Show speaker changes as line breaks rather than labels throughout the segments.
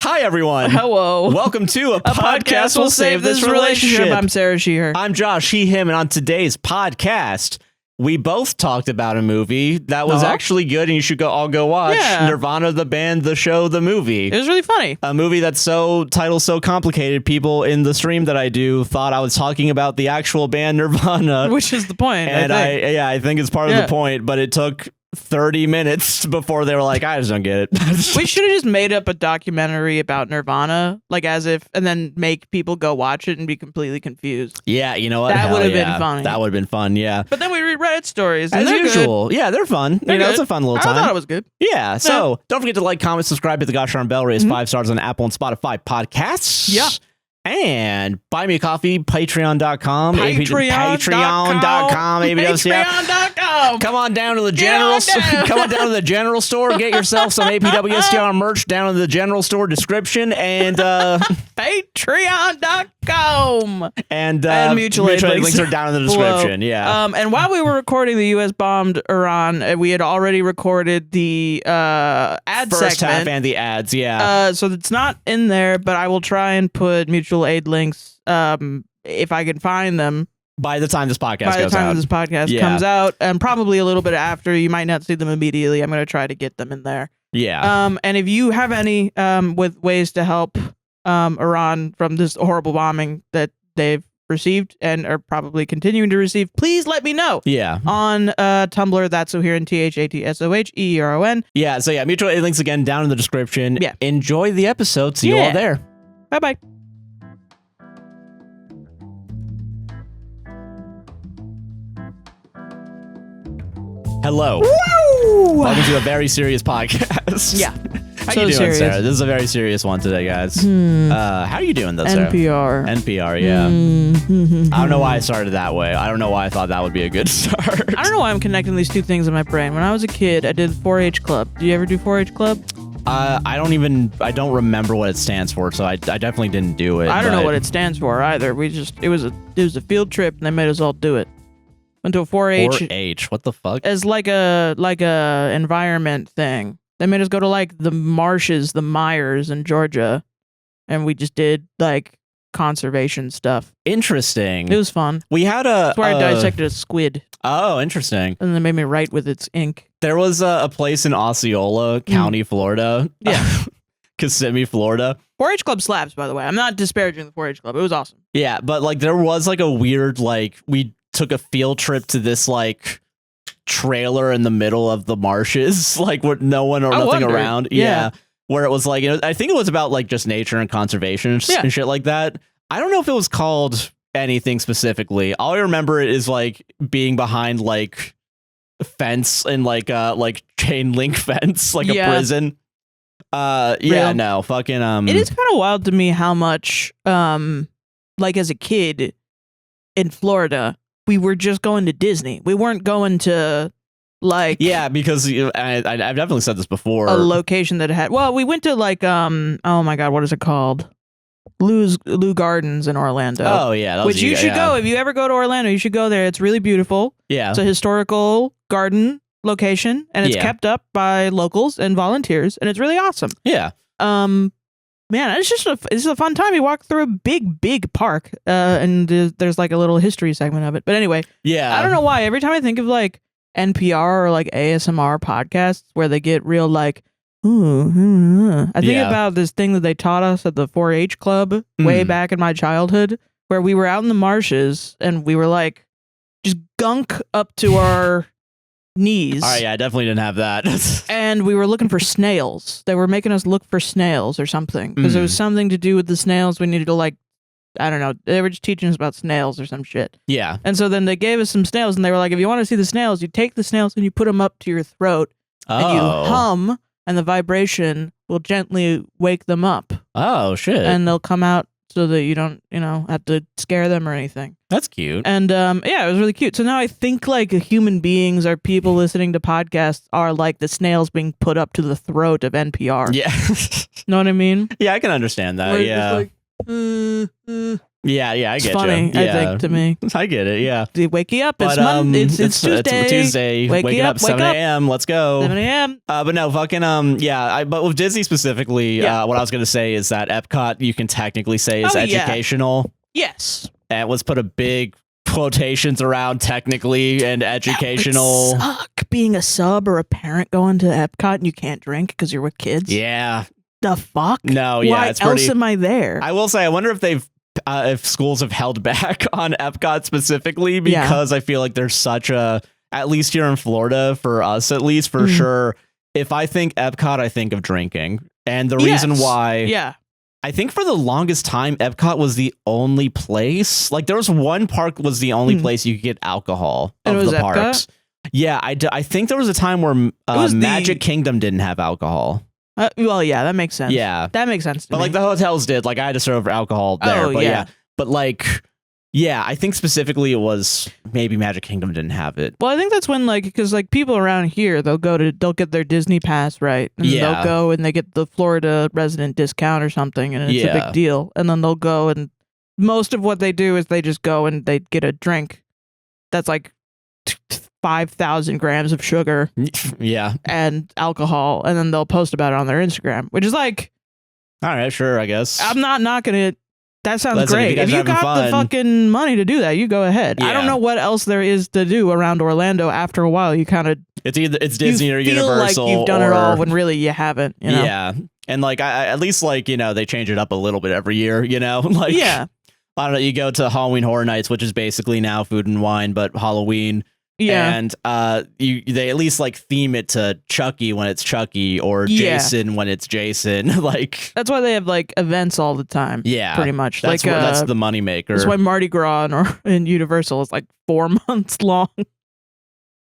Hi, everyone.
Hello.
Welcome to a podcast will save this relationship.
I'm Sarah, she, her.
I'm Josh, he, him, and on today's podcast, we both talked about a movie that was actually good, and you should all go watch.
Yeah.
Nirvana, the band, the show, the movie.
It was really funny.
A movie that's title so complicated, people in the stream that I do thought I was talking about the actual band Nirvana.
Which is the point,
and I think it's part of the point, but it took 30 minutes before they were like, I just don't get it.
We should have just made up a documentary about Nirvana, like and then make people go watch it and be completely confused.
Yeah, you know what?
That would have been funny.
That would have been fun, yeah.
But then we read Reddit stories.
As usual. Good. Yeah, they're fun. It's a fun little time.
I thought it was good.
Yeah, so don't forget to like, comment, subscribe, hit the gosh darn bell, rate us 5 stars on Apple and Spotify podcasts.
Yeah.
And buy me a coffee, patreon.com.
Patreon.com.
Patreon.com. Come on down to the general store. Get yourself some APWSTR merch down in the general store description. And
Patreon.com.
And
mutual aid
links are down in the description. Yeah.
And while we were recording the US bombed Iran, we had already recorded the ad
First
segment.
half and the ads, yeah.
So it's not in there, but I will try and put mutual aid links if I can find them.
By the time this podcast
comes out, and probably a little bit after, you might not see them immediately. I'm going to try to get them in there.
Yeah.
And if you have any with ways to help Iran from this horrible bombing that they've received and are probably continuing to receive, please let me know.
Yeah.
On Tumblr, that's so here in THATSOHERON.
Yeah. So yeah, mutual aid links again down in the description.
Yeah.
Enjoy the episode. See you all there.
Bye bye.
Hello.
Woo!
Welcome to a very serious podcast.
Yeah.
How you doing,
serious.
Sarah? This is a very serious one today, guys. How are you doing, though, Sarah? NPR, yeah. I don't know why I started that way. I don't know why I thought that would be a good start.
I don't know why I'm connecting these two things in my brain. When I was a kid, I did 4-H club. Do you ever do 4-H club?
I don't remember what it stands for, so I definitely didn't do it.
I don't know what it stands for either. It was a field trip, and they made us all do it. Went to a 4-H.
4-H, what the fuck?
As like a environment thing. They made us go to like the marshes, the Myers in Georgia, and we just did like conservation stuff.
Interesting.
It was fun.
We had
That's where I dissected a squid.
Oh, interesting.
And they made me write with its ink.
There was a place in Osceola County, Florida.
Yeah.
Kissimmee, Florida.
4-H club slaps, by the way. I'm not disparaging the 4-H club. It was awesome.
Yeah, but like there was like a weird we took a field trip to this like trailer in the middle of the marshes, like with no one or nothing around. Yeah. Where it was like, I think it was about like just nature and conservation and shit like that. I don't know if it was called anything specifically. All I remember is like being behind like fence and like chain link fence, like a prison. No, fucking
It is kind of wild to me how much like as a kid in Florida, we were just going to Disney. We weren't going to like
because I've definitely said this before.
A location that had we went to like oh my god, what is it called? Lou Gardens in Orlando.
Oh yeah,
which you should go if you ever go to Orlando. You should go there. It's really beautiful.
Yeah,
it's a historical garden location, and it's kept up by locals and volunteers, and it's really awesome.
Yeah.
Man, it's a fun time. You walk through a big park, and there's like a little history segment of it. But anyway, I don't know why. Every time I think of like NPR or like ASMR podcasts where they get real like, I think about this thing that they taught us at the 4-H club way back in my childhood, where we were out in the marshes and we were like just gunk up to our knees.
Oh yeah, I definitely didn't have that.
And we were looking for snails. They were making us look for snails or something because it was something to do with the snails. We needed to like, I don't know. They were just teaching us about snails or some shit.
Yeah.
And so then they gave us some snails, and they were like, if you want to see the snails, you take the snails and you put them up to your throat, and you hum, and the vibration will gently wake them up.
Oh shit!
And they'll come out so that you don't, have to scare them or anything.
That's cute.
And it was really cute. So now I think like human beings or people listening to podcasts are like the snails being put up to the throat of NPR.
Yeah.
Know what I mean?
Yeah, I can understand that.
Where
yeah.
it's like,
Yeah, I get
funny,
you. Yeah.
I think, to me.
I get it, yeah.
They wake you up. It's Monday. It's Tuesday.
It's Tuesday. Waking up 7 a.m. Let's go.
7 a.m.
But no, fucking, but with Disney specifically, what I was going to say is that Epcot, you can technically say is educational.
Yeah. Yes.
And let's put a big quotations around technically and educational.
That would suck being a sub or a parent going to Epcot and you can't drink because you're with kids.
Yeah.
The fuck?
No, yeah.
Why else am I there?
I will say, I wonder if if schools have held back on Epcot specifically, because I feel like there's such a, at least here in Florida, for us at least, for sure, if I think Epcot, I think of drinking. And the reason why, I think for the longest time, Epcot was the only place, like there was one park was the only place you could get alcohol of the parks. Yeah, I think there was a time where Magic Kingdom didn't have alcohol.
Well, yeah, that makes sense.
Yeah.
That makes sense to me.
But like the hotels did, like I had to serve alcohol there. But yeah. But like, yeah, I think specifically it was maybe Magic Kingdom didn't have it.
Well, I think that's when because people around here, they'll get their Disney pass, right? And they'll go and they get the Florida resident discount or something, and it's a big deal. And then they'll go, and most of what they do is they just go and they get a drink that's like 5,000 grams of sugar, and alcohol, and then they'll post about it on their Instagram, which is like,
all right, sure, I guess.
I'm not knocking it. That sounds great. If you got the fucking money to do that, you go ahead. I don't know what else there is to do around Orlando. After a while, you kind of it's Disney or Universal. Like you've done it all when really you haven't. You know?
Yeah, and like I at least like they change it up a little bit every year. Like I don't know. You go to Halloween Horror Nights, which is basically now Food and Wine, but Halloween. Yeah, and they at least like theme it to Chucky when it's Chucky, or Jason when it's Jason. Like
that's why they have like events all the time. Yeah, pretty much.
That's that's the moneymaker.
That's why Mardi Gras in Universal is like 4 months long.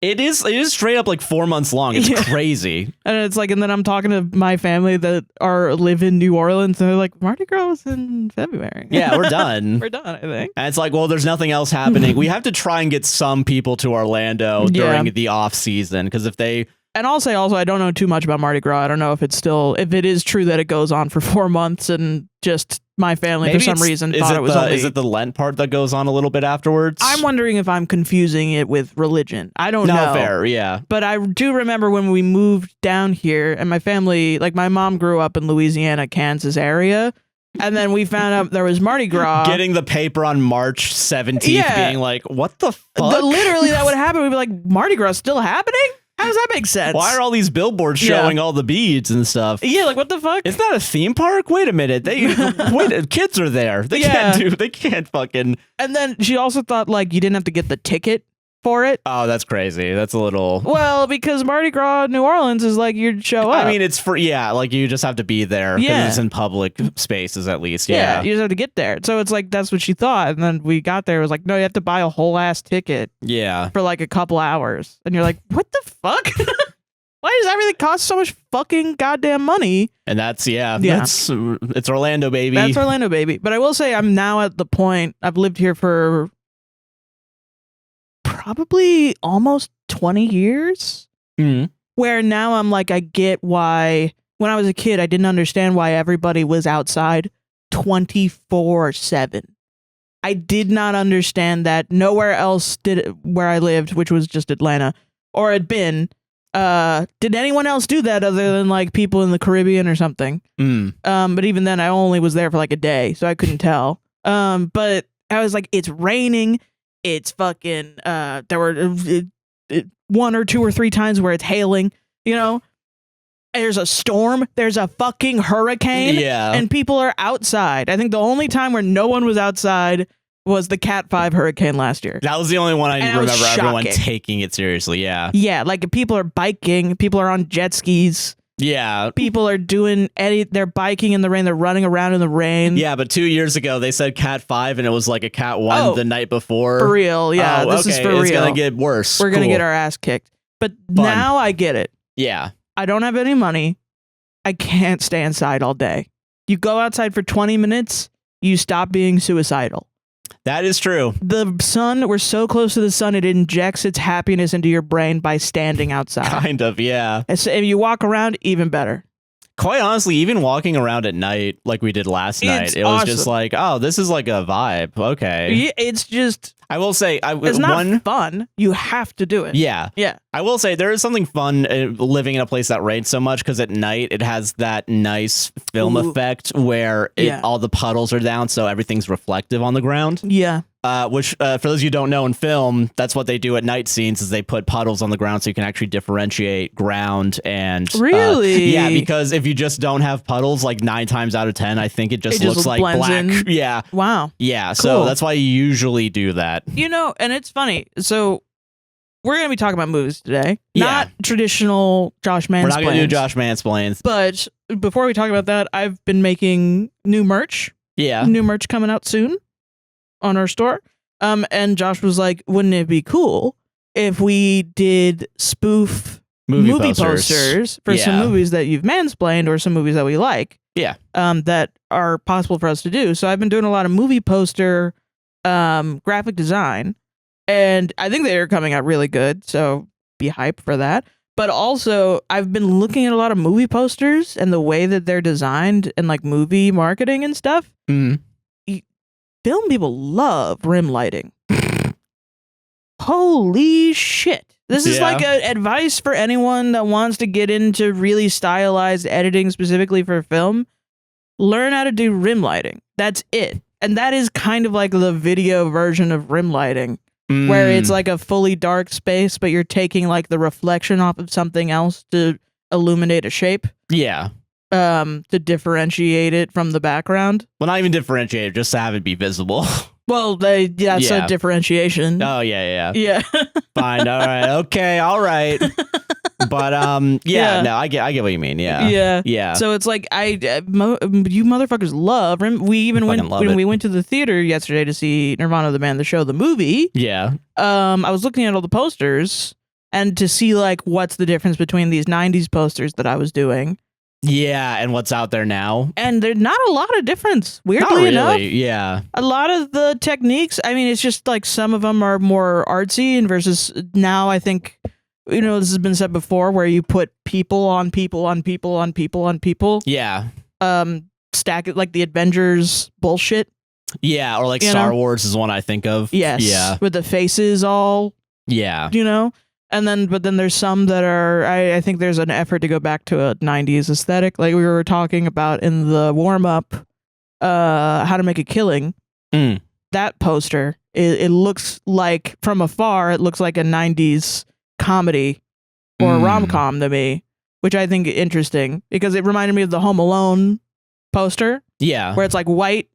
It is straight up like 4 months long. It's crazy.
And it's like, and then I'm talking to my family that live in New Orleans, and they're like, Mardi Gras was in February.
Yeah, we're done.
We're done, I think.
And it's like, well, there's nothing else happening. We have to try and get some people to Orlando during the off season, because if they...
And I'll say also, I don't know too much about Mardi Gras. I don't know if it is true that it goes on for 4 months, and just my family for some reason thought it was only...
Is it the Lent part that goes on a little bit afterwards?
I'm wondering if I'm confusing it with religion. I don't know.
No, fair, yeah.
But I do remember when we moved down here, and my family, like my mom grew up in Louisiana, Kansas area, and then we found out there was Mardi Gras.
Getting the paper on March 17th being like, what the fuck?
Literally, that would happen. We'd be like, Mardi Gras still happening? How does that make sense?
Why are all these billboards showing all the beads and stuff?
Yeah, like what the fuck?
It's not a theme park. Wait a minute. Kids are there. They can't fucking.
And then she also thought like you didn't have to get the ticket for it.
Oh, that's crazy. That's a little...
Well, because Mardi Gras New Orleans is like you'd show up.
I mean, it's for, like you just have to be there because it's in public spaces at least. Yeah,
you just have to get there. So it's like, that's what she thought. And then we got there. It was like, no, you have to buy a whole ass ticket.
Yeah.
For like a couple hours. And you're like, what the fuck? Why does everything cost so much fucking goddamn money?
And that's, it's Orlando, baby.
That's Orlando, baby. But I will say I'm now at the point, I've lived here for probably almost 20 years, where now I'm like, I get why when I was a kid, I didn't understand why everybody was outside 24/7. I did not understand that. Nowhere else where I lived, which was just Atlanta, or had been, did anyone else do that other than like people in the Caribbean or something? But even then, I only was there for like a day, so I couldn't tell. But I was like, it's raining. It's fucking, there were 1 or 2 or 3 times where it's hailing, there's a storm, there's a fucking hurricane, and people are outside. I think the only time where no one was outside was the Cat 5 hurricane last year.
That was the only one I remember everyone taking it seriously,
Yeah, like people are biking, people are on jet skis.
Yeah.
People are they're biking in the rain, they're running around in the rain.
Yeah, but 2 years ago they said Cat 5 and it was like a Cat 1 the night before.
For real, yeah. This is for real.
It's gonna get worse.
We're gonna get our ass kicked. But now I get it.
Yeah.
I don't have any money. I can't stay inside all day. You go outside for 20 minutes, you stop being suicidal.
That is true.
The sun, we're so close to the sun, it injects its happiness into your brain by standing outside.
Kind of, yeah.
And so if you walk around, even better.
quite honestly, even walking around at night like we did last night, it was just like, oh, this is like a vibe. Okay.
Yeah, it's just...
I will say,
it's not fun. You have to do it.
Yeah.
Yeah.
I will say there is something fun living in a place that rains so much, because at night it has that nice film effect where all the puddles are down, so everything's reflective on the ground.
Yeah.
Which, for those of you who don't know, in film, that's what they do at night scenes, is they put puddles on the ground so you can actually differentiate ground and...
Really?
Yeah, because if you just don't have puddles, like 9 times out of 10, I think it just looks like black.
In.
Yeah.
Wow.
Yeah,
cool.
So that's why you usually do that.
You know, and it's funny. So we're going to be talking about movies today. Yeah. Not traditional Josh Mansplains.
We're not going to do Josh Mansplains.
But before we talk about that, I've been making new merch.
Yeah.
New merch coming out soon on our store. And Josh was like, wouldn't it be cool if we did spoof movie posters for some movies that you've mansplained or some movies that we like?
Yeah.
That are possible for us to do. So I've been doing a lot of movie poster graphic design, and I think they're coming out really good, so be hyped for that. But also, I've been looking at a lot of movie posters and the way that they're designed and like movie marketing and stuff. Film people love rim lighting. Holy shit. This is like advice for anyone that wants to get into really stylized editing specifically for film. Learn how to do rim lighting. That's it. And that is kind of like the video version of rim lighting, where it's like a fully dark space, but you're taking like the reflection off of something else to illuminate a shape.
Yeah.
To differentiate it from the background.
Well, not even differentiate, just to have it be visible.
Well, that's a differentiation.
Oh, yeah.
Yeah.
Fine. All right. Okay. All right. But no, I get what you mean. Yeah. So
it's like you motherfuckers love rim. We even went when we went to the theater yesterday to see Nirvana, the band, the show, the movie.
Yeah.
I was looking at all the posters and to see like what's the difference between these 90s posters that I was doing.
Yeah, and what's out there now.
And there's not a lot of difference, weirdly enough.
Yeah.
A lot of the techniques, I mean, it's just like some of them are more artsy, and versus now I think, you know, this has been said before, where you put people on people on people on people on people.
Yeah.
Stack it like the Avengers bullshit.
Yeah, or like Star Wars is one I think of.
Yes.
Yeah.
With the faces all.
Yeah.
You know? But then there's some that are, I think there's an effort to go back to a 90s aesthetic. Like we were talking about in the warm-up, How to Make a Killing. That poster, it looks like, from afar, it looks like a 90s comedy or a rom-com to me, which I think is interesting because it reminded me of the Home Alone poster.
Yeah.
Where it's like white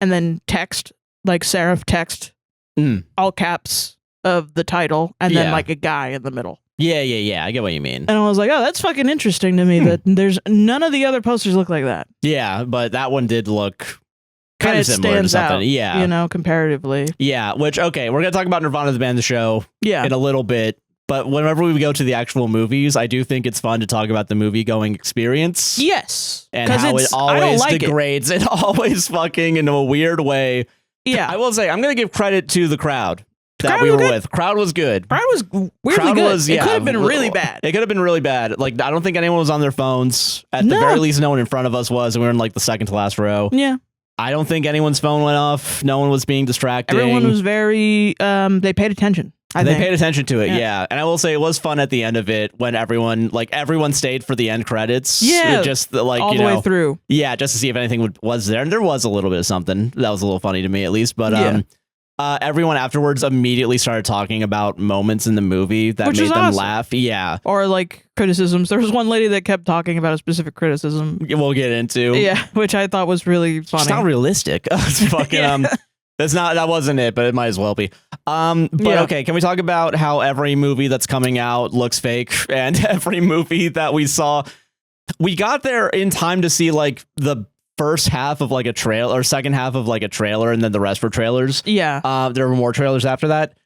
and then text, like serif text, all caps of the title, and then like a guy in the middle.
Yeah. I get what you mean.
And I was like, oh, that's fucking interesting to me that there's none of the other posters look like that.
Yeah, but that one did look kind of similar to something.
Out,
yeah.
You know, comparatively.
Yeah, which, okay, we're going to talk about Nirvana, the band, the show in a little bit. But whenever we go to the actual movies, I do think it's fun to talk about the movie going experience.
Yes.
And how it always degrades it always fucking in a weird way.
Yeah.
I will say, I'm going to give credit to the crowd that we were with. Crowd was good.
Crowd was weirdly good. It could have been really bad.
It could have been really bad. Like, I don't think anyone was on their phones. At the very least, no one in front of us was. And we were in like the second to last row.
Yeah.
I don't think anyone's phone went off. No one was being distracted.
Everyone was very, they paid attention.
They paid attention to it, yeah. And I will say it was fun at the end of it when everyone stayed for the end credits.
Yeah,
just like
all the way through.
Yeah, just to see if anything was there. And there was a little bit of something that was a little funny to me, at least. But everyone afterwards immediately started talking about moments in the movie that made them laugh. Yeah,
or like criticisms. There was one lady that kept talking about a specific criticism.
We'll get into.
Yeah, which I thought was really funny.
It's not realistic. It's fucking that wasn't it, but it might as well be. Okay, can we talk about how every movie that's coming out looks fake, and every movie that we saw, we got there in time to see like the first half of like a trailer or second half of like a trailer, and then the rest were trailers.
Yeah.
There were more trailers after that.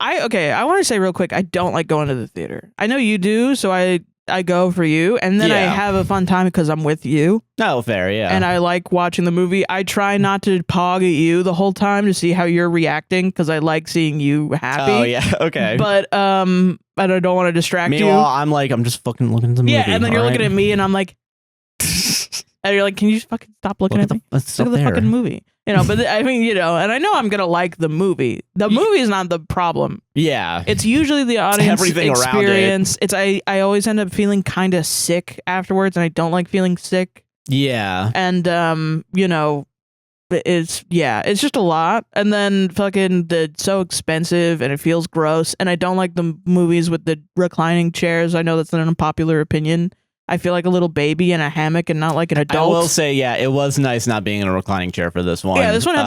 I want to say real quick, I don't like going to the theater. I know you do, so I go for you, and then I have a fun time because I'm with you.
No, fair, yeah.
And I like watching the movie. I try not to pog at you the whole time to see how you're reacting because I like seeing you happy.
Oh yeah, okay.
But I don't want to distract you.
Meanwhile, I'm just fucking looking at the movie.
Yeah, and then you're looking at me, and I'm like, And you're like, can you just fucking stop looking at me? Look at the fucking movie. But I mean, and I know I'm going to like the movie. The movie is not the problem.
Yeah.
It's usually the audience
everything
experience. Around it. I always end up feeling kind of sick afterwards, and I don't like feeling sick.
Yeah.
And, it's just a lot. And then fucking it's so expensive and it feels gross. And I don't like the movies with the reclining chairs. I know that's an unpopular opinion. I feel like a little baby in a hammock and not like an adult.
I will say, it was nice not being in a reclining chair for this one.
Yeah, this one had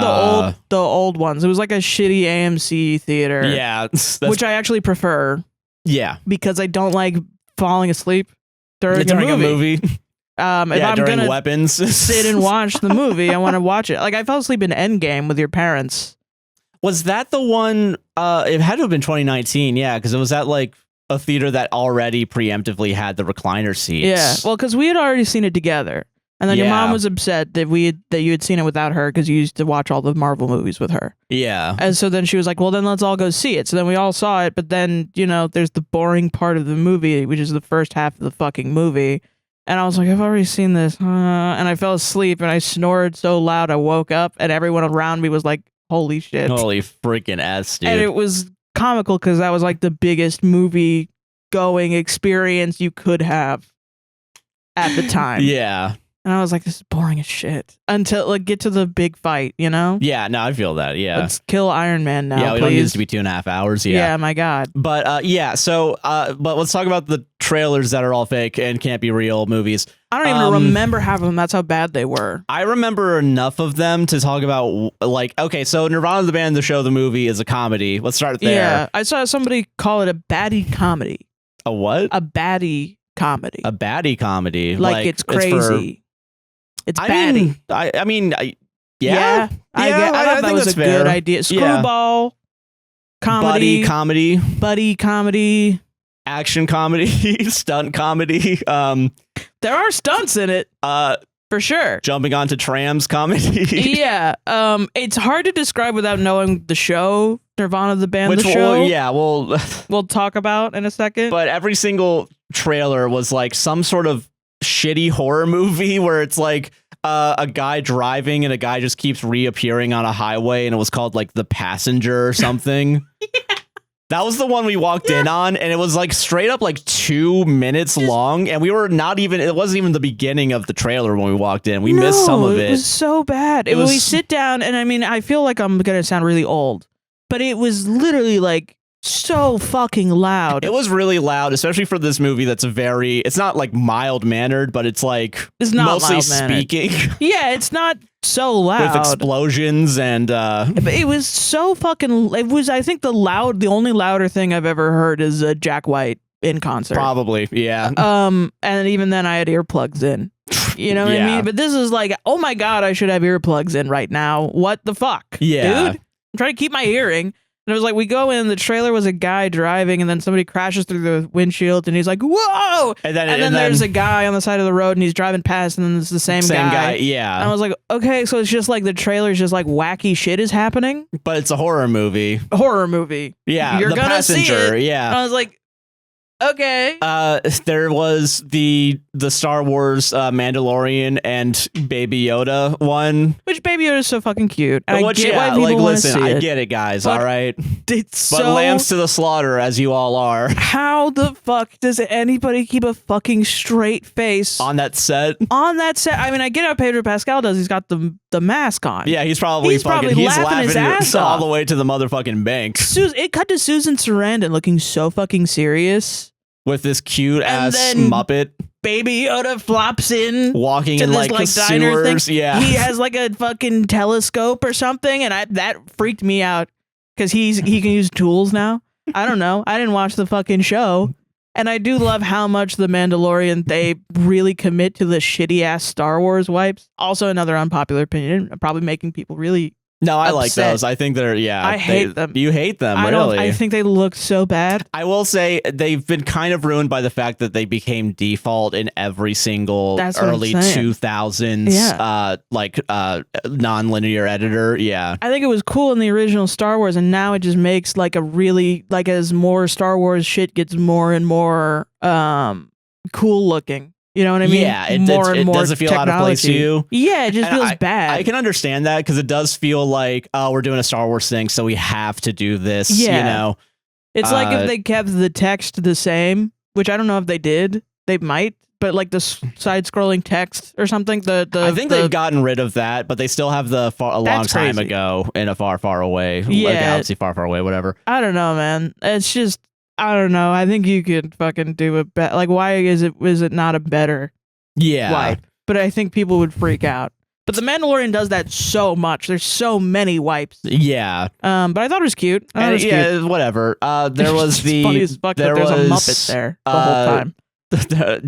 the old ones. It was like a shitty AMC theater.
Yeah.
Which I actually prefer.
Yeah.
Because I don't like falling asleep during a movie. If I'm gonna
weapons.
sit and watch the movie, I want to watch it. Like I fell asleep in Endgame with your parents.
Was that the one? It had to have been 2019. Yeah, because it was at like a theater that already preemptively had the recliner seats.
Yeah, well, because we had already seen it together, and then your mom was upset that you had seen it without her because you used to watch all the Marvel movies with her.
Yeah,
and so then she was like, "Well, then let's all go see it." So then we all saw it, but then there's the boring part of the movie, which is the first half of the fucking movie. And I was like, I've already seen this. And I fell asleep and I snored so loud I woke up and everyone around me was like, holy shit.
Holy freaking ass, dude.
And it was comical because that was like the biggest movie going experience you could have at the time.
Yeah.
And I was like, this is boring as shit. Until get to the big fight,
Yeah, no, I feel that, yeah.
Let's kill Iron Man now,
Yeah, we
please.
don't need this to be 2.5 hours,
Yeah, my God.
But, but let's talk about the trailers that are all fake and can't be real movies.
I don't even remember half of them. That's how bad they were.
I remember enough of them to talk about, so Nirvana, the band, the show, the movie is a comedy. Let's start there.
Yeah, I saw somebody call it a baddie comedy.
A what?
A baddie comedy.
A baddie comedy.
Like it's crazy. It's baddie.
I mean,
I thought that was a good idea. Screwball comedy. Buddy comedy.
Action comedy. Stunt comedy.
There are stunts in it. For sure.
Jumping onto trams comedy.
Yeah. It's hard to describe without knowing the show, Nirvana the band, the show.
We'll
talk about in a second.
But every single trailer was like some sort of shitty horror movie where it's like a guy driving and a guy just keeps reappearing on a highway, and it was called like The Passenger or something. Yeah. That was the one we walked in on, and it was like straight up like 2 minutes long, and we were not even, it wasn't even the beginning of the trailer when we walked in. We missed some of it.
It was so bad. We sit down, and I mean, I feel like I'm gonna sound really old, but it was literally like so fucking loud.
It was really loud, especially for this movie that's it's not like mild-mannered, but it's like
it's not
mostly speaking.
Yeah, it's not so loud.
With explosions and...
But it was so fucking... I think the only louder thing I've ever heard is Jack White in concert.
Probably, yeah.
And even then I had earplugs in. You know what I mean? But this is like, oh my God, I should have earplugs in right now. What the fuck?
Yeah.
Dude? I'm trying to keep my hearing. And it was like, we go in, the trailer was a guy driving, and then somebody crashes through the windshield, and he's like, whoa! And then there's a guy on the side of the road, and he's driving past, and then it's the same guy.
Yeah.
And I was like, okay, so it's just like the trailer's just like wacky shit is happening?
But it's a horror movie.
Yeah. You're
The
gonna
Passenger,
see it.
yeah.
And I was like, okay.
There was the Star Wars Mandalorian and Baby Yoda one.
Which Baby Yoda is so fucking cute. And I get why people
like,
want to
listen,
see
I
it.
get it, guys, all right?
It's
but lambs to the slaughter, as you all are.
How the fuck does anybody keep a fucking straight face
on that set?
I mean, I get how Pedro Pascal does. He's got the mask on.
Yeah, he's laughing
his ass
all
off.
the way to the motherfucking bank.
It cut to Susan Sarandon looking so fucking serious.
With this cute ass Muppet.
Baby Yoda flops in.
Walking in
this,
like
diner
sewers.
Thing.
Yeah.
He has like a fucking telescope or something. And that freaked me out. Because he can use tools now. I don't know. I didn't watch the fucking show. And I do love how much The Mandalorian, they really commit to the shitty ass Star Wars wipes. Also another unpopular opinion. Probably making people really...
No, I like those. I think they're,
I hate them.
You hate them, really?
I think they look so bad.
I will say they've been kind of ruined by the fact that they became default in every single early 2000s non-linear editor. Yeah.
I think it was cool in the original Star Wars, and now it just makes like a really, like as more Star Wars shit gets more and more cool looking. You know what I mean?
Yeah, it doesn't feel out of place to you.
Yeah, it just feels bad.
I can understand that because it does feel like, oh, we're doing a Star Wars thing, so we have to do this.
Yeah.
You know,
it's like if they kept the text the same, which I don't know if they did. They might, but like the side-scrolling text or something. I
think they've gotten rid of that, but they still have a long time ago in a far, far away, like galaxy far, far away, whatever.
I don't know, man. It's just. I don't know. I think you could fucking do it better. Like, why is it not a better wipe? But I think people would freak out. But The Mandalorian does that so much. There's so many wipes.
Yeah.
But I thought it was cute.
Cute. Whatever. There was
funny as fuck that there's a Muppet there the whole time.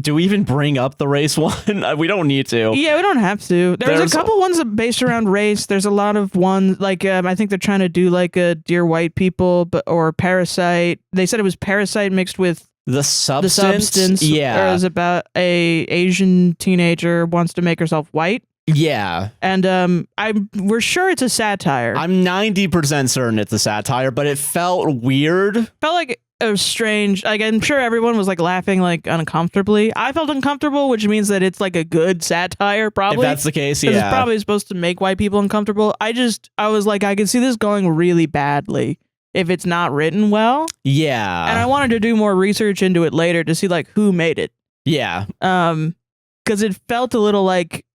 Do we even bring up the race one? We don't need to.
Yeah, we don't have to. There's a couple ones based around race. There's a lot of ones like I think they're trying to do like a Dear White People, or Parasite. They said it was Parasite mixed with
the substance. Yeah,
or it was about a Asian teenager wants to make herself white.
Yeah,
and we're sure it's a satire.
I'm 90% certain it's a satire, but it felt weird.
Felt like. It was strange. Like, I'm sure everyone was like laughing like uncomfortably. I felt uncomfortable, which means that it's like a good satire, probably.
If that's the case, yeah.
It's probably supposed to make white people uncomfortable. I was like, I could see this going really badly if it's not written well.
Yeah.
And I wanted to do more research into it later to see like who made it.
Yeah.
Because it felt a little like,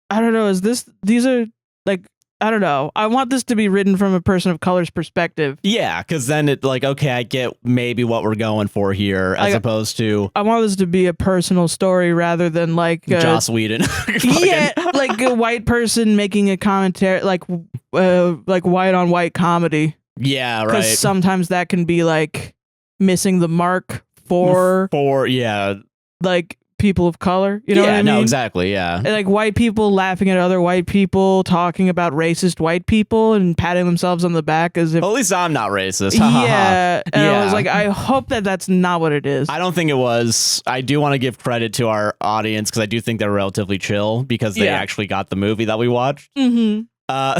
I don't know, these are like, I don't know. I want this to be written from a person of color's perspective.
Yeah, because then it like, okay, I get maybe what we're going for here, as opposed to...
I want this to be a personal story rather than like...
Joss Whedon.
Yeah, like a white person making a commentary, like white on white comedy.
Yeah, right.
Because sometimes that can be like missing the mark for
yeah,
like people of color. You know what I mean?
No, exactly. Yeah,
and like white people laughing at other white people, talking about racist white people, and patting themselves on the back as if.
Well, at least I'm not racist.
Yeah, and I was like, I hope that's not what it is.
I don't think it was. I do want to give credit to our audience because I do think they're relatively chill because they actually got the movie that we watched.
Mm-hmm.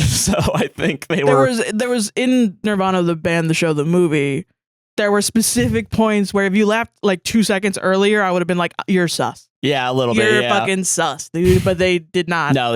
So I think there
was in Nirvana, the band, the show, the movie. There were specific points where if you laughed like 2 seconds earlier, I would have been like, "You're sus."
Yeah, a little bit.
You're fucking sus, dude. But they did not.
No,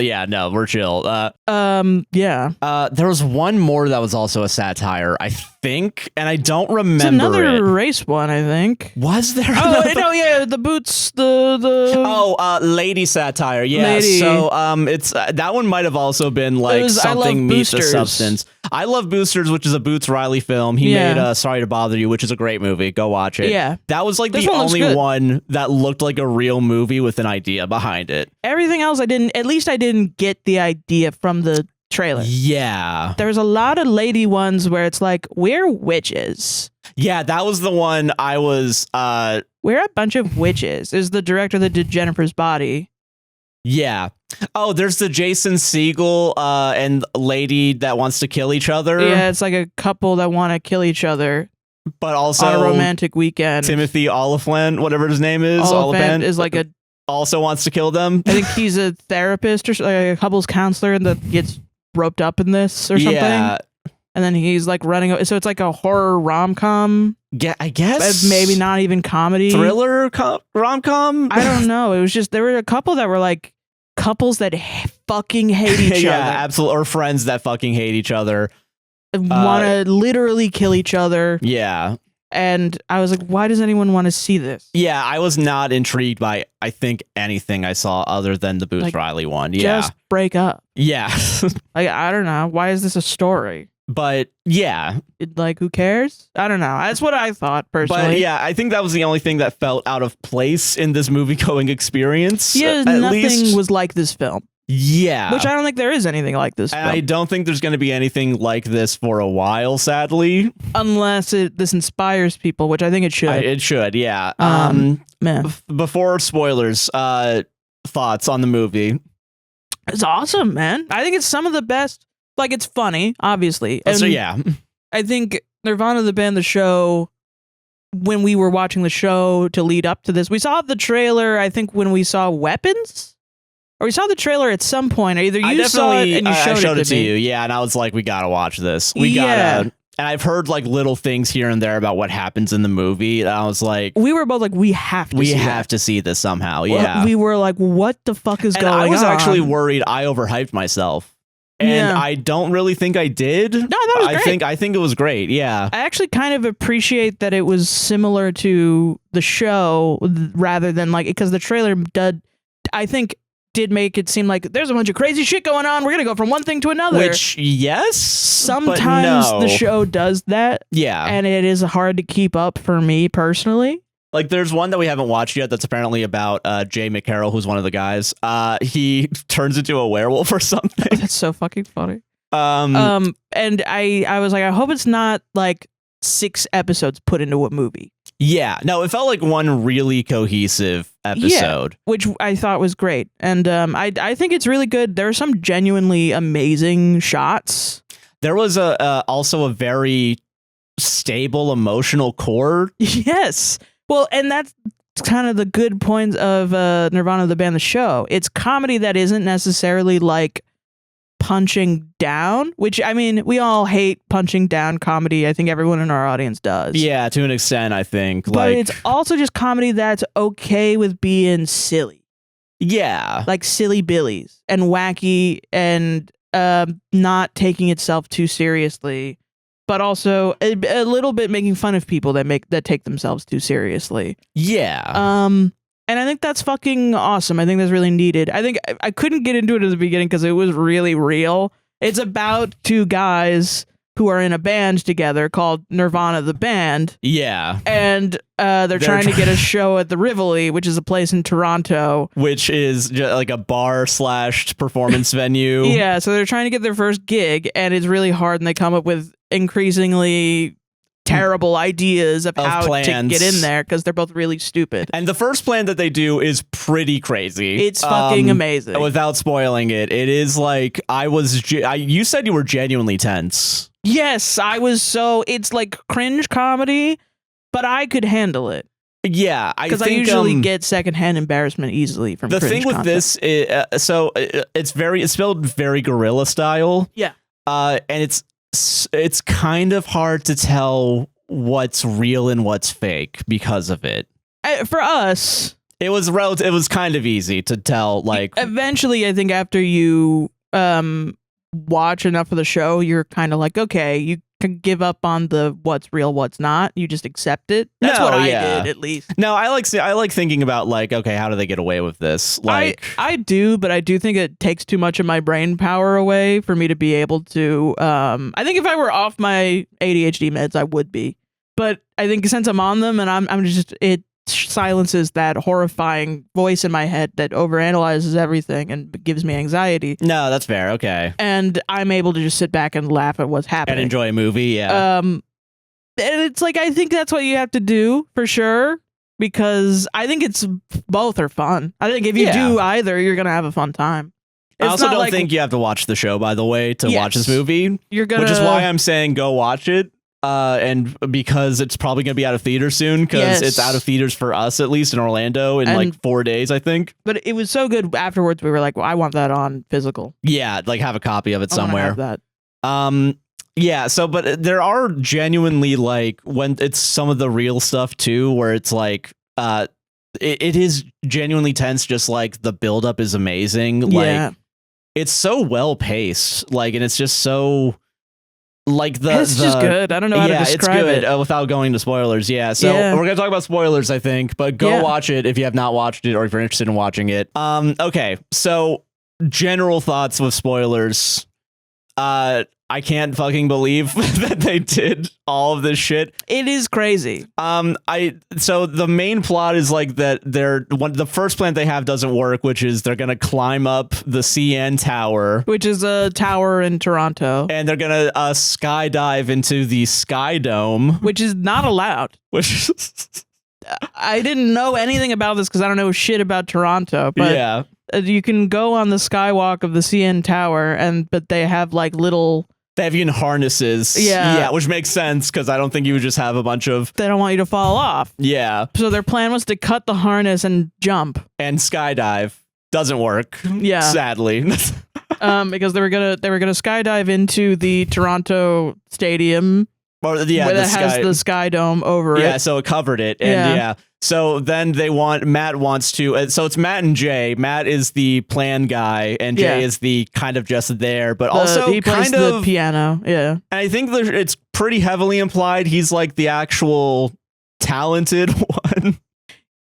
we're chill.
Yeah.
There was one more that was also a satire, I think, and I don't remember. It's
another race one, I think.
Was there?
Oh no, yeah, the boots, the
lady satire. Yeah. Lady. So it's that one might have also been like something meet the substance. I Love Boosters, which is a Boots Riley film. He made Sorry to Bother You, which is a great movie. Go watch it.
Yeah.
That was like the only one that looked like a real movie with an idea behind it.
Everything else I didn't get the idea from the trailer.
Yeah.
There was a lot of lady ones where it's like, we're witches.
Yeah, that was the one I was
we're a bunch of witches. Is the director that did Jennifer's Body.
Yeah. Oh, there's the Jason Segel and lady that wants to kill each other.
Yeah, it's like a couple that want to kill each other.
But also
on a romantic weekend.
Timothy Oliphant, whatever his name is.
Oliphant is like a...
Also wants to kill them.
I think he's a therapist or like a couples counselor that gets roped up in this or something. Yeah. And then he's like running... So it's like a horror rom-com.
Yeah, I guess.
Maybe not even comedy.
Thriller rom-com?
I don't know. It was just... There were a couple that were like couples that fucking hate each other.
Yeah, absolutely. Or friends that fucking hate each other.
Want to literally kill each other.
Yeah.
And I was like, why does anyone want to see this?
Yeah, I was not intrigued by, I think, anything I saw other than the Boots Riley one. Yeah.
Just break up.
Yeah.
Like, I don't know. Why is this a story?
But yeah.
Like, who cares? I don't know. That's what I thought, personally.
But yeah, I think that was the only thing that felt out of place in this movie-going experience.
Yeah, nothing was like this film.
Yeah.
Which I don't think there is anything like this film.
I don't think there's going to be anything like this for a while, sadly.
Unless this inspires people, which I think it should.
It should, yeah.
Man.
Before spoilers, thoughts on the movie?
It's awesome, man. I think it's some of the best. Like, it's funny, obviously. And
so, yeah.
I think Nirvana, the band, the show, when we were watching the show to lead up to this, we saw the trailer, I think, when we saw Weapons. Or we saw the trailer at some point. Either you saw it and you showed it to
me. You. Yeah, and I was like, we gotta watch this. We gotta. And I've heard like little things here and there about what happens in the movie. And I was like,
we were both like, we have to see this somehow.
Yeah.
We were like, what the fuck is going on?
I was actually worried I overhyped myself. And I don't really think I did. No,
that was great.
I think it was great. Yeah.
I actually kind of appreciate that it was similar to the show rather than like, because the trailer did make it seem like there's a bunch of crazy shit going on. We're going to go from one thing to another.
Which, yes.
Sometimes the show does that.
Yeah.
And it is hard to keep up for me personally.
Like, there's one that we haven't watched yet that's apparently about Jay McCarroll, who's one of the guys. He turns into a werewolf or something.
Oh, that's so fucking funny. And I was like, I hope it's not like 6 episodes put into a movie.
Yeah, no, it felt like one really cohesive episode.
Yeah, which I thought was great. And I think it's really good. There are some genuinely amazing shots.
There was also a very stable emotional core.
Yes. Well, and that's kind of the good point of Nirvana, the band, the show. It's comedy that isn't necessarily like punching down, which, I mean, we all hate punching down comedy. I think everyone in our audience does.
Yeah, to an extent, I think.
But it's also just comedy that's okay with being silly.
Yeah.
Like silly billies and wacky and not taking itself too seriously, but also a little bit making fun of people that take themselves too seriously.
Yeah.
And I think that's fucking awesome. I think that's really needed. I think I couldn't get into it at the beginning because it was really real. It's about 2 guys who are in a band together called Nirvana the Band.
Yeah.
And they're trying to get a show at the Rivoli, which is a place in Toronto.
Which is like a bar / performance venue.
Yeah, so they're trying to get their first gig, and it's really hard, and they come up with increasingly terrible ideas of how plans to get in there because they're both really stupid.
And the first plan that they do is pretty crazy.
It's fucking amazing.
Without spoiling it, it is like you said you were genuinely tense.
Yes, I was. So it's like cringe comedy, but I could handle it.
Yeah,
because I usually get secondhand embarrassment easily from
the
cringe
thing with
content.
this is, it's spelled very guerrilla style.
Yeah,
and it's kind of hard to tell what's real and what's fake because of it.
For us,
it was kind of easy to tell. Like,
eventually, I think after you watch enough of the show, you're kind of like, okay, you can give up on the what's real, what's not. You just accept it. That's what I did, at least.
No, I like thinking about like, okay, how do they get away with this? Like,
I do, but I do think it takes too much of my brain power away for me to be able to. I think if I were off my ADHD meds, I would be. But I think since I'm on them, and I'm just it silences that horrifying voice in my head that overanalyzes everything and gives me anxiety.
No, that's fair. Okay.
And I'm able to just sit back and laugh at what's happening.
And enjoy a movie, yeah.
And it's like, I think that's what you have to do for sure, because I think it's both are fun. I think if you do either, you're going to have a fun time.
I also don't think you have to watch the show, by the way, to watch this movie. Which is why I'm saying go watch it. And because it's probably going to be out of theaters soon, because it's out of theaters for us, at least in Orlando, in like 4 days, I think.
But it was so good afterwards. We were like, well, I want that on physical.
Yeah, like have a copy of it somewhere.
Have that.
Yeah, so but there are genuinely like when it's some of the real stuff too, where it's like it is genuinely tense, just like the buildup is amazing. Like it's so well paced, like, and it's just so like it's
just good. I don't know how to describe
it's good without going to spoilers. Yeah, so we're gonna talk about spoilers, I think, but go watch it if you have not watched it or if you're interested in watching it. Okay, so general thoughts with spoilers. I can't fucking believe that they did all of this shit.
It is crazy.
So the main plot is like that the first plan they have doesn't work, which is they're gonna climb up the CN Tower,
which is a tower in Toronto,
and they're gonna skydive into the Sky Dome,
which is not allowed.
Which
I didn't know anything about this because I don't know shit about Toronto, but you can go on the skywalk of the CN Tower, but they have like little.
They have you in harnesses. Yeah, which makes sense because I don't think you would just have a bunch of.
They don't want you to fall off.
Yeah.
So their plan was to cut the harness and jump.
And skydive. Doesn't work.
Yeah.
Sadly.
Because they were gonna skydive into the Toronto stadium
Or
where that has the sky dome over it.
Yeah, so it covered it. And so then Matt wants to, so it's Matt and Jay. Matt is the plan guy, and Jay is the kind of just there, but also
he plays the piano. Yeah.
And I think it's pretty heavily implied he's like the actual talented one.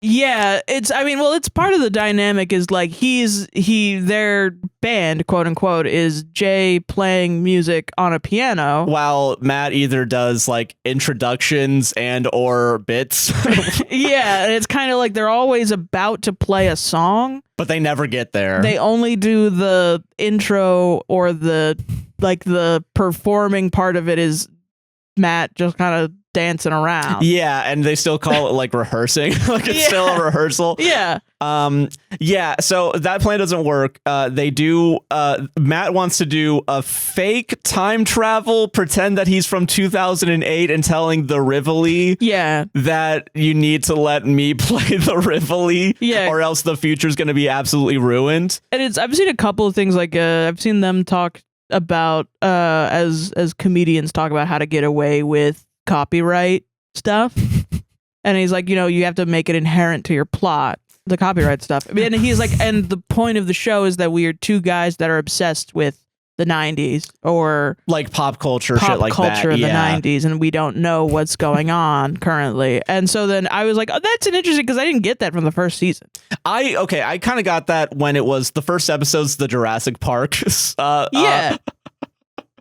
Yeah, it's part of the dynamic is like their band, quote unquote, is Jay playing music on a piano
while Matt either does like introductions and or bits.
Yeah, and it's kind of like they're always about to play a song,
but they never get there.
They only do the intro or the performing part of it is Matt just kind of dancing around.
Yeah, and they still call it like rehearsing. Like it's still a rehearsal.
Yeah.
Yeah, so that plan doesn't work. Matt wants to do a fake time travel, pretend that he's from 2008 and telling the Rivoli that you need to let me play the Rivoli or else the future's going to be absolutely ruined.
And I've seen a couple of things like I've seen them talk about as comedians talk about how to get away with copyright stuff. And he's like, you have to make it inherent to your plot, the copyright stuff. And he's like, and the point of the show is that we are two guys that are obsessed with the 90s or
like pop culture shit like that.
Pop culture of the 90s, and we don't know what's going on currently. And so then I was like, oh, that's an interesting, because I didn't get that from the first season.
I kind of got that when it was the first episode's the Jurassic Park.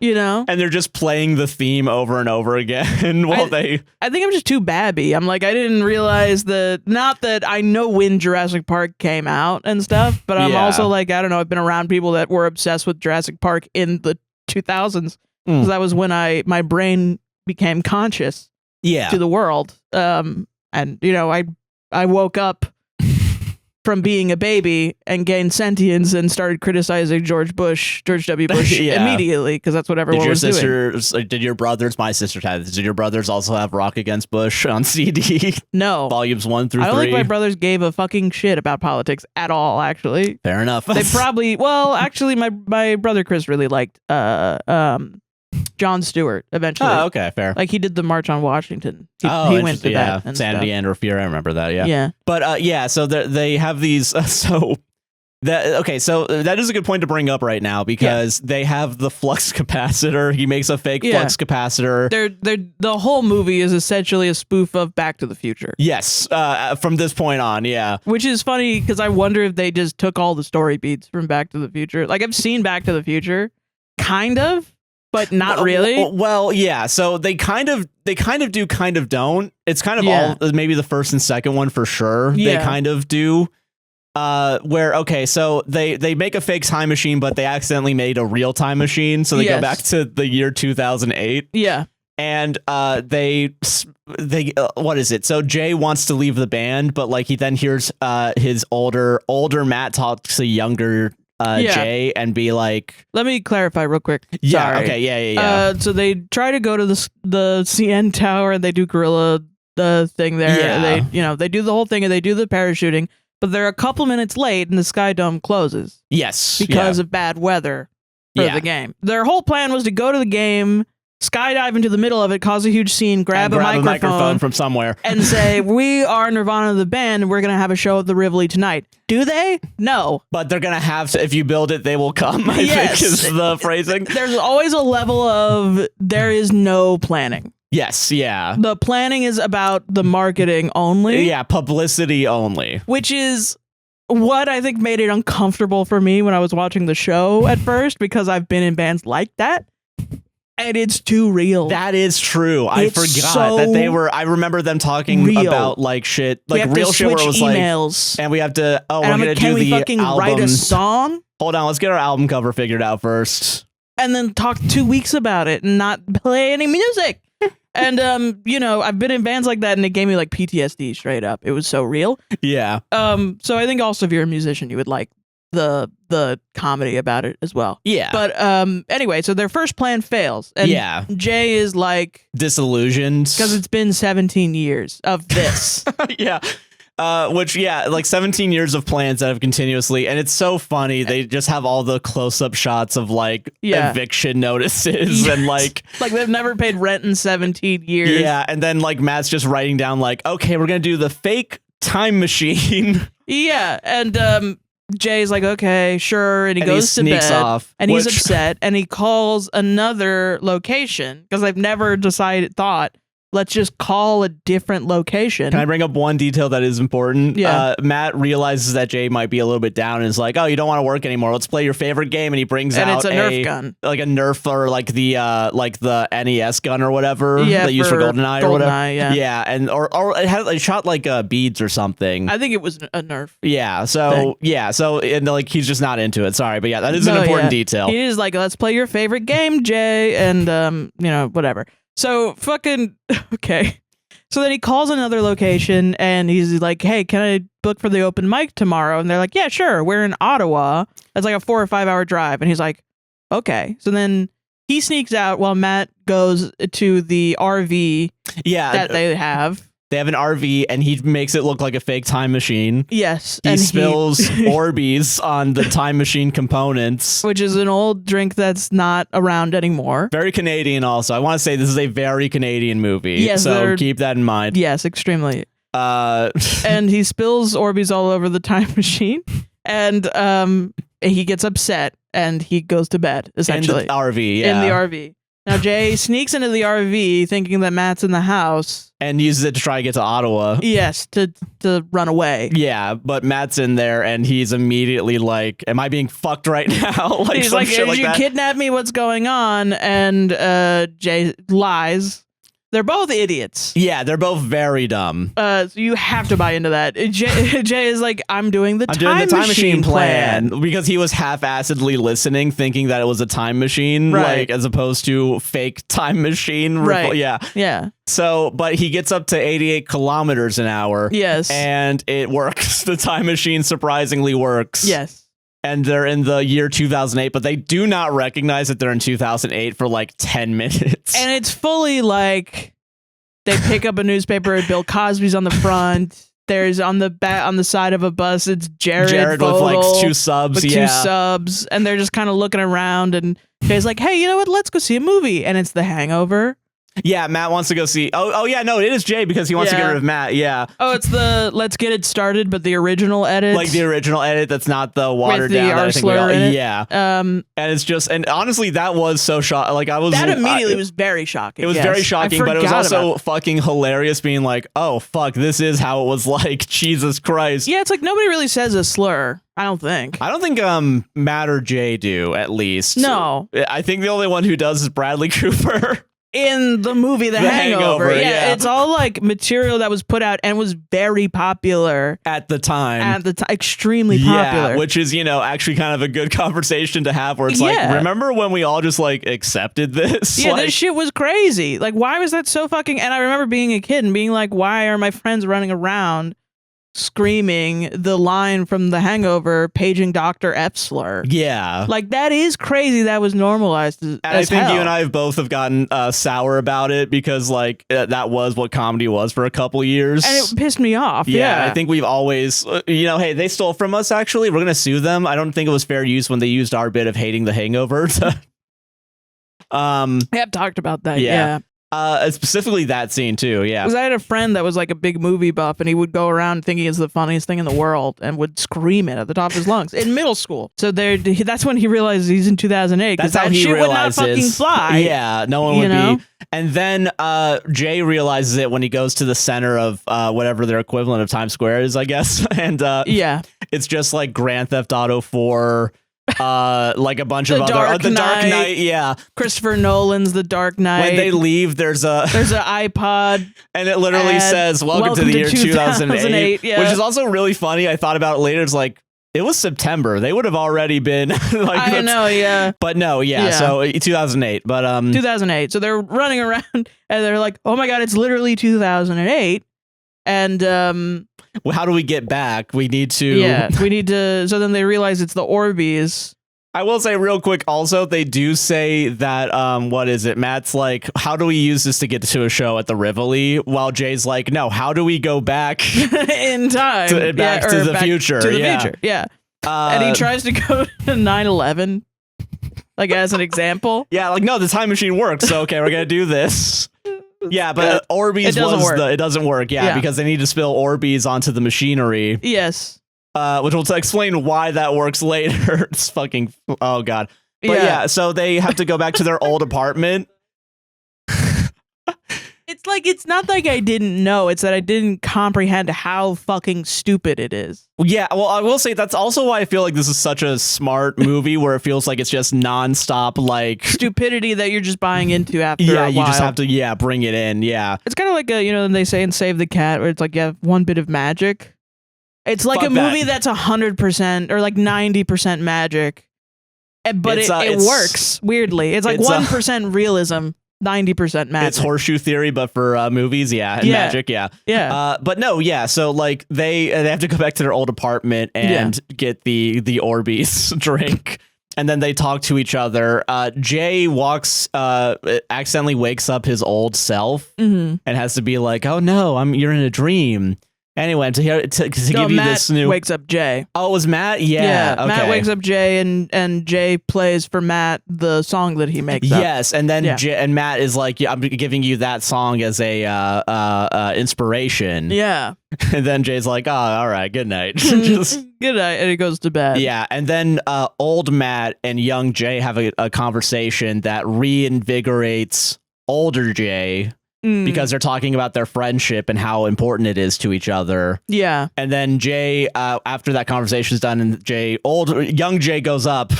And
they're just playing the theme over and over again while I
think I'm just too babby. I'm like, I didn't realize not that I know when Jurassic Park came out and stuff, but I'm also like, I don't know, I've been around people that were obsessed with Jurassic Park in the 2000s. Because that was when my brain became conscious to the world. And I woke up from being a baby and gained sentience and started criticizing George W. Bush immediately, because that's what everyone was doing.
Did your brothers, my sister had, did your brothers also have Rock Against Bush on CD?
No.
Volumes 1 through 3?
I don't think my brothers gave a fucking shit about politics at all, actually.
Fair enough.
They probably, actually my brother Chris really liked Jon Stewart eventually.
Oh, okay, fair.
Like he did the March on Washington. He went to that. And
Sanity
stuff.
and Fear, I remember that. Yeah.
Yeah.
But so they have these. So that is a good point to bring up right now, because they have the flux capacitor. He makes a fake flux capacitor.
The whole movie is essentially a spoof of Back to the Future.
Yes. From this point on, yeah.
Which is funny because I wonder if they just took all the story beats from Back to the Future. Like I've seen Back to the Future, kind of. But not really.
Well, yeah. So they kind of do, kind of don't. It's kind of all maybe the first and second one for sure. Yeah. They kind of do. So they make a fake time machine, but they accidentally made a real time machine. So they go back to the year 2008.
Yeah.
And they what is it? So Jay wants to leave the band, but like he then hears his older Matt talk to younger Jay and be like,
let me clarify real quick.
Yeah.
Sorry.
Okay. Yeah.
So they try to go to the CN Tower and they do gorilla thing there. Yeah. They do the whole thing and they do the parachuting, but they're a couple minutes late and the Sky Dome closes.
Yes.
Because of bad weather for the game. Their whole plan was to go to the game, skydive into the middle of it, cause a huge scene, grab a microphone
from somewhere,
and say, "We are Nirvana the band, and we're gonna have a show at the Rivoli tonight." Do they? No,
but they're gonna have to. If you build it, they will come. I think is the phrasing.
There's always a level of there is no planning.
Yes, yeah.
The planning is about the marketing only.
Yeah, publicity only,
which is what I think made it uncomfortable for me when I was watching the show at first, because I've been in bands like that. And it's too real.
That is true. I forgot that they were. I remember them talking about like shit, like real shit where it was
emails.
Like, and we have to. Oh, we're gonna do the fucking album.
Write a song.
Hold on, let's get our album cover figured out first,
and then talk 2 weeks about it and not play any music. And I've been in bands like that, and it gave me like PTSD straight up. It was so real.
Yeah.
So I think also if you're a musician, you would like the comedy about it as well.
Yeah.
But anyway, so their first plan fails. And Jay is like
disillusioned
because it's been 17 years of this.
Yeah. Which, yeah, like 17 years of plans that have continuously, and it's so funny. They just have all the close-up shots of like eviction notices and like
they've never paid rent in 17 years.
Yeah, and then like Matt's just writing down like, okay, we're gonna do the fake time machine.
Yeah, and Jay's like, okay, sure, and he goes to bed
off,
and he's upset, and he calls another location because they've never thought. Let's just call a different location.
Can I bring up one detail that is important?
Yeah.
Matt realizes that Jay might be a little bit down and is like, oh, you don't want to work anymore. Let's play your favorite game. And he brings out
it's a Nerf gun.
Like a Nerf or like the NES gun or whatever they use for GoldenEye or whatever. Yeah. And or it shot like beads or something.
I think it was a Nerf.
Yeah. So and like he's just not into it. Sorry, but yeah, that is an important detail.
He is like, let's play your favorite game, Jay, and whatever. So fucking okay. So then he calls another location and he's like, hey, can I book for the open mic tomorrow? And they're like, yeah, sure. We're in Ottawa. That's like a 4 or 5 hour drive. And he's like, okay. So then he sneaks out while Matt goes to the RV that they have.
They have an RV and he makes it look like a fake time machine.
Yes.
He spills Orbeez on the time machine components.
Which is an old drink that's not around anymore.
Very Canadian also. I want to say this is a very Canadian movie.
Yes,
so keep that in mind.
Yes, extremely. And he spills Orbeez all over the time machine. And he gets upset and he goes to bed, essentially.
In the RV, yeah.
In the RV. Now, Jay sneaks into the RV thinking that Matt's in the house.
And uses it to try to get to Ottawa.
Yes, to run away.
Yeah, but Matt's in there and he's immediately like, am I being fucked right now? Like
he's like, did you kidnap me? What's going on? And Jay lies. They're both idiots.
Yeah, they're both very dumb.
So you have to buy into that. Jay is like, I'm doing the time machine plan.
Because he was half-assedly listening, thinking that it was a time machine, like as opposed to fake time machine.
Right.
Yeah. So, but he gets up to 88 kilometers an hour.
Yes.
And it works. The time machine surprisingly works.
Yes.
And they're in the year 2008, but they do not recognize that they're in 2008 for like 10 minutes.
And it's fully like they pick up a newspaper and Bill Cosby's on the front. There's on the side of a bus, it's Jared Vogel
with like 2 subs.
With 2 subs. And they're just kind of looking around and Jay's like, hey, you know what? Let's go see a movie. And it's The Hangover.
Yeah, Matt wants to go see. Oh yeah, no, it is Jay because he wants to get rid of Matt. Yeah.
Oh, it's the Let's Get It Started, but the original edit,
like the original edit that's not the watered down.
I think we all,
yeah. And it's just, and honestly, that was so shocking. Like that
immediately was very shocking.
It was very shocking, but it was also fucking hilarious. Being like, oh fuck, this is how it was like. Jesus Christ.
Yeah, it's like nobody really says a slur. I don't think
Matt or Jay do, at least.
No,
I think the only one who does is Bradley Cooper.
In the movie The Hangover. Yeah, it's all like material that was put out and was very popular
at the time.
Extremely popular.
Yeah, which is, actually kind of a good conversation to have where it's like, remember when we all just like accepted this?
Yeah,
like,
this shit was crazy. Like, why was that so fucking... And I remember being a kid and being like, why are my friends running around screaming the line from The Hangover, paging Dr. F slur?
Yeah.
Like, that is crazy. That was normalized as
I think you and I have both have gotten sour about it because, like, that was what comedy was for a couple years.
And it pissed me off.
Yeah. I think we've always, hey, they stole from us, actually. We're going to sue them. I don't think it was fair use when they used our bit of hating The Hangover to...
I've talked about that. Yeah.
Specifically that scene too, yeah.
Because I had a friend that was like a big movie buff, and he would go around thinking it's the funniest thing in the world, and would scream it at the top of his lungs in middle school. So that's when he realized he's in 2008.
That's how he
shit
realizes.
Would not fucking fly.
Yeah, no one would be. And then Jay realizes it when he goes to the center of whatever their equivalent of Times Square is, I guess. And it's just like Grand Theft Auto 4. Like a bunch of other
Dark
Knight, yeah.
Christopher Nolan's The Dark Knight.
When they leave, there's an
iPod,
and it literally says "Welcome to the year 2008," which is also really funny. I thought about it later. It's like it was September; they would have already been. Like,
I know, yeah.
But no, yeah. So 2008, but
2008. So they're running around and they're like, "Oh my god, it's literally 2008," and
how do we get back? We need to.
Yeah, we need to. So then they realize it's the Orbeez.
I will say real quick also, they do say that, what is it? Matt's like, how do we use this to get to a show at the Rivoli? While Jay's like, no, how do we go back
in time?
Back to the future.
To the future, yeah. And he tries to go to 9/11, like as an example.
Yeah, like, no, the time machine works, so okay, we're going to do this. Yeah, but Orbeez it doesn't work, because they need to spill Orbeez onto the machinery.
Yes.
Which will explain why that works later. It's fucking, oh god. But yeah, so they have to go back to their old apartment.
It's like, it's not like I didn't know, it's that I didn't comprehend how fucking stupid it is.
Yeah, well, I will say that's also why I feel like this is such a smart movie, where it feels like it's just nonstop, like
stupidity that you're just buying into after a while.
You just have to, bring it in,
It's kind of like, they say in Save the Cat, where it's like, you have one bit of magic. It's like a movie that's 100% or like 90% magic, but it works weirdly. It's like 1% realism, 90% magic.
It's horseshoe theory, but for movies, and magic, but no, so like they have to go back to their old apartment and get the Orbeez drink, and then they talk to each other. Jay accidentally wakes up his old self and has to be like, oh no, you're in a dream. Anyway, to give you
Matt
this new
wakes up Jay.
Oh, it was Matt? Yeah. Okay.
Matt wakes up Jay, and Jay plays for Matt the song that he makes up.
Yes, and then and Matt is like, I'm giving you that song as a inspiration.
Yeah.
And then Jay's like, oh, all right, good night.
Just good night, and he goes to bed.
Yeah, and then old Matt and young Jay have a conversation that reinvigorates older Jay. Because they're talking about their friendship and how important it is to each other.
Yeah.
And then Jay, after that conversation's done, and young Jay goes up.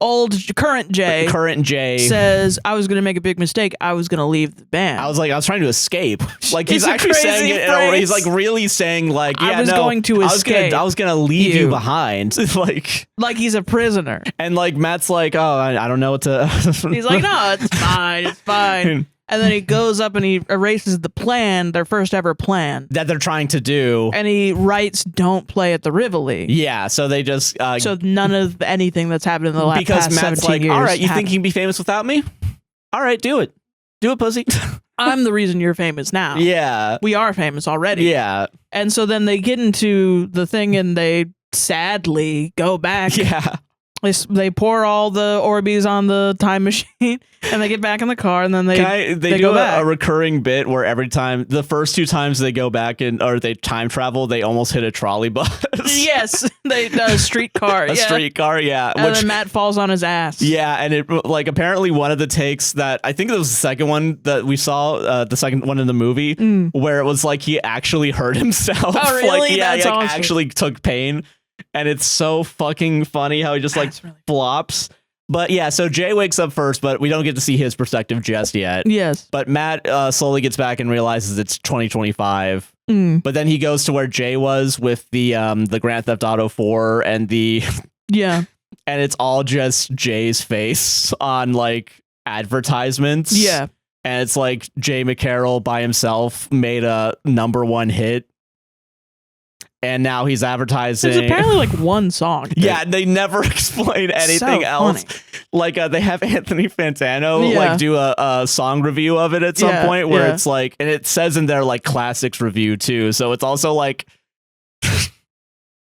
Current Jay says, I was going to make a big mistake. I was going to leave the band.
I was trying to escape. Like, he's actually saying it. He's like really saying, like, I was
going to escape.
I was going to leave you behind. like
he's a prisoner.
And like, Matt's like, oh, I don't know what to.
He's like, no, it's fine. It's fine. And then he goes up and he erases the plan, their first ever plan.
That they're trying to do.
And he writes, don't play at the Rivoli.
Yeah, so they just...
so none of anything that's happened in the past 17 years.
Because Matt's like, all right, you think you can be famous without me? All right, do it. Do it, pussy.
I'm the reason you're famous now.
Yeah.
We are famous already.
Yeah.
And so then they get into the thing and they sadly go back.
Yeah.
They pour all the Orbeez on the time machine, and they get back in the car, and then they
do
go back.
A recurring bit where every time, the first two times they go back or they time travel, they almost hit a trolley bus.
Yes, a streetcar.
A streetcar, yeah.
And then Matt falls on his ass.
Yeah, and it apparently one of the takes that I think it was the second one that we saw, the second one in the movie, where it was like he actually hurt himself.
Oh, really?
He
awesome.
actually took pain. And it's so fucking funny how he just really flops. But yeah, so Jay wakes up first, but we don't get to see his perspective just yet.
Yes.
But Matt slowly gets back and realizes it's 2025. But then he goes to where Jay was with the Grand Theft Auto 4 and the...
Yeah.
And it's all just Jay's face on like advertisements.
Yeah.
And it's like Jay McCarroll by himself made a #1 hit. And now he's advertising.
There's apparently like one song.
Yeah, they never explain anything else.
Funny.
Like they have Anthony Fantano like do a song review of it at some point where it's like, and it says in their like classics review too. So it's also like,
I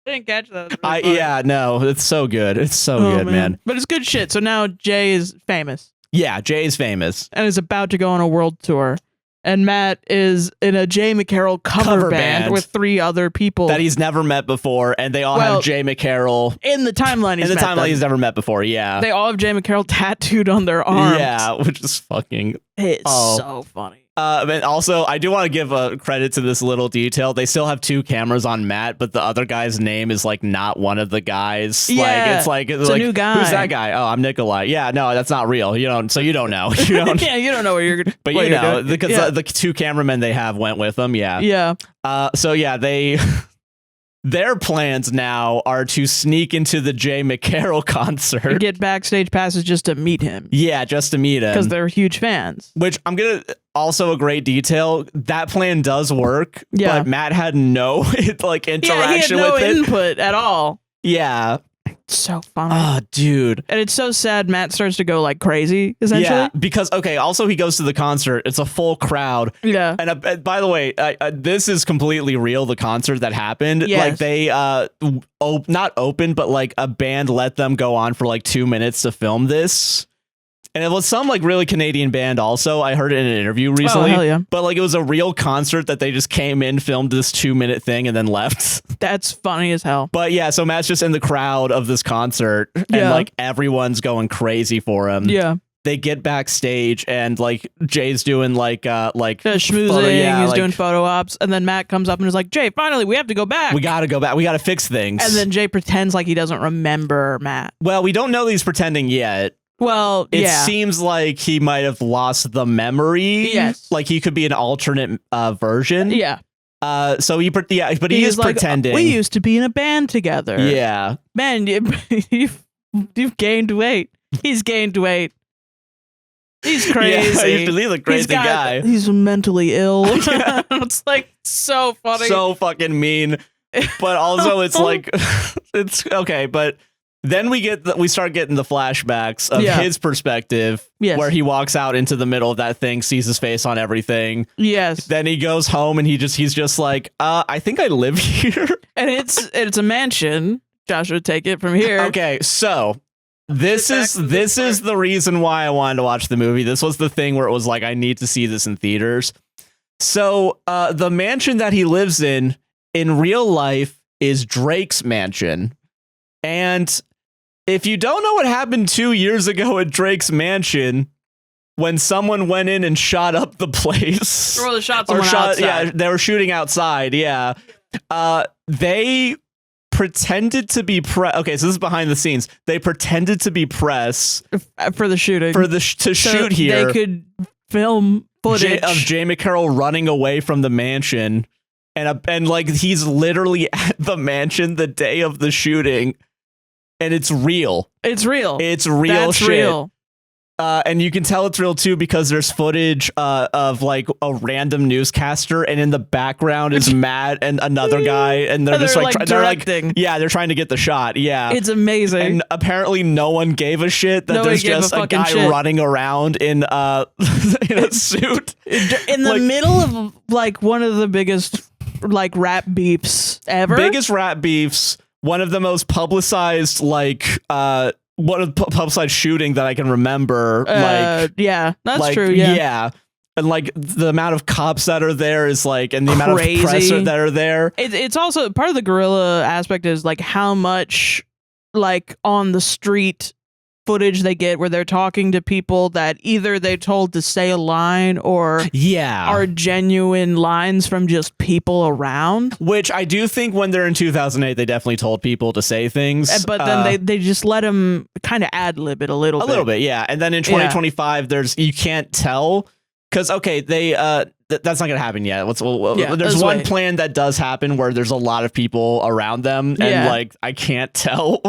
didn't catch that.
No, it's so good. It's so good, man.
But it's good shit. So now Jay is famous.
Yeah, Jay's famous
and is about to go on a world tour. And Matt is in a Jay McCarroll cover band with 3 other people
that he's never met before, and they all have Jay McCarroll
in the timeline.
He's never met before. Yeah,
they all have Jay McCarroll tattooed on their arms.
Yeah, which is fucking.
It's so funny.
And also, I do want to give a credit to this little detail. They still have 2 cameras on Matt, but the other guy's name is like not one of the guys.
Yeah,
it's like
a new guy.
Who's that guy? Oh, I'm Nikolai. Yeah, no, that's not real. You don't. So you don't know. You don't.
Yeah, you don't know what you're.
But you know because the 2 cameramen they have went with them. Yeah.
Yeah.
So yeah, they. Their plans now are to sneak into the Jay McCarroll concert.
And get backstage passes just to meet him.
Yeah, just to meet him.
Because they're huge fans.
Which I'm going to... Also a great detail. That plan does work. Yeah. But Matt had no interaction with it.
he had no input at all.
Yeah.
So funny.
Oh, dude.
And it's so sad Matt starts to go like crazy, essentially.
Yeah, because, okay, also he goes to the concert. It's a full crowd.
Yeah.
And by the way, this is completely real, the concert that happened.
Yes.
Like they, not open, but like a band let them go on for like 2 minutes to film this. And it was some like really Canadian band also. I heard it in an interview recently.
Oh, hell yeah.
But like it was a real concert that they just came in, filmed this 2-minute thing and then left.
That's funny as hell.
But yeah, so Matt's just in the crowd of this concert and like everyone's going crazy for him.
Yeah.
They get backstage and like Jay's doing like
schmoozing, he's doing photo ops, and then Matt comes up and is like, Jay, finally we have to go back.
We gotta go back. We gotta fix things.
And then Jay pretends like he doesn't remember Matt.
Well, we don't know that he's pretending yet.
Well,
it seems like he might have lost the memory.
Yes.
Like he could be an alternate version.
Yeah.
So but he is like, pretending.
We used to be in a band together.
Yeah.
Man, you've gained weight. He's gained weight. He's crazy.
Yeah, he's a crazy guy.
He's mentally ill. It's like so funny.
So fucking mean. But also it's like it's okay, but then we start getting the flashbacks of his perspective, where he walks out into the middle of that thing, sees his face on everything.
Yes.
Then he goes home and he's just like, I think I live here.
And it's a mansion. Joshua, take it from here.
Okay, so this is the reason why I wanted to watch the movie. This was the thing where it was like, I need to see this in theaters. So the mansion that he lives in real life is Drake's mansion. And if you don't know what happened 2 years ago at Drake's mansion, when someone went in and shot up the place,
or outside.
Yeah, they were shooting outside. Yeah, they pretended to be okay, so this is behind the scenes. They pretended to be press
for the shooting,
to shoot here.
They could film footage
of Jay McCarroll running away from the mansion, and like he's literally at the mansion the day of the shooting. And it's real.
It's real.
It's real.
That's
shit.
Real.
And you can tell it's real too because there's footage of like a random newscaster, and in the background is Matt and another guy, and they're just like
directing.
They're trying to get the shot. Yeah,
it's amazing.
And apparently no one gave a shit that there's just a guy running around in a suit
in the middle of like one of the biggest like rap beefs ever.
Biggest rap beefs. One of the most publicized, publicized shooting that I can remember.
Yeah, that's true. Yeah.
Yeah. And like the amount of cops that are there is like, and the amount of press that are there.
It's also part of the guerrilla aspect is like how much like on the street footage they get where they're talking to people that either they're told to say a line or are genuine lines from just people around.
Which I do think when they're in 2008, they definitely told people to say things.
But then they just let them kind of ad-lib it a little bit.
A little bit, yeah. And then in 2025, you can't tell. Because, okay, that's not going to happen yet. There's one plan that does happen where there's a lot of people around them. And like, I can't tell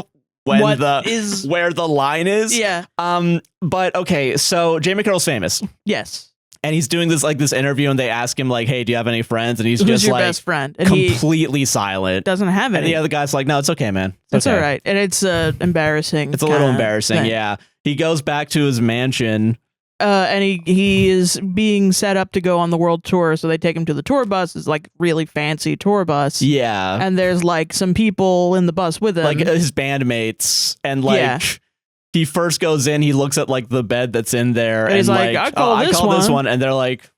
where the line is.
Yeah.
But okay, so Jay McCarroll's famous.
Yes.
And he's doing this interview, and they ask him like, "Hey, do you have any friends?" And he's
Who's
just
your
like
best friend? And
completely silent.
Doesn't have any.
And the other guy's like, "No, it's okay, man.
It's
okay.
all right." And it's embarrassing.
It's a little embarrassing.
thing.
Yeah. He goes back to his mansion.
And he is being set up to go on the world tour, so they take him to the tour bus. It's like really fancy tour bus.
Yeah.
And there's like some people in the bus with him.
Like his bandmates. And like he first goes in, he looks at like the bed that's in there. And
he's like, I call this one.
And they're like,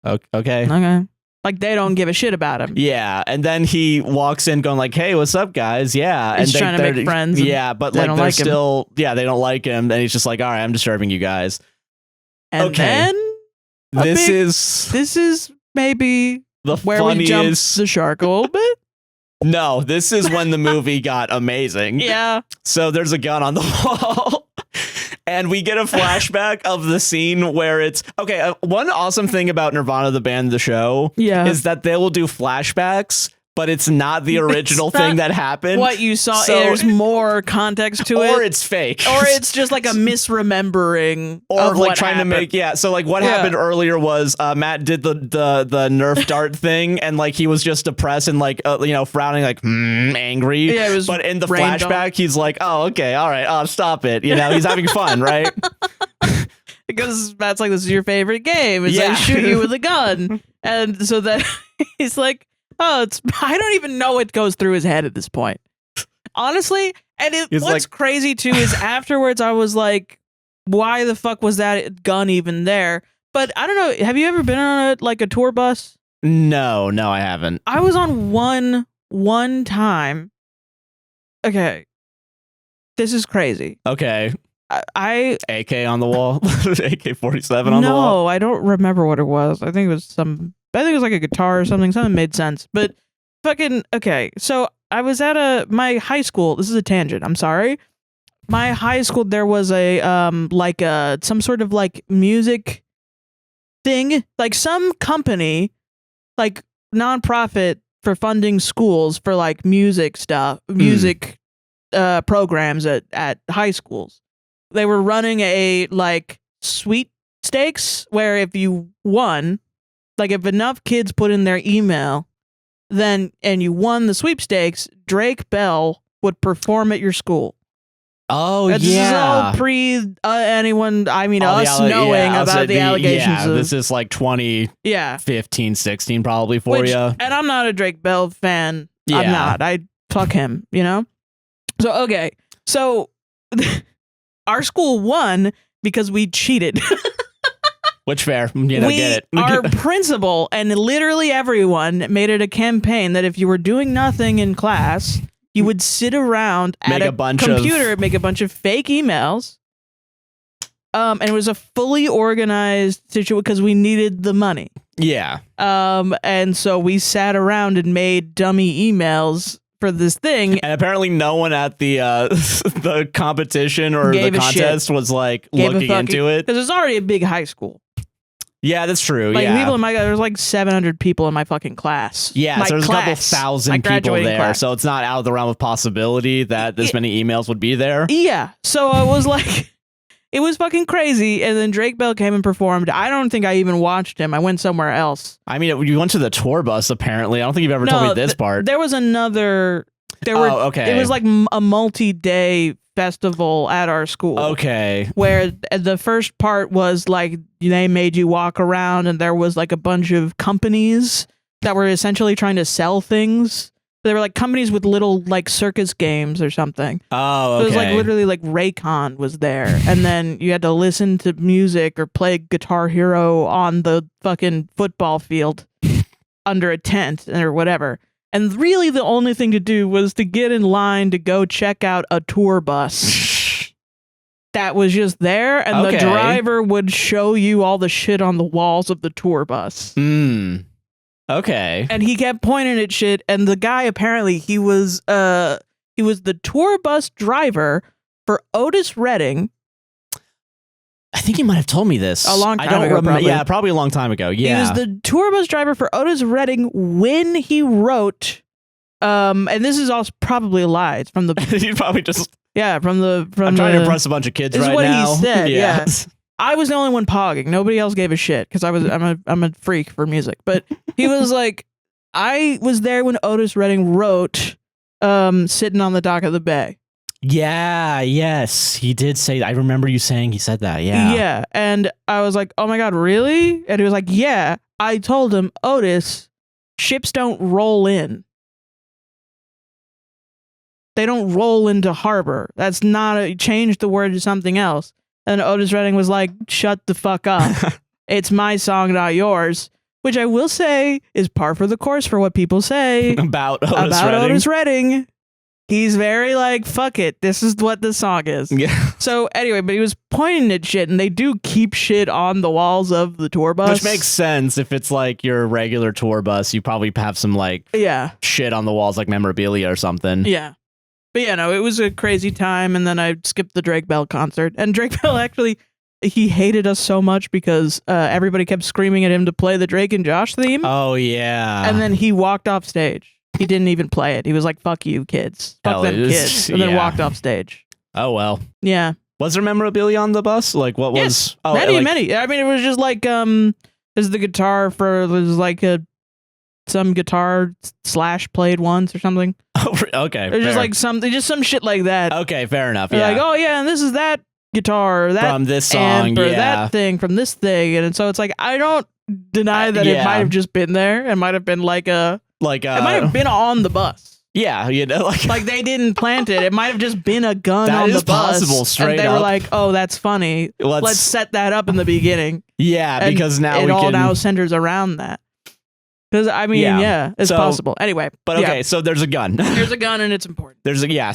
okay.
Okay. Like they don't give a shit about him.
Yeah. And then he walks in going like, hey, what's up, guys? Yeah.
He's trying to make friends.
Yeah. But like they're still, they don't like him. And he's just like, all right, I'm disturbing you guys.
And then this is maybe
the
where
funniest...
we jump the shark a little bit.
No, this is when the movie got amazing.
Yeah.
So there's a gun on the wall. And we get a flashback of the scene where it's okay. One awesome thing about Nirvana, the band, the show, is that they will do flashbacks but it's not the original thing that happened.
What you saw, there's more context to it.
Or it's fake.
Or it's just like a misremembering.
Or like trying
happened.
to make, so like what happened earlier was Matt did the Nerf dart thing, and like he was just depressed and like, frowning, like, angry.
Yeah, it was
but in the flashback, he's like, oh, okay, all right, stop it. He's having fun, right?
Because Matt's like, this is your favorite game. It's like, shoot you with a gun. And so then he's like, I don't even know what goes through his head at this point. Honestly. And what's crazy too is afterwards I was like, why the fuck was that gun even there? But I don't know. Have you ever been on a tour bus?
No, I haven't.
I was on one time. Okay. This is crazy.
Okay.
I
AK on the wall. AK-47 on the wall.
No, I don't remember what it was. I think it was like a guitar or something. Something made sense. But okay. So I was at my high school. This is a tangent. I'm sorry. My high school, there was some sort of like music thing, like some company, like nonprofit for funding schools for like music stuff, programs at high schools. They were running a like sweepstakes where if you won, like if enough kids put in their email, and you won the sweepstakes, Drake Bell would perform at your school.
Oh,
This is all pre anyone. I mean, us knowing about the allegations.
This is like 2015, 16 probably for you.
And I'm not a Drake Bell fan. Yeah. I'm not. I fuck him. So okay. So our school won because we cheated.
Which fair. Get it.
Our principal and literally everyone made it a campaign that if you were doing nothing in class, you would sit around at a computer, make a bunch of fake emails. And it was a fully organized situation because we needed the money.
Yeah.
And so we sat around and made dummy emails for this thing.
And apparently no one at the competition or the contest was like looking into it.
Because it's already a big high school.
Yeah, that's true.
Like people in my there's like 700 people in my fucking class.
Yeah, so there's a couple thousand people there, class. So it's not out of the realm of possibility that this many emails would be there.
Yeah, so I was like, it was fucking crazy. And then Drake Bell came and performed. I don't think I even watched him. I went somewhere else.
I mean, you went to the tour bus. Apparently, I don't think you've ever told me this part.
There was another. Okay. It was like a multi-day festival at our school.
Okay.
Where the first part was like they made you walk around and there was like a bunch of companies that were essentially trying to sell things. They were like companies with little like circus games or something.
Oh, okay.
It was like literally like Raycon was there. And then you had to listen to music or play Guitar Hero on the fucking football field under a tent or whatever. And really the only thing to do was to get in line to go check out a tour bus that was just there. And the driver would show you all the shit on the walls of the tour bus.
Okay.
And he kept pointing at shit. And the guy, apparently he was the tour bus driver for Otis Redding.
I think you might have told me this.
A long time ago,
probably. Yeah, probably a long time ago. Yeah.
He was the tour bus driver for Otis Redding when he wrote, and this is also probably a lie. It's from the...
He probably just...
Yeah, I'm
trying to impress a bunch of kids right now.
This is what he said, yeah. I was the only one pogging. Nobody else gave a shit because I'm a freak for music. But he was like, I was there when Otis Redding wrote Sitting on the Dock of the Bay.
Yeah, yes, he did say that. I remember you saying he said that, yeah.
Yeah, and I was like, oh my God, really? And he was like, yeah. I told him, Otis, ships don't roll in. They don't roll into harbor. That's not change the word to something else. And Otis Redding was like, shut the fuck up. It's my song, not yours. Which I will say is par for the course for what people say
about Otis
Redding. He's very like, fuck it. This is what the song is.
Yeah.
So anyway, but he was pointing at shit, and they do keep shit on the walls of the tour bus.
Which makes sense. If it's like your regular tour bus, you probably have some like shit on the walls, like memorabilia or something.
Yeah. But yeah, no, it was a crazy time. And then I skipped the Drake Bell concert. And Drake Bell actually, he hated us so much because everybody kept screaming at him to play the Drake and Josh theme.
Oh, yeah.
And then he walked off stage. He didn't even play it. He was like, "Fuck you, kids. Fuck them kids," and then walked off stage.
Oh well.
Yeah.
Was there memorabilia on the bus? Like what was?
Oh, many. I mean, it was just like this is the guitar for like some guitar / played once or something.
Oh, okay.
It's just like some shit like that.
Okay, fair enough. Yeah.
Like, oh yeah, and this is that guitar that
from this song,
or that thing from this thing, and so it's like I don't deny that it might have just been there. It might have been it might have been on the bus.
Yeah,
like they didn't plant it. It might have just been a gun on the bus. That is possible. Straight up. And they were like, "Oh, that's funny. Let's set that up in the beginning."
Yeah, because now
it all now centers around that. Because I mean, it's possible. Anyway,
but okay, so there's a gun.
There's a gun, and it's important.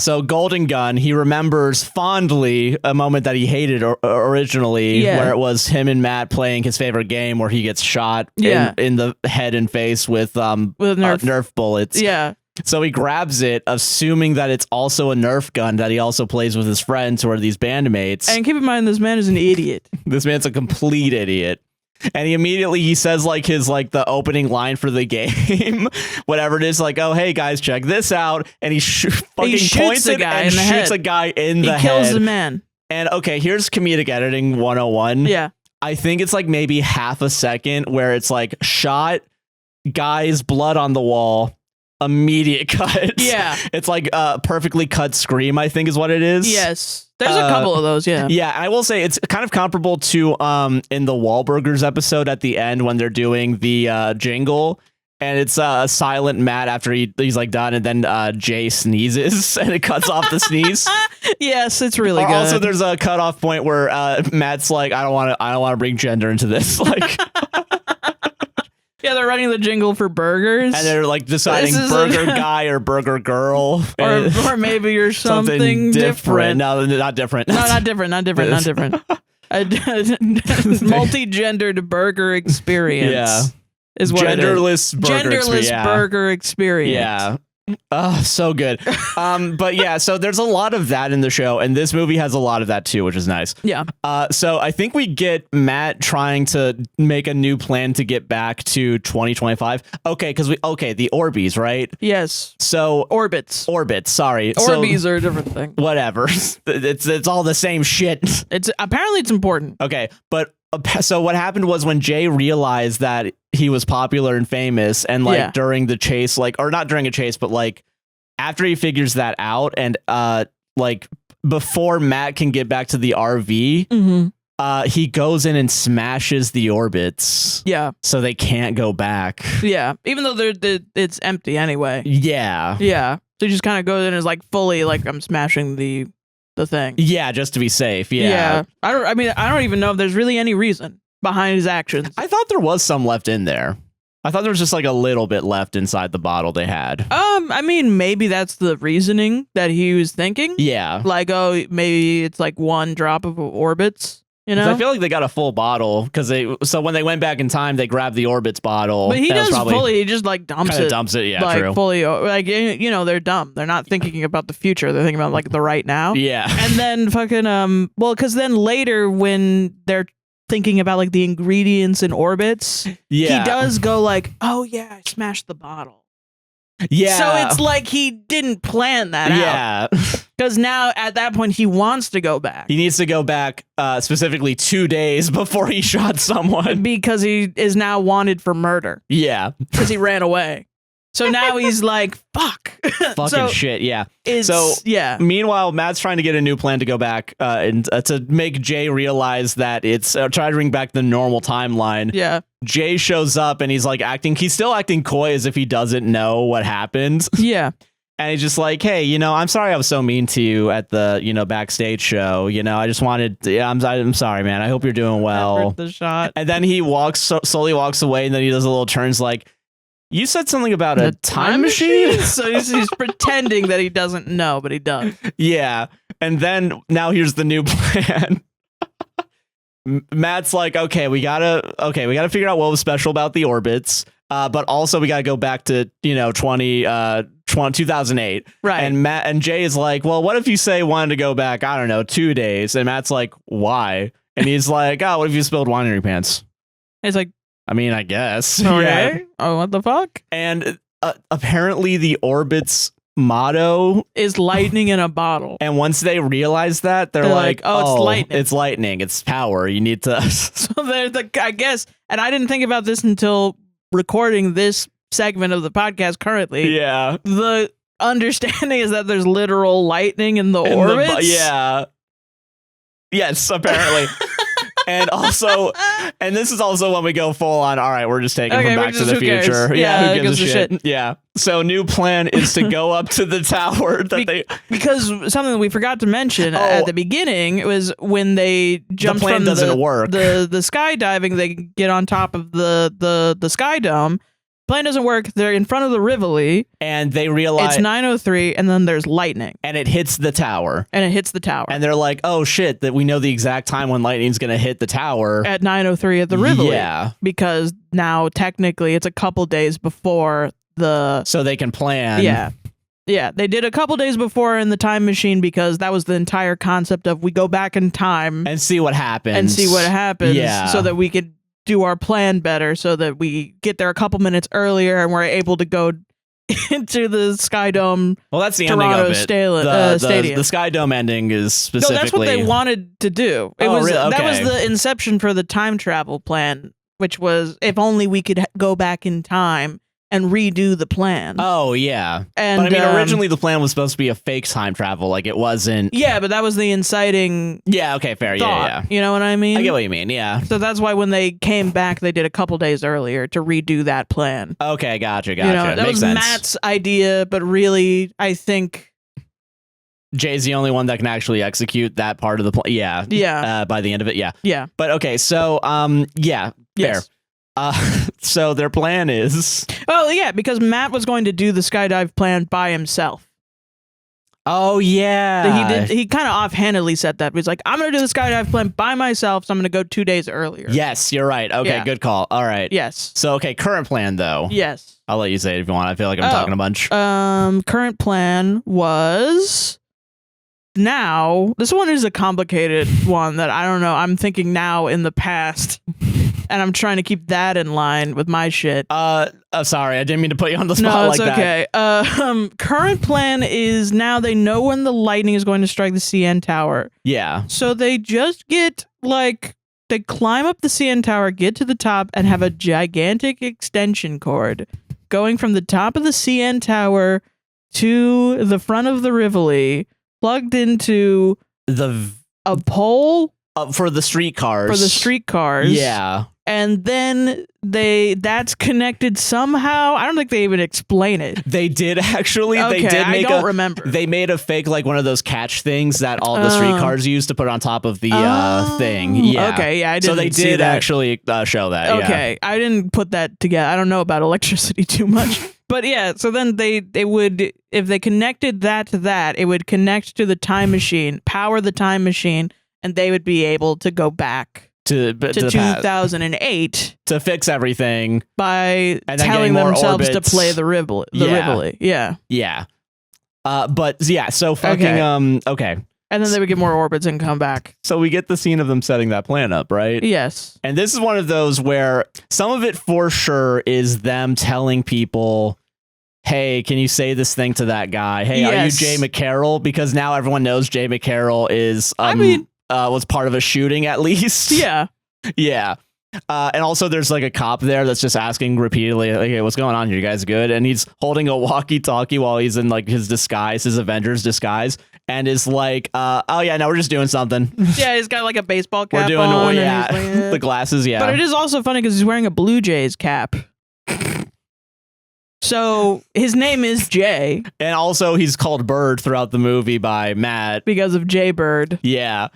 So Golden Gun. He remembers fondly a moment that he hated originally, where it was him and Matt playing his favorite game, where he gets shot in the head and face with Nerf bullets.
Yeah.
So he grabs it, assuming that it's also a Nerf gun that he also plays with his friends, who are these bandmates.
And keep in mind, this man is an idiot.
This man's a complete idiot. And he says the opening line for the game, whatever it is, like, "Oh, hey guys, check this out." And he shoots a guy in the head. He
kills the man.
And okay, here's comedic editing 101.
Yeah.
I think it's like maybe half a second where it's like shot, guy's blood on the wall, immediate cut.
Yeah.
It's like a perfectly cut scream, I think is what it is.
Yes. There's a couple of those, yeah.
Yeah, I will say it's kind of comparable to in the Wahlburgers episode at the end when they're doing the jingle, and it's a silent Matt after he's like done, and then Jay sneezes and it cuts off the sneeze.
Yes, it's really good.
Also, there's a cutoff point where Matt's like, I don't want to bring gender into this. Like,
yeah, they're running the jingle for burgers,
and they're like deciding burger guy or burger girl,
or maybe you're something different.
No, not different.
No, not different. Not different. A multi-gendered burger experience.
Yeah,
is what
genderless
it is. Genderless burger experience.
Yeah. Oh, so good. But yeah, so there's a lot of that in the show, and this movie has a lot of that too, which is nice.
Yeah.
So I think we get Matt trying to make a new plan to get back to 2025. Okay, because the Orbeez, right?
Yes.
So
Orbits.
Sorry.
Orbeez are a different thing.
Whatever. It's all the same shit.
Apparently it's important.
Okay, but so what happened was when Jay realized that he was popular and famous, and during the chase, or not during a chase, but after he figures that out, and before Matt can get back to the RV, he goes in and smashes the orbits.
Yeah.
So they can't go back.
Yeah. Even though it's empty anyway.
Yeah.
Yeah. So he just kind of goes in and is fully I'm smashing the thing.
Yeah, just to be safe. Yeah.
I don't even know if there's really any reason behind his actions.
I thought there was some left in there. I thought there was just a little bit left inside the bottle they had.
I mean, maybe that's the reasoning that he was thinking.
Yeah.
Maybe it's one drop of orbits. You know?
I feel like they got a full bottle because so when they went back in time, they grabbed the Orbits bottle.
But he does fully, he just dumps it.
Dumps it, yeah, true.
Fully, they're dumb. They're not thinking about the future. They're thinking about the right now.
Yeah.
And then because then later when they're thinking about the ingredients in Orbits, he does go oh yeah, I smashed the bottle.
Yeah.
So it's he didn't plan that out. Yeah. Because now at that point he wants to go back.
He needs to go back specifically 2 days before he shot someone.
Because he is now wanted for murder.
Yeah.
Because he ran away. So now he's fuck.
Fucking shit, yeah. Meanwhile, Matt's trying to get a new plan to go back and to make Jay realize that it's try to bring back the normal timeline.
Yeah.
Jay shows up and he's he's still acting coy as if he doesn't know what happened.
Yeah.
And he's just hey, I'm sorry I was so mean to you at the, backstage show. I just wanted to, I'm sorry, man. I hope you're doing well.
The shot.
And then he slowly walks away, and then he does a little turns you said something about a time machine?
So he's pretending that he doesn't know, but he does.
Yeah. And then now here's the new plan. Matt's okay, we gotta figure out what was special about the orbits. But also we gotta go back to 2008.
Right.
And Matt and Jay is well, what if you say wanted to go back, I don't know, 2 days? And Matt's why? And he's oh, what if you spilled wine in your pants?
It's
I mean, I guess.
Okay. Yeah. Oh, what the fuck?
And apparently the orbit's motto
is lightning in a bottle.
And once they realize that, they're like, oh,
it's lightning.
It's lightning. It's power. You need to.
So I guess, and I didn't think about this until recording this segment of the podcast currently.
Yeah.
The understanding is that there's literal lightning in the orbits.
Yeah. Yes, apparently. And also, and this is also when we go full on, all right, we're just taking them back to the future.
Cares? Yeah, who gives a shit?
Yeah. So new plan is to go up to the tower that
because something that we forgot to mention at the beginning was when they jumped from the skydiving, they get on top of the sky dome. Plane doesn't work. They're in front of the Rivoli,
and they realize
it's 9:03, and then there's lightning,
and it hits the tower.
And
they're like, "Oh shit!" That we know the exact time when lightning's gonna hit the tower
at 9:03 at the Rivoli.
Yeah,
because now technically it's a couple days before the.
So they can plan.
Yeah. Yeah, they did a couple days before in the time machine because that was the entire concept of we go back in time
and see what happens.
Yeah. So that we could do our plan better, so that we get there a couple minutes earlier and we're able to go into the Sky Dome.
Well, that's the
Toronto
ending of it.
Stadium.
The Sky Dome ending is specifically.
No, that's what they wanted to do.
Really? Okay.
That was the inception for the time travel plan, which was if only we could go back in time and redo the plan.
Oh, yeah.
And,
but I mean, originally the plan was supposed to be a fake time travel. Like, it wasn't...
Yeah, but that was the inciting...
Yeah, okay, fair.
Thought,
yeah.
You know what I mean?
I get what you mean, yeah.
So that's why when they came back, they did a couple days earlier to redo that plan.
Okay, gotcha.
You know, that
Makes
was
sense.
Matt's idea, but really, I think...
Jay's the only one that can actually execute that part of the plan. Yeah.
Yeah.
By the end of it, yeah.
Yeah.
But okay, so, yeah, fair.
Yes.
So their plan is...
Oh, yeah, because Matt was going to do the skydive plan by himself.
Oh, yeah.
He kind of offhandedly said that. He's like, I'm going to do the skydive plan by myself, so I'm going to go 2 days earlier.
Yes, you're right. Okay,
Yeah.
Good call. All right.
Yes.
So, okay, current plan, though.
Yes.
I'll let you say it if you want. I feel like I'm talking a bunch.
Current plan was... Now, this one is a complicated one that I don't know. I'm thinking now in the past, and I'm trying to keep that in line with my shit.
Sorry, I didn't mean to put you on the spot like that.
No, it's okay. Current plan is now they know when the lightning is going to strike the CN tower.
Yeah.
So they just get, like, they climb up the CN tower, get to the top, and have a gigantic extension cord going from the top of the CN tower to the front of the Rivoli, plugged into a pole
for the streetcars. Yeah.
And then that's connected somehow. I don't think they even explain it.
They did actually.
Okay,
they did make
I don't remember.
They made a fake, like one of those catch things that all the streetcars use to put on top of the thing. Yeah.
Okay. Yeah. I didn't.
So they did actually show that.
Okay.
Yeah.
I didn't put that together. I don't know about electricity too much. But yeah, so then they would, if they connected that to that, it would connect to the time machine, power the time machine, and they would be able to go back to 2008
to fix everything
by telling themselves to play the Rivoli. Yeah.
Yeah. But yeah, so fucking okay.
And then they would get more orbits and come back.
So we get the scene of them setting that plan up, right?
Yes.
And this is one of those where some of it for sure is them telling people, hey, can you say this thing to that guy? Hey, Are you Jay McCarroll? Because now everyone knows Jay McCarroll is was part of a shooting at least.
Yeah.
Yeah. And also there's like a cop there that's just asking repeatedly, like, hey, what's going on? You guys good? And he's holding a walkie-talkie while he's in like his disguise, his Avengers disguise, and is like, oh yeah, no, we're just doing something.
Yeah, he's got like a baseball cap
we're doing,
on.
Yeah, the glasses, yeah.
But it is also funny because he's wearing a Blue Jays cap. So his name is Jay.
And also he's called Bird throughout the movie by Matt.
Because of Jay Bird.
Yeah.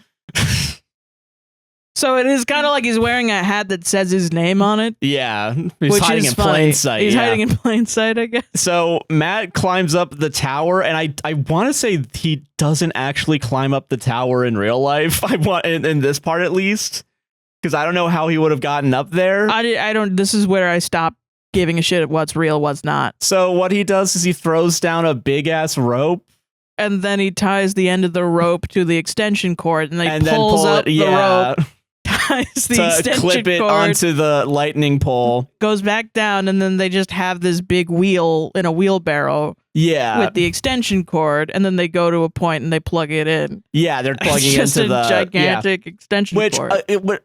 So it is kind of like he's wearing a hat that says his name on it.
Yeah. He's hiding in plain sight.
He's hiding in plain sight, I guess.
So Matt climbs up the tower, and I want to say he doesn't actually climb up the tower in real life. I want in this part at least, because I don't know how he would have gotten up there.
I don't. This is where I stop giving a shit at what's real, what's not.
So what he does is he throws down a big ass rope.
And then he ties the end of the rope to the extension cord, and then he pulls up the rope, ties the extension
clip it
cord
onto the lightning pole.
Goes back down, and then they just have this big wheel in a wheelbarrow.
Yeah,
with the extension cord, and then they go to a point and they plug it in.
Yeah, they're plugging
it's just
into
a
the
gigantic extension cord.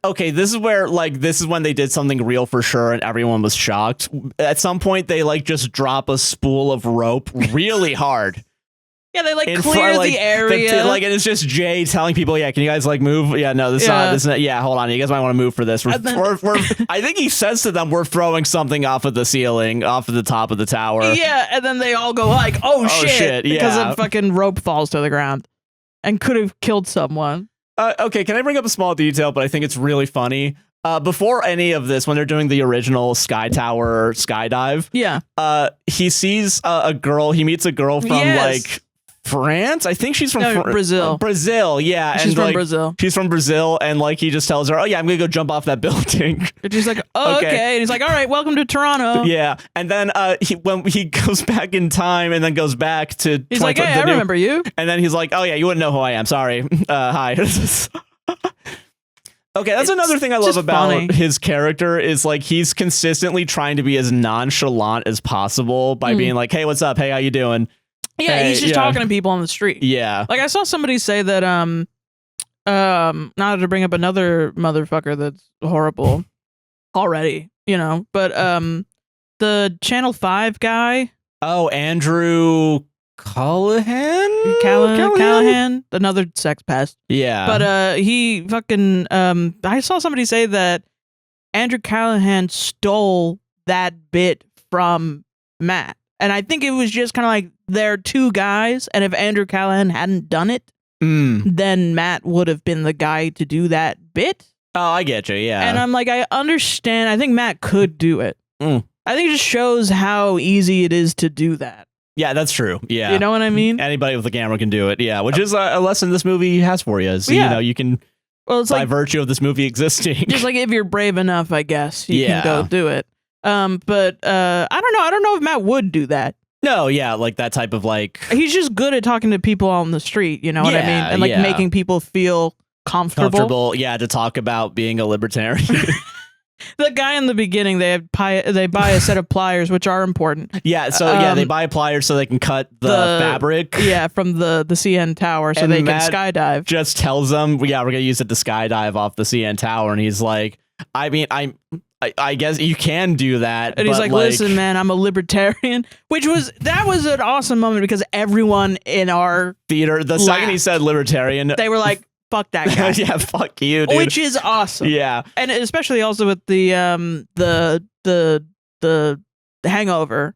Okay, this is where this is when they did something real for sure, and everyone was shocked. At some point, they just drop a spool of rope really hard.
Yeah, they clear the area.
And it's just Jay telling people, "Yeah, can you guys move? Yeah, no, this is not. Yeah, hold on, you guys might want to move for this." I think he says to them, "We're throwing something off of the ceiling, off of the top of the tower."
Yeah, and then they all go "Oh shit!" Because a fucking rope falls to the ground and could have killed someone.
Okay, can I bring up a small detail? But I think it's really funny. Before any of this, when they're doing the original Sky Tower skydive, he sees a girl. He meets a girl from France. I think she's from
Brazil.
Brazil, yeah.
She's from Brazil.
She's from Brazil, and he just tells her, "Oh yeah, I'm gonna go jump off that building."
And she's like, "Oh, okay." And he's like, "All right, welcome to Toronto."
Yeah, and then when he goes back in time and then goes back to,
he's like, "Hey, I remember you."
And then he's like, "Oh yeah, you wouldn't know who I am. Sorry. Hi." Okay, that's another thing I love about his character is he's consistently trying to be as nonchalant as possible by being like, "Hey, what's up? Hey, how you doing?"
Yeah, he's just talking to people on the street.
Yeah.
I saw somebody say that not to bring up another motherfucker that's horrible already, but the Channel 5 guy.
Oh, Andrew
Callahan, another sex pest.
Yeah.
But he fucking I saw somebody say that Andrew Callahan stole that bit from Matt. And I think it was just kind of they're two guys, and if Andrew Callahan hadn't done it, then Matt would have been the guy to do that bit.
Oh, I get you, yeah.
And I'm I understand. I think Matt could do it. I think it just shows how easy it is to do that.
Yeah, that's true. Yeah.
You know what I mean?
Anybody with a camera can do it, yeah. Which is a lesson this movie has for you. Is, you can, it's by virtue of this movie existing.
Just if you're brave enough, I guess, you can go do it. But I don't know. I don't know if Matt would do that.
No, yeah, that type of
he's just good at talking to people on the street, you know what I mean? And making people feel comfortable.
Yeah, to talk about being a libertarian.
The guy in the beginning, they buy a set of pliers, which are important.
Yeah, so they buy pliers so they can cut the fabric.
Yeah, from the CN tower so they can skydive.
Just tells them, we're gonna use it to skydive off the CN tower, and he's like, I guess you can do that.
And he's like, listen, man, I'm a libertarian. That was an awesome moment because everyone in our
theater, the second he said libertarian,
they were like, fuck that guy.
Yeah, fuck you, dude.
Which is awesome.
Yeah.
And especially also with the hangover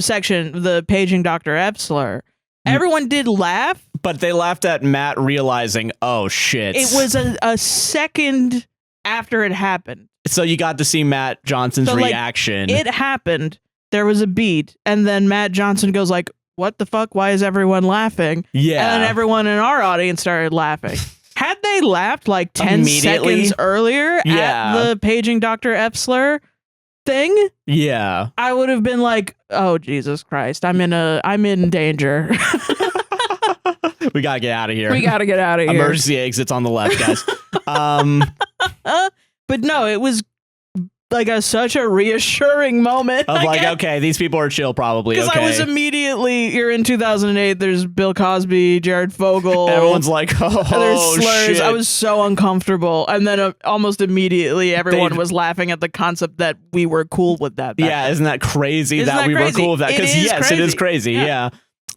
section, the paging Dr. Epsler. Everyone did laugh.
But they laughed at Matt realizing, oh shit.
It was a second after it happened.
So you got to see Matt Johnson's reaction.
It happened. There was a beat, and then Matt Johnson goes what the fuck? Why is everyone laughing?
Yeah.
And then everyone in our audience started laughing. Had they laughed 10 seconds earlier at the paging Dr. Epsler thing, I would have been like, oh Jesus Christ, I'm in danger.
We gotta get out of here.
Emergency
exits on the left, guys.
But no, it was such a reassuring moment.
Of okay, these people are chill probably.
Because I was immediately, you're in 2008, there's Bill Cosby, Jared Fogle.
Everyone's like,
there's slurs.
Shit.
I was so uncomfortable. And then almost immediately everyone was laughing at the concept that we were cool with that.
Yeah, isn't that crazy that we were cool with that? Because yes, it is crazy. Yeah.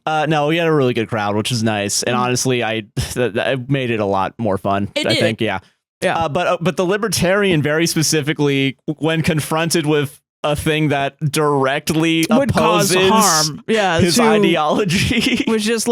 No, we had a really good crowd, which is nice. And honestly, it made it a lot more fun. I think, yeah.
Yeah.
But the libertarian, very specifically, when confronted with a thing that directly
would
opposes
cause harm,
his ideology,
was just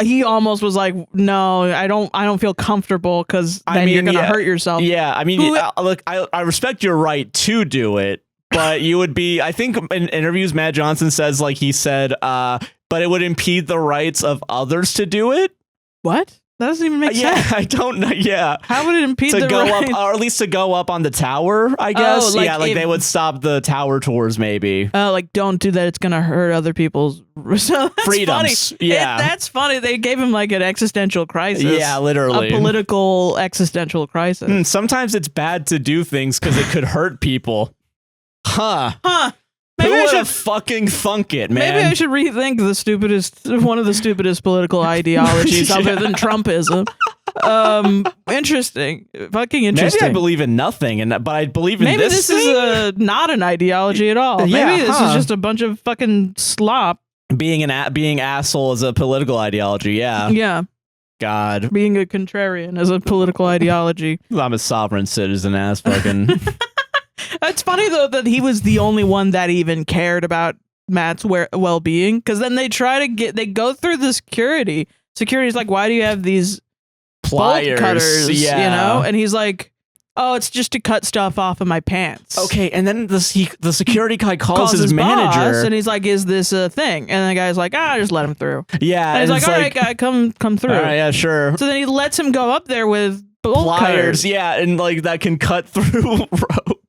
he almost was like, no, I don't feel comfortable because then you're gonna hurt yourself.
Yeah, I mean, look, I respect your right to do it, but you would be. I think in interviews, Matt Johnson says he said, but it would impede the rights of others to do it.
What? That doesn't even make sense.
Yeah, I don't know. Yeah.
How would it impede
to
the
go
ride?
up, or at least to go up on the tower, I guess. Yeah, like they would stop the tower tours, maybe.
Like, don't do that. It's going to hurt other people's
freedoms.
Funny.
Yeah.
That's funny. They gave him like an existential crisis.
Yeah, literally.
A political existential crisis.
Sometimes it's bad to do things because it could hurt people. Huh.
Maybe
Who
I
would
should
have fucking thunk it, man?
Maybe I should rethink one of the stupidest political ideologies other than Trumpism. Interesting. Fucking interesting.
Maybe I believe in nothing, but I believe in
maybe
this
thing? Is not an ideology at all.
Yeah,
maybe this is just a bunch of fucking slop.
Being asshole is a political ideology. Yeah.
Yeah.
God.
Being a contrarian is a political ideology.
I'm a sovereign citizen ass fucking.
It's funny though that he was the only one that even cared about Matt's well-being, because then they go through the security. Security's like, why do you have these
pliers,
bolt cutters?
Yeah.
You know, and he's like, oh, it's just to cut stuff off of my pants.
Okay, and then the security guy calls his manager,
boss, and he's like, "Is this a thing?" And the guy's like, just let him through."
Yeah,
and he's like, "All right, guy, come through."
All right, yeah, sure.
So then he lets him go up there with bolt
pliers,
cutters.
yeah, and like that can cut through rope.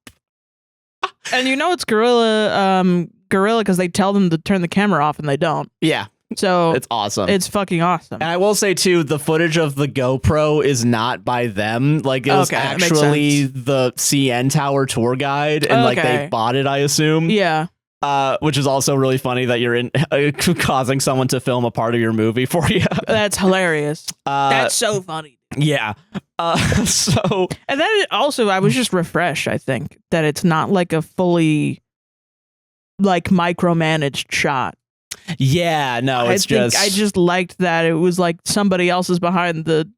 And you know it's guerrilla because they tell them to turn the camera off and they don't.
Yeah.
So
it's awesome.
It's fucking awesome.
And I will say too, the footage of the GoPro is not by them. Like it was actually the CN Tower tour guide, and like they bought it, I assume.
Yeah.
Which is also really funny that you're causing someone to film a part of your movie for you.
That's hilarious. That's so funny.
Yeah. So
and then also I was just refreshed, I think, that it's not like a fully like micromanaged shot.
Yeah, no, I
just liked that it was like somebody else is behind the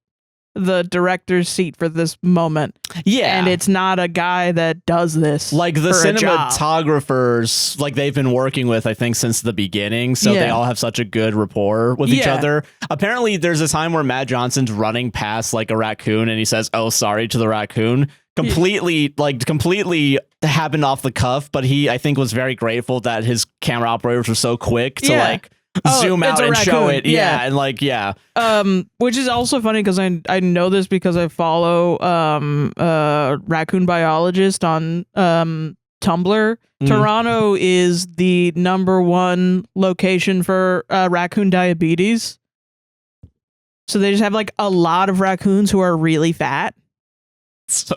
director's seat for this moment.
Yeah.
And it's not a guy that does this.
Like the cinematographers, like they've been working with, I think, since the beginning. So they all have such a good rapport with each other. Apparently, there's a time where Matt Johnson's running past like a raccoon and he says, "Oh, sorry" to the raccoon. Completely happened off the cuff, but he, I think, was very grateful that his camera operators were so quick to like zoom out and show it. Yeah. And like, yeah.
Which is also funny because I know this because I follow raccoon biologist on Tumblr. Toronto is the #1 location for raccoon diabetes. So they just have like a lot of raccoons who are really fat.
So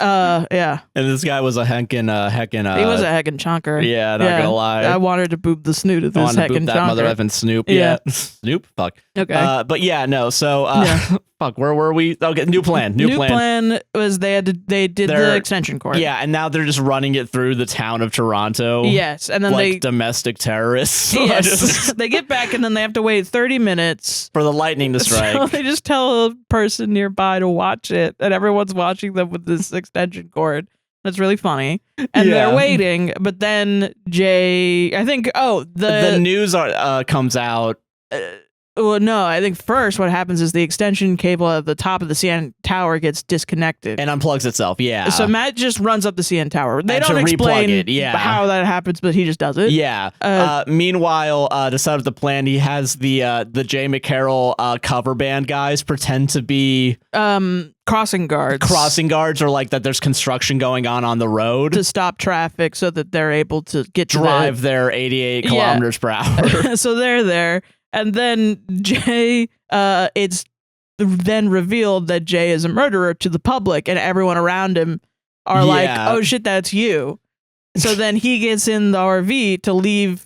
yeah.
And this guy was a heckin'
he was a heckin' chonker.
Yeah, not gonna lie.
I wanted to boop the snoot of this heckin' chonker.
Mother effing Snoop. Yeah. Snoop? Fuck.
Okay.
But yeah, no, so fuck, where were we? Okay, new plan. New
plan was they did the extension cord.
Yeah, and now they're just running it through the town of Toronto.
Yes, and then
like domestic terrorists.
Yes. They get back and then they have to wait 30 minutes
for the lightning to strike.
So they just tell a person nearby to watch it, and everyone's watching them with this extension cord. That's really funny. And they're waiting, but then Jay, I think, the
news comes out.
Well, no, I think first what happens is the extension cable at the top of the CN tower gets disconnected.
And unplugs itself, yeah.
So Matt just runs up the CN tower. They don't explain how that happens, but he just does it.
Yeah. Meanwhile, to set up the plan, he has the Jay McCarroll cover band guys pretend to be...
crossing guards.
Crossing guards, or like that there's construction going on the road.
To stop traffic so that they're able to
drive their 88 kilometers per hour.
So they're there. And then Jay, it's then revealed that Jay is a murderer to the public, and everyone around him are like, "Oh shit, that's you." So then he gets in the RV to leave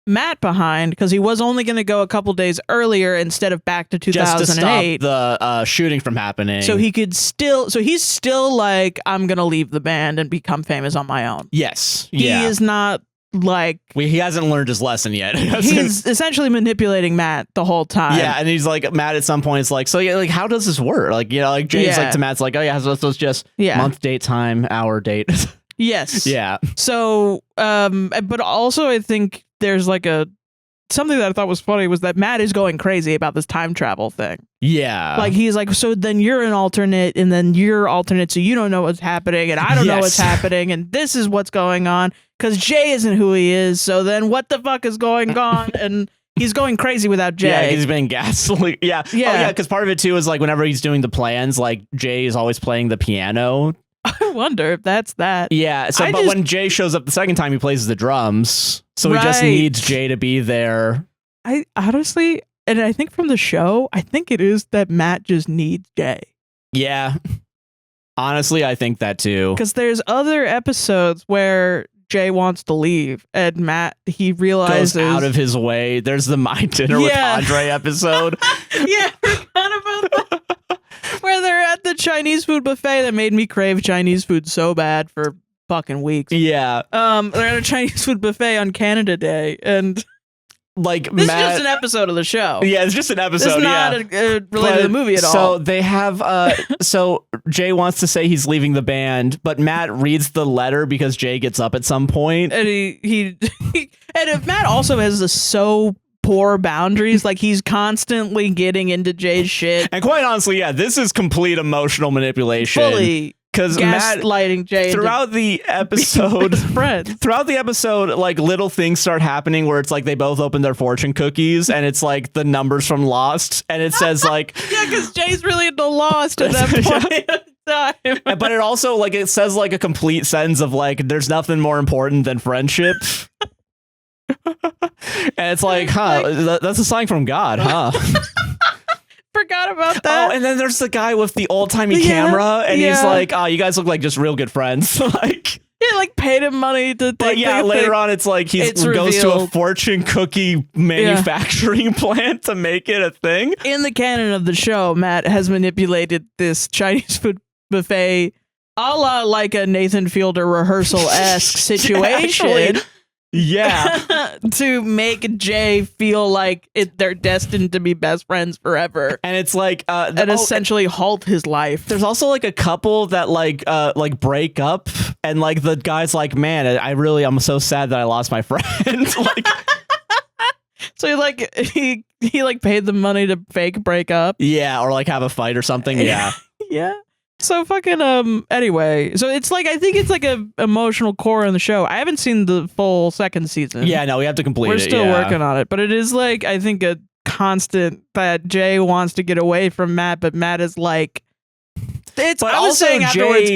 Matt behind because he was only going to go a couple days earlier instead of back to 2008,
just to stop the shooting from happening.
So he could still, he's still like, "I'm going to leave the band and become famous on my own."
Yes,
he is not. Like
he hasn't learned his lesson yet.
He's essentially manipulating Matt the whole time.
Yeah, and he's like, Matt at some point is like, so yeah, like how does this work? Like, you know, like Jay's like to Matt's like, oh yeah, so it's just month, date, time, hour, date.
Yes.
Yeah.
So but also I think there's like something that I thought was funny was that Matt is going crazy about this time travel thing.
Yeah.
Like he's like, so then you're an alternate and then you're alternate, so you don't know what's happening and I don't know what's happening and this is what's going on because Jay isn't who he is. So then what the fuck is going on? And he's going crazy without Jay.
Yeah, he's been gaslit. Yeah. Oh, yeah, because part of it, too, is like whenever he's doing the plans, like Jay is always playing the piano.
I wonder if that's that.
Yeah, so but when Jay shows up the second time, he plays the drums. So he just needs Jay to be there.
I honestly, and I think from the show, I think it is that Matt just needs Jay.
Yeah. Honestly, I think that too.
Because there's other episodes where Jay wants to leave and Matt, he realizes...
goes out of his way. There's the My Dinner with Andre episode.
Yeah, I forgot about that. Where they're at the Chinese food buffet that made me crave Chinese food so bad for fucking weeks.
Yeah.
They're at a Chinese food buffet on Canada Day, and
like
this is just an episode of the show.
Yeah, it's just an episode.
It's not related to the movie at all.
So they have so Jay wants to say he's leaving the band, but Matt reads the letter because Jay gets up at some point.
And he and if Matt also has so poor boundaries, like he's constantly getting into Jay's shit.
And quite honestly, yeah, this is complete emotional manipulation.
Fully. Because gaslighting Jay
throughout the episode, like little things start happening where it's like they both open their fortune cookies and it's like the numbers from Lost and it says like
yeah, because Jay's really into Lost at that point of time.
But it also like it says like a complete sentence of like there's nothing more important than friendship. And it's like, that's a sign from God, huh?
Forgot about that.
Oh, and then there's the guy with the old-timey camera, and he's like, "Oh, you guys look like just real good friends." Like,
he like paid him money to.
But yeah, later on, it's like he goes to a fortune cookie manufacturing plant to make it a thing.
In the canon of the show, Matt has manipulated this Chinese food buffet, a la like a Nathan Fielder rehearsal-esque situation.
Yeah.
To make Jay feel like they're destined to be best friends forever.
And it's like
and essentially halt his life.
There's also like a couple that like break up and like the guy's like, man, I'm so sad that I lost my friend. Like
so he like paid the money to fake break up.
Yeah, or like have a fight or something. Yeah.
Yeah. So fucking anyway, so it's like I think it's like a emotional core in the show. I haven't seen the full second season.
Yeah, no, we have to complete it.
We're still working on it, but it is like I think a constant that Jay wants to get away from Matt, but Matt is like I was saying afterwards,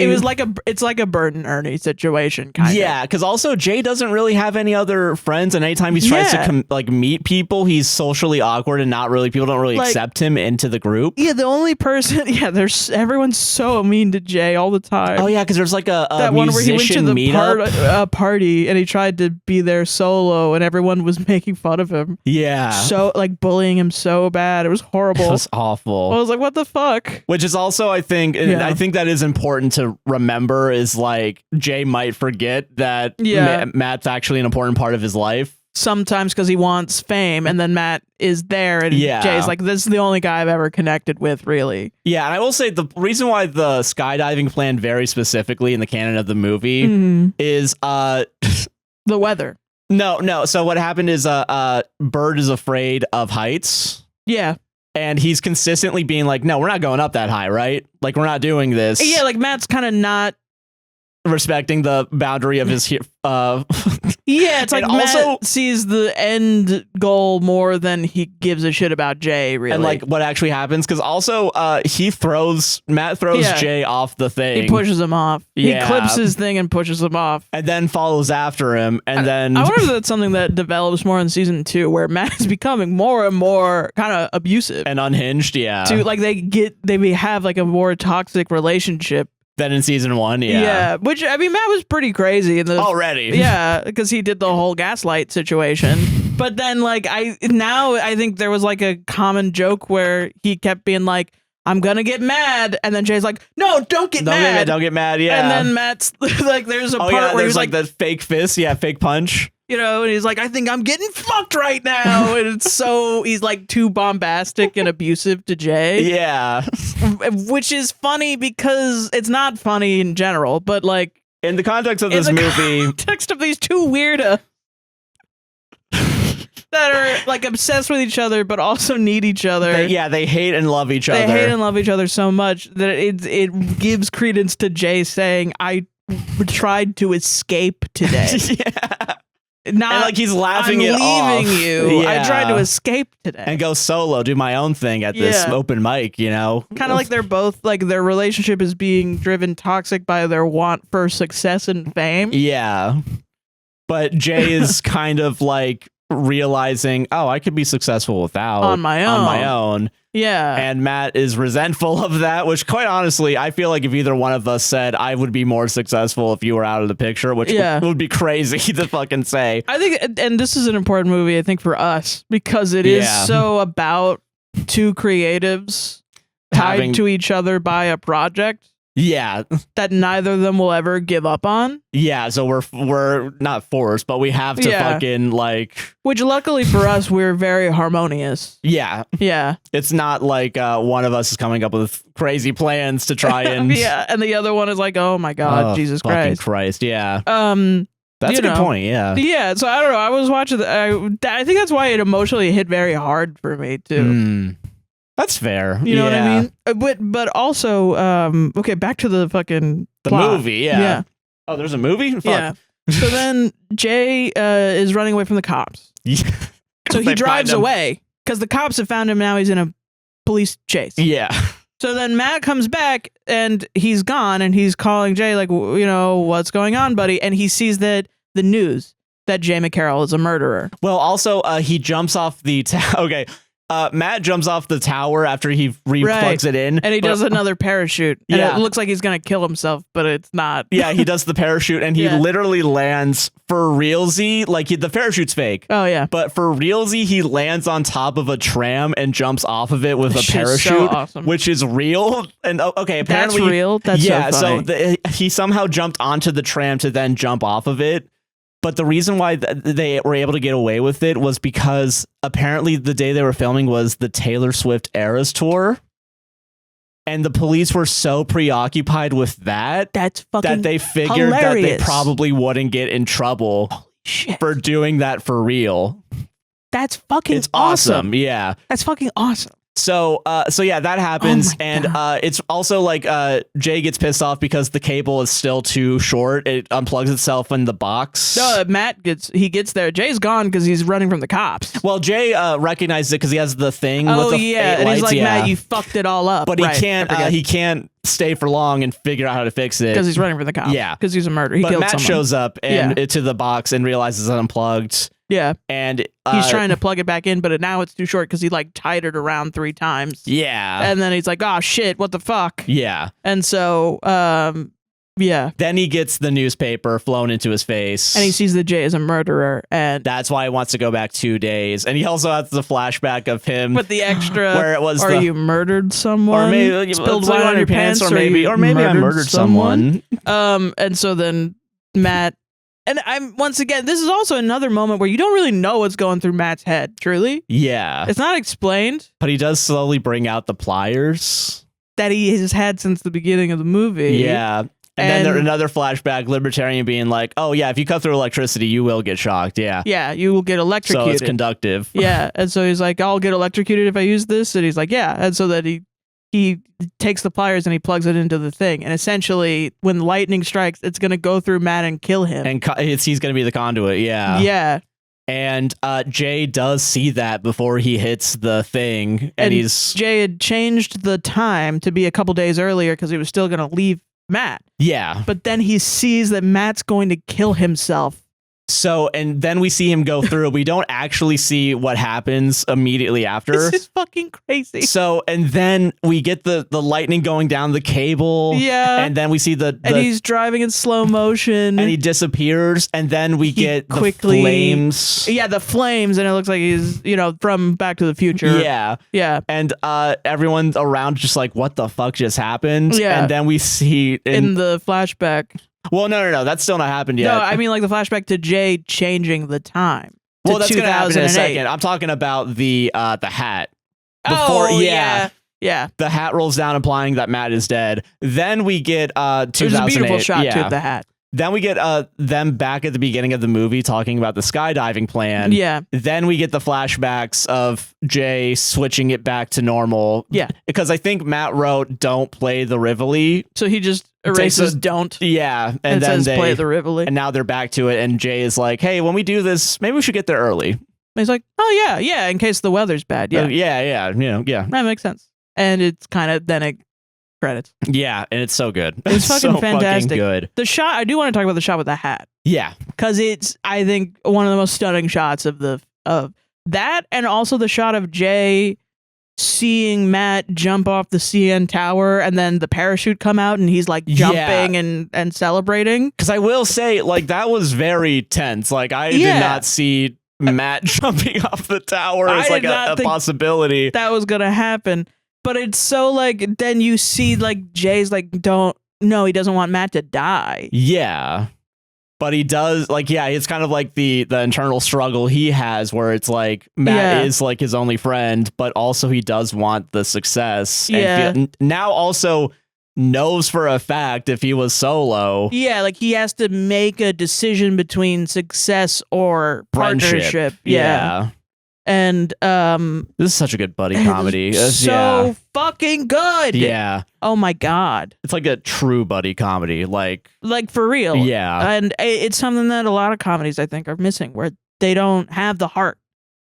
it's like a Bert and Ernie situation, kind of.
Yeah, because also Jay doesn't really have any other friends, and anytime he tries to meet people, he's socially awkward and people don't really accept him into the group.
Yeah, the only person. Yeah, everyone's so mean to Jay all the time.
Oh yeah, because there's like that
one where he went to the party and he tried to be there solo, and everyone was making fun of him.
Yeah,
so like bullying him so bad, it was horrible.
It was awful.
I was like, what the fuck?
Which is also, I think. I think that is important to remember is like Jay might forget that Matt's actually an important part of his life.
Sometimes because he wants fame and then Matt is there and Jay's like, this is the only guy I've ever connected with, really. Yeah,
and I will say the reason why the skydiving plan very specifically in the canon of the movie is
the weather.
No. So what happened is Bird is afraid of heights.
Yeah.
And he's consistently being like, no, we're not going up that high, right? Like, we're not doing this.
Yeah, like Matt's kind of not
respecting the boundary of his
yeah, it's like Matt sees the end goal more than he gives a shit about Jay, really.
And like what actually happens, because also Matt throws Jay off the thing.
He pushes him off. Yeah. He clips his thing and pushes him off.
And then follows after him. And then
I wonder if that's something that develops more in season 2, where Matt is becoming more and more kind of abusive.
And unhinged, yeah.
To like they have like a more toxic relationship.
Than in season 1, yeah.
Yeah, which, I mean, Matt was pretty crazy in the...
Already.
Yeah, because he did the whole gaslight situation. But then, like, I think there was, like, a common joke where he kept being like, I'm gonna get mad. And then Jay's like, no, don't get mad.
Don't get mad, yeah.
And then Matt's, like, there's a part where he's like...
the fake fist, fake punch.
You know, and he's like, I think I'm getting fucked right now. And it's so, he's like too bombastic and abusive to Jay.
Yeah.
Which is funny because it's not funny in general, but like.
In the context of this movie.
Context of these two weirdos that are like obsessed with each other, but also need each other.
They hate and love each other.
They hate and love each other so much that it gives credence to Jay saying, I tried to escape today.
Yeah. and like he's laughing
I'm
it
leaving
off.
you.
Yeah.
I tried to escape today
and go solo, do my own thing at this open mic, you know?
Kind of like they're both like their relationship is being driven toxic by their want for success and fame.
Yeah. But Jay is kind of like realizing, oh, I could be successful without
on my own. Yeah.
And Matt is resentful of that, which quite honestly, I feel like if either one of us said I would be more successful if you were out of the picture, which would be crazy to fucking say.
I think, and this is an important movie, I think, for us, because it is so about two creatives tied to each other by a project.
Yeah.
That neither of them will ever give up on.
Yeah, so we're not forced, but we have to fucking like...
Which luckily for us, we're very harmonious.
Yeah.
Yeah.
It's not like one of us is coming up with crazy plans to try and...
yeah, and the other one is like, oh my God, Jesus Christ.
Yeah. That's a good point, yeah.
Yeah, so I don't know, I was watching... I think that's why it emotionally hit very hard for me, too.
That's fair.
You know what I mean? But also, okay, back to the fucking plot.
Movie, yeah. Oh, there's a movie? Fuck.
Yeah. So then Jay is running away from the cops. So he drives away because the cops have found him. Now he's in a police chase.
Yeah.
So then Matt comes back and he's gone and he's calling Jay like, you know, what's going on, buddy? And he sees that the news that Jay McCarroll is a murderer.
Well, also, he jumps off the... okay. Matt jumps off the tower after he plugs it in.
And he does another parachute. And it looks like he's going to kill himself, but it's not.
Yeah, he does the parachute and he literally lands for realsy. Like the parachute's fake.
Oh, yeah.
But for realsy, he lands on top of a tram and jumps off of it with a parachute,
so awesome.
Which is real. And okay, apparently.
That's real? That's so funny.
He somehow jumped onto the tram to then jump off of it. But the reason why they were able to get away with it was because apparently the day they were filming was the Taylor Swift Eras Tour. And the police were so preoccupied with that that they figured that they probably wouldn't get in trouble for doing that for real.
That's fucking
It's awesome. Yeah.
That's fucking awesome.
So yeah, that happens, and it's also like Jay gets pissed off because the cable is still too short. It unplugs itself in the box.
No, Matt gets there. Jay's gone because he's running from the cops.
Well, Jay recognizes it because he has the thing.
Oh
with the
yeah, and
lights.
he's like, Matt, you fucked it all up.
But he can't. He can't stay for long and figure out how to fix it
because he's running from the cops.
Yeah,
because he's a murderer. He killed
Matt
someone.
shows up and to the box and realizes it's unplugged.
Yeah.
And
he's trying to plug it back in, but now it's too short because he like tied it around 3 times.
Yeah.
And then he's like, oh shit, what the fuck?
Yeah.
And so, yeah.
Then he gets the newspaper flown into his face.
And he sees that Jay is a murderer. And
that's why he wants to go back 2 days. And he also has the flashback of him.
With the extra,
where it was
you murdered someone?
Or maybe
spilled wine on your pants?
Or maybe I murdered someone.
And so then Matt, and I'm once again, this is also another moment where you don't really know what's going through Matt's head, truly.
Yeah.
It's not explained.
But he does slowly bring out the pliers
that he has had since the beginning of the movie.
Yeah. And then there's another flashback, Libertarian being like, oh yeah, if you cut through electricity, you will get shocked. Yeah.
Yeah, you will get electrocuted.
So it's conductive.
Yeah. And so he's like, I'll get electrocuted if I use this. And he's like, yeah. And so that he takes the pliers and he plugs it into the thing. And essentially, when lightning strikes, it's going to go through Matt and kill him.
And he's going to be the conduit. Yeah.
Yeah.
And Jay does see that before he hits the thing. And
Jay had changed the time to be a couple days earlier because he was still going to leave Matt.
Yeah.
But then he sees that Matt's going to kill himself.
So, and then we see him go through. We don't actually see what happens immediately after.
This is fucking crazy.
So, and then we get the lightning going down the cable.
Yeah.
And then we see
and he's driving in slow motion.
And he disappears. And then we get the flames.
Yeah, the flames. And it looks like he's, from Back to the Future.
Yeah.
Yeah.
And everyone around just like, what the fuck just happened?
Yeah.
And then we see
in the flashback.
Well, no. That's still not happened yet.
No, I mean like the flashback to Jay changing the time.
Well, that's going to happen in a second. I'm talking about the hat.
Yeah.
The hat rolls down, implying that Matt is dead. Then we get 2008.
There's a beautiful shot to the hat.
Then we get them back at the beginning of the movie talking about the skydiving plan.
Yeah.
Then we get the flashbacks of Jay switching it back to normal.
Yeah.
Because I think Matt wrote, don't play the Rivoli.
So he just erases don't.
Yeah, and then
says play the Rivoli.
And now they're back to it, and Jay is like, "Hey, when we do this, maybe we should get there early." And
he's like, "Oh yeah, in case the weather's bad." Yeah,
yeah,
that makes sense. And it's kind of then it credits.
Yeah, and it's so good.
It's fucking
so
fantastic.
Fucking good.
The shot, I do want to talk about the shot with the hat.
Yeah,
because it's, I think, one of the most stunning shots of that, and also the shot of Jay seeing Matt jump off the CN tower and then the parachute come out and he's like jumping and celebrating.
Because I will say, like, that was very tense. Like, I did not see Matt jumping off the tower as like a possibility.
That was gonna happen. But it's so like, then you see like Jay's like, he doesn't want Matt to die.
Yeah. But he does, like, it's kind of like the internal struggle he has where it's like Matt is like his only friend, but also he does want the success.
Yeah.
And now also knows for a fact if he was solo.
Yeah, like he has to make a decision between success or partnership.
Yeah.
And
this is such a good buddy comedy.
So fucking good.
Yeah.
Oh my God.
It's like a true buddy comedy. Like
for real.
Yeah.
And it's something that a lot of comedies I think are missing, where they don't have the heart.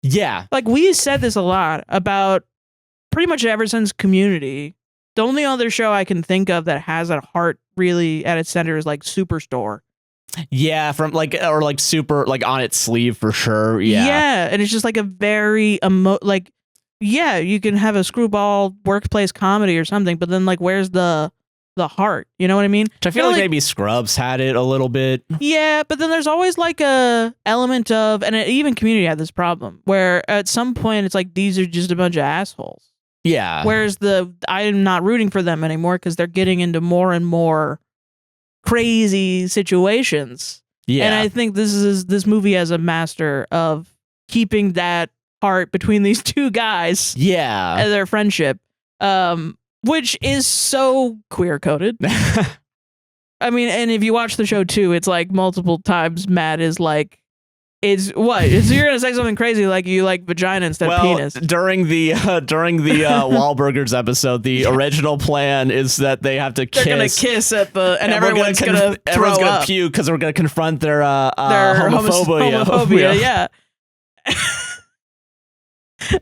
Yeah.
Like we said this a lot about pretty much ever since Community. The only other show I can think of that has a heart really at its center is like Superstore.
Yeah, from like, or like super, like On Its Sleeve for sure. Yeah.
Yeah, and it's just like a very you can have a screwball workplace comedy or something, but then like where's the heart? You know what I mean?
Which I feel like maybe Scrubs had it a little bit.
Yeah, but then there's always like a element of, and even Community had this problem where at some point it's like these are just a bunch of assholes.
Yeah.
Whereas I'm not rooting for them anymore because they're getting into more and more crazy situations.
Yeah.
And I think this movie has a master of keeping that heart between these two guys.
Yeah.
And their friendship. Which is so queer coded. I mean, and if you watch the show too, it's like multiple times Matt is like, you're gonna say something crazy like you like vagina instead of penis.
During the Wahlburgers episode, the original plan is that they have to kiss.
They're gonna kiss at and everyone's gonna
puke because we're gonna confront their homophobia.
Yeah.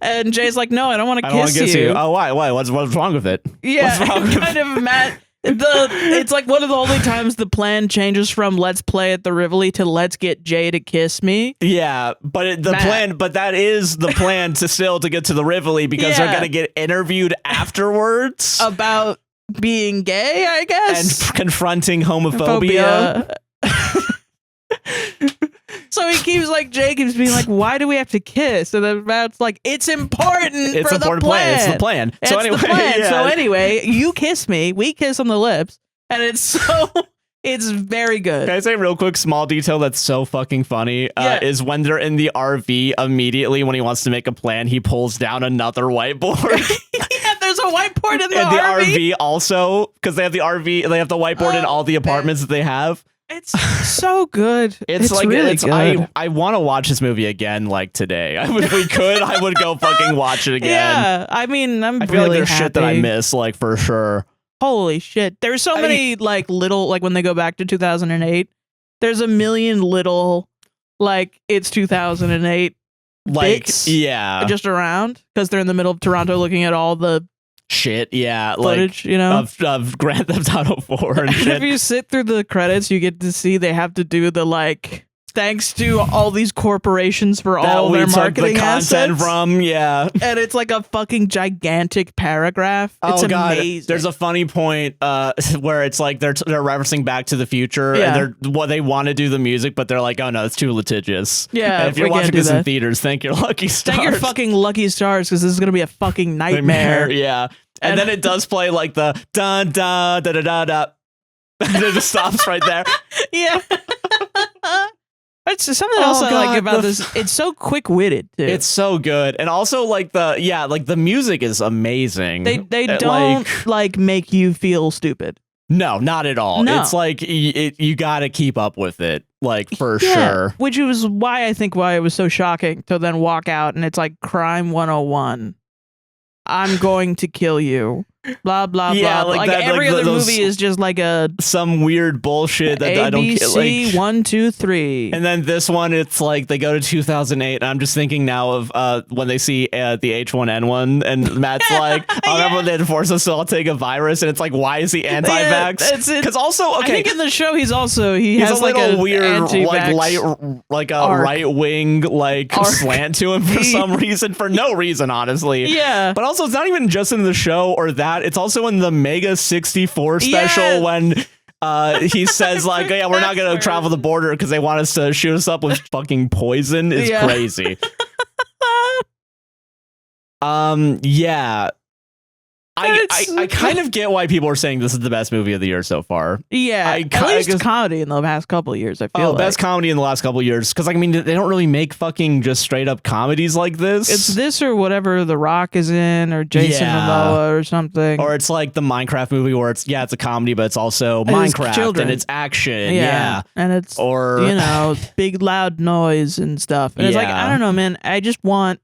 And Jay's like, no, I don't want to kiss you.
Oh, why? What's wrong with it?
Yeah,
what's wrong
kind of Matt. It's like one of the only times the plan changes from let's play at the Rivoli to let's get Jay to kiss me.
Yeah, but that is the plan to get to the Rivoli because they're gonna get interviewed afterwards
about being gay, I guess,
and confronting homophobia.
So Jay keeps being like, why do we have to kiss? And then Matt's like, it's important.
It's
for
important
the plan.
It's the plan. So
anyway, you kiss me, we kiss on the lips, and it's very good.
Can I say a real quick small detail that's so fucking funny? Is when they're in the RV, immediately when he wants to make a plan, he pulls down another whiteboard.
Yeah, there's a whiteboard in the
RV also, because they have the RV, they have the whiteboard in all the apartments that they have.
It's so good.
It's like
really good.
I want to watch this movie again, like today. If we could, I would go fucking watch it again.
Yeah, I mean, I feel
like there's shit that I miss, like for sure.
Holy shit! There's so many like little, like when they go back to 2008. There's a million little, like it's 2008 bits, just around because they're in the middle of Toronto looking at all the
shit,
footage,
of Grand Theft Auto 4 and shit.
If you sit through the credits, you get to see they have to do the like, thanks to all these corporations for all their marketing assets
from,
and it's like a fucking gigantic paragraph. It's amazing.
There's a funny point where it's like they're referencing Back to the Future, and they want to do the music, but they're like, oh no, it's too litigious.
Yeah,
and if you're watching this in theaters, thank your lucky stars.
Thank your fucking lucky stars, because this is gonna be a fucking nightmare.
Yeah. And then it does play like the dun da da da da da. And it just stops right there.
Yeah. It's something else I like about this. It's so quick-witted too.
It's so good, and also like the music is amazing.
They don't like make you feel stupid.
No, not at all.
No.
It's like you got to keep up with it, like for sure.
Which was why it was so shocking to then walk out and it's like Crime 101. I'm going to kill you. blah blah
Yeah,
blah.
like
Like
that-
every
like
other
those-
movie is just like a
some weird bullshit that I don't get.
ABC
Like,
1, 2, 3.
and then this one, it's like they go to 2008, and I'm just thinking now of when they see the H1N1, and Matt's like, I remember when they forced us to all take a virus, and it's like, why is he anti-vax? Because also,
I
okay,
think in the show he's has
a
like
little
a
weird,
anti-vax
like a
arc.
right wing slant to him for some reason, for no reason, honestly.
Yeah.
But also, it's not even just in the show or that. It's also in the Mega 64 special when he says like, oh, yeah, we're not going to travel the border because they want us to shoot us up with fucking poison. It's crazy. Yeah. I kind of get why people are saying this is the best movie of the year so far.
Yeah, at least comedy in the past couple of years, I feel like.
Best comedy in the last couple of years. Because, like, I mean, they don't really make fucking just straight up comedies like this.
It's this or whatever The Rock is in, or Jason Momoa or something.
Or it's like the Minecraft movie where it's a comedy, but it's also Minecraft and it's action. Yeah.
And it's,
or,
big loud noise and stuff. And it's like, I don't know, man. I just want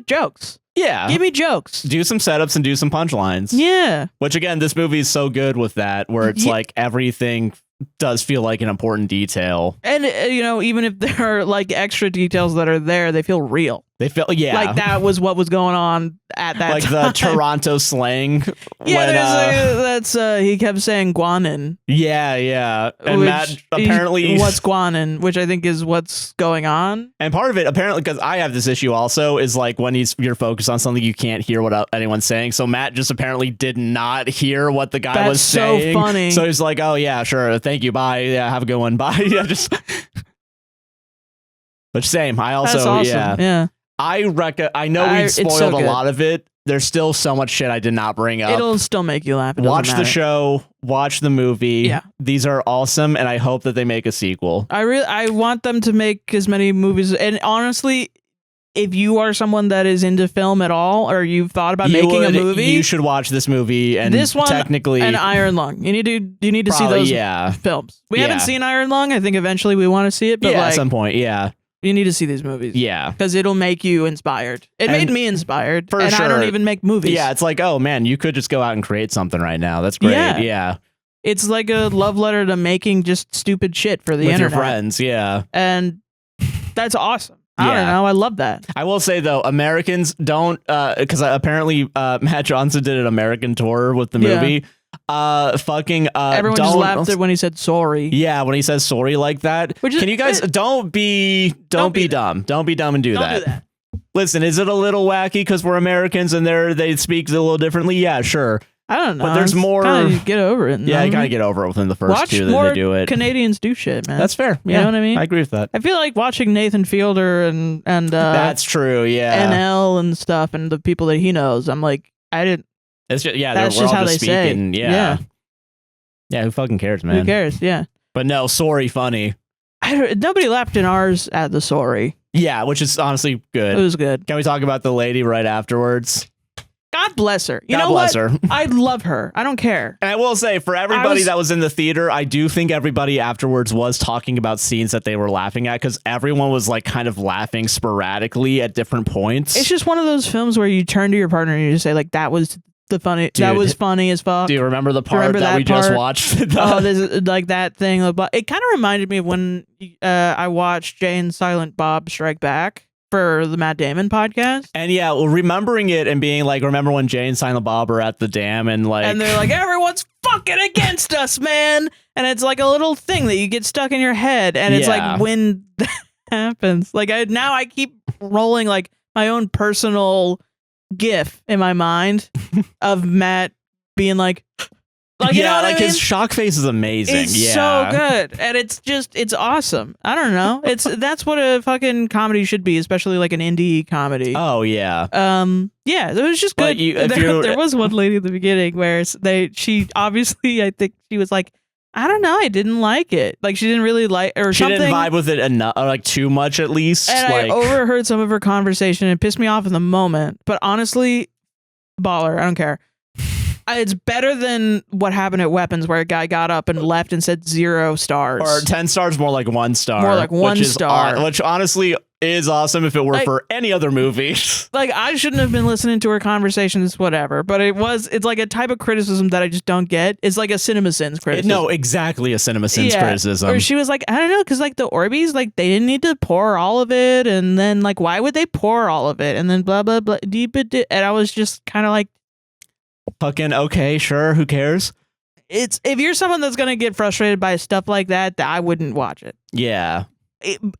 jokes.
Yeah.
Give me jokes.
Do some setups and do some punchlines.
Yeah.
Which, again, this movie is so good with that, where it's like everything does feel like an important detail.
And, even if there are like extra details that are there, they feel real.
They feel,
like that was what was going on at that time.
Like the Toronto slang.
Yeah, he kept saying guanin.
Yeah. And Matt apparently...
What's guanin, which I think is what's going on.
And part of it, apparently, because I have this issue also, is like when you're focused on something, you can't hear what anyone's saying. So Matt just apparently did not hear what the guy was saying.
So funny.
So he's like, oh, yeah, sure. Thank you. Bye. Yeah, have a good one. Bye. Yeah, just... But same. I also...
That's awesome. Yeah.
I know we spoiled a lot of it. There's still so much shit I did not bring up.
It'll still make you laugh.
Watch the show. Watch the movie.
Yeah.
These are awesome, and I hope that they make a sequel.
I want them to make as many movies. And honestly, if you are someone that is into film at all, or you've thought about making a movie,
you should watch this movie. And
this one,
technically,
and Iron Lung. You need to see those films. We haven't seen Iron Lung. I think eventually we want to see it. But
at some point,
you need to see these movies.
Yeah.
Because it'll make you inspired. It made me inspired. And
sure.
I don't even make movies.
Yeah, it's like, oh man, you could just go out and create something right now. That's great. Yeah.
It's like a love letter to making just stupid shit for the internet.
With your friends, yeah.
And that's awesome. I don't know. I love that.
I will say, though, Americans don't, because apparently Matt Johnson did an American tour with the movie.
Everyone just laughed at when he said sorry.
Yeah, when he says sorry like that. Can you guys don't be dumb. Don't be dumb and do that. Listen, is it a little wacky because we're Americans and they speak a little differently? Yeah, sure.
I don't know.
But there's more.
Get over it.
Yeah, you gotta get over it within the first two that they do it.
Canadians do shit, man.
That's fair.
You know what I mean?
I agree with that.
I feel like watching Nathan Fielder and
that's true. Yeah,
NL and stuff and the people that he knows. I'm like, I didn't.
It's just,
that's just how they
speaking.
say.
Yeah. Who fucking cares, man?
Who cares? Yeah.
But no, sorry, funny.
Nobody laughed in ours at the sorry.
Yeah, which is honestly good.
It was good.
Can we talk about the lady right afterwards?
God bless her.
God bless her.
I love her. I don't care.
And I will say, for everybody that was in the theater, I do think everybody afterwards was talking about scenes that they were laughing at, because everyone was like kind of laughing sporadically at different points.
It's just one of those films where you turn to your partner and you just say, like, that was funny. Dude, that was funny as fuck.
Do you remember the part that we just watched?
There's like that thing. It kind of reminded me of when I watched Jay and Silent Bob Strike Back for the Matt Damon podcast.
And remembering it and being like, remember when Jay and Silent Bob are at the dam and
they're like, everyone's fucking against us, man. And it's like a little thing that you get stuck in your head. And it's like when that happens, like I keep rolling like my own personal GIF in my mind of Matt being like you know what I mean?
His shock face is amazing.
It's so good, and it's awesome. I don't know. That's what a fucking comedy should be, especially like an indie comedy.
Oh yeah.
Yeah, it was just good. There was one lady at the beginning where she obviously, I think she was like, I don't know, I didn't like it. Like she didn't really like or
she
something.
She didn't vibe with it enough, or like too much at least.
And I overheard some of her conversation and it pissed me off in the moment. But honestly, baller. I don't care. It's better than what happened at Weapons, where a guy got up and left and said 0 stars.
Or 10 stars, more like 1 star.
More like 1 star.
Which honestly is awesome if it were for any other movie.
Like, I shouldn't have been listening to her conversations, whatever. But it's like a type of criticism that I just don't get. It's like a CinemaSins criticism.
No, exactly a CinemaSins criticism.
Or she was like, I don't know, because like the Orbeez, like they didn't need to pour all of it. And then like, why would they pour all of it? And then blah, blah, blah. And I was just kind of like,
fucking okay, sure, who cares?
If you're someone that's gonna get frustrated by stuff like that, I wouldn't watch it.
Yeah.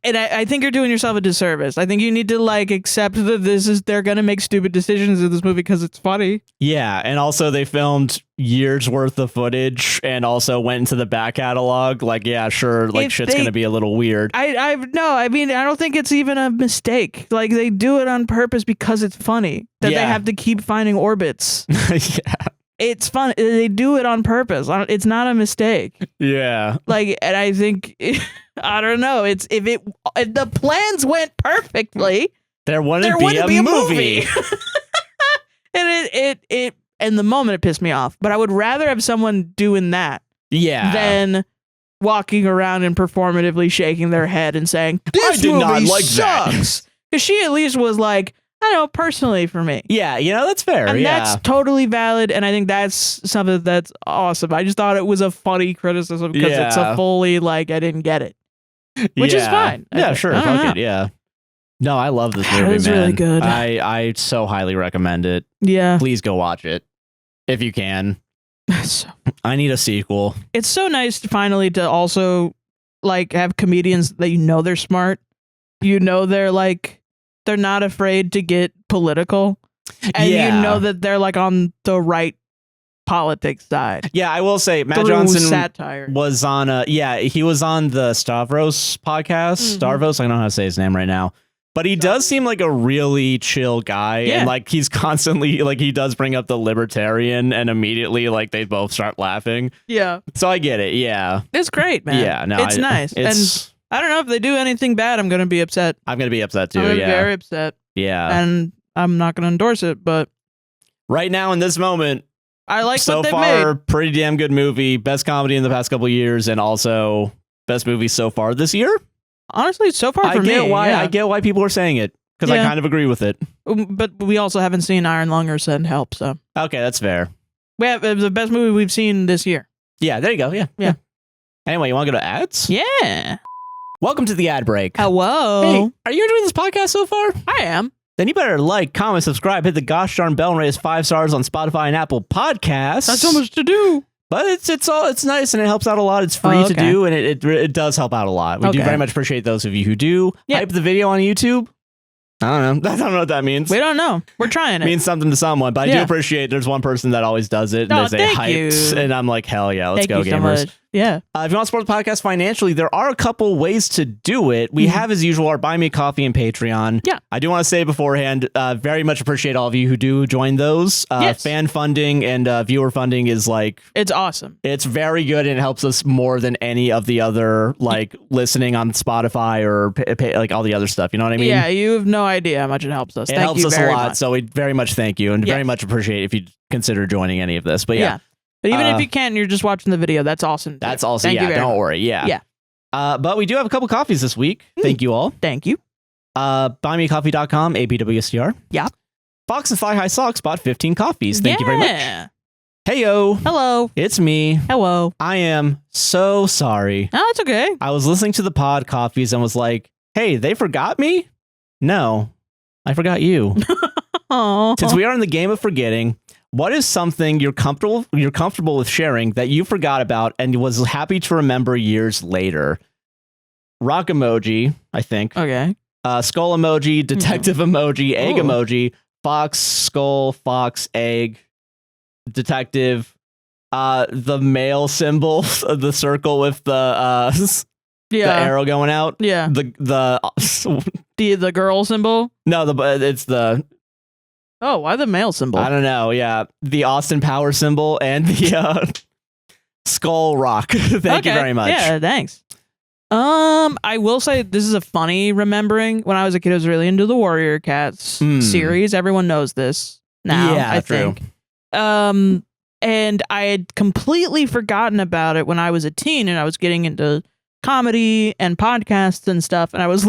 And I think you're doing yourself a disservice. I think you need to like accept that they're gonna make stupid decisions in this movie because it's funny.
Yeah, and also they filmed years worth of footage and also went into the back catalog. Like, yeah, sure, like shit's gonna be a little weird.
I don't think it's even a mistake. Like, they do it on purpose because it's funny that they have to keep finding orbits.
Yeah.
It's fun. They do it on purpose. It's not a mistake.
Yeah.
Like, and I think, I don't know. If the plans went perfectly,
there wouldn't be a movie.
And in the moment it pissed me off. But I would rather have someone doing that.
Yeah.
Than walking around and performatively shaking their head and saying, "This movie sucks." Because she at least was like, I don't know, personally for me.
Yeah, that's fair.
And that's totally valid, and I think that's something that's awesome. I just thought it was a funny criticism because it's a fully, like, I didn't get it. Which is fine.
Yeah, sure. Fuck it, yeah. No, I love this movie, man.
It's really good.
I so highly recommend it.
Yeah.
Please go watch it. If you can. I need a sequel.
It's so nice finally to also, like, have comedians that they're smart. They're, like, they're not afraid to get political, and that they're like on the right politics side.
Yeah, I will say Matt Johnson
satire.
Was on he was on the Stavros podcast. Stavros, I don't know how to say his name right now. But he does seem like a really chill guy, and like he's constantly like he does bring up the libertarian, and immediately like they both start laughing.
Yeah.
So I get it. Yeah.
It's great, man.
Yeah, no,
it's nice. And I don't know if they do anything bad, I'm going to be upset.
I'm going to be upset too.
I'm very upset.
Yeah.
And I'm not going to endorse it, but
right now in this moment,
I like
so
what they've
far,
made.
Pretty damn good movie, best comedy in the past couple of years, and also best movie so far this year.
Honestly, so far for me.
I get why people are saying it because I kind of agree with it.
But we also haven't seen Iron Lung or Send Help, so
okay, that's fair.
It was the best movie we've seen this year.
Yeah, there you go. Yeah. Anyway, you want to go to ads?
Yeah.
Welcome to the ad break.
Hello.
Hey, are you enjoying this podcast so far?
I am.
Then you better like, comment, subscribe, hit the gosh darn bell, and rate us 5 stars on Spotify and Apple Podcasts.
That's so much to do.
But it's nice and it helps out a lot. It's free to do, and it does help out a lot. We do very much appreciate those of you who do. Hype the video on YouTube. I don't know what that means.
We don't know. We're trying it.
It means something to someone, but I do appreciate there's one person that always does it, and they say hyped, and I'm like, hell yeah, let's go, gamers.
So yeah.
If you want to support the podcast financially, there are a couple ways to do it. We have, as usual, our Buy Me a Coffee and Patreon.
Yeah.
I do want to say beforehand, very much appreciate all of you who do join those. Fan funding and viewer funding is like...
It's awesome.
It's very good, and it helps us more than any of the other, like, listening on Spotify or like all the other stuff. You know what I mean?
Yeah, you have no idea how much it helps us.
It helps us a lot, so we very much thank you, and very much appreciate if you consider joining any of this. But yeah.
But even if you can't and you're just watching the video, that's awesome.
That's awesome. Yeah, don't worry. Yeah. But we do have a couple coffees this week. Thank you all.
Thank you.
BuyMeACoffee.com, APWSTR.
Yeah.
Fox and Thigh High Socks bought 15 coffees. Thank you very much. Hey, yo.
Hello.
It's me.
Hello.
I am so sorry.
Oh, it's okay.
I was listening to the pod coffees and was like, hey, they forgot me? No, I forgot you. Since we are in the game of forgetting, what is something you're comfortable with sharing that you forgot about and was happy to remember years later? Rock emoji, I think.
Okay.
Skull emoji, detective emoji, egg emoji, fox, skull, fox, egg, detective, the male symbol, the circle with the arrow going out.
Yeah. The girl symbol?
No, it's the...
Oh, why the male symbol?
I don't know. Yeah. The Austin Power symbol and the skull rock. Thank you very much.
Yeah, thanks. I will say this is a funny remembering. When I was a kid, I was really into the Warrior Cats series. Everyone knows this now, I think. And I had completely forgotten about it when I was a teen and I was getting into comedy and podcasts and stuff. And I was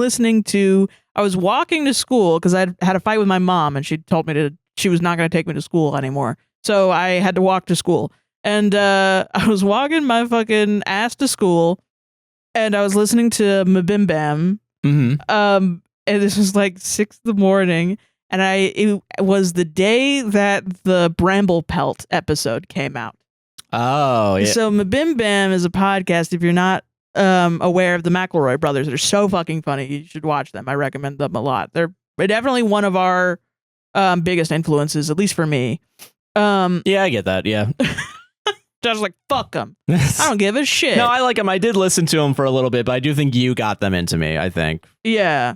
walking to school because I had a fight with my mom and she told me she was not going to take me to school anymore. So I had to walk to school. And I was walking my fucking ass to school and I was listening to Mbimbam.
Mm-hmm.
And this was like 6 a.m. And it was the day that the Bramble Pelt episode came out.
Oh, yeah.
So Mbimbam is a podcast. If you're not aware of the McElroy brothers, they're so fucking funny. You should watch them. I recommend them a lot. They're definitely one of our biggest influences, at least for me.
Yeah, I get that. Yeah.
Just like, fuck them. I don't give a shit.
No, I like them. I did listen to them for a little bit, but I do think you got them into me, I think.
Yeah.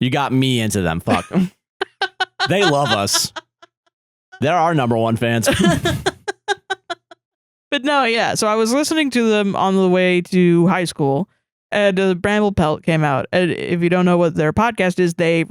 You got me into them. Fuck them. They love us. They're our number one fans.
But no, yeah. So I was listening to them on the way to high school, and the Bramble Pelt came out. And if you don't know what their podcast is, they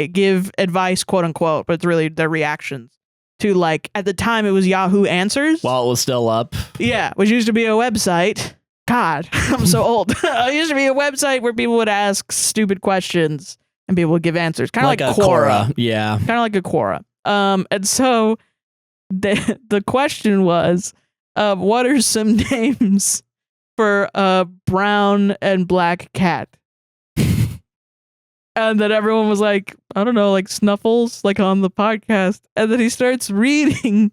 give advice, quote unquote, but it's really their reactions to, like, at the time it was Yahoo Answers.
While it was still up.
Yeah, which used to be a website. God, I'm so old. It used to be a website where people would ask stupid questions and people would give answers. Kind of like Quora.
Yeah.
Kind of like a Quora. And so the question was, what are some names for a brown and black cat? And then everyone was like, I don't know, like Snuffles, like on the podcast. And then he starts reading.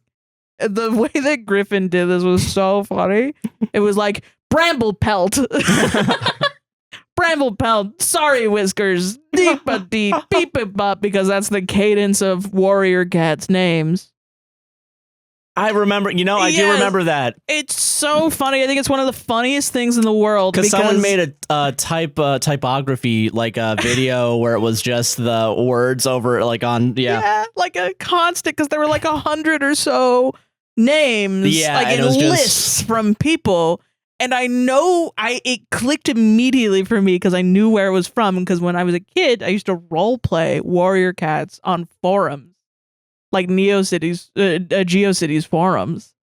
The way that Griffin did this was so funny. It was like, Bramble Pelt. Bramble Pelt. Sorry, Whiskers. Deep a deep. Beep a bop. Because that's the cadence of warrior cats' names.
I remember, I do remember that.
It's so funny. I think it's one of the funniest things in the world.
Because someone made a typography, like a video where it was just the words over, like on, yeah
like a constant, because there were like 100 or so names, like in lists from people. And I know it clicked immediately for me because I knew where it was from. Because when I was a kid, I used to role play warrior cats on forums, like GeoCities forums.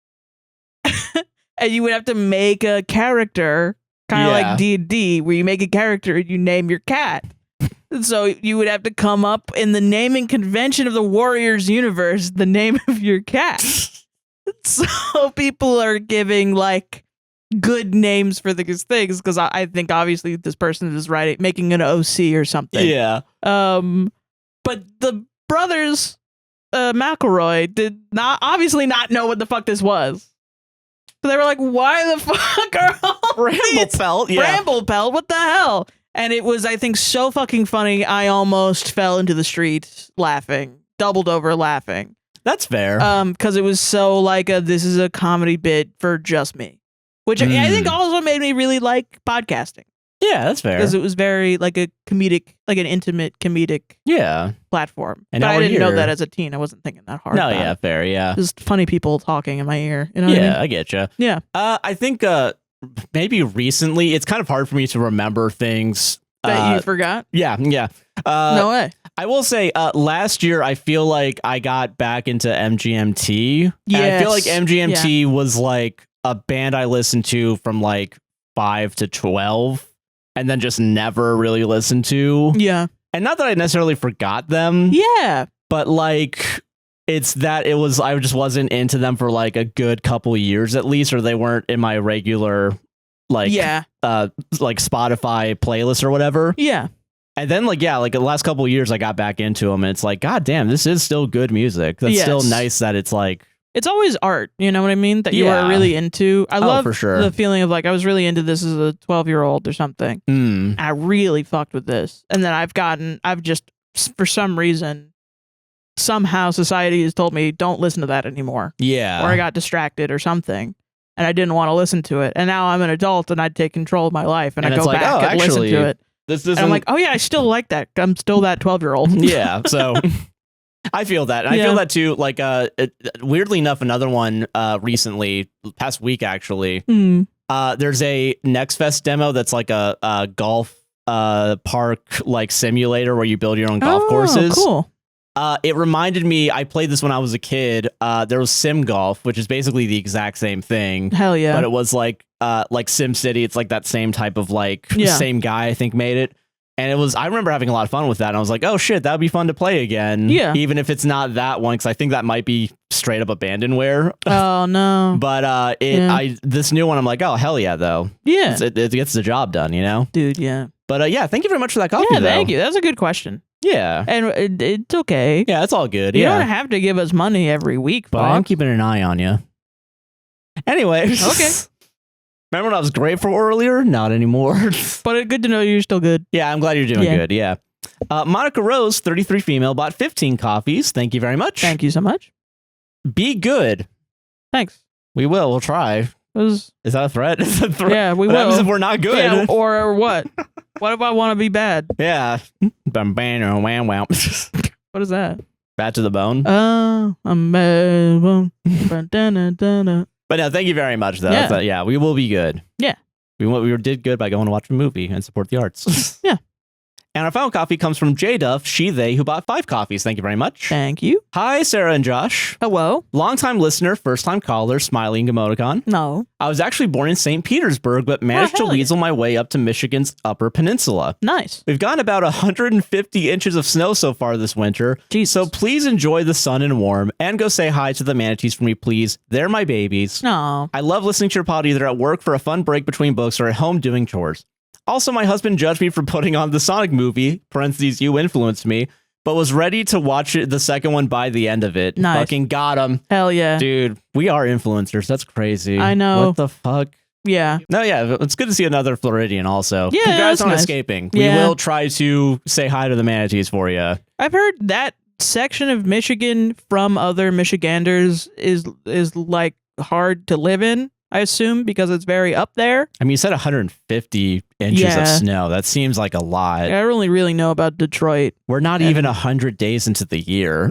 And you would have to make a character, kind of like D&D, where you make a character and you name your cat. So you would have to come up in the naming convention of the Warriors universe, the name of your cat. So people are giving like good names for these things because I think obviously this person is making an OC or something.
Yeah.
But the brothers McElroy did obviously not know what the fuck this was. So they were like, "Why the fuck are all
Bramble Pelt? Yeah.
Bramble Pelt? What the hell?" And it was, I think, so fucking funny. I almost fell into the street laughing, doubled over laughing.
That's fair.
Because it was so like this is a comedy bit for just me. Which I think also made me really like podcasting.
Yeah, that's fair.
Because it was very like a comedic, like an intimate comedic platform.
And
but I didn't know that as a teen. I wasn't thinking that hard.
No, yeah, fair, yeah.
Just funny people talking in my ear. You know what I mean?
I get you.
Yeah.
I think maybe recently, it's kind of hard for me to remember things.
That you forgot?
Yeah.
No way.
I will say, last year, I feel like I got back into MGMT.
Yes.
And I feel like MGMT was like a band I listened to from like 5 to 12 and then just never really listened to.
Yeah.
And not that I necessarily forgot them.
Yeah.
But like, it's that I just wasn't into them for like a good couple years at least, or they weren't in my regular like Spotify playlist or whatever.
Yeah.
And then like the last couple of years I got back into them and it's like, God damn, this is still good music. That's still nice that it's like,
it's always art, you know what I mean? That you are really into. I love
for sure.
the feeling of like, I was really into this as a 12-year-old or something. I really fucked with this. And then I've just, for some reason, somehow society has told me, don't listen to that anymore.
Yeah.
Or I got distracted or something. And I didn't want to listen to it. And now I'm an adult and I take control of my life. And I go back and listen to it. And I'm like, oh yeah, I still like that. I'm still that 12-year-old.
Yeah. So I feel that. And I feel that too. Like, weirdly enough, another one recently, past week actually, there's a Next Fest demo that's like a golf park like simulator where you build your own golf courses.
Cool.
It reminded me, I played this when I was a kid. There was Sim Golf, which is basically the exact same thing.
Hell yeah.
But it was like Sim City. It's like that same type of same guy, I think, made it. And I remember having a lot of fun with that. And I was like, oh shit, that would be fun to play again.
Yeah.
Even if it's not that one, because I think that might be straight up abandonware.
Oh no.
But this new one, I'm like, oh hell yeah, though.
Yeah.
It gets the job done, you know?
Dude, yeah.
But yeah, thank you very much for that coffee.
Yeah,
though.
thank you. That's a good question.
Yeah.
And it's okay.
Yeah, it's all good.
You don't have to give us money every week,
but I'm keeping an eye on you. Anyway.
Okay.
Remember what I was grateful for earlier? Not anymore.
But good to know you're still good.
Yeah, I'm glad you're doing good. Yeah. Monica Rose, 33 female, bought 15 coffees. Thank you very much.
Thank you so much.
Be good.
Thanks.
We will. We'll try. Is that a threat? Is that a threat?
Yeah, we
what
will.
happens if we're not good?
Yeah, or what? What if I want to be bad?
Yeah.
What is that?
Bad to the bone.
I'm bad.
But no, thank you very much, though.
Yeah,
we will be good.
Yeah.
We did good by going to watch a movie and support the arts.
Yeah.
And our final coffee comes from J Duff, she, they, who bought 5 coffees. Thank you very much.
Thank you.
Hi, Sarah and Josh.
Hello.
Longtime listener, first-time caller, smiling emoticon.
No.
I was actually born in St. Petersburg, but managed to weasel my way up to Michigan's Upper Peninsula.
Nice.
We've gotten about 150 inches of snow so far this winter.
Jesus.
So please enjoy the sun and warm, and go say hi to the manatees for me, please. They're my babies.
No.
I love listening to your pod either at work for a fun break between books or at home doing chores. Also, my husband judged me for putting on the Sonic movie, parentheses, you influenced me, but was ready to watch the second one by the end of it.
Nice.
Fucking got him.
Hell yeah.
Dude, we are influencers. That's crazy.
I know.
What the fuck?
Yeah.
No, yeah, it's good to see another Floridian also.
Yeah,
Congrats on
nice.
escaping.
Yeah.
We will try to say hi to the manatees for you.
I've heard that section of Michigan from other Michiganders is like hard to live in. I assume because it's very up there.
I mean, you said 150 inches of snow. That seems like a lot.
I don't really know about Detroit.
We're not even 100 days into the year.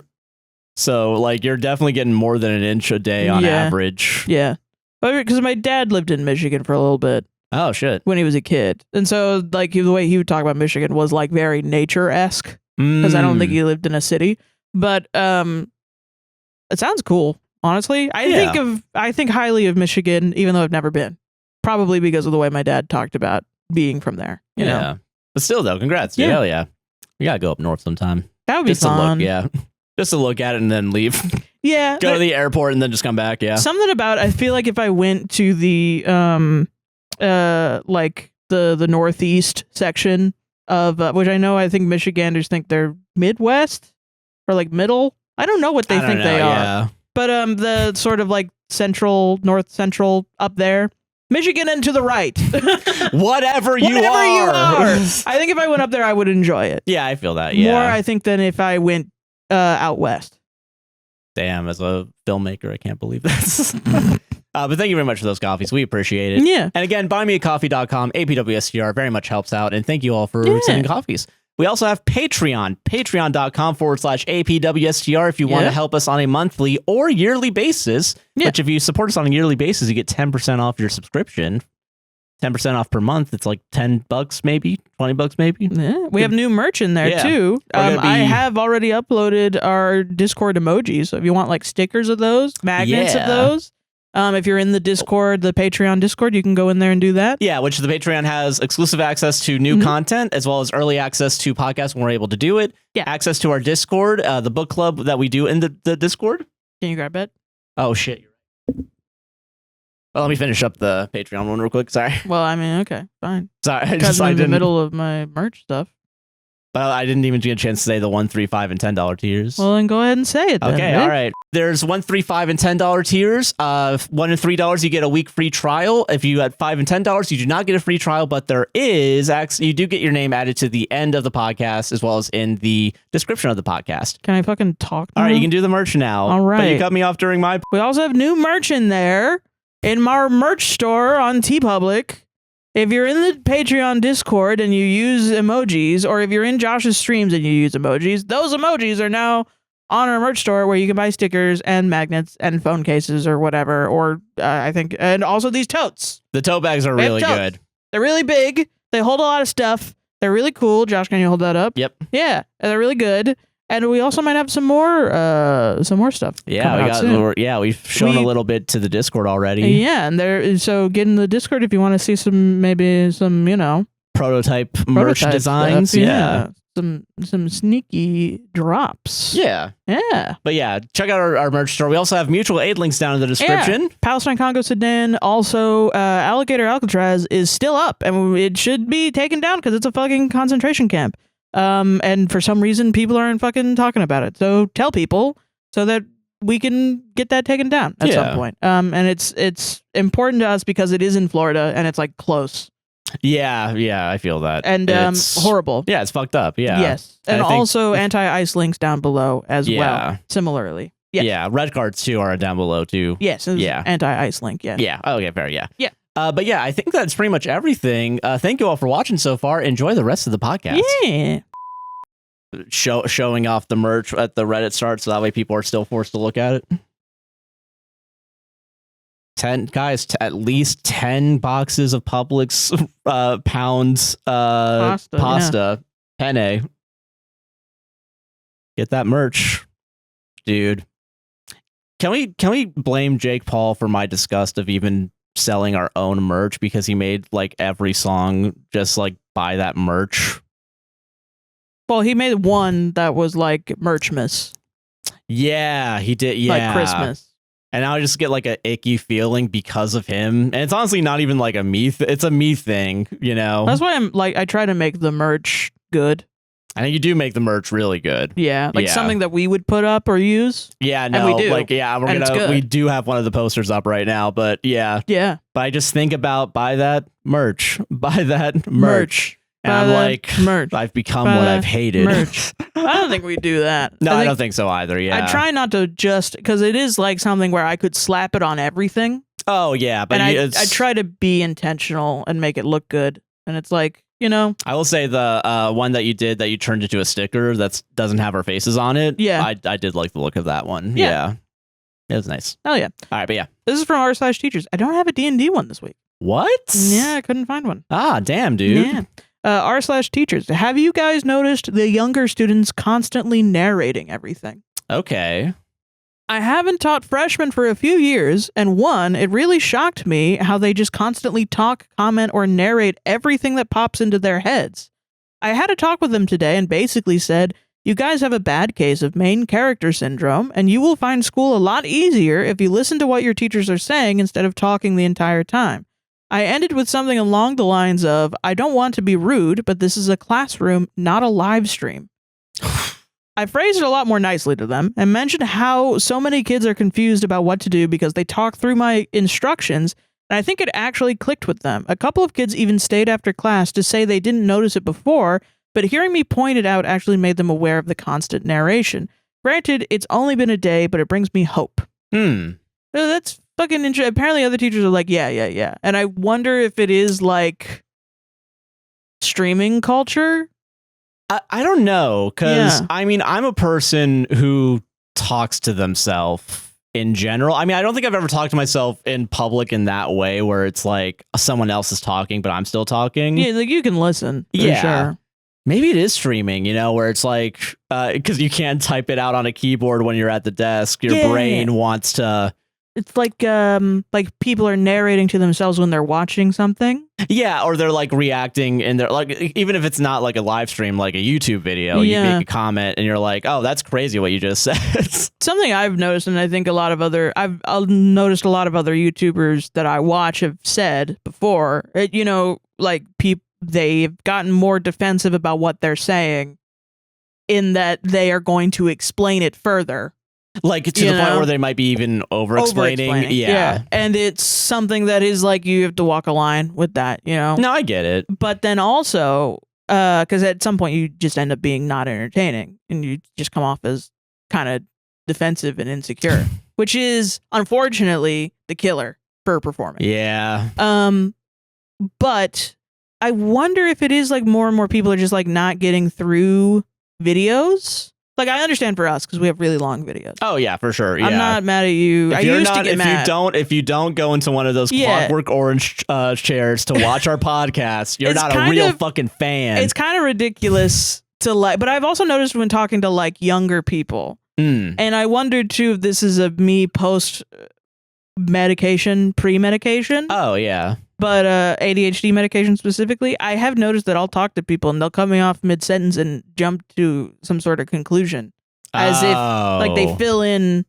So, like, you're definitely getting more than an inch a day on average.
Yeah. Because my dad lived in Michigan for a little bit.
Oh, shit.
When he was a kid. And so, like, the way he would talk about Michigan was, like, very nature-esque. Because I don't think he lived in a city. But it sounds cool. Honestly, I think highly of Michigan, even though I've never been. Probably because of the way my dad talked about being from there. You know?
But still, though, congrats. Dude.
Yeah.
Hell yeah. We gotta go up north sometime.
That would be fun.
To look, just to look at it and then leave.
Yeah.
Go to the airport and then just come back. Yeah.
Something about, I feel like if I went to the like the northeast section of which I think Michiganders think they're Midwest or like middle. I don't know what they think they are.
Yeah.
But the sort of like central, north central up there, Michigan and to the right.
Whatever you are.
I think if I went up there, I would enjoy it.
Yeah, I feel that. Yeah.
More, I think, than if I went out west.
Damn, as a filmmaker, I can't believe this. But thank you very much for those coffees. We appreciate it.
Yeah.
And again, buymeacoffee.com, APWSTR, very much helps out. And thank you all for sending coffees. We also have Patreon, patreon.com/APWSTR if you want to help us on a monthly or yearly basis. Yeah. Which if you support us on a yearly basis, you get 10% off your subscription. 10% off per month. It's like $10 maybe, $20 maybe.
Yeah. We have new merch in there too. I have already uploaded our Discord emojis. So if you want like stickers of those, magnets of those. If you're in the Discord, the Patreon Discord, you can go in there and do that. Yeah, which the Patreon has exclusive access to new content, as well as early access to podcasts when we're able to do it. Yeah. Access to our Discord, the book club that we do in the Discord. Can you grab it? Oh, shit. Well, let me finish up the Patreon one real quick. Sorry. Well, I mean, okay, fine. Sorry. Because I'm in the middle of my merch stuff. But I didn't even get a chance to say the $1, $3, $5, and $10 tiers. Well, then go ahead and say it then. Okay, all right. There's $1, $3, $5, and $10 tiers. $1 and $3, you get a week free trial. If you had $5 and $10, you do not get a free trial, but there is you do get your name added to the end of the podcast as well as in the description of the podcast. Can I fucking talk now? All right, you can do the merch now. All right. But you cut me off during my... We also have new merch in there in our merch store on TeePublic. If you're in the Patreon Discord and you use emojis, or if you're in Josh's streams and you use emojis, those emojis are now on our merch store where you can buy stickers and magnets and phone cases or whatever. Or I think, and also these totes. The tote bags are really good. They're really big. They hold a lot of stuff. They're really cool. Josh, can you hold that up? Yep. Yeah, they're really good. And we also might have some more stuff.
Yeah, we've shown a little bit to the Discord already.
Yeah, and so get in the Discord if you want to see some
prototype merch designs.
Stuff. Yeah. Some sneaky drops.
Yeah. But yeah, check out our merch store. We also have mutual aid links down in the description.
Yeah. Palestine Congo Sudan. Also, Alligator Alcatraz is still up, and it should be taken down because it's a fucking concentration camp. And for some reason, people aren't fucking talking about it. So tell people so that we can get that taken down at some point. And it's important to us because it is in Florida and it's like close.
Yeah, I feel that.
And horrible.
Yeah, it's fucked up. Yeah.
Yes. And also anti-ice links down below as well. Similarly. Yeah.
Yeah. Red cards too are down below too.
Yes. Yeah. Anti-ice link. Yeah.
Yeah. Oh, yeah. Fair. Yeah.
Yeah.
But yeah, I think that's pretty much everything. Thank you all for watching so far. Enjoy the rest of the podcast.
Yeah.
Showing off the merch at the Reddit start, so that way people are still forced to look at it. 10 guys, at least 10 boxes of Publix pounds pasta penne. Get that merch, dude. Can we blame Jake Paul for my disgust of even selling our own merch because he made like every song just like buy that merch?
Well, he made one that was like Merchmas.
Yeah, he did. Yeah,
like Christmas.
And I just get like an icky feeling because of him. And it's honestly not even like a me. It's a me thing, you know.
That's why I'm like I try to make the merch good.
I think you do make the merch really good.
Yeah, like something that we would put up or use.
Yeah, no,
and we do.
Like we do have one of the posters up right now, but yeah. But I just think about buy that merch. And I'm like, merch. I've become what I've hated.
Merch. I don't think we do that.
No, I don't think so either. Yeah.
I try not to just because it is like something where I could slap it on everything.
Oh yeah, but
I try to be intentional and make it look good. And it's like, you know,
I will say the one that you did that you turned into a sticker that doesn't have our faces on it.
Yeah,
I did like the look of that one. Yeah. It was nice.
Oh yeah.
All right, but yeah,
this is from r/teachers. I don't have a D&D one this week.
What?
Yeah, I couldn't find one.
Ah, damn, dude.
Yeah. r/teachers. Have you guys noticed the younger students constantly narrating everything?
Okay.
I haven't taught freshmen for a few years, and it really shocked me how they just constantly talk, comment, or narrate everything that pops into their heads. I had a talk with them today and basically said, you guys have a bad case of main character syndrome, and you will find school a lot easier if you listen to what your teachers are saying instead of talking the entire time. I ended with something along the lines of, I don't want to be rude, but this is a classroom, not a live stream. I phrased it a lot more nicely to them and mentioned how so many kids are confused about what to do because they talk through my instructions, and I think it actually clicked with them. A couple of kids even stayed after class to say they didn't notice it before, but hearing me point it out actually made them aware of the constant narration. Granted, it's only been a day, but it brings me hope. That's fucking interesting. Apparently other teachers are like, yeah. And I wonder if it is like streaming culture.
I don't know, because I mean, I'm a person who talks to themselves in general. I mean, I don't think I've ever talked to myself in public in that way where it's like someone else is talking, but I'm still talking.
Yeah, like you can listen. Yeah. Sure.
Maybe it is streaming, you know, where it's like, because you can't type it out on a keyboard when you're at the desk. Your brain wants to.
It's like people are narrating to themselves when they're watching something.
Yeah, or they're like reacting, and they're like, even if it's not like a live stream, like a YouTube video, you make a comment, and you're like, "Oh, that's crazy what you just said."
Something I've noticed, and I think I've noticed a lot of other YouTubers that I watch have said before. You know, like they've gotten more defensive about what they're saying, in that they are going to explain it further.
Like to the point where they might be even over-explaining. Yeah.
And it's something that is like, you have to walk a line with that, you know?
No, I get it.
But then also, because at some point you just end up being not entertaining and you just come off as kind of defensive and insecure, which is unfortunately the killer for performing.
Yeah.
But I wonder if it is like more and more people are just like not getting through videos. Like, I understand for us because we have really long videos.
Oh yeah, for sure. Yeah.
I'm not mad at you. I used to get mad.
If you don't go into one of those Clockwork Orange chairs to watch our podcast, you're not a real fucking fan.
It's kind of ridiculous to like, but I've also noticed when talking to like younger people, and I wondered too if this is a me post medication, pre-medication.
Oh yeah.
But ADHD medication specifically, I have noticed that I'll talk to people and they'll cut me off mid-sentence and jump to some sort of conclusion. As if like they fill in.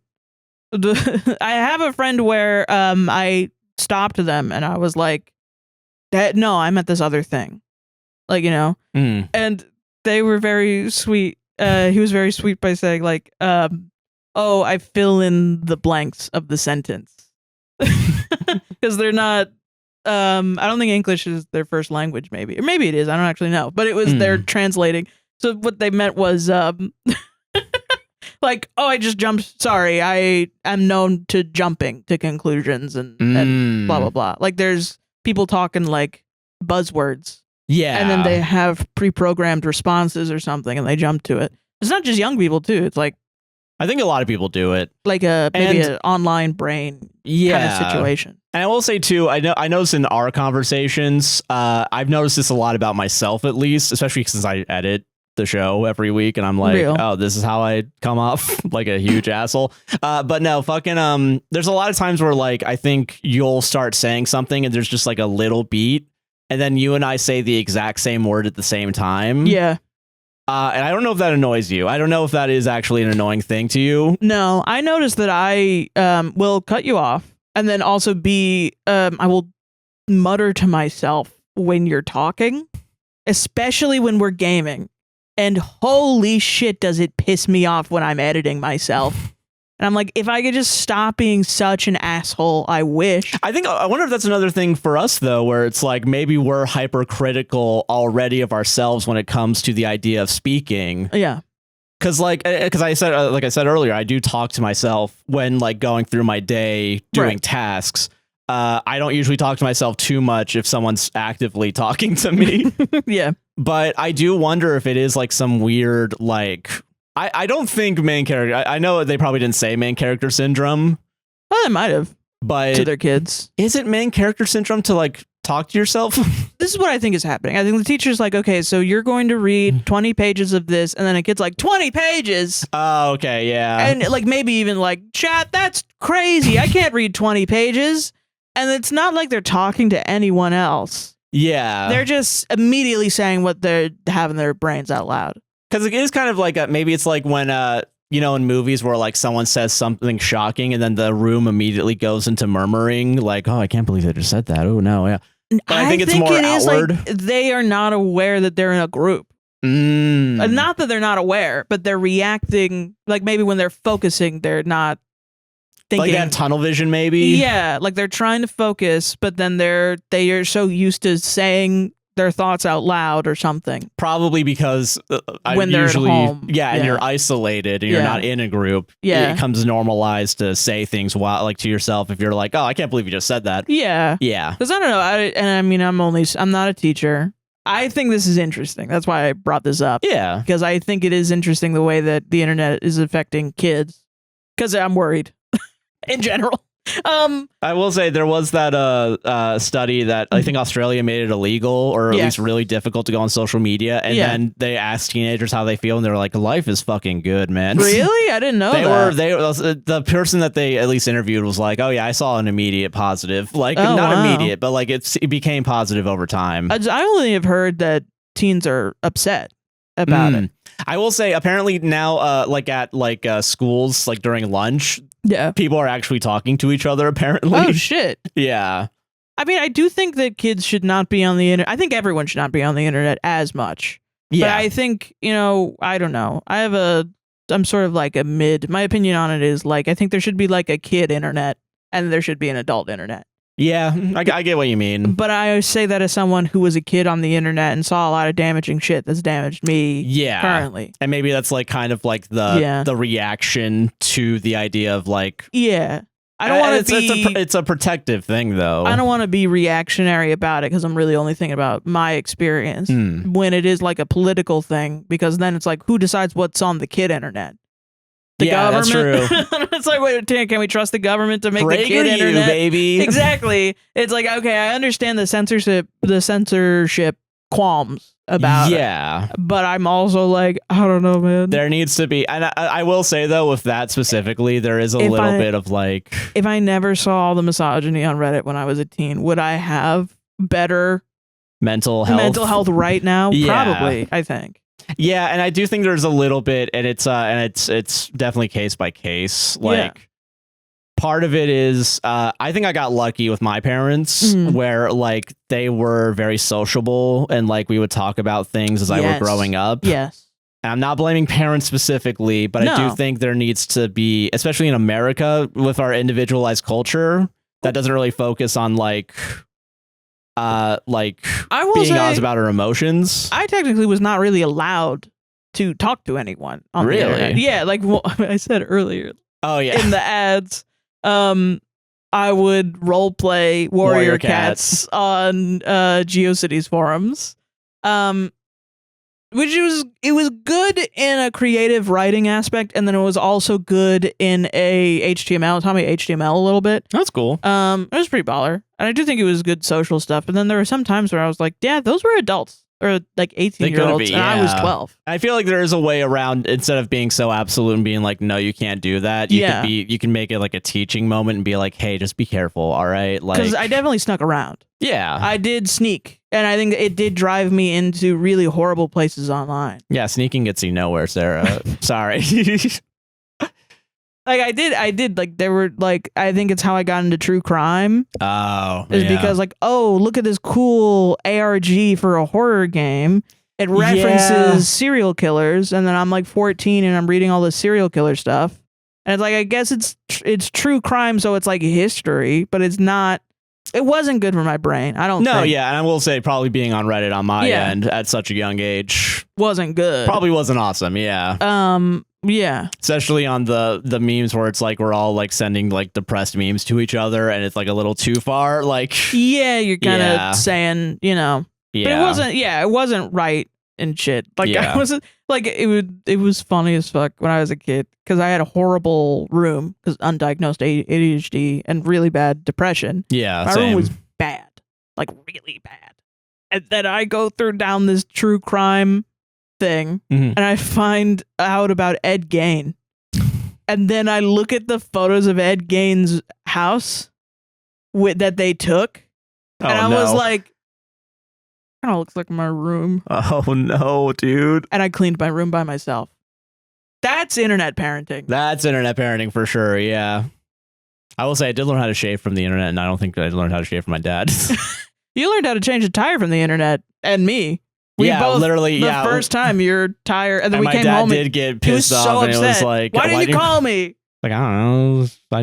I have a friend where I stopped them and I was like, no, I meant this other thing. Like, you know? And they were very sweet. He was very sweet by saying like, oh, I fill in the blanks of the sentence. Because they're not I don't think English is their first language, maybe. Or maybe it is, I don't actually know. But it was they're translating. So what they meant was like, oh, I just jumped. Sorry, I am known to jumping to conclusions and blah, blah, blah. Like there's people talking like buzzwords.
Yeah.
And then they have pre-programmed responses or something and they jump to it. It's not just young people too. It's like,
I think a lot of people do it.
Like maybe an online brain kind of situation.
And I will say too, I noticed in our conversations, I've noticed this a lot about myself at least, especially since I edit the show every week and I'm like, oh, this is how I come off like a huge asshole. But no, fucking there's a lot of times where like I think you'll start saying something and there's just like a little beat and then you and I say the exact same word at the same time.
Yeah.
And I don't know if that annoys you. I don't know if that is actually an annoying thing to you.
No, I noticed that I will cut you off and then also I will mutter to myself when you're talking, especially when we're gaming. And holy shit, does it piss me off when I'm editing myself. And I'm like, if I could just stop being such an asshole, I wish.
I wonder if that's another thing for us, though, where it's like maybe we're hypercritical already of ourselves when it comes to the idea of speaking.
Yeah.
Because I said earlier, I do talk to myself when like going through my day doing tasks. I don't usually talk to myself too much if someone's actively talking to me.
Yeah.
But I do wonder if it is like some weird like. I don't think main character. I know they probably didn't say main character syndrome.
Well, they might have.
But
to their kids.
Is it main character syndrome to like talk to yourself?
This is what I think is happening. I think the teacher's like, okay, so you're going to read 20 pages of this. And then a kid's like, 20 pages.
Oh, okay. Yeah.
And like maybe even like, chat, that's crazy. I can't read 20 pages. And it's not like they're talking to anyone else.
Yeah.
They're just immediately saying what they're having their brains out loud.
Because it is kind of like maybe it's like when you know, in movies where like someone says something shocking and then the room immediately goes into murmuring like, oh, I can't believe they just said that. Oh no, yeah. But I think it's more outward.
Like they are not aware that they're in a group. Not that they're not aware, but they're reacting like maybe when they're focusing, they're not thinking.
Like they have tunnel vision, maybe.
Yeah, like they're trying to focus, but then they are so used to saying their thoughts out loud or something.
Probably because
when they're
usually,
at home,
and you're isolated and you're not in a group. Yeah, it comes normalized to say things like to yourself if you're like, oh, I can't believe you just said that.
Yeah, because I don't know. I'm not a teacher. I think this is interesting. That's why I brought this up.
Yeah,
because I think it is interesting the way that the internet is affecting kids. Because I'm worried in general.
I will say there was that study that I think Australia made it illegal or at least really difficult to go on social media, and then they asked teenagers how they feel, and they're like, "Life is fucking good, man."
Really? I didn't know
the person that they at least interviewed was like, "Oh yeah, I saw an immediate positive, like not immediate, but like it became positive over time."
I only have heard that teens are upset about it.
I will say, apparently now, like at schools, like during lunch, people are actually talking to each other. Apparently,
oh shit,
yeah.
I mean, I do think that kids should not be on the internet. I think everyone should not be on the internet as much. Yeah, but I think I don't know. I'm sort of like a mid. My opinion on it is like I think there should be like a kid internet and there should be an adult internet.
Yeah, I get what you mean.
But I say that as someone who was a kid on the internet and saw a lot of damaging shit that's damaged me currently.
And maybe that's like kind of like the reaction to the idea of like...
Yeah. I don't want to be...
It's a protective thing, though.
I don't want to be reactionary about it because I'm really only thinking about my experience when it is like a political thing, because then it's like, who decides what's on the kid internet? The government.
That's true.
It's like, wait, can we trust the government to make the kid internet?
Baby.
Exactly. It's like, okay, I understand the censorship qualms about it. But I'm also like, I don't know, man.
There needs to be, and I will say though, with that specifically, there is a little bit of like,
if I never saw all the misogyny on Reddit when I was a teen, would I have better
mental health
right now? Probably, I think.
Yeah, and I do think there's a little bit, and it's definitely case by case. Like, part of it is, I think I got lucky with my parents, where like they were very sociable, and like we would talk about things as I were growing up.
Yes.
And I'm not blaming parents specifically, but I do think there needs to be, especially in America, with our individualized culture, that doesn't really focus on like being honest about our emotions.
I technically was not really allowed to talk to anyone on the internet. Yeah, like I said earlier.
Oh yeah.
In the ads, I would role play Warrior Cats on GeoCities forums. Which was good in a creative writing aspect, and then it was also good in a HTML. It taught me HTML a little bit.
That's cool.
It was pretty baller, and I do think it was good social stuff. But then there were some times where I was like, "Dad, those were adults or like 18-year-olds, and I was 12."
I feel like there is a way around, instead of being so absolute and being like, "No, you can't do that." You can make it like a teaching moment and be like, "Hey, just be careful, all right?" Like,
because I definitely snuck around. Yeah, I did sneak, and I think it did drive me into really horrible places online.
Yeah, sneaking gets you nowhere, Sarah. Sorry.
Like I did like there were like, I think it's how I got into true crime.
Oh,
is because like, oh, look at this cool ARG for a horror game. It references serial killers, and then I'm like 14 and I'm reading all this serial killer stuff, and it's like, I guess it's true crime, so it's like history, but it's not. It wasn't good for my brain. I don't think.
Yeah, and I will say probably being on Reddit on my end at such a young age
wasn't good.
Probably wasn't awesome,
yeah.
Especially on the memes where it's like we're all like sending like depressed memes to each other, and it's like a little too far. Like,
you're kind of saying, but it wasn't right and shit. Like, I wasn't like, it was funny as fuck when I was a kid, because I had a horrible room because undiagnosed ADHD and really bad depression.
Yeah,
my room was bad, like really bad. And then I go down this true crime thing, and I find out about Ed Gein, and then I look at the photos of Ed Gein's house that they took, and I was like, kind of looks like my room.
Oh no, dude.
And I cleaned my room by myself. That's internet parenting.
That's internet parenting for sure. Yeah, I will say I did learn how to shave from the internet, and I don't think I learned how to shave from my dad.
You learned how to change a tire from the internet, and me. We both, literally, the first time your tire, and then we came home.
My dad did get pissed off, and it was like,
why didn't you call me?
Like, I don't know. I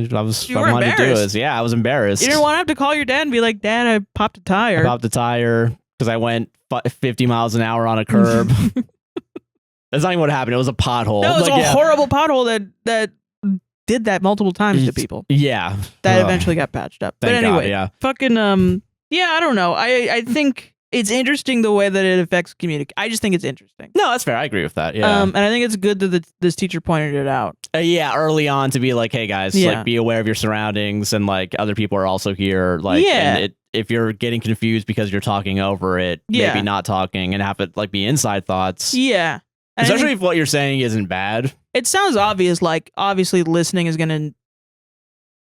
wanted to do this. Yeah, I was embarrassed.
You didn't want to have to call your dad and be like, "Dad, I popped a tire."
I popped a tire because I went 50 miles an hour on a curb. That's not even what happened. It was a pothole.
No, it was a horrible pothole that did that multiple times to people.
Yeah.
That eventually got patched up. But anyway, fucking, I don't know. I think it's interesting the way that it affects communication. I just think it's interesting.
No, that's fair. I agree with that. Yeah.
And I think it's good that this teacher pointed it out.
Early on, to be like, hey guys, like, be aware of your surroundings, and like other people are also here. Like, and if you're getting confused because you're talking over it, maybe not talking, and have it like be inside thoughts.
Yeah.
Especially if what you're saying isn't bad.
It sounds obvious, like obviously listening is going to.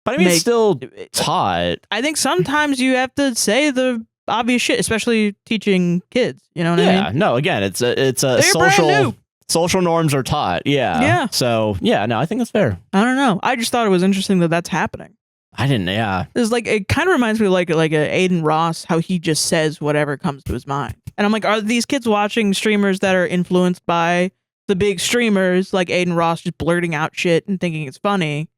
But I mean, it's still taught.
I think sometimes you have to say the obvious shit, especially teaching kids. You know what I mean?
Yeah. No. Again, it's a social norms are taught. Yeah.
Yeah.
So no, I think that's fair.
I don't know. I just thought it was interesting that that's happening.
I didn't. Yeah.
It's like, it kind of reminds me of like a Aiden Ross, how he just says whatever comes to his mind. And I'm like, are these kids watching streamers that are influenced by the big streamers like Aiden Ross, just blurting out shit and thinking it's funny,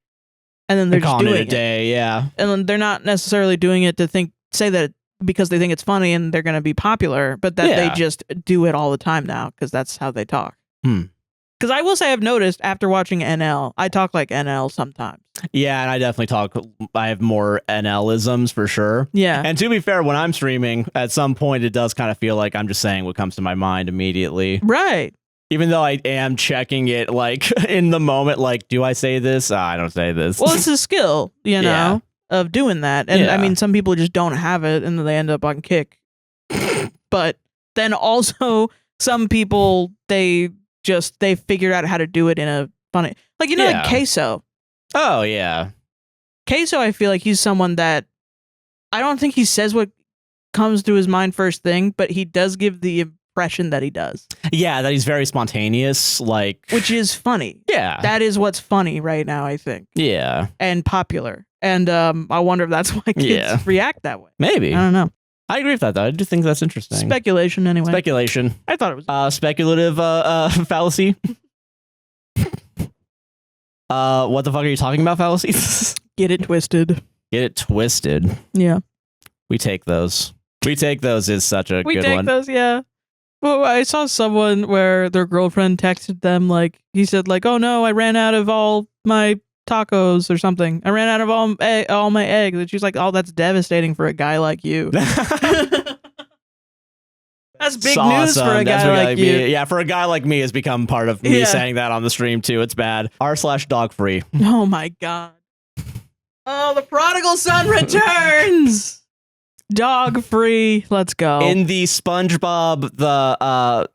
and then they're just doing it a
day, and
then they're not necessarily doing it to say that because they think it's funny and they're going to be popular, but that they just do it all the time now because that's how they talk. Because I will say, I've noticed after watching NL, I talk like NL sometimes.
Yeah, and I definitely talk. I have more NL-isms for sure.
Yeah.
And to be fair, when I'm streaming, at some point, it does kind of feel like I'm just saying what comes to my mind immediately.
Right.
Even though I am checking it, like, in the moment, like, do I say this? I don't say this.
Well, it's a skill, you know, of doing that. And I mean, some people just don't have it, and then they end up on Kick. But then also some people they figured out how to do it in a funny, like like Queso.
Oh yeah,
Queso. I feel like he's someone that I don't think he says what comes to his mind first thing, but he does give the impression that he does.
Yeah, that he's very spontaneous,
which is funny.
Yeah,
that is what's funny right now, I think.
Yeah,
and popular, and I wonder if that's why kids react that way.
Maybe,
I don't know.
I agree with that though. I do think that's interesting.
Speculation, anyway.
Speculation.
I thought it was
speculative fallacy. What the fuck are you talking about, fallacies?
Get it twisted.
Get it twisted.
Yeah.
We take those. We take those is such a good one. We take
those, yeah. Well, I saw someone where their girlfriend texted them, like, he said, like, oh no, I ran out of all my tacos or something. I ran out of all my eggs. And she's like, oh, that's devastating for a guy like you. That's big news for a guy like you.
Me. Yeah, for a guy like me, has become part of me saying that on the stream too. It's bad. r/DogFree.
Oh my god. Oh, the prodigal son returns. DogFree. Let's go.
In the SpongeBob, the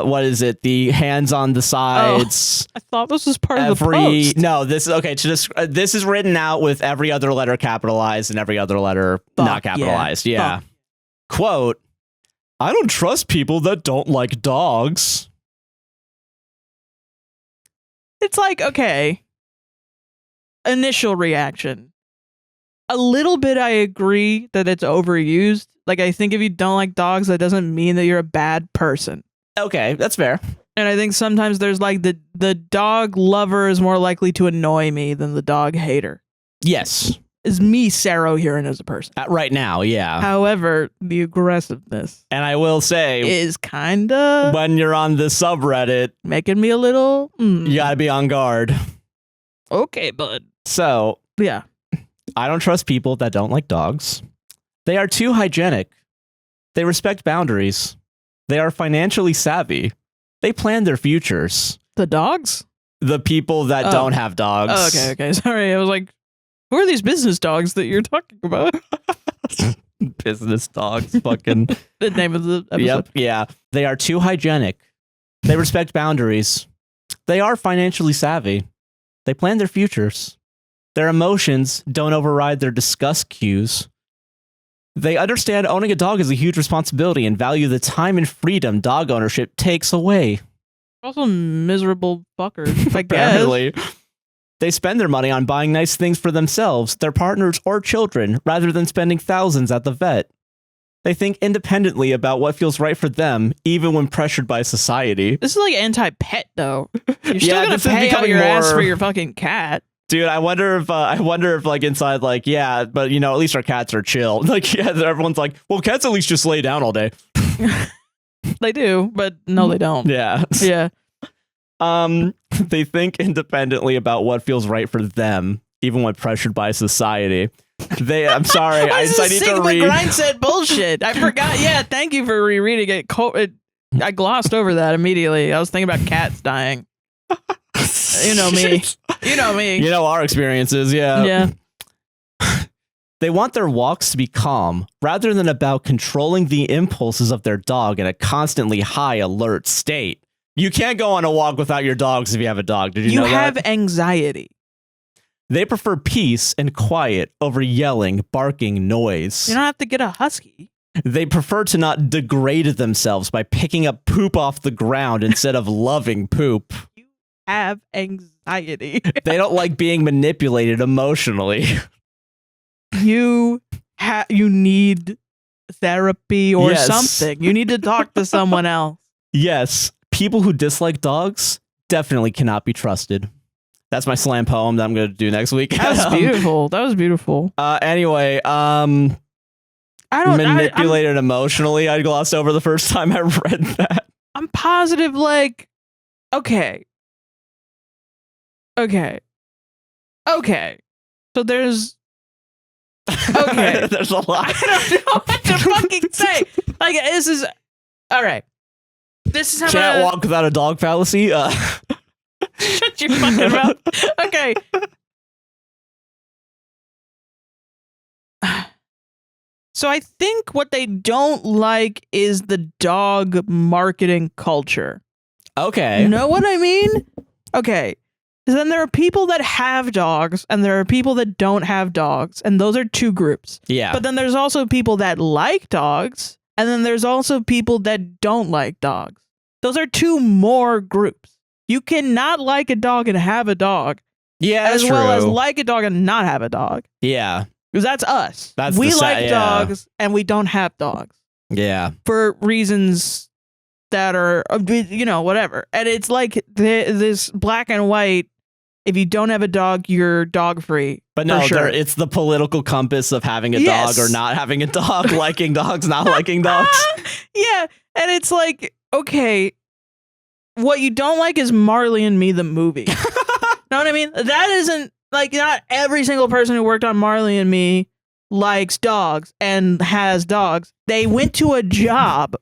what is it? The hands on the sides.
I thought this was part of the post.
No, this is okay. This is written out with every other letter capitalized and every other letter not capitalized. Yeah. Quote, I don't trust people that don't like dogs.
It's like, okay. Initial reaction. A little bit I agree that it's overused. Like, I think if you don't like dogs, that doesn't mean that you're a bad person.
Okay, that's fair.
And I think sometimes there's like the dog lover is more likely to annoy me than the dog hater.
Yes.
Is me Sarah hearing as a person.
Right now, yeah.
However, the aggressiveness.
And I will say.
Is kind of.
When you're on the subreddit.
Making me a little.
You gotta be on guard.
Okay, bud.
So.
Yeah.
I don't trust people that don't like dogs. They are too hygienic. They respect boundaries. They are financially savvy. They plan their futures.
The dogs?
The people that don't have dogs.
Oh, okay. Sorry. I was like, who are these business dogs that you're talking about?
Business dogs. Fucking.
The name of the episode.
Yep. Yeah. They are too hygienic. They respect boundaries. They are financially savvy. They plan their futures. Their emotions don't override their disgust cues. They understand owning a dog is a huge responsibility and value the time and freedom dog ownership takes away.
Also miserable fuckers, I guess.
They spend their money on buying nice things for themselves, their partners, or children, rather than spending thousands at the vet. They think independently about what feels right for them, even when pressured by society.
This is like anti-pet, though. You're still gonna pay out your ass for your fucking cat.
Dude, I wonder if like inside, like, yeah, but at least our cats are chill. Like, yeah, everyone's like, well, cats at least just lay down all day.
They do, but no, they don't.
Yeah.
Yeah.
They think independently about what feels right for them, even when pressured by society. I'm sorry. I need to read.
Grindset bullshit. I forgot. Yeah, thank you for rereading it. I glossed over that immediately. I was thinking about cats dying. You know me. You know me.
You know our experiences, yeah.
Yeah.
They want their walks to be calm, rather than about controlling the impulses of their dog in a constantly high alert state. You can't go on a walk without your dogs if you have a dog. Did you know that?
You have anxiety.
They prefer peace and quiet over yelling, barking, noise.
You don't have to get a husky.
They prefer to not degrade themselves by picking up poop off the ground instead of loving poop.
Have anxiety.
They don't like being manipulated emotionally.
You need therapy or something. You need to talk to someone else.
Yes, people who dislike dogs definitely cannot be trusted. That's my slam poem that I'm going to do next week.
That was beautiful. That was beautiful.
Anyway, manipulated emotionally. I glossed over the first time I read that.
I'm positive, like, okay. So there's
there's a lot.
I don't know what to fucking say. Like, this is all right. This is how
can't walk without a dog fallacy.
Shut your fucking mouth. Okay. So I think what they don't like is the dog marketing culture.
Okay.
Know what I mean? Okay. Then there are people that have dogs and there are people that don't have dogs. And those are two groups.
Yeah.
But then there's also people that like dogs. And then there's also people that don't like dogs. Those are two more groups. You cannot like a dog and have a dog.
Yeah,
as well as like a dog and not have a dog.
Yeah.
Because that's us. We like dogs and we don't have dogs.
Yeah.
For reasons that are, whatever. And it's like this black and white. If you don't have a dog, you're dog free.
But no, it's the political compass of having a dog or not having a dog, liking dogs, not liking dogs.
Yeah. And it's like, okay, what you don't like is Marley and Me, the movie. Know what I mean? That isn't, like, not every single person who worked on Marley and Me likes dogs and has dogs. They went to a job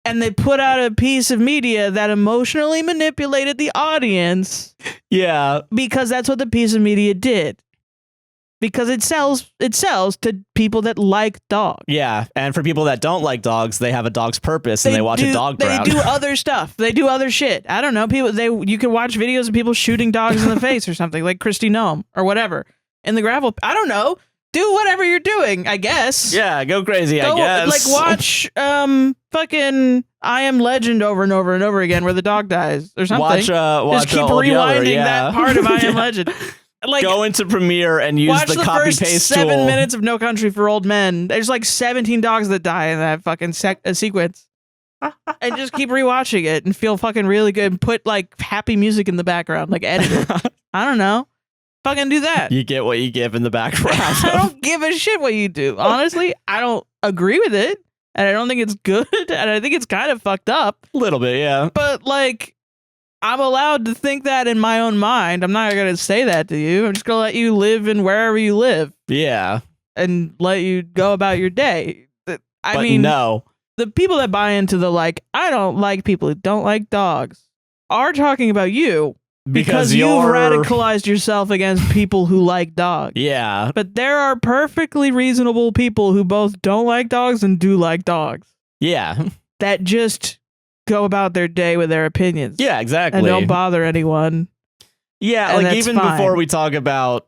and they put out a piece of media that emotionally manipulated the audience.
Yeah.
Because that's what the piece of media did. Because it sells to people that like dogs.
Yeah, and for people that don't like dogs, they have a dog's purpose and they watch a dog drown.
They do other stuff. They do other shit. I don't know. You can watch videos of people shooting dogs in the face or something, like Christy Gnome or whatever in the gravel. I don't know. Do whatever you're doing, I guess.
Yeah, go crazy, I guess.
Like watch fucking I Am Legend over and over and over again where the dog dies or something.
Watch
just keep rewinding that part of I Am Legend. Like,
go into Premiere and use the copy paste tool. Watch the first 7
minutes of No Country for Old Men. There's like 17 dogs that die in that fucking sequence. And just keep rewatching it and feel fucking really good and put like happy music in the background, like edit it. I don't know. Fucking do that.
You get what you give in the background.
I don't give a shit what you do. Honestly, I don't agree with it. And I don't think it's good. And I think it's kind of fucked up.
A little bit, yeah.
But like, I'm allowed to think that in my own mind. I'm not going to say that to you. I'm just going to let you live in wherever you live.
Yeah.
And let you go about your day. I mean,
no.
The people that buy into the I don't like people who don't like dogs are talking about you because you've radicalized yourself against people who like dogs.
Yeah.
But there are perfectly reasonable people who both don't like dogs and do like dogs.
Yeah.
That just go about their day with their opinions.
Yeah, exactly.
And don't bother anyone.
Yeah, like even before we talk about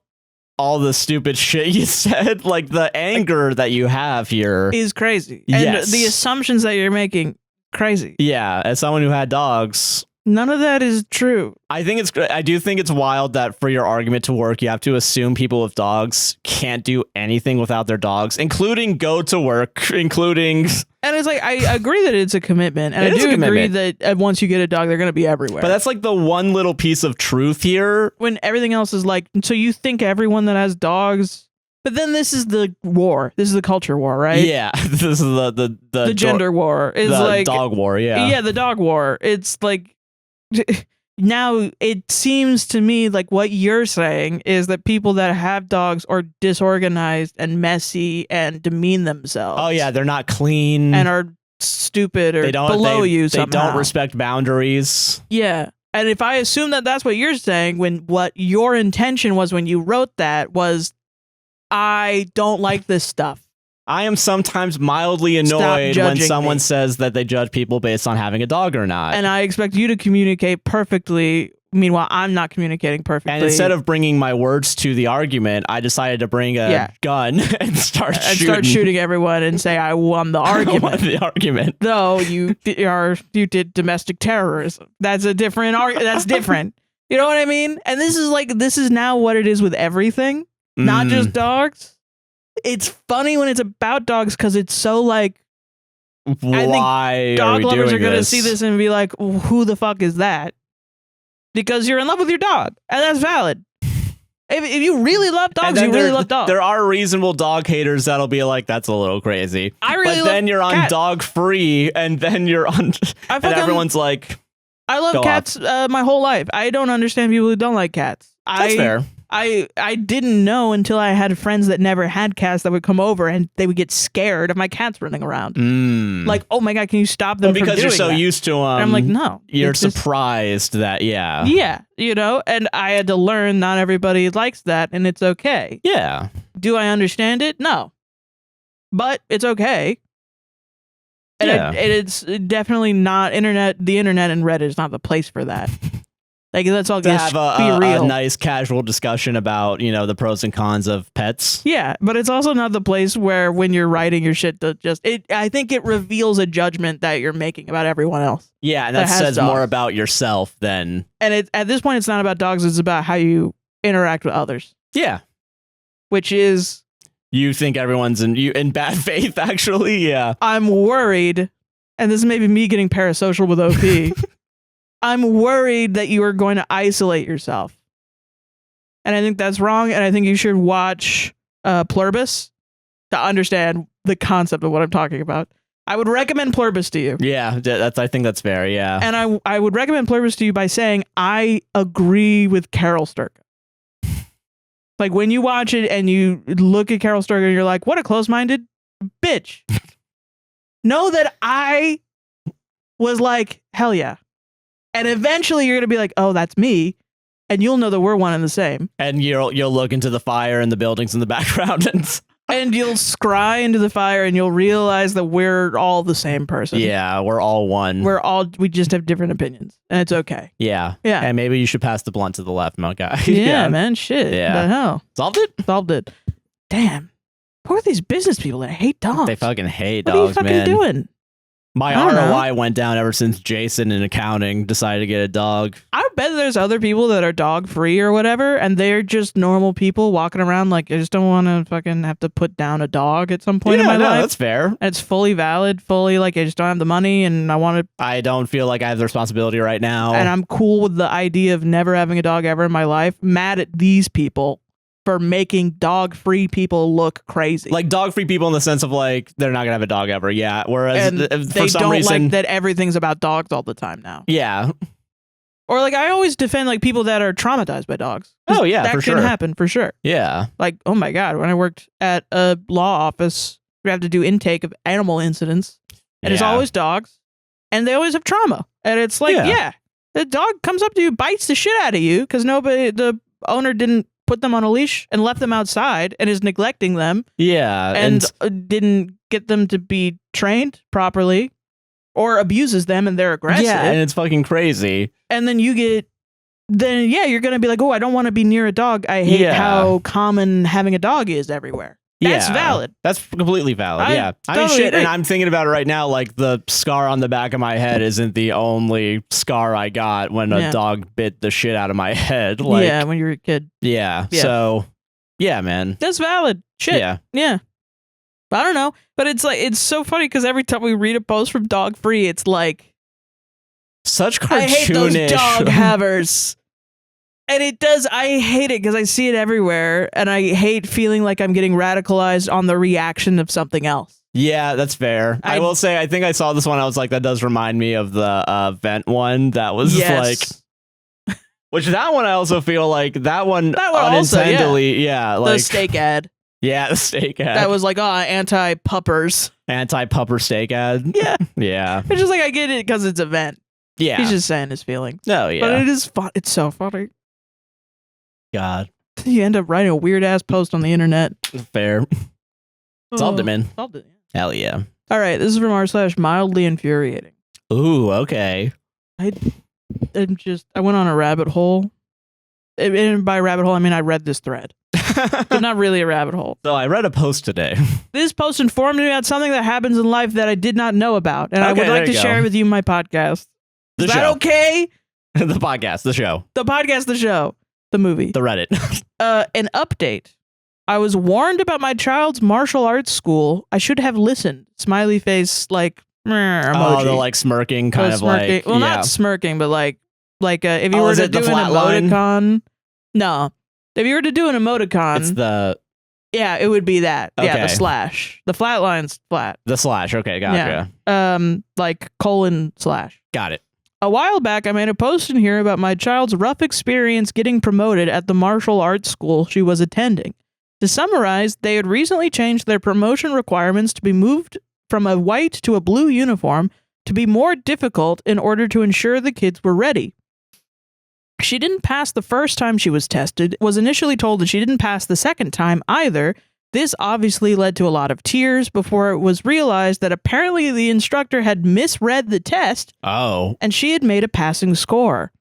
all the stupid shit you said, like the anger that you have here
is crazy. And the assumptions that you're making, crazy.
Yeah, as someone who had dogs,
none of that is true.
I do think it's wild that for your argument to work, you have to assume people with dogs can't do anything without their dogs, including go to work, including...
And it's like, I agree that it's a commitment. And I do agree that once you get a dog, they're going to be everywhere.
But that's like the one little piece of truth here.
When everything else is like, so you think everyone that has dogs... But then this is the war. This is the culture war, right?
Yeah. This is the
gender war. It's
the
like...
dog war, yeah.
Yeah, the dog war. It's like... Now, it seems to me like what you're saying is that people that have dogs are disorganized and messy and demean themselves.
Oh, yeah, they're not clean.
And are stupid or below you somehow.
They don't respect boundaries.
Yeah. And if I assume that that's what you're saying, when what your intention was when you wrote that was, I don't like this stuff.
I am sometimes mildly annoyed when someone says that they judge people based on having a dog or not.
And I expect you to communicate perfectly. Meanwhile, I'm not communicating perfectly.
And instead of bringing my words to the argument, I decided to bring a gun and start
shooting everyone and say I won the argument.
I won the argument.
Though you did domestic terrorism. That's a different argument. That's different. You know what I mean? And this is now what it is with everything, not just dogs. It's funny when it's about dogs because it's so like,
why
I think dog lovers are going to
this?
see this and be like, who the fuck is that? Because you're in love with your dog, and that's valid. If you really love dogs, you really love dogs.
There are reasonable dog haters that'll be like, that's a little crazy.
But
then you're on dog free, and then you're on, and everyone's like,
I love cats my whole life. I don't understand people who don't like cats.
That's fair.
I didn't know until I had friends that never had cats that would come over and they would get scared of my cats running around. Like, oh my God, can you stop them from doing that?
Because you're so used to them.
And I'm like, no.
You're surprised that, yeah.
Yeah, and I had to learn not everybody likes that and it's okay.
Yeah.
Do I understand it? No. but it's okay. And it's definitely not the internet and Reddit is not the place for that. Like, let's all just be real.
A nice casual discussion about, the pros and cons of pets.
Yeah, but it's also not the place where when you're writing your shit I think it reveals a judgment that you're making about everyone else.
Yeah, and that says dogs. More about yourself than...
And at this point, it's not about dogs, it's about how you interact with others.
Yeah.
Which is...
You think everyone's in bad faith, actually? Yeah.
I'm worried, and this is maybe me getting parasocial with OP. I'm worried that you are going to isolate yourself. And I think that's wrong, and I think you should watch Pluribus to understand the concept of what I'm talking about. I would recommend Pluribus to you.
Yeah, I think that's fair, yeah.
And I would recommend Pluribus to you by saying, I agree with Carol Sturka. Like, when you watch it and you look at Carol Sturka and you're like, what a close-minded bitch. Know that I was like, hell yeah. And eventually you're going to be like, oh, that's me. And you'll know that we're one and the same.
And you'll look into the fire and the buildings in the background.
And you'll scry into the fire and you'll realize that we're all the same person.
Yeah, we're all one.
We just have different opinions. And it's okay.
Yeah.
Yeah.
And maybe you should pass the blunt to the left, my guy.
Yeah, man. Shit.
Yeah.
The hell?
Solved it?
Damn. Who are these business people that hate dogs?
They fucking hate dogs, man.
What are you fucking doing?
My ROI went down ever since Jason in accounting decided to get a dog.
I bet there's other people that are dog free or whatever, and they're just normal people walking around like, I just don't want to fucking have to put down a dog at some point in my life.
That's fair.
And it's fully valid, like I just don't have the money and
I don't feel like I have the responsibility right now.
And I'm cool with the idea of never having a dog ever in my life. Mad at these people for making dog-free people look crazy.
Like dog-free people in the sense of like, they're not going to have a dog ever. Yeah. Whereas
they don't like that everything's about dogs all the time now.
Yeah.
Or like, I always defend like people that are traumatized by dogs.
Oh yeah,
that can happen for sure.
Yeah.
Like, oh my God, when I worked at a law office, we have to do intake of animal incidents. And it's always dogs. And they always have trauma. And it's like, the dog comes up to you, bites the shit out of you because the owner didn't put them on a leash and left them outside and is neglecting them.
Yeah.
And didn't get them to be trained properly or abuses them and they're aggressive.
Yeah, and it's fucking crazy.
And then you're going to be like, oh, I don't want to be near a dog. I hate how common having a dog is everywhere. That's valid.
That's completely valid. I mean, shit, agree. And I'm thinking about it right now. Like the scar on the back of my head isn't the only scar I got when a dog bit the shit out of my head. Like,
when you were a kid.
Yeah. So, yeah, man.
That's valid. Shit. Yeah. I don't know, but it's like it's so funny because every time we read a post from DogFree, it's like
such cartoonish.
I hate those dog havers. And I hate it because I see it everywhere, and I hate feeling like I'm getting radicalized on the reaction of something else.
Yeah, that's fair. I will say, I think I saw this one, I was like, that does remind me of the vent one that was like... Which that one I also feel like, that one unintentionally, like...
The steak ad.
Yeah, the steak ad.
That was like, anti-puppers.
Anti-pupper steak ad.
Yeah.
Yeah.
It's just like, I get it because it's a vent.
Yeah.
He's just saying his feelings.
No, yeah.
But it is fun. It's so funny.
God.
You end up writing a weird ass post on the internet.
Fair. Solved it, man.
Solved it.
Yeah. Hell yeah.
All right. This is from r/mildlyinfuriating.
Ooh, okay.
I went on a rabbit hole. And by rabbit hole, I mean I read this thread. But not really a rabbit hole.
So I read a post today.
This post informed me about something that happens in life that I did not know about. And I would like to share with you my podcast. Is that okay?
The podcast, the show.
The podcast, the show. The movie.
The Reddit.
An update. I was warned about my child's martial arts school. I should have listened. Smiley face, like, emoji.
Oh, the like smirking kind of like.
Well, not smirking, but like if you were to do an emoticon. No. If you were to do an emoticon.
It's the.
Yeah, it would be that.
Okay.
Yeah, the slash. The flat line's flat.
The slash. Okay, gotcha.
Yeah. Like :/
Got it.
A while back, I made a post in here about my child's rough experience getting promoted at the martial arts school she was attending. To summarize, they had recently changed their promotion requirements to be moved from a white to a blue uniform to be more difficult in order to ensure the kids were ready. She didn't pass the first time she was tested, was initially told that she didn't pass the second time either. This obviously led to a lot of tears before it was realized that apparently the instructor had misread the test. And she had made a passing score.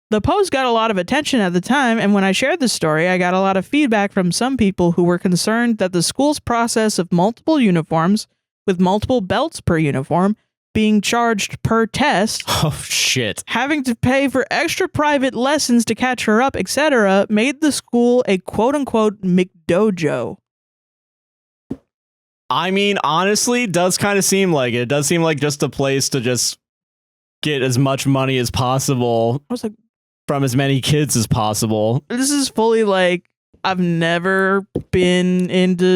The post got a lot of attention at the time, and when I shared the story, I got a lot of feedback from some people who were concerned that the school's process of multiple uniforms, with multiple belts per uniform, being charged per test, having to pay for extra private lessons to catch her up, etc., made the school a quote-unquote McDojo.
I mean, honestly, it does kind of seem like it. It does seem like just a place to just get as much money as possible.
I was like,
from as many kids as possible.
This is fully like, I've never been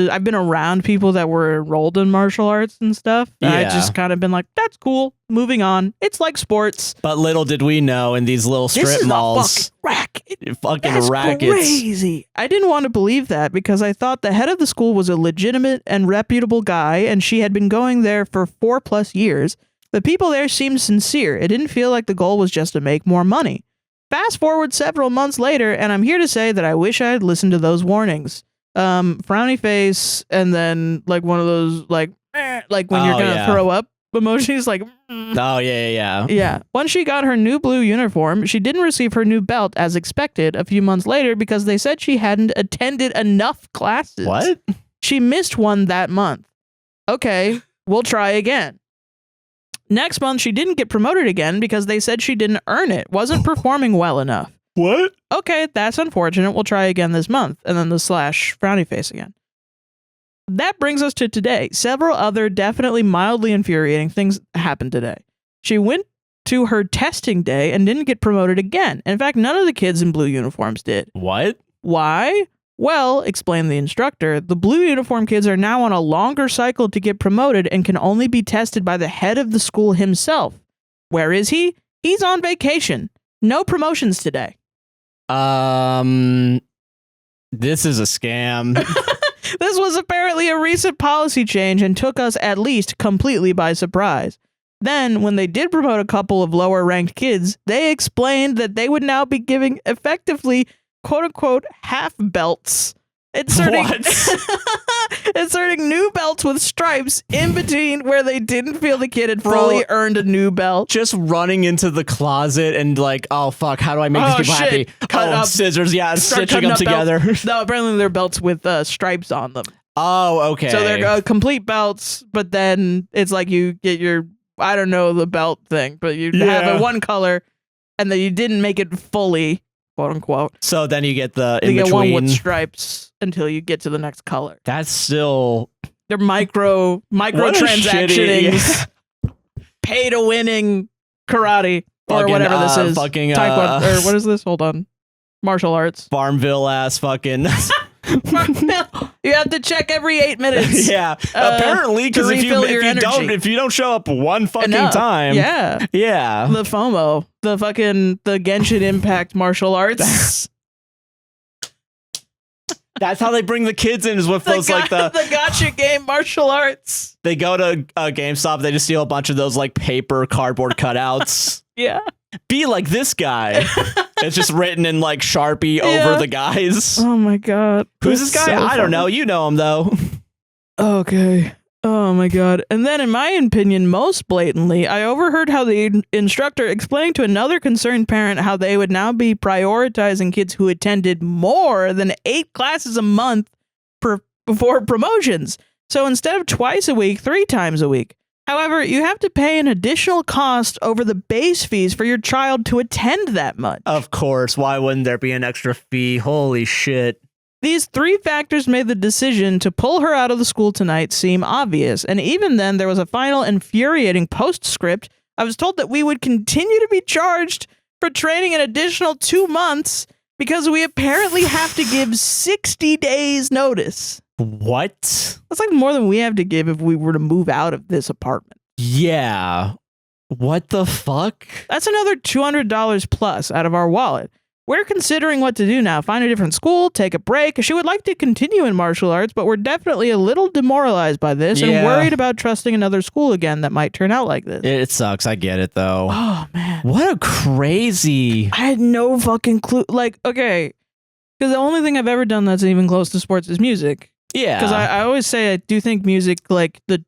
I've been around people that were enrolled in martial arts and stuff. And I just kind of been like, that's cool. Moving on. It's like sports.
But little did we know in these little strip malls.
That's
rackets.
Crazy. I didn't want to believe that because I thought the head of the school was a legitimate and reputable guy and she had been going there for 4+ years. The people there seemed sincere. It didn't feel like the goal was just to make more money. Fast forward several months later, and I'm here to say that I wish I had listened to those warnings. Frowny face, and then like one of those like when you're gonna throw up emojis, like. Yeah. Once she got her new blue uniform, she didn't receive her new belt as expected a few months later because they said she hadn't attended enough classes.
What?
She missed one that month. Okay, we'll try again. Next month, she didn't get promoted again because they said she didn't earn it, wasn't performing well enough.
What?
Okay, that's unfortunate. We'll try again this month. And then the / frowny face again. That brings us to today. Several other definitely mildly infuriating things happened today. She went to her testing day and didn't get promoted again. In fact, none of the kids in blue uniforms did.
What?
Why? Well, explained the instructor, the blue uniform kids are now on a longer cycle to get promoted and can only be tested by the head of the school himself. Where is he? He's on vacation. No promotions today.
This is a scam.
This was apparently a recent policy change and took us at least completely by surprise. Then, when they did promote a couple of lower-ranked kids, they explained that they would now be giving effectively quote-unquote half belts, inserting new belts with stripes in between where they didn't feel the kid had fully earned a new belt.
Just running into the closet and like, oh fuck, how do I make these people happy? Cut up scissors, stitching them together.
No, apparently they're belts with stripes on them.
Oh, okay.
So they're complete belts, but then it's like you get your, I don't know the belt thing, but you have a one color and then you didn't make it fully, quote unquote.
So then you get the in
you
between.
Get one with stripes until you get to the next color.
That's still
they're micro transactioning, pay to winning karate or whatever this is.
Fucking
Taekwondo, or what is this? Hold on, martial arts.
Farmville ass fucking.
You have to check every 8 minutes.
Yeah, apparently, because if you don't show up one fucking time,
the FOMO, the Genshin Impact martial arts.
That's how they bring the kids in, is with those like the
gotcha game martial arts.
They go to GameStop, they just steal a bunch of those like paper cardboard cutouts.
Yeah.
Be like this guy. It's just written in like Sharpie over the guys.
Oh my god.
Who's this guy? So I don't know. You know him though.
Okay. Oh my god. And then in my opinion, most blatantly, I overheard how the instructor explained to another concerned parent how they would now be prioritizing kids who attended more than 8 classes a month before promotions. So instead of twice a week, 3 times a week. However, you have to pay an additional cost over the base fees for your child to attend that much.
Of course. Why wouldn't there be an extra fee? Holy shit.
These 3 factors made the decision to pull her out of the school tonight seem obvious. And even then, there was a final infuriating postscript. I was told that we would continue to be charged for training an additional 2 months because we apparently have to give 60 days notice.
What?
That's like more than we have to give if we were to move out of this apartment.
Yeah. What the fuck?
That's another $200 plus out of our wallet. We're considering what to do now. Find a different school, take a break. She would like to continue in martial arts, but we're definitely a little demoralized by this and worried about trusting another school again that might turn out like this.
It sucks. I get it, though.
Oh, man.
What a crazy...
I had no fucking clue. Like, okay, because the only thing I've ever done that's even close to sports is music.
Yeah.
Because I always say I do think music, like the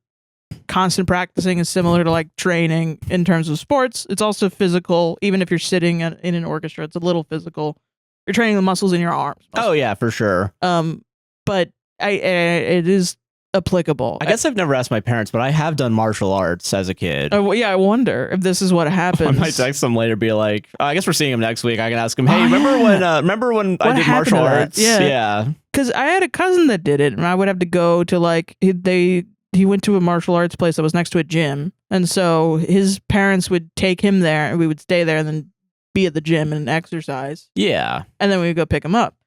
constant practicing is similar to like training in terms of sports. It's also physical. Even if you're sitting in an orchestra, it's a little physical. You're training the muscles in your arms.
Oh yeah, for sure.
But it is applicable.
I guess I've never asked my parents, but I have done martial arts as a kid.
Yeah, I wonder if this is what happens.
I might text them later, be like, I guess we're seeing him next week. I can ask him, hey, remember when I did martial arts?
Yeah. Because I had a cousin that did it, and I would have to go to like he went to a martial arts place that was next to a gym, and so his parents would take him there, and we would stay there, and then be at the gym and exercise.
Yeah,
and then we would go pick him up.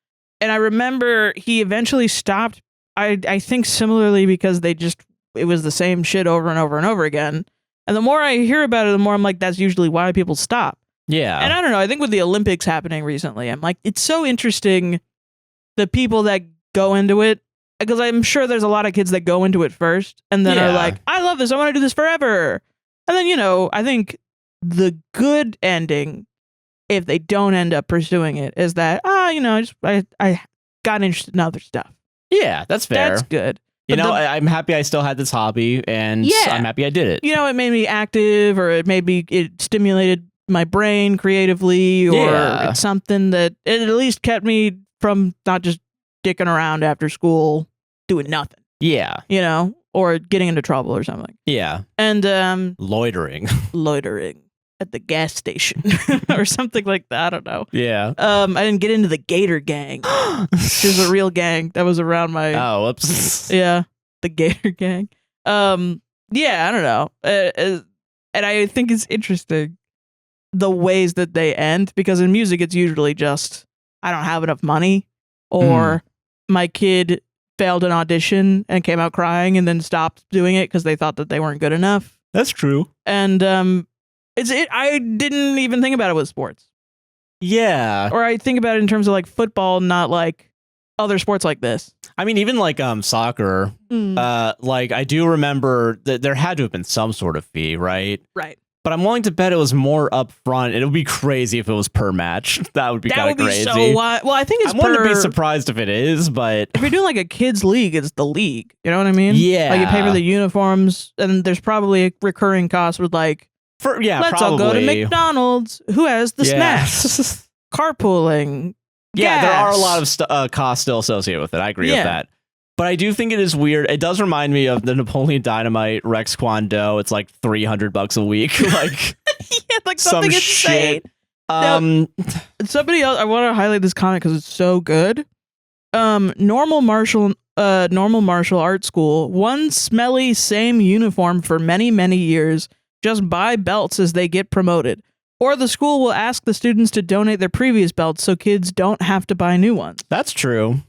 And I remember he eventually stopped. I think similarly because it was the same shit over and over and over again. And the more I hear about it, the more I'm like, that's usually why people stop.
Yeah.
And I don't know. I think with the Olympics happening recently, I'm like, it's so interesting the people that go into it. Because I'm sure there's a lot of kids that go into it first and then are like, I love this. I want to do this forever. And then, I think the good ending, if they don't end up pursuing it, is that, I got interested in other stuff.
Yeah, that's fair.
That's good.
I'm happy I still had this hobby, and I'm happy I did it.
It made me active, or it stimulated my brain creatively, or it's something that it at least kept me from not just dicking around after school doing nothing.
Yeah.
Or getting into trouble or something.
Yeah.
And
loitering
at the gas station or something like that. I don't know.
Yeah.
I didn't get into the Gator Gang. There's a real gang that was around my.
Oh, whoops.
Yeah, the Gator Gang. Yeah, I don't know. And I think it's interesting the ways that they end, because in music it's usually just I don't have enough money, or my kid failed an audition and came out crying and then stopped doing it because they thought that they weren't good enough.
That's true.
And I didn't even think about it with sports.
Yeah.
Or I think about it in terms of like football, not like other sports like this.
I mean, even like soccer, like I do remember that there had to have been some sort of fee, right?
Right.
But I'm willing to bet it was more upfront. It would be crazy if it was per match. That would be kind of crazy.
So well, I think it's
I'm willing to be surprised if it is, but
if you're doing like a kids league, it's the league. You know what I mean?
Yeah.
Like you pay for the uniforms, and there's probably a recurring cost with like, let's
probably
all go to McDonald's. Who has the snacks? Carpooling.
Yeah,
gas.
there are a lot of costs still associated with it. I agree with that. But I do think it is weird. It does remind me of the Napoleon Dynamite Rex Kwon Do. It's like $300 a week. Like,
like something insane.
Shit.
Somebody else. I want to highlight this comment because it's so good. Normal martial art school. One smelly same uniform for many, many years. Just buy belts as they get promoted. Or the school will ask the students to donate their previous belts so kids don't have to buy new ones.
That's true.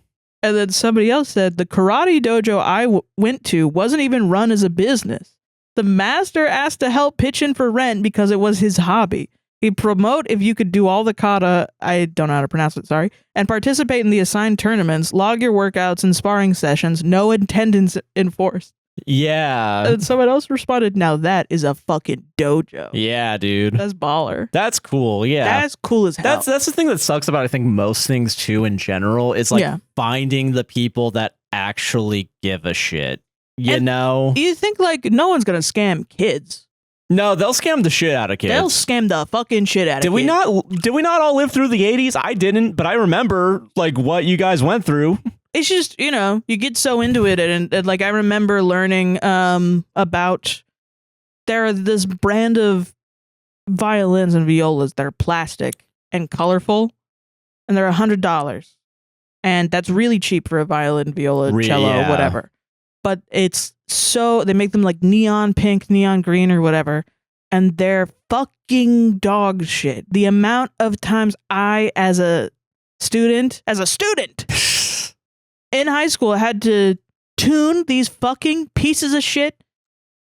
And then somebody else said, the karate dojo I went to wasn't even run as a business. The master asked to help pitch in for rent because it was his hobby. He'd promote if you could do all the kata, I don't know how to pronounce it, sorry, and participate in the assigned tournaments, log your workouts and sparring sessions, no attendance enforced.
Yeah.
And someone else responded, now that is a fucking dojo.
Yeah, dude.
That's baller.
That's cool. Yeah.
That's cool as hell.
That's the thing that sucks about, I think, most things too in general is like finding the people that actually give a shit. You know?
You think like no one's going to scam kids.
No, they'll scam the shit out of kids.
They'll scam the fucking shit out of kids.
Did we not all live through the 80s? I didn't, but I remember like what you guys went through.
It's just, you get so into it. And like, I remember learning about this brand of violins and violas that are plastic and colorful. And they're $100. And that's really cheap for a violin, viola, cello, whatever. But they make them like neon pink, neon green or whatever. And they're fucking dog shit. The amount of times I, as a student, in high school, had to tune these fucking pieces of shit,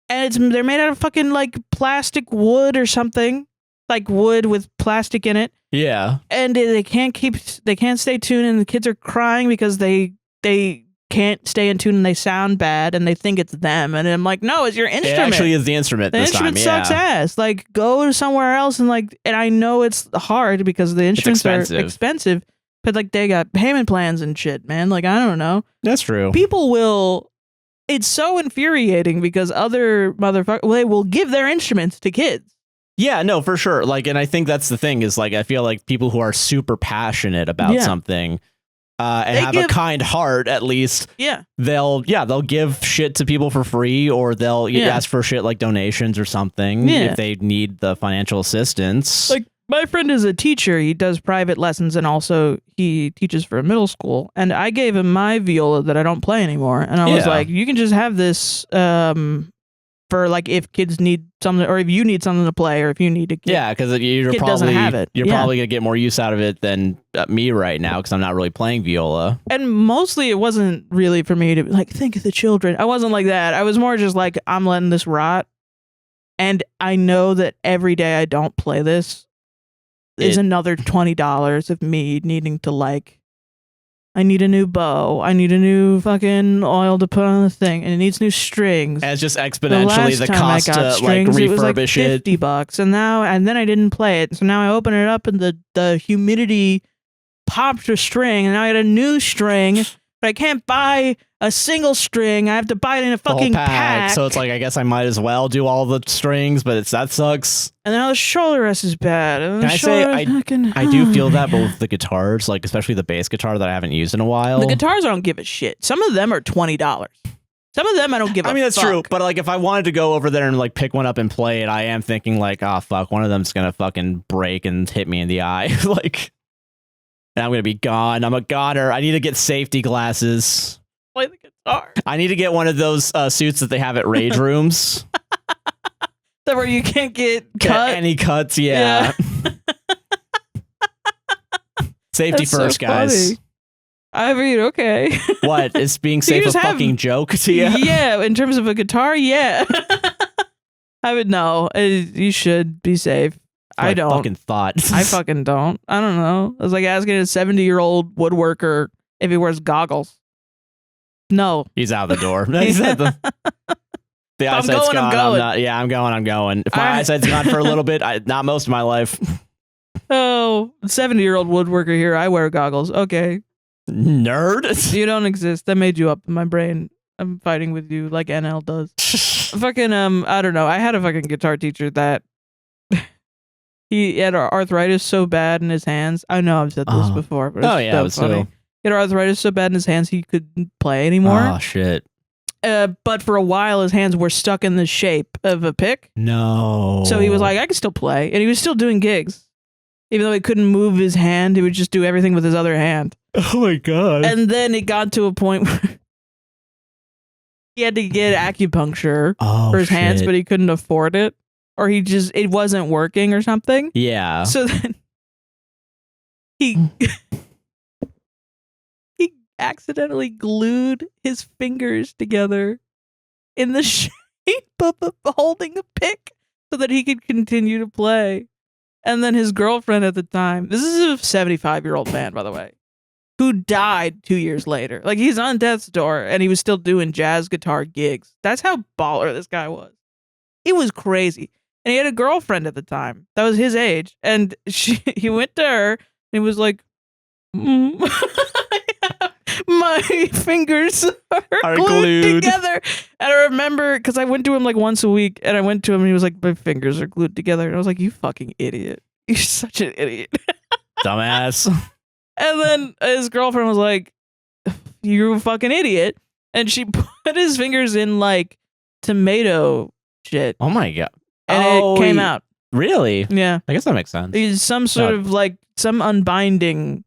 and they're made out of fucking like plastic wood or something, like wood with plastic in it.
Yeah,
and they can't stay tuned, and the kids are crying because they can't stay in tune and they sound bad and they think it's them. And I'm like, no, it's your instrument.
It actually is the instrument.
The instrument sucks ass. Like, go to somewhere else and I know it's hard because the instruments are expensive. But like they got payment plans and shit, man. Like I don't know.
That's true.
People will. It's so infuriating because other motherfuckers, they will give their instruments to kids.
Yeah, no, for sure. Like, and I think that's the thing is like, I feel like people who are super passionate about something and have a kind heart, at least, they'll give shit to people for free, or they'll ask for shit like donations or something if they need the financial assistance.
Like, my friend is a teacher. He does private lessons and also he teaches for a middle school. And I gave him my viola that I don't play anymore. And I was like, you can just have this for like if kids need something, or if you need something to play, or if you need to get,
because you're
kid
probably
doesn't have it.
You're probably gonna get more use out of it than me right now, because I'm not really playing viola.
And mostly it wasn't really for me to like think of the children. I wasn't like that. I was more just like, I'm letting this rot, and I know that every day I don't play this is another $20 of me needing to like, I need a new bow. I need a new fucking oil to put on the thing, and it needs new strings.
And it's just exponentially the cost to like refurbish
it was like $50, and then I didn't play it. So now I open it up, and the humidity popped a string, and now I had a new string. But I can't buy a single string. I have to buy it in a fucking pack.
So it's like, I guess I might as well do all the strings, but that sucks.
And then the shoulder rest is bad. And
Can I say, I do feel that, but with the guitars, like especially the bass guitar that I haven't used in a while.
The guitars, I don't give a shit. Some of them are $20. Some of them I don't give a fuck. I mean, that's true.
But like, if I wanted to go over there and like pick one up and play it, I am thinking like, oh fuck, one of them's gonna fucking break and hit me in the eye. Like, and I'm gonna be gone. I'm a goner. I need to get safety glasses.
Play the guitar.
I need to get one of those suits that they have at rage rooms.
That where you can't get cut?
Any cuts, yeah. Safety
That's
first,
so
guys.
Funny. I mean, okay.
What? Is being safe a fucking joke to you?
Yeah, in terms of a guitar, yeah. I would know. You should be safe. I don't.
Fucking thought.
I fucking don't. I don't know. I was like asking a 70-year-old woodworker if he wears goggles. No.
He's out the door. He's at the eyesight's gone. I'm going. If my eyesight's gone for a little bit, not most of my life.
Oh, 70-year-old woodworker here. I wear goggles. Okay.
Nerd.
You don't exist. That made you up in my brain. I'm fighting with you like NL does. Fucking, I don't know. I had a fucking guitar teacher that he had arthritis so bad in his hands. I know I've said this before, but it's so funny. He had arthritis so bad in his hands he couldn't play anymore.
Oh, shit.
But for a while, his hands were stuck in the shape of a pick.
No.
So he was like, I can still play. And he was still doing gigs. Even though he couldn't move his hand, he would just do everything with his other hand.
Oh, my God.
And then it got to a point where he had to get acupuncture for his hands, but he couldn't afford it. Or it wasn't working or something.
Yeah.
So then he accidentally glued his fingers together in the shape of holding a pick so that he could continue to play. And then his girlfriend at the time, this is a 75-year-old man, by the way, who died 2 years later. Like, he's on death's door and he was still doing jazz guitar gigs. That's how baller this guy was. He was crazy. And he had a girlfriend at the time that was his age. And he went to her and he was like, my fingers are glued together. And I remember, because I went to him like once a week, and I went to him and he was like, my fingers are glued together. And I was like, you fucking idiot. You're such an idiot.
Dumbass.
And then his girlfriend was like, you're a fucking idiot. And she put his fingers in like tomato shit.
Oh my God.
And it came out.
Really?
Yeah.
I guess that makes sense.
It's some sort of like some unbinding,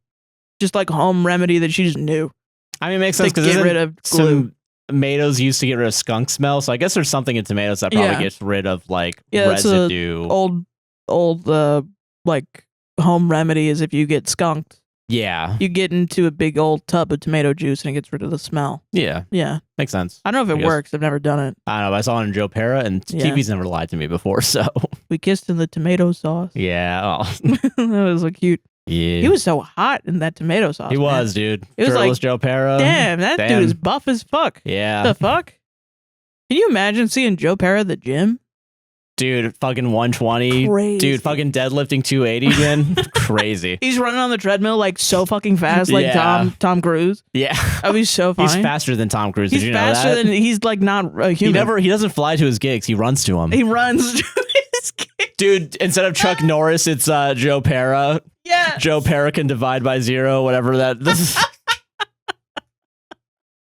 just like home remedy that she just knew.
I mean, it makes sense because get rid of glue. Some tomatoes used to get rid of skunk smell, so I guess there's something in tomatoes that probably gets rid of like residue.
Old like home remedy is if you get skunked.
Yeah.
You get into a big old tub of tomato juice and it gets rid of the smell.
Yeah.
Yeah.
Makes sense.
I don't know if it works. I've never done it.
I don't know. I saw it in Joe Pera and TV's never lied to me before, so.
We kissed in the tomato sauce.
Yeah. Oh.
That was so cute.
Yeah.
He was so hot in that tomato sauce.
He was, dude.
It was like,
Joe Pera.
Damn, that dude is buff as fuck.
Yeah.
The fuck? Can you imagine seeing Joe Pera at the gym?
Dude, fucking 120.
Crazy.
Dude, fucking deadlifting 280 again. Crazy.
He's running on the treadmill like so fucking fast, like Tom Cruise.
Yeah.
That'd be so funny.
He's faster than Tom Cruise.
He's
Did you know
faster
that?
than he's like not a human.
He doesn't fly to his gigs. He runs to them.
He runs to his gigs.
Dude, instead of Chuck Norris, it's Joe Pera.
Yeah.
Joe Pera can divide by 0, whatever that. This is.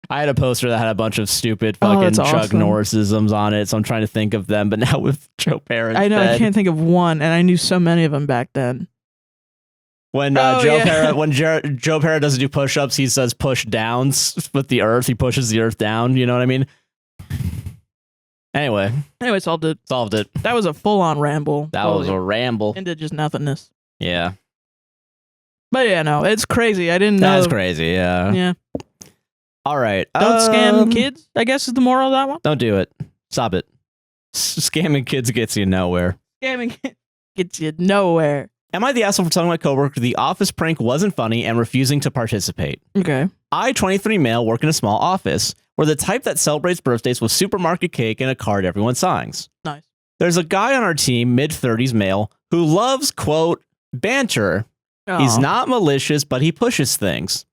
I had a poster that had a bunch of stupid fucking Chuck Norrisisms on it, so I'm trying to think of them. But now with Joe Pera,
I know I can't think of one, and I knew so many of them back then.
When Joe Pera doesn't do push-ups, he says push downs with the earth. He pushes the earth down. You know what I mean? Anyway,
solved it.
That
was a full-on ramble.
That was a ramble
into just nothingness.
Yeah.
But yeah, no, it's crazy. I didn't know.
That's crazy. Yeah.
Yeah.
All right.
Don't scam kids, I guess is the moral of that one.
Don't do it. Stop it. Scamming kids gets you nowhere.
Scamming kids gets you nowhere.
Am I the asshole for telling my coworker the office prank wasn't funny and refusing to participate?
Okay.
I, 23 male, work in a small office. We're the type that celebrates birthdays with supermarket cake and a card everyone signs.
Nice.
There's a guy on our team, mid-30s male, who loves, quote, banter.
Aww.
He's not malicious, but he pushes things.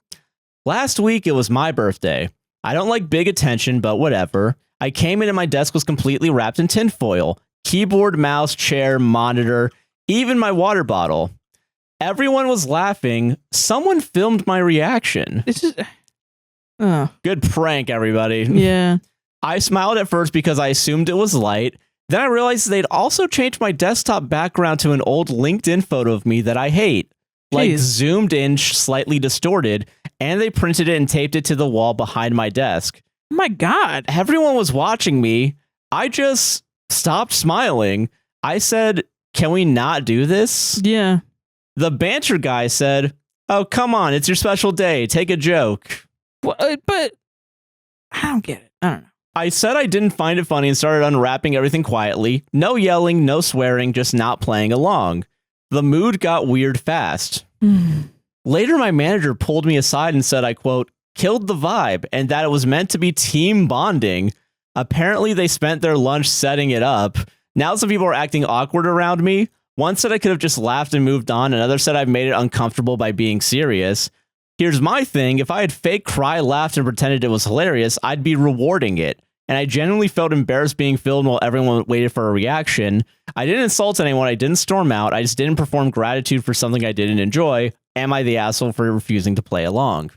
Last week, it was my birthday. I don't like big attention, but whatever. I came in and my desk was completely wrapped in tinfoil. Keyboard, mouse, chair, monitor, even my water bottle. Everyone was laughing. Someone filmed my reaction.
This is...
Good prank, everybody.
Yeah.
I smiled at first because I assumed it was light. Then I realized they'd also changed my desktop background to an old LinkedIn photo of me that I hate. Like zoomed in, slightly distorted, and they printed it and taped it to the wall behind my desk.
Oh my God.
Everyone was watching me. I just stopped smiling. I said, can we not do this?
Yeah.
The banter guy said, oh, come on. It's your special day. Take a joke.
But I don't get it. I don't know.
I said I didn't find it funny and started unwrapping everything quietly. No yelling, no swearing, just not playing along. The mood got weird fast. Later, my manager pulled me aside and said, I quote, killed the vibe and that it was meant to be team bonding. Apparently, they spent their lunch setting it up. Now some people are acting awkward around me. One said I could have just laughed and moved on. Another said I've made it uncomfortable by being serious. Here's my thing. If I had fake cry, laughed, and pretended it was hilarious, I'd be rewarding it. And I genuinely felt embarrassed being filmed while everyone waited for a reaction. I didn't insult anyone. I didn't storm out. I just didn't perform gratitude for something I didn't enjoy. Am I the asshole for refusing to play along?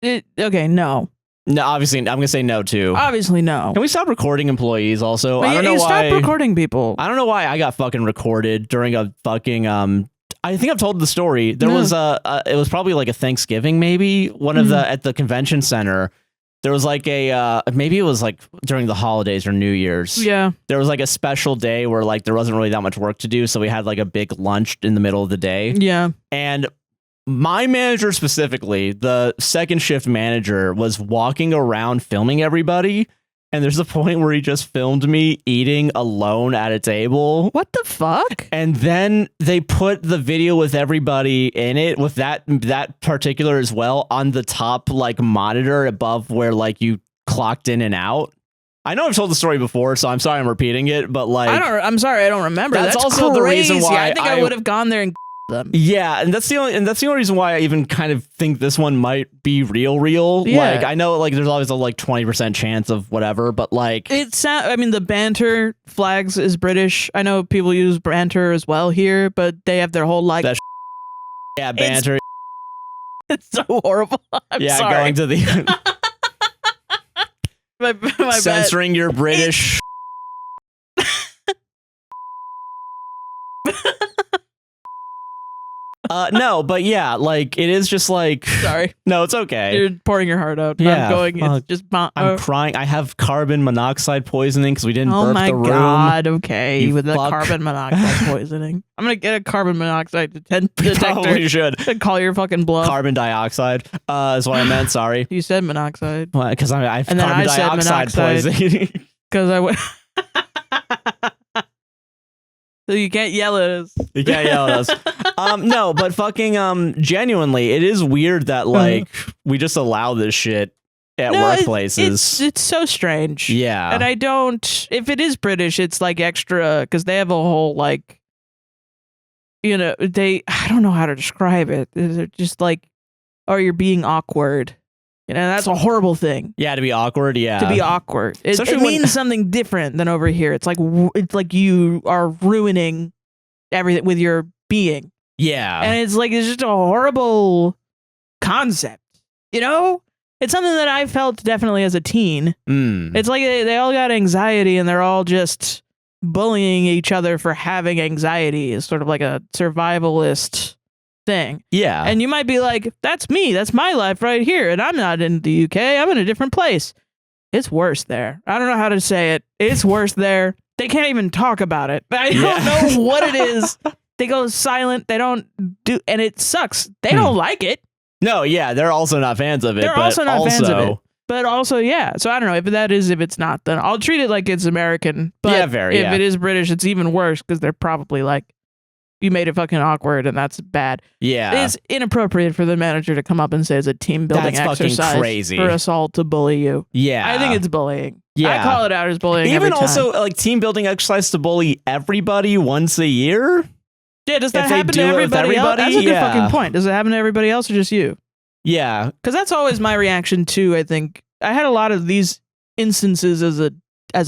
Okay, no.
No, obviously, I'm going to say no, too.
Obviously, no.
Can we stop recording employees also? I don't know why.
Stop recording people.
I don't know why I got fucking recorded during a fucking... I think I've told the story. There was it was probably like a Thanksgiving, maybe at the convention center. There was like maybe it was like during the holidays or New Year's.
Yeah.
There was like a special day where like there wasn't really that much work to do. So we had like a big lunch in the middle of the day.
Yeah.
And my manager specifically, the second shift manager, was walking around filming everybody. And there's a point where he just filmed me eating alone at a table.
What the fuck?
And then they put the video with everybody in it, with that particular as well, on the top like monitor above where like you clocked in and out. I know I've told the story before, so I'm sorry I'm repeating it, but like
I'm sorry I don't remember.
That's
crazy.
also the reason why
I think I would have gone there and them.
Yeah, and that's the only reason why I even kind of think this one might be real.
Yeah.
Like I know like there's always a like 20% chance of whatever, but like
I mean the banter flags is British. I know people use banter as well here, but they have their whole like
yeah, banter.
It's so horrible. I'm sorry.
Going to the
my
censoring
bad.
your British. No, but yeah, like it is just like
sorry.
No, it's okay.
You're pouring your heart out.
Yeah,
it's just
I'm crying. I have carbon monoxide poisoning because we didn't burp the room.
Oh my god! Okay,
you
with the
fuck.
carbon monoxide poisoning, I'm gonna get a carbon monoxide detector.
Probably should.
And call your fucking bluff.
Carbon dioxide is what I meant. Sorry.
You said monoxide.
Because I have
and then
carbon
I said
dioxide
monoxide
poisoning.
Because I went. So you can't yell at us.
You can't yell at us. No, but fucking genuinely, it is weird that like we just allow this shit at workplaces.
It's so strange.
Yeah.
And I don't, if it is British, it's like extra, because they have a whole like, you know, I don't know how to describe it. They're just like, oh, you're being awkward. You know, that's a horrible thing.
Yeah, to be awkward. Yeah.
To be awkward. It means something different than over here. It's like you are ruining everything with your being.
Yeah.
And it's just a horrible concept. You know? It's something that I felt definitely as a teen. It's like they all got anxiety and they're all just bullying each other for having anxiety. Is sort of like a survivalist thing.
Yeah.
And you might be like, that's me. That's my life right here. And I'm not in the UK. I'm in a different place. It's worse there. I don't know how to say it. It's worse there. They can't even talk about it. I don't know what it is. They go silent. They don't do, and it sucks. They don't like it.
No, yeah, they're also not fans of it.
They're also not fans of it. But also, yeah. So I don't know if it's not, then I'll treat it like it's American. But if it is British, it's even worse because they're probably like, you made it fucking awkward and that's bad.
Yeah.
It's inappropriate for the manager to come up and say it's a team building exercise
fucking crazy.
For us all to bully you.
Yeah.
I think it's bullying.
Yeah.
I call it out as bullying.
Even
every time.
also like team building exercise to bully everybody once a year?
Yeah, does that happen to everybody else? That's a good fucking point. Does it happen to everybody else or just you?
Yeah.
Because that's always my reaction too, I think. I had a lot of these instances as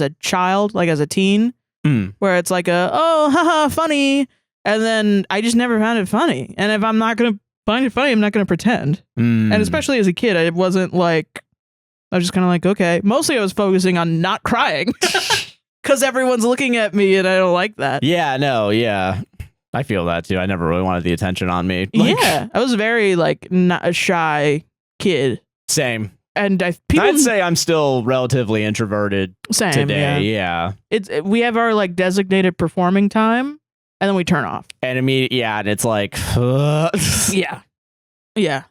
a child, like as a teen, where it's like oh, haha, funny. And then I just never found it funny. And if I'm not going to find it funny, I'm not going to pretend. And especially as a kid, I wasn't like, I was just kind of like, okay. Mostly I was focusing on not crying because everyone's looking at me and I don't like that.
Yeah, no, yeah. I feel that too. I never really wanted the attention on me.
Yeah, I was very like not a shy kid.
Same.
And
I'd say I'm still relatively introverted today. Yeah.
We have our like designated performing time. And then we turn off. And
and it's like,
yeah.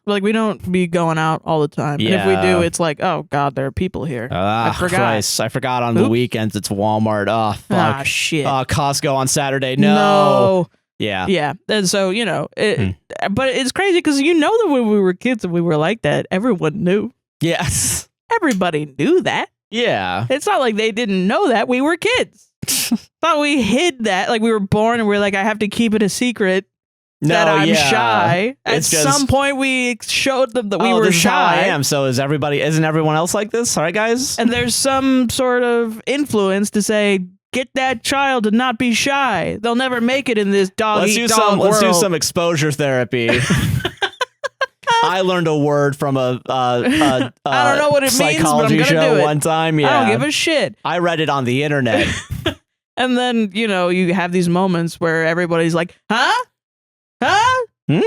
Like we don't be going out all the time. Yeah. And if we do, it's like, oh God, there are people here. I forgot.
Christ. I forgot on the weekends it's Walmart. Oh, fuck.
Ah, shit.
Costco on Saturday. No. Yeah.
Yeah. And so, you know, but it's crazy because you know that when we were kids and we were like that, everyone knew.
Yes.
Everybody knew that.
Yeah.
It's not like they didn't know that. We were kids. Thought we hid that. Like we were born and we're like, I have to keep it a secret that I'm shy. At some point we showed them that we were shy.
I am. So isn't everyone else like this? All right, guys.
And there's some sort of influence to say, get that child to not be shy. They'll never make it in this dog eat dog world.
Let's do some exposure therapy. I learned a word from a
I don't know what it means, but I'm gonna
show
do it.
One time. Yeah.
I don't give a shit.
I read it on the internet.
And then, you know, you have these moments where everybody's like, huh? And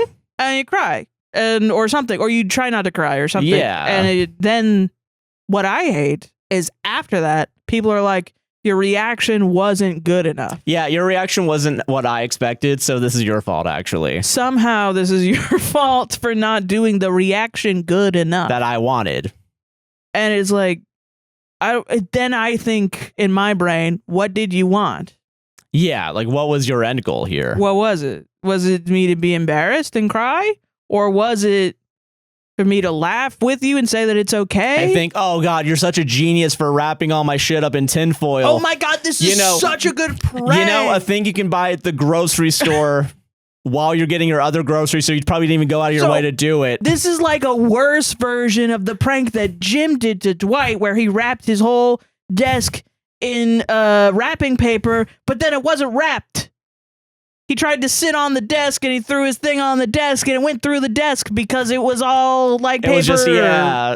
you cry or something, or you try not to cry or something.
Yeah.
And then what I hate is after that, people are like, your reaction wasn't good enough.
Yeah, your reaction wasn't what I expected, so this is your fault, actually.
Somehow this is your fault for not doing the reaction good enough.
That I wanted.
And it's like, then I think in my brain, what did you want?
Yeah, like what was your end goal here?
What was it? Was it me to be embarrassed and cry? Or was it for me to laugh with you and say that it's okay?
I think, oh God, you're such a genius for wrapping all my shit up in tinfoil.
Oh my God, this is such a good prank.
You know, a thing you can buy at the grocery store while you're getting your other groceries, so you probably didn't even go out of your way to do it.
This is like a worse version of the prank that Jim did to Dwight, where he wrapped his whole desk in wrapping paper, but then it wasn't wrapped. He tried to sit on the desk and he threw his thing on the desk and it went through the desk because it was all like paper. It was just,
yeah.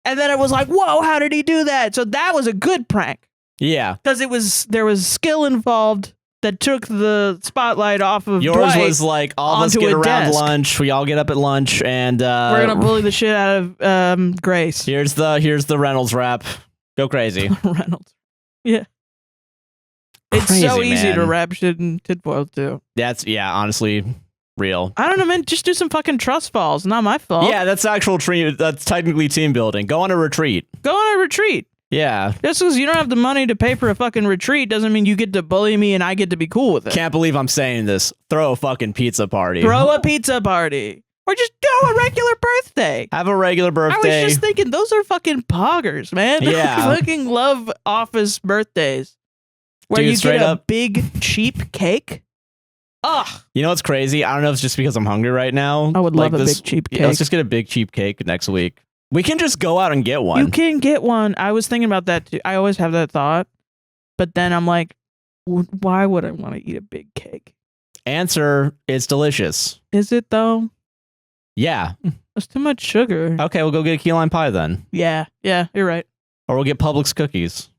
And then it was like, whoa, how did he do that? So that was a good prank.
Yeah.
Because there was skill involved that took the spotlight off of
yours.
Dwight.
Was like, all of us get around lunch. We all get up at lunch and
we're going to bully the shit out of Grace.
Here's the Reynolds wrap. Go crazy.
Reynolds. Yeah. It's crazy, so easy to wrap shit in tinfoil too.
That's honestly real.
I don't know, man. Just do some fucking trust falls. Not my fault.
Yeah, that's that's technically team building. Go on a retreat. Yeah.
Just because you don't have the money to pay for a fucking retreat doesn't mean you get to bully me and I get to be cool with it.
Can't believe I'm saying this. Throw a fucking pizza party.
Throw a pizza party. Or just do a regular birthday.
Have a regular birthday.
I was just thinking, those are fucking poggers, man.
Yeah.
I fucking love office birthdays. Where
Dude,
you
straight
get a
up.
big, cheap cake. Ugh.
You know what's crazy? I don't know if it's just because I'm hungry right now.
I would love a big, cheap cake.
Yeah, let's just get a big, cheap cake next week. We can just go out and get one.
You can get one. I was thinking about that too. I always have that thought. But then I'm like, why would I want to eat a big cake?
Answer, it's delicious.
Is it though?
Yeah.
That's too much sugar.
Okay, we'll go get a key lime pie then.
Yeah, you're right.
Or we'll get Publix cookies.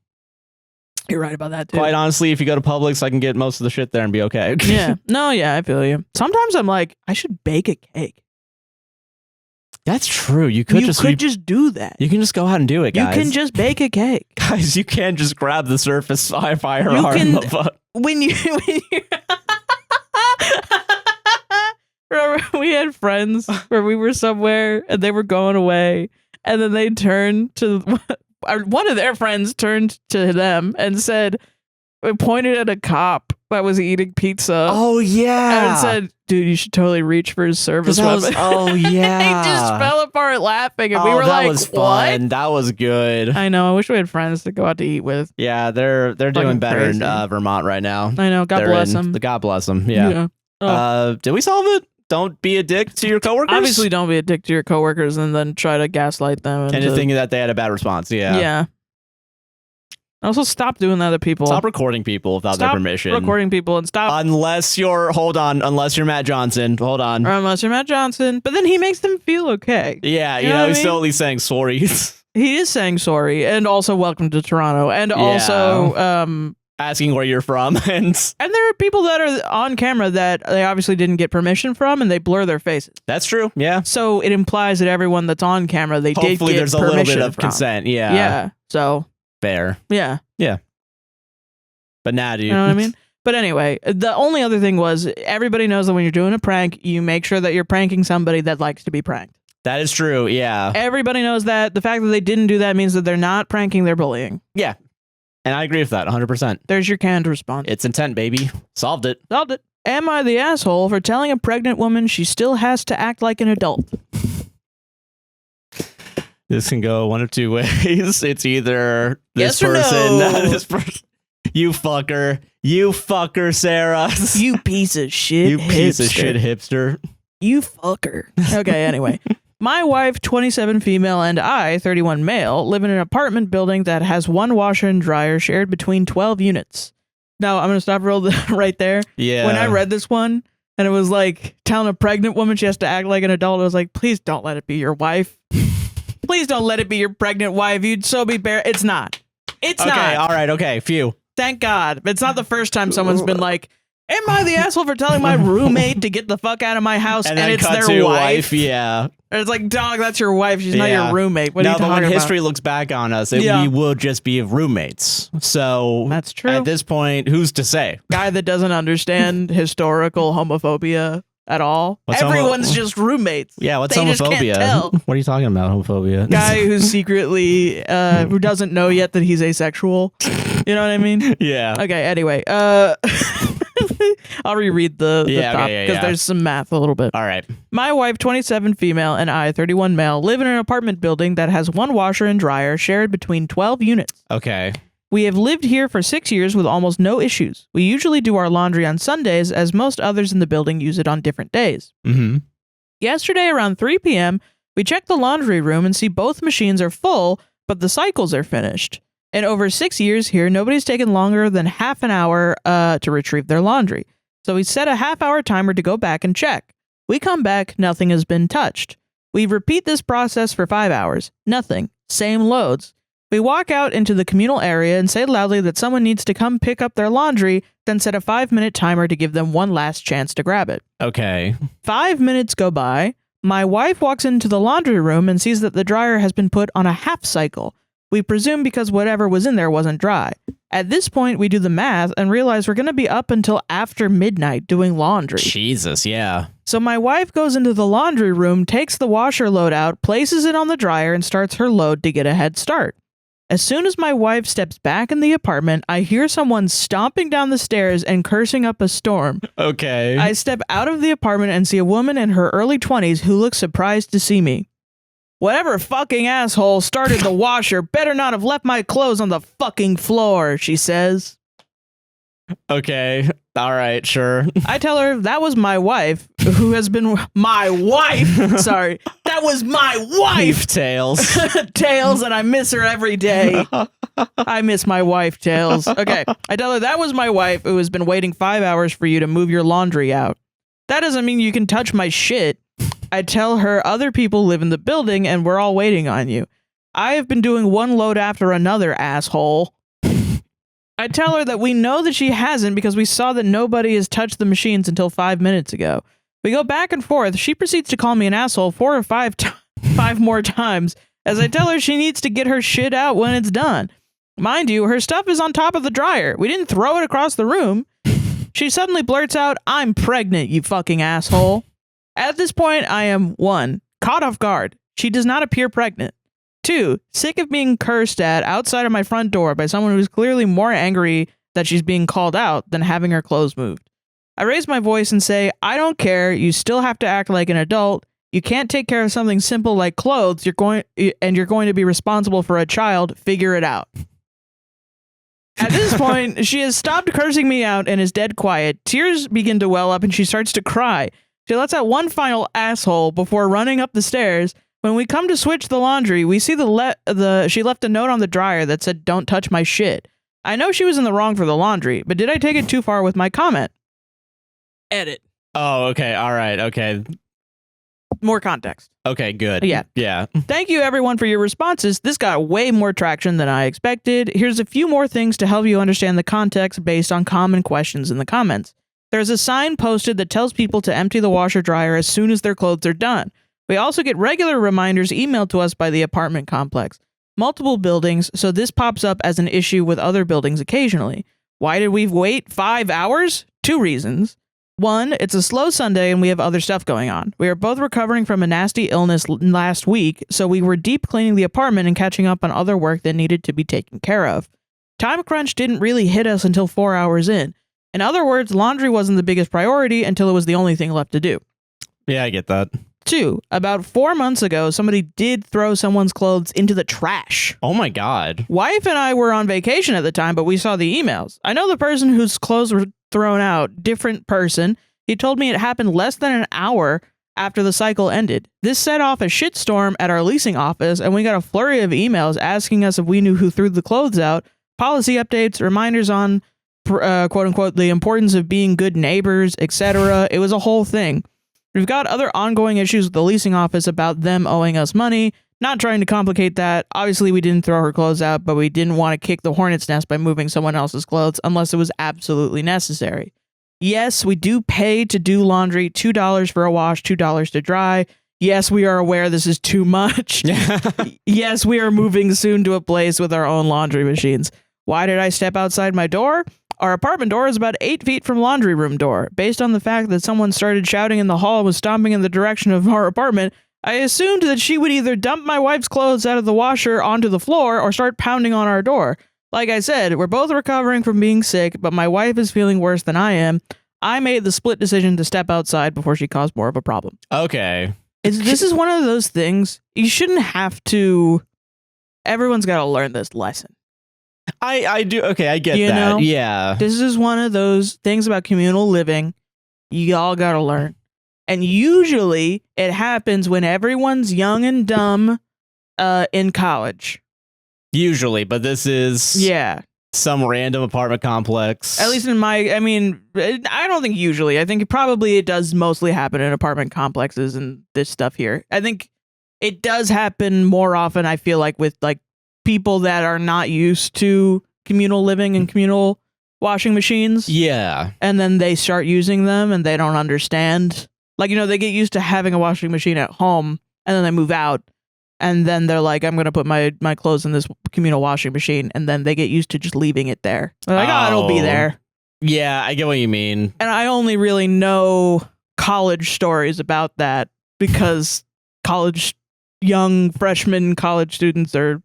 You're right about that too.
Quite honestly, if you go to Publix, I can get most of the shit there and be okay.
Yeah. No, yeah, I feel you. Sometimes I'm like, I should bake a cake.
That's true. You could
just do that.
You can just go out and do it, guys.
You can just bake a cake.
Guys, you can just grab the Surface Fire arm of
when you remember, we had friends where we were somewhere and they were going away, and then they turned to one of their friends turned to them and said, pointed at a cop that was eating pizza.
Oh yeah,
and said, "Dude, you should totally reach for his service weapon."
Oh yeah,
he just fell apart laughing, and we were
that
like,
was fun.
What?
That was good.
I know. I wish we had friends to go out to eat with.
Yeah, they're doing better
crazy.
in Vermont right now.
I know. God bless them.
God bless them. Yeah. Did we solve it? Don't be a dick to your coworkers.
Obviously, don't be a dick to your coworkers and then try to gaslight them
and thinking that they had a bad response. Yeah.
Yeah. Also, stop doing that to people.
Stop recording people without their permission.
Stop recording people and stop.
Unless you're Matt Johnson. Hold on.
Or unless you're Matt Johnson. But then he makes them feel okay.
Yeah, you know he's still at least saying sorry.
He is saying sorry. And also, welcome to Toronto. And also,
asking where you're from. And
there are people that are on camera that they obviously didn't get permission from, and they blur their faces.
That's true. Yeah.
So it implies that everyone that's on camera, they did get
hopefully there's a little bit of consent. Yeah.
Yeah. So.
Fair.
Yeah.
Yeah. But nah, dude.
You know what I mean? But anyway, the only other thing was everybody knows that when you're doing a prank, you make sure that you're pranking somebody that likes to be pranked.
That is true. Yeah.
Everybody knows that. The fact that they didn't do that means that they're not pranking, they're bullying.
Yeah. And I agree with that 100%.
There's your canned response.
It's intent, baby. Solved it.
Solved it. Am I the asshole for telling a pregnant woman she still has to act like an adult?
This can go one of two ways. It's either this
yes or
person,
no.
this person. You fucker, Sarah.
You piece of shit.
You piece of shit, hipster.
You fucker. Okay, anyway. My wife, 27 female, and I, 31 male, live in an apartment building that has one washer and dryer shared between 12 units. Now, I'm going to stop right there.
Yeah.
When I read this one, and it was like telling a pregnant woman she has to act like an adult, I was like, please don't let it be your wife. Please don't let it be your pregnant wife. You'd so be bare. It's not. It's not.
Okay, all right, okay, phew.
Thank God. It's not the first time someone's been like, am I the asshole for telling my roommate to get the fuck out of my house and it's their wife?
Yeah.
It's like, dog, that's your wife. She's not your roommate. What are you talking about?
When history looks back on us, we will just be roommates. So
that's true.
At this point, who's to say?
Guy that doesn't understand historical homophobia at all. Everyone's just roommates.
Yeah, what's
they
homophobia?
Just can't tell.
What are you talking about, homophobia?
Guy who's secretly, who doesn't know yet that he's asexual. You know what I mean?
Yeah.
Okay, anyway. I'll reread the top because there's some math a little bit.
All right.
My wife, 27 female, and I, 31 male, live in an apartment building that has one washer and dryer shared between 12 units.
Okay.
We have lived here for 6 years with almost no issues. We usually do our laundry on Sundays, as most others in the building use it on different days.
Mm-hmm.
Yesterday, around 3 p.m., we checked the laundry room and see both machines are full, but the cycles are finished. In over 6 years here, nobody's taken longer than half an hour to retrieve their laundry. So we set a half-hour timer to go back and check. We come back, nothing has been touched. We repeat this process for 5 hours. Nothing. Same loads. We walk out into the communal area and say loudly that someone needs to come pick up their laundry, then set a 5-minute timer to give them one last chance to grab it.
Okay.
5 minutes go by. My wife walks into the laundry room and sees that the dryer has been put on a half cycle. We presume because whatever was in there wasn't dry. At this point, we do the math and realize we're going to be up until after midnight doing laundry.
Jesus, yeah.
So my wife goes into the laundry room, takes the washer load out, places it on the dryer, and starts her load to get a head start. As soon as my wife steps back in the apartment, I hear someone stomping down the stairs and cursing up a storm.
Okay.
I step out of the apartment and see a woman in her early 20s who looks surprised to see me. Whatever fucking asshole started the washer better not have left my clothes on the fucking floor, she says.
Okay. All right, sure.
I tell her that was my wife, who has been my wife. Sorry. That was my wife.
Tails.
Tails, and I miss her every day. I miss my wife, Tails. Okay. I tell her that was my wife who has been waiting 5 hours for you to move your laundry out. That doesn't mean you can touch my shit. I tell her other people live in the building and we're all waiting on you. I have been doing one load after another, asshole. I tell her that we know that she hasn't because we saw that nobody has touched the machines until 5 minutes ago. We go back and forth. She proceeds to call me an asshole 4 or 5 more times as I tell her she needs to get her shit out when it's done. Mind you, her stuff is on top of the dryer. We didn't throw it across the room. She suddenly blurts out, "I'm pregnant, you fucking asshole." At this point, I am 1, caught off guard. She does not appear pregnant. 2, sick of being cursed at outside of my front door by someone who is clearly more angry that she's being called out than having her clothes moved. I raise my voice and say, I don't care. You still have to act like an adult. You can't take care of something simple like clothes. You're going to be responsible for a child. Figure it out. At this point, she has stopped cursing me out and is dead quiet. Tears begin to well up and she starts to cry. She lets out one final asshole before running up the stairs. When we come to switch the laundry, we see she left a note on the dryer that said, "Don't touch my shit." I know she was in the wrong for the laundry, but did I take it too far with my comment? Edit.
Oh, okay. All right. Okay.
More context.
Okay, good.
Yeah.
Yeah.
Thank you, everyone, for your responses. This got way more traction than I expected. Here's a few more things to help you understand the context based on common questions in the comments. There's a sign posted that tells people to empty the washer dryer as soon as their clothes are done. We also get regular reminders emailed to us by the apartment complex. Multiple buildings, so this pops up as an issue with other buildings occasionally. Why did we wait 5 hours? 2 reasons. 1, it's a slow Sunday and we have other stuff going on. We are both recovering from a nasty illness last week, so we were deep cleaning the apartment and catching up on other work that needed to be taken care of. Time crunch didn't really hit us until 4 hours in. In other words, laundry wasn't the biggest priority until it was the only thing left to do.
Yeah, I get that.
2, about 4 months ago, somebody did throw someone's clothes into the trash.
Oh my God.
Wife and I were on vacation at the time, but we saw the emails. I know the person whose clothes were thrown out, different person. He told me it happened less than an hour after the cycle ended. This set off a shitstorm at our leasing office, and we got a flurry of emails asking us if we knew who threw the clothes out, policy updates, reminders on, quote unquote, the importance of being good neighbors, etc. It was a whole thing. We've got other ongoing issues with the leasing office about them owing us money. Not trying to complicate that. Obviously, we didn't throw her clothes out, but we didn't want to kick the hornet's nest by moving someone else's clothes unless it was absolutely necessary. Yes, we do pay to do laundry, $2 for a wash, $2 to dry. Yes, we are aware this is too much. Yes, we are moving soon to a place with our own laundry machines. Why did I step outside my door? Our apartment door is about 8 feet from laundry room door. Based on the fact that someone started shouting in the hall and was stomping in the direction of our apartment, I assumed that she would either dump my wife's clothes out of the washer onto the floor or start pounding on our door. Like I said, we're both recovering from being sick, but my wife is feeling worse than I am. I made the split decision to step outside before she caused more of a problem.
Okay.
This is one of those things you shouldn't have to. Everyone's got to learn this lesson.
I do. Okay, I get
you
that.
Know?
Yeah.
This is one of those things about communal living you all got to learn. And usually it happens when everyone's young and dumb in college.
Usually, but this is some random apartment complex.
At least in my, I mean, I don't think usually. I think probably it does mostly happen in apartment complexes and this stuff here. I think it does happen more often, I feel like, with like people that are not used to communal living and communal washing machines.
Yeah.
And then they start using them and they don't understand. Like, you know, they get used to having a washing machine at home and then they move out. And then they're like, I'm going to put my clothes in this communal washing machine. And then they get used to just leaving it there. They're like, oh, it'll be there.
Yeah, I get what you mean.
And I only really know college stories about that because young freshman college students are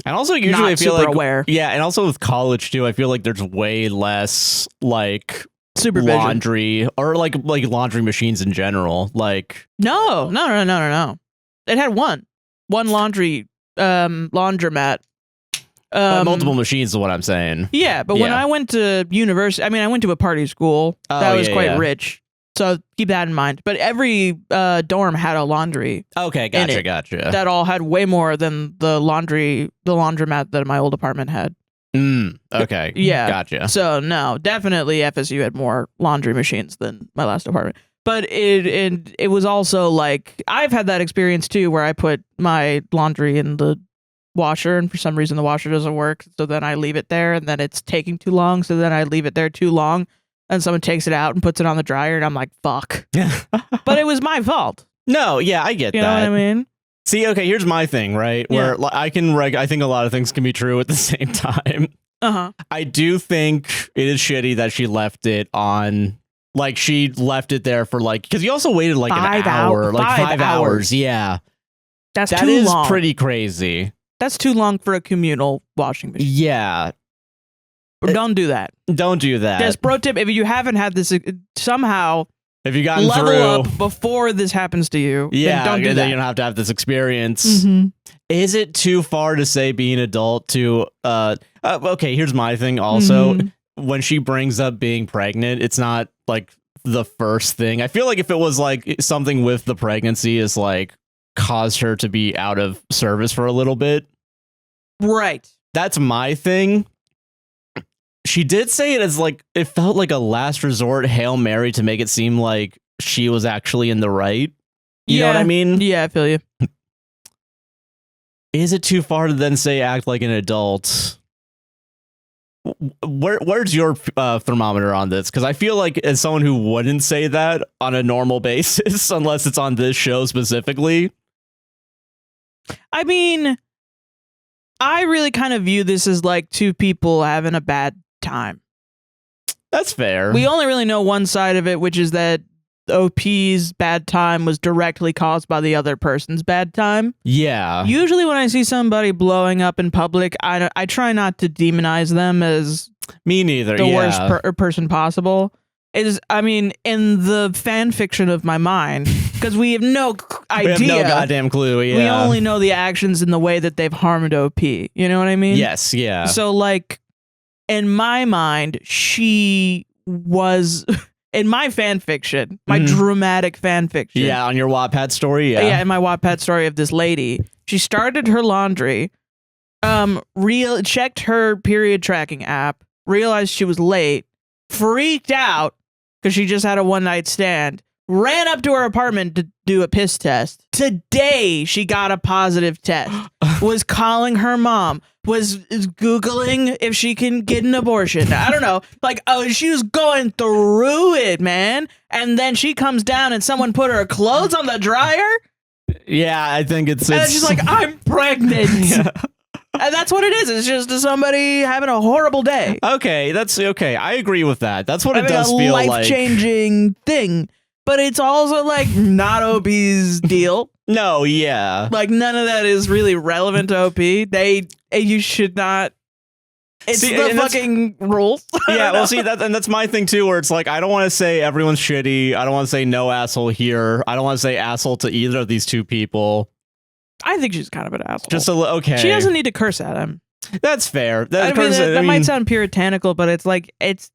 And also usually I feel like
aware.
Yeah, and also with college too, I feel like there's way less like
supervision.
Laundry or like laundry machines in general. Like
no. It had one laundry laundromat.
Multiple machines is what I'm saying.
Yeah, but when I went to university, I mean, I went to a party school that was quite rich. So keep that in mind. But every dorm had a laundry.
Okay, gotcha.
That all had way more than the laundromat that my old apartment had.
Okay.
Yeah.
Gotcha.
So no, definitely FSU had more laundry machines than my last apartment. But it was also like, I've had that experience too, where I put my laundry in the washer and for some reason the washer doesn't work. So then I leave it there and then it's taking too long. So then I leave it there too long and someone takes it out and puts it on the dryer and I'm like, fuck. But it was my fault.
No, yeah, I get that.
You know what I mean?
See, okay, here's my thing, right? Where I think a lot of things can be true at the same time. I do think it is shitty that she left it on, like she left it there for like, because you also waited like an hour, like 5 hours. Yeah.
That is long.
Pretty crazy.
That's too long for a communal washing machine.
Yeah.
Don't do that.
Don't do that.
Just pro tip, if you haven't had this somehow,
if you gotten
level
through
up before this happens to you, then don't do that.
Then you don't have to have this experience. Is it too far to say being adult to okay, here's my thing also. When she brings up being pregnant, it's not like the first thing. I feel like if it was like something with the pregnancy is like caused her to be out of service for a little bit.
Right.
That's my thing. She did say it as like, it felt like a last resort Hail Mary to make it seem like she was actually in the right. You know what I mean?
Yeah, I feel you.
Is it too far to then say act like an adult? Where's your thermometer on this? Because I feel like as someone who wouldn't say that on a normal basis, unless it's on this show specifically.
I mean, I really kind of view this as like two people having a bad time.
That's fair.
We only really know one side of it, which is that OP's bad time was directly caused by the other person's bad time.
Yeah.
Usually when I see somebody blowing up in public, I try not to demonize them as
me neither.
The worst person possible. I mean, in the fan fiction of my mind, because we have no idea.
We have no goddamn clue. Yeah.
We only know the actions in the way that they've harmed OP. You know what I mean?
Yes. Yeah.
So like, in my mind, she was in my fan fiction, my dramatic fan fiction.
Yeah, on your Wattpad story. Yeah,
in my Wattpad story of this lady, she started her laundry, checked her period tracking app, realized she was late, freaked out because she just had a one-night stand, ran up to her apartment to do a piss test. Today, she got a positive test. Was calling her mom. Was Googling if she can get an abortion. I don't know. Like, she was going through it, man. And then she comes down and someone put her clothes on the dryer.
Yeah, I think it's...
And she's like, I'm pregnant. Yeah. And that's what it is. It's just somebody having a horrible day.
Okay, that's okay. I agree with that. That's what it does feel like.
Life-changing thing. But it's also like not OP's deal.
No, yeah.
Like none of that is really relevant to OP. You should not. It's the fucking rules.
Yeah, well, see, that's my thing too, where it's like, I don't want to say everyone's shitty. I don't want to say no asshole here. I don't want to say asshole to either of these two people.
I think she's kind of an asshole.
Just okay.
She doesn't need to curse at him.
That's fair.
That might sound puritanical, but it's like, it's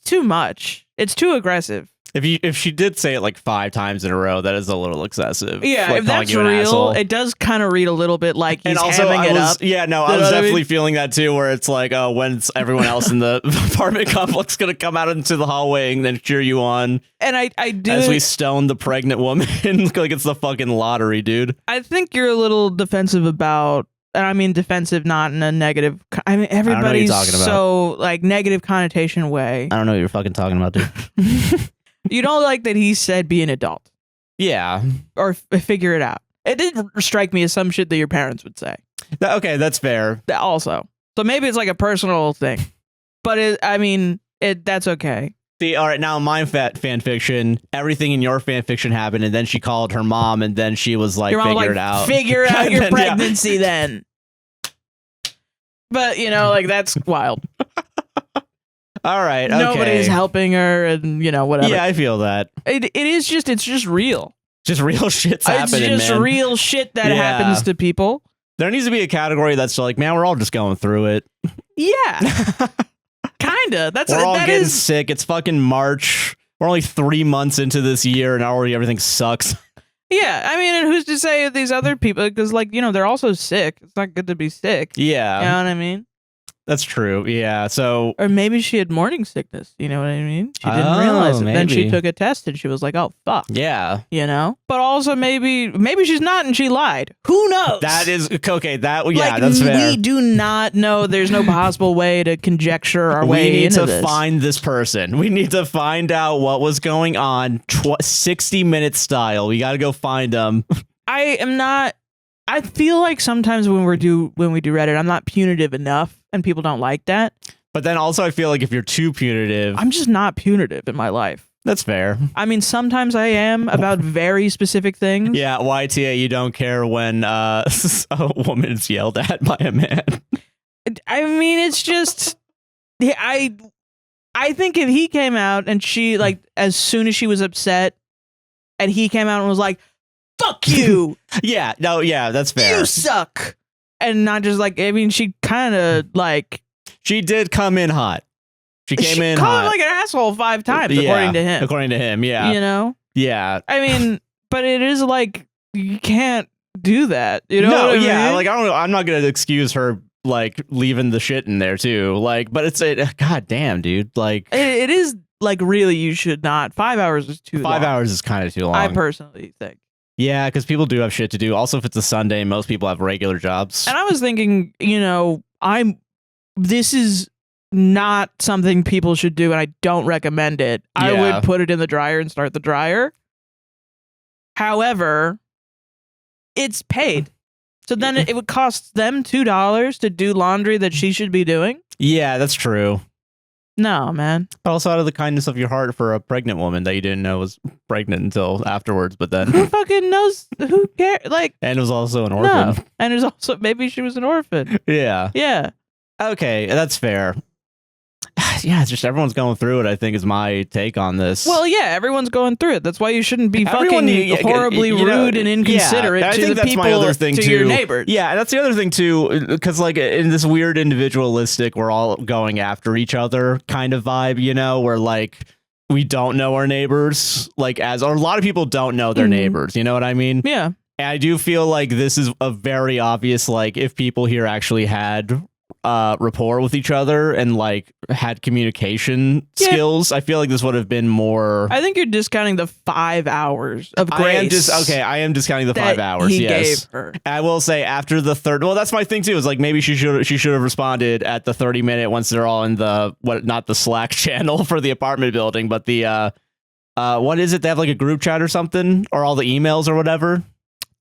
too much. It's too aggressive.
If she did say it like 5 times in a row, that is a little excessive.
Yeah,
like
if that's real, it does kind of read a little bit like he's hamming it up.
Yeah, no, I was definitely feeling that too, where it's like, when's everyone else in the apartment complex going to come out into the hallway and then cheer you on?
And I do.
As we stone the pregnant woman like it's the fucking lottery, dude.
I think you're a little defensive about... And I mean defensive, not in a negative... I mean, everybody's so like negative connotation way.
I don't know what you're fucking talking about, dude.
You don't like that he said be an adult.
Yeah.
Or figure it out. It did strike me as some shit that your parents would say.
Okay, that's fair.
Also. So maybe it's like a personal thing. But that's okay.
See, all right, now in my fan fiction, everything in your fan fiction happened, and then she called her mom, and then she was like, figure it out.
Figure out your pregnancy then. But, you know, like, that's wild.
All right. Okay.
Nobody's helping her and, you know, whatever.
Yeah, I feel that.
It's just real.
Just real shit's happening,
It's just
man.
real shit that happens to people.
There needs to be a category that's like, man, we're all just going through it.
Yeah. Kinda.
We're all getting sick. It's fucking March. We're only 3 months into this year and already everything sucks.
Yeah, I mean, and who's to say these other people? Because, like, you know, they're also sick. It's not good to be sick.
Yeah.
You know what I mean?
That's true. Yeah. So,
or maybe she had morning sickness. You know what I mean? She didn't realize it.
Maybe.
Then she took a test and she was like, "Oh fuck."
Yeah.
You know. But also maybe she's not and she lied. Who knows?
That is okay. That yeah,
like,
that's fair.
We do not know. There's no possible way to conjecture our way
into this. We need
to
find this person. We need to find out what was going on. 60-minute style. We got to go find them.
I feel like sometimes when we do Reddit, I'm not punitive enough, and people don't like that.
But then also, I feel like if you're too punitive,
I'm just not punitive in my life.
That's fair.
I mean, sometimes I am about very specific things.
Yeah, YTA, you don't care when a woman is yelled at by a man.
I mean, it's just I think if he came out and she, like, as soon as she was upset, and he came out and was like, "Fuck you."
Yeah, no, yeah, that's fair.
You suck. And not just like, I mean, she kind of like,
she did come in hot. She came in hot.
Called him like an asshole 5 times, according to him.
According to him, yeah.
You know?
Yeah.
I mean, but it is like, you can't do that. You know what I mean?
Like, I'm not going to excuse her, like, leaving the shit in there, too. Like, but it's god damn, dude. Like,
it is, like, really, you should not. 5 hours is too long.
5 hours is kind of too long.
I personally think.
Yeah, because people do have shit to do. Also, if it's a Sunday, most people have regular jobs.
And I was thinking, you know, this is not something people should do, and I don't recommend it. Yeah. I would put it in the dryer and start the dryer. However, it's paid. So then it would cost them $2 to do laundry that she should be doing?
Yeah, that's true.
No, man.
Also, out of the kindness of your heart for a pregnant woman that you didn't know was pregnant until afterwards, but then
who fucking knows? Who cares? Like,
and was also an orphan.
No. And there's also maybe she was an orphan.
Yeah.
Yeah.
Okay, that's fair. Yeah, it's just everyone's going through it, I think, is my take on this.
Well, yeah, everyone's going through it. That's why you shouldn't be fucking horribly rude and inconsiderate to the people, my other thing to your neighbors.
Yeah, and that's the other thing, too, because, like, in this weird individualistic, we're all going after each other kind of vibe, you know, where, like, we don't know our neighbors, like, or a lot of people don't know their neighbors, you know what I mean?
Yeah.
And I do feel like this is a very obvious, like, if people here actually had rapport with each other and like had communication skills, I feel like this would have been more.
I think you're discounting the 5 hours of grace.
I am discounting the 5 hours.
He
yes,
gave her.
I will say after the third. Well, that's my thing too. Is like maybe she should have responded at the 30-minute once they're all in the not the Slack channel for the apartment building, but the what is it? They have like a group chat or something, or all the emails or whatever.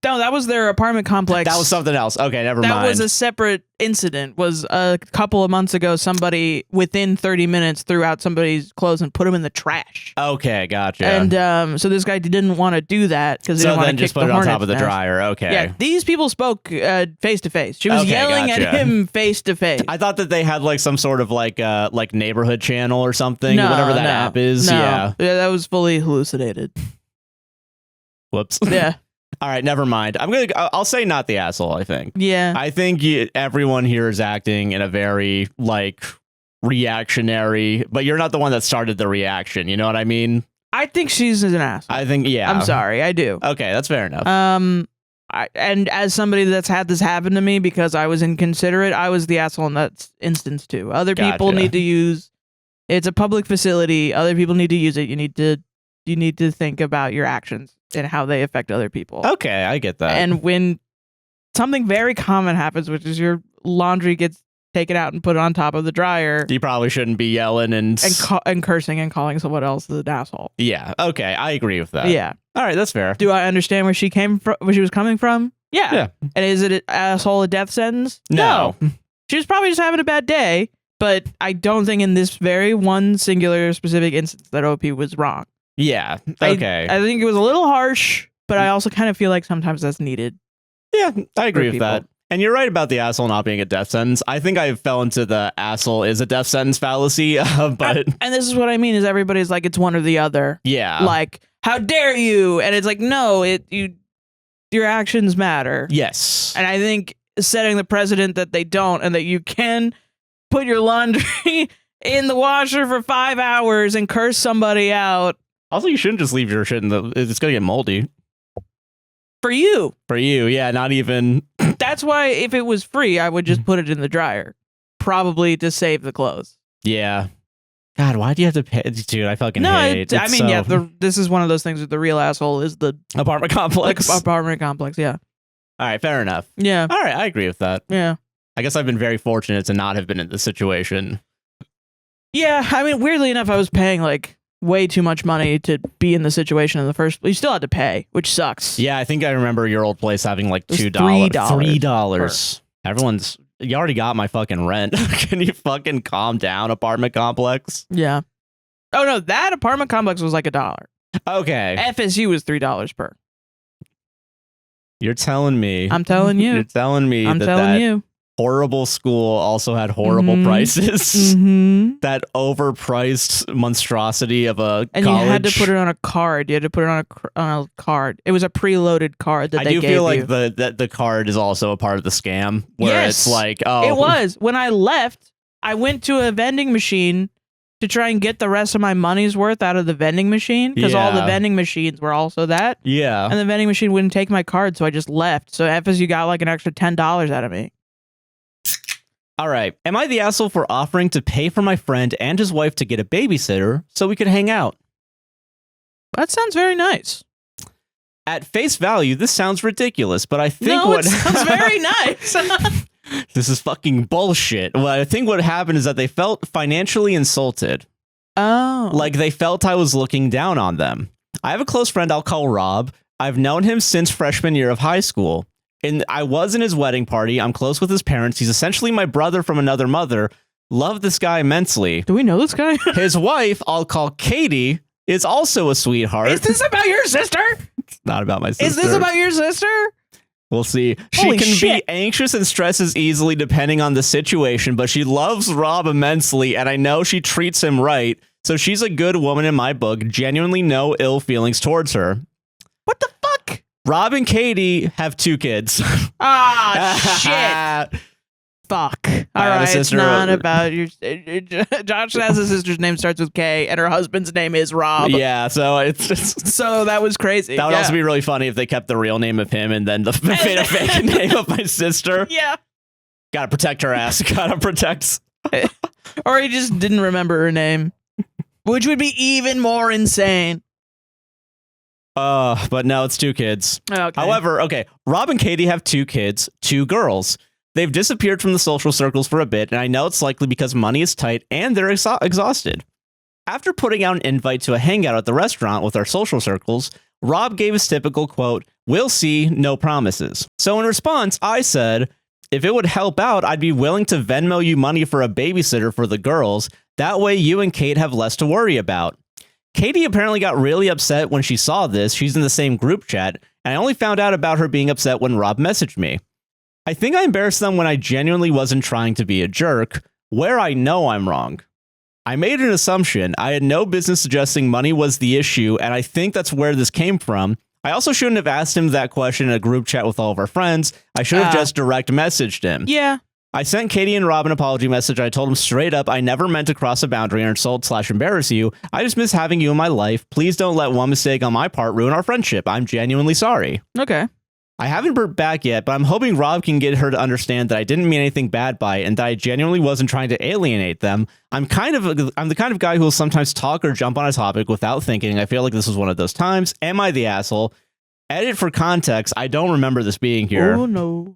No, that was their apartment complex.
That was something else. Okay, never mind.
That was a separate incident. Was a couple of months ago, somebody within 30 minutes threw out somebody's clothes and put them in the trash.
Okay, gotcha.
And so this guy didn't want to do that because he didn't want to kick the hornet's nest. So then just put it on top of the dryer.
Okay.
Yeah, these people spoke face to face. She was yelling at him face to face.
I thought that they had like some sort of like neighborhood channel or something, whatever that app is.
No.
Yeah,
that was fully hallucinated.
Whoops.
Yeah.
All right, never mind. I'll say not the asshole, I think.
Yeah.
I think everyone here is acting in a very, like, reactionary, but you're not the one that started the reaction. You know what I mean?
I think she's an asshole.
I think, yeah.
I'm sorry, I do.
Okay, that's fair enough.
And as somebody that's had this happen to me because I was inconsiderate, I was the asshole in that instance too. Other people need to use, it's a public facility, other people need to use it. You need to think about your actions and how they affect other people.
Okay, I get that.
And when something very common happens, which is your laundry gets taken out and put on top of the dryer,
you probably shouldn't be yelling and
cursing and calling someone else an asshole.
Yeah. Okay, I agree with that.
Yeah.
All right, that's fair.
Do I understand where she came from? Where she was coming from? Yeah. And is it an asshole a death sentence?
No.
She was probably just having a bad day, but I don't think in this very one singular specific instance that OP was wrong.
Yeah. Okay.
I think it was a little harsh, but I also kind of feel like sometimes that's needed.
Yeah, I agree with that. And you're right about the asshole not being a death sentence. I think I fell into the asshole is a death sentence fallacy, but...
And this is what I mean, is everybody's like, it's one or the other.
Yeah.
Like, how dare you? And it's like, no, your actions matter.
Yes.
And I think setting the precedent that they don't, and that you can put your laundry in the washer for 5 hours and curse somebody out.
Also, you shouldn't just leave your shit in the... It's going to get moldy.
For you,
yeah, not even.
That's why if it was free, I would just put it in the dryer, probably to save the clothes.
Yeah. God, why do you have to pay? Dude, I fucking hate.
I mean, yeah, this is one of those things with the real asshole is the
apartment complex.
Apartment complex, yeah.
All right, fair enough.
Yeah.
All right, I agree with that.
Yeah.
I guess I've been very fortunate to not have been in this situation.
Yeah, I mean, weirdly enough, I was paying like way too much money to be in the situation in the first place. You still had to pay, which sucks.
Yeah, I think I remember your old place having like $2. $3. Everyone's... You already got my fucking rent. Can you fucking calm down, apartment complex?
Yeah. Oh, no, that apartment complex was like $1.
Okay.
FSU was $3 per.
You're telling me.
I'm telling you.
You're telling me
I'm telling you.
Horrible school also had horrible prices. That overpriced monstrosity of a
and
college.
You had to put it on a card. You had to put it on a card. It was a preloaded card that they gave you. I do feel like
the card is also a part of the scam. Where it's like, oh.
It was. When I left, I went to a vending machine to try and get the rest of my money's worth out of the vending machine. Because all the vending machines were also that.
Yeah.
And the vending machine wouldn't take my card, so I just left. So FSU got like an extra $10 out of me.
All right. Am I the asshole for offering to pay for my friend and his wife to get a babysitter so we could hang out?
That sounds very nice.
At face value, this sounds ridiculous, but I think
it sounds very nice.
This is fucking bullshit. Well, I think what happened is that they felt financially insulted.
Oh.
Like they felt I was looking down on them. I have a close friend I'll call Rob. I've known him since freshman year of high school. And I was in his wedding party. I'm close with his parents. He's essentially my brother from another mother. Love this guy immensely.
Do we know this guy?
His wife, I'll call Katie, is also a sweetheart.
Is this about your sister?
It's not about my sister.
Is this about your sister?
We'll see.
Holy
she can
shit.
be anxious and stresses easily depending on the situation, but she loves Rob immensely, and I know she treats him right. So she's a good woman in my book. Genuinely no ill feelings towards her.
What the fuck?
Rob and Katie have 2 kids.
Ah, shit. Fuck. All right, it's not about your... Josh has a sister's name starts with K, and her husband's name is Rob.
Yeah, so it's just...
So that was crazy.
That would also be really funny if they kept the real name of him and then the fake name of my sister.
Yeah.
Gotta protect her ass. Gotta protect...
Or he just didn't remember her name, which would be even more insane.
But no, it's 2 kids.
Okay.
However, Rob and Katie have 2 kids, 2 girls. They've disappeared from the social circles for a bit, and I know it's likely because money is tight and they're exhausted. After putting out an invite to a hangout at the restaurant with our social circles, Rob gave his typical quote, "We'll see, no promises." So in response, I said, if it would help out, I'd be willing to Venmo you money for a babysitter for the girls. That way you and Kate have less to worry about. Katie apparently got really upset when she saw this. She's in the same group chat, and I only found out about her being upset when Rob messaged me. I think I embarrassed them when I genuinely wasn't trying to be a jerk, where I know I'm wrong. I made an assumption. I had no business suggesting money was the issue, and I think that's where this came from. I also shouldn't have asked him that question in a group chat with all of our friends. I should have just direct messaged him.
Yeah.
I sent Katie and Rob an apology message. I told him straight up, I never meant to cross a boundary or insult/embarrass you. I just miss having you in my life. Please don't let one mistake on my part ruin our friendship. I'm genuinely sorry.
Okay.
I haven't heard back yet, but I'm hoping Rob can get her to understand that I didn't mean anything bad by it and that I genuinely wasn't trying to alienate them. I'm the kind of guy who will sometimes talk or jump on a topic without thinking. I feel like this was one of those times. Am I the asshole? Edit for context. I don't remember this being here.
Oh, no.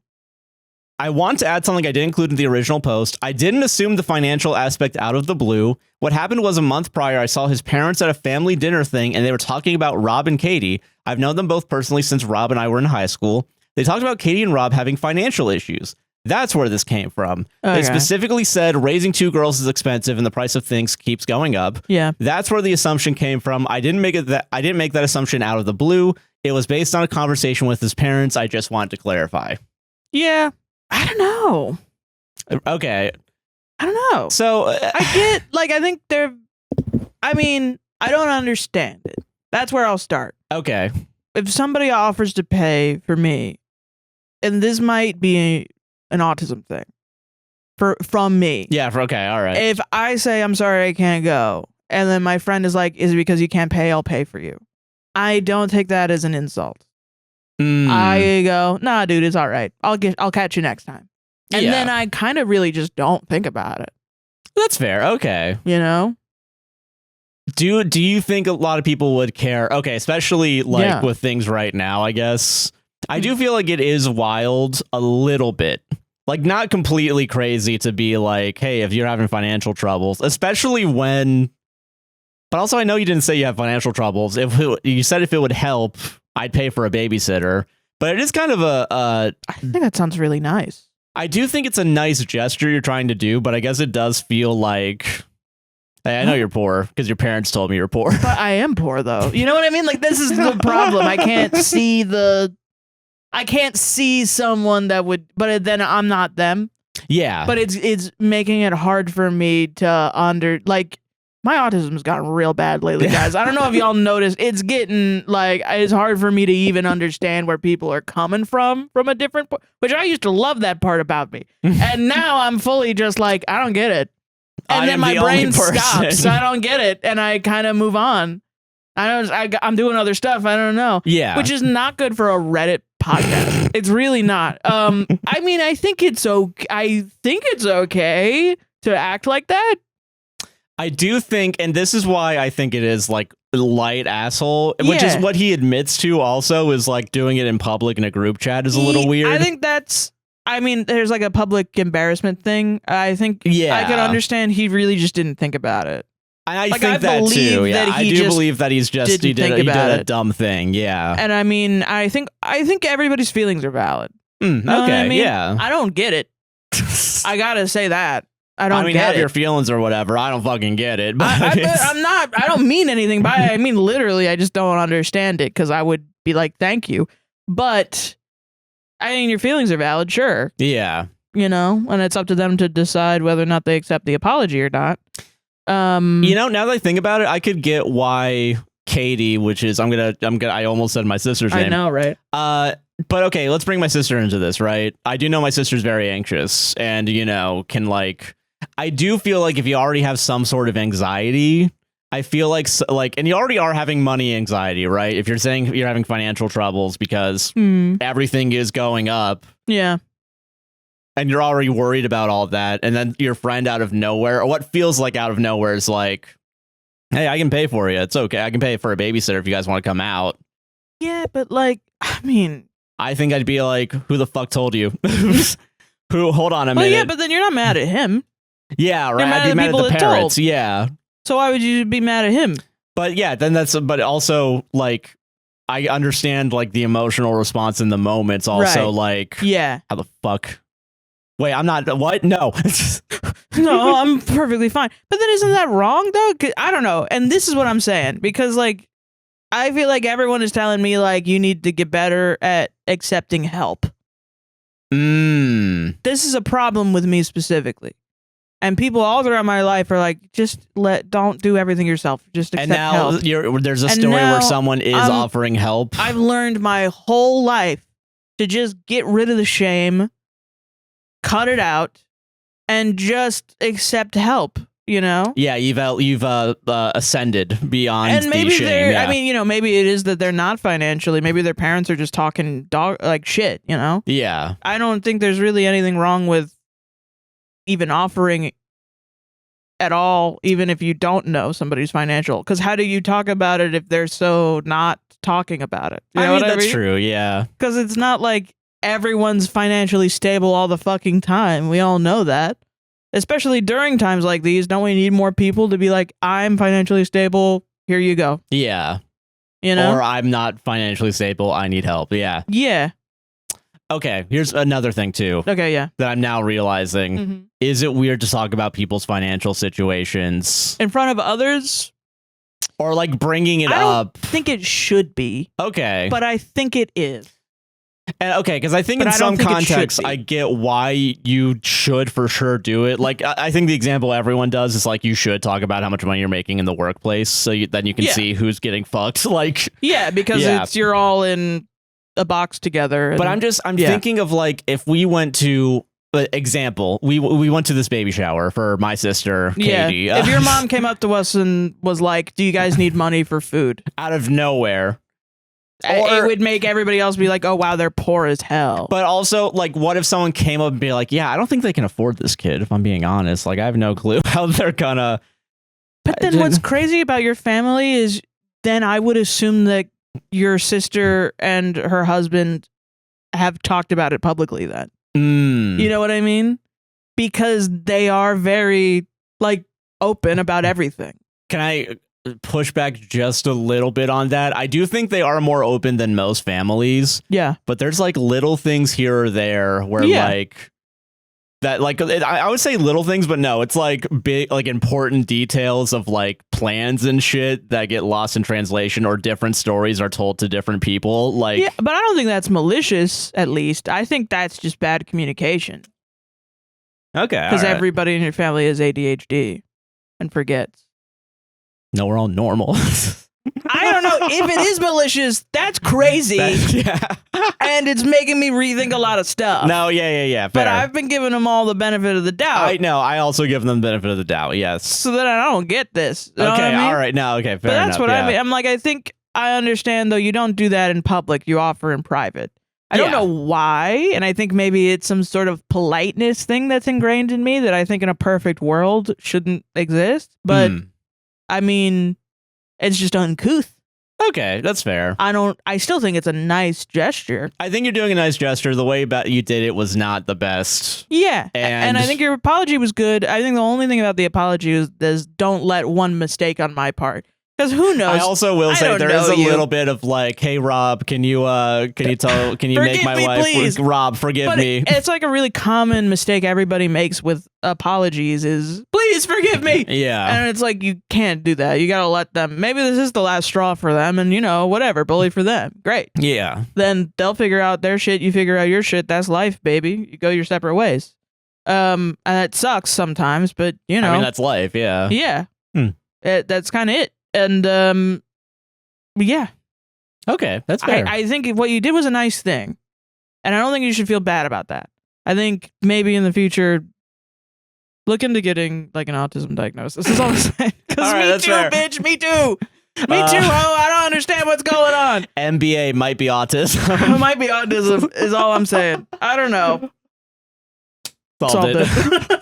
I want to add something I didn't include in the original post. I didn't assume the financial aspect out of the blue. What happened was a month prior, I saw his parents at a family dinner thing, and they were talking about Rob and Katie. I've known them both personally since Rob and I were in high school. They talked about Katie and Rob having financial issues. That's where this came from. Okay. They specifically said raising 2 girls is expensive and the price of things keeps going up.
Yeah.
That's where the assumption came from. I didn't make that assumption out of the blue. It was based on a conversation with his parents. I just wanted to clarify.
Yeah. I don't know.
Okay.
I don't know.
So
I get, like, I think I don't understand it. That's where I'll start.
Okay.
If somebody offers to pay for me, and this might be an autism thing from me.
Yeah, okay, all right.
If I say, I'm sorry, I can't go, and then my friend is like, is it because you can't pay? I'll pay for you. I don't take that as an insult. I go, nah, dude, it's all right. I'll catch you next time. And then I kind of really just don't think about it.
That's fair. Okay.
You know?
Do you think a lot of people would care? Okay, especially like with things right now, I guess. I do feel like it is wild a little bit. Like, not completely crazy to be like, hey, if you're having financial troubles, especially when... But also, I know you didn't say you have financial troubles. You said if it would help, I'd pay for a babysitter. But it is kind of I
think that sounds really nice.
I do think it's a nice gesture you're trying to do, but I guess it does feel like... Hey, I know you're poor because your parents told me you're poor.
But I am poor, though. You know what I mean? Like, this is the problem. I can't see someone that would, but then I'm not them.
Yeah.
But it's making it hard for me to like, my autism's gotten real bad lately, guys. I don't know if y'all noticed. It's getting, like, it's hard for me to even understand where people are coming from a different, which I used to love that part about me. And now I'm fully just like, I don't get it. And then my brain stops. I don't get it. And I kind of move on. I'm doing other stuff. I don't know.
Yeah.
Which is not good for a Reddit podcast. It's really not. I mean, I think it's okay to act like that.
I do think, and this is why I think it is like light asshole, which is what he admits to also, is like doing it in public in a group chat is a little weird.
I think there's like a public embarrassment thing. I think I can understand he really just didn't think about it.
I think that too. Yeah, I do believe that he did a dumb thing. Yeah,
and I mean, I think everybody's feelings are valid.
Okay, I mean? Yeah,
I don't get it. I gotta say that I don't.
I mean, have your feelings or whatever. I don't fucking get it. But
I don't mean anything by it. I mean, literally, I just don't understand it because I would be like, thank you, but. I mean, your feelings are valid, sure.
Yeah.
You know, and it's up to them to decide whether or not they accept the apology or not.
You know, now that I think about it, I could get why Katie, which is I almost said my sister's name.
I know, right?
But okay, let's bring my sister into this, right? I do know my sister's very anxious and, you know, I do feel like if you already have some sort of anxiety, I feel like, and you already are having money anxiety, right? If you're saying you're having financial troubles because everything is going up.
Yeah.
And you're already worried about all of that. And then your friend out of nowhere, or what feels like out of nowhere, is like, hey, I can pay for you. It's okay. I can pay for a babysitter if you guys want to come out.
Yeah, but like, I mean.
I think I'd be like, who the fuck told you? Hold on a minute.
Yeah, but then you're not mad at him.
Yeah, right.
I'd be mad at the parents.
Yeah.
So why would you be mad at him?
But yeah, but also like I understand like the emotional response in the moments also like
how
the fuck? Wait, I'm not what? No.
No, I'm perfectly fine. But then isn't that wrong though? 'Cause I don't know. And this is what I'm saying because like I feel like everyone is telling me like you need to get better at accepting help. This is a problem with me specifically. And people all throughout my life are like, don't do everything yourself. Just accept help.
And now there's a story where someone is offering help.
I've learned my whole life to just get rid of the shame, cut it out, and just accept help. You know?
Yeah, you've ascended beyond. And maybe the shame.
I mean, you know, maybe it is that they're not financially. Maybe their parents are just talking shit. You know?
Yeah.
I don't think there's really anything wrong with even offering at all, even if you don't know somebody's financial. Because how do you talk about it if they're so not talking about it? You know what I mean?
That's true, yeah.
Because it's not like everyone's financially stable all the fucking time. We all know that. Especially during times like these, don't we need more people to be like, I'm financially stable, here you go.
Yeah.
You know?
Or I'm not financially stable, I need help. Yeah.
Yeah.
Okay, here's another thing too.
Okay, yeah.
That I'm now realizing. Mm-hmm. Is it weird to talk about people's financial situations
in front of others?
Or like bringing it up?
I think it should be.
Okay.
But I think it is.
And okay, because I think in some contexts, I get why you should for sure do it. Like, I think the example everyone does is like you should talk about how much money you're making in the workplace, so then you can see who's getting fucked. Like,
because you're all in a box together. And,
but I'm thinking of like if we went to example, we went to this baby shower for my sister Katie.
Yeah. If your mom came up to us and was like, "Do you guys need money for food?"
out of nowhere.
Or, it would make everybody else be like, "Oh wow, they're poor as hell."
But also, like, what if someone came up and be like, "Yeah, I don't think they can afford this kid." If I'm being honest, like, I have no clue how they're gonna.
But then, what's crazy about your family is, then I would assume that your sister and her husband have talked about it publicly. Then, you know what I mean? Because they are very like open about everything.
Can I push back just a little bit on that? I do think they are more open than most families.
Yeah.
But there's like little things here or there where like that, like I would say little things, but no, it's like big, like important details of like plans and shit that get lost in translation, or different stories are told to different people. Like,
yeah, but I don't think that's malicious. At least I think that's just bad communication.
Okay.
Because everybody in your family has ADHD and forgets.
No, we're all normal.
I don't know if it is malicious. That's crazy. And it's making me rethink a lot of stuff.
No, yeah. Fair.
But I've been giving them all the benefit of the doubt.
I know. I also give them the benefit of the doubt. Yes.
So that I don't get this. You know
okay.
what I mean?
All right. No. Okay. Fair
but that's
enough,
what I mean. I'm like, I think I understand though. You don't do that in public. You offer in private. I don't know why. And I think maybe it's some sort of politeness thing that's ingrained in me that I think in a perfect world shouldn't exist. But I mean, it's just uncouth.
Okay, that's fair.
I still think it's a nice gesture.
I think you're doing a nice gesture. The way you did it was not the best.
Yeah. And I think your apology was good. I think the only thing about the apology is don't let one mistake on my part. Because who knows?
I also will say there is a little bit of like, hey Rob, can you make my wife,
please.
Rob, forgive me.
It's like a really common mistake everybody makes with apologies is, please forgive me.
Yeah.
And it's like, you can't do that. You gotta let them, maybe this is the last straw for them, and whatever, bully for them. Great.
Yeah.
Then they'll figure out their shit, you figure out your shit. That's life, baby. You go your separate ways. And it sucks sometimes, but I
mean, that's life. Yeah.
Yeah. That's kind of it. And yeah.
Okay, that's fair.
I think what you did was a nice thing. And I don't think you should feel bad about that. I think maybe in the future, look into getting like an autism diagnosis. Is all I'm saying. Because me too, bitch. Me too. Me too. Oh, I don't understand what's going on.
MBA might be autism.
It might be autism is all I'm saying. I don't know.
Solved it.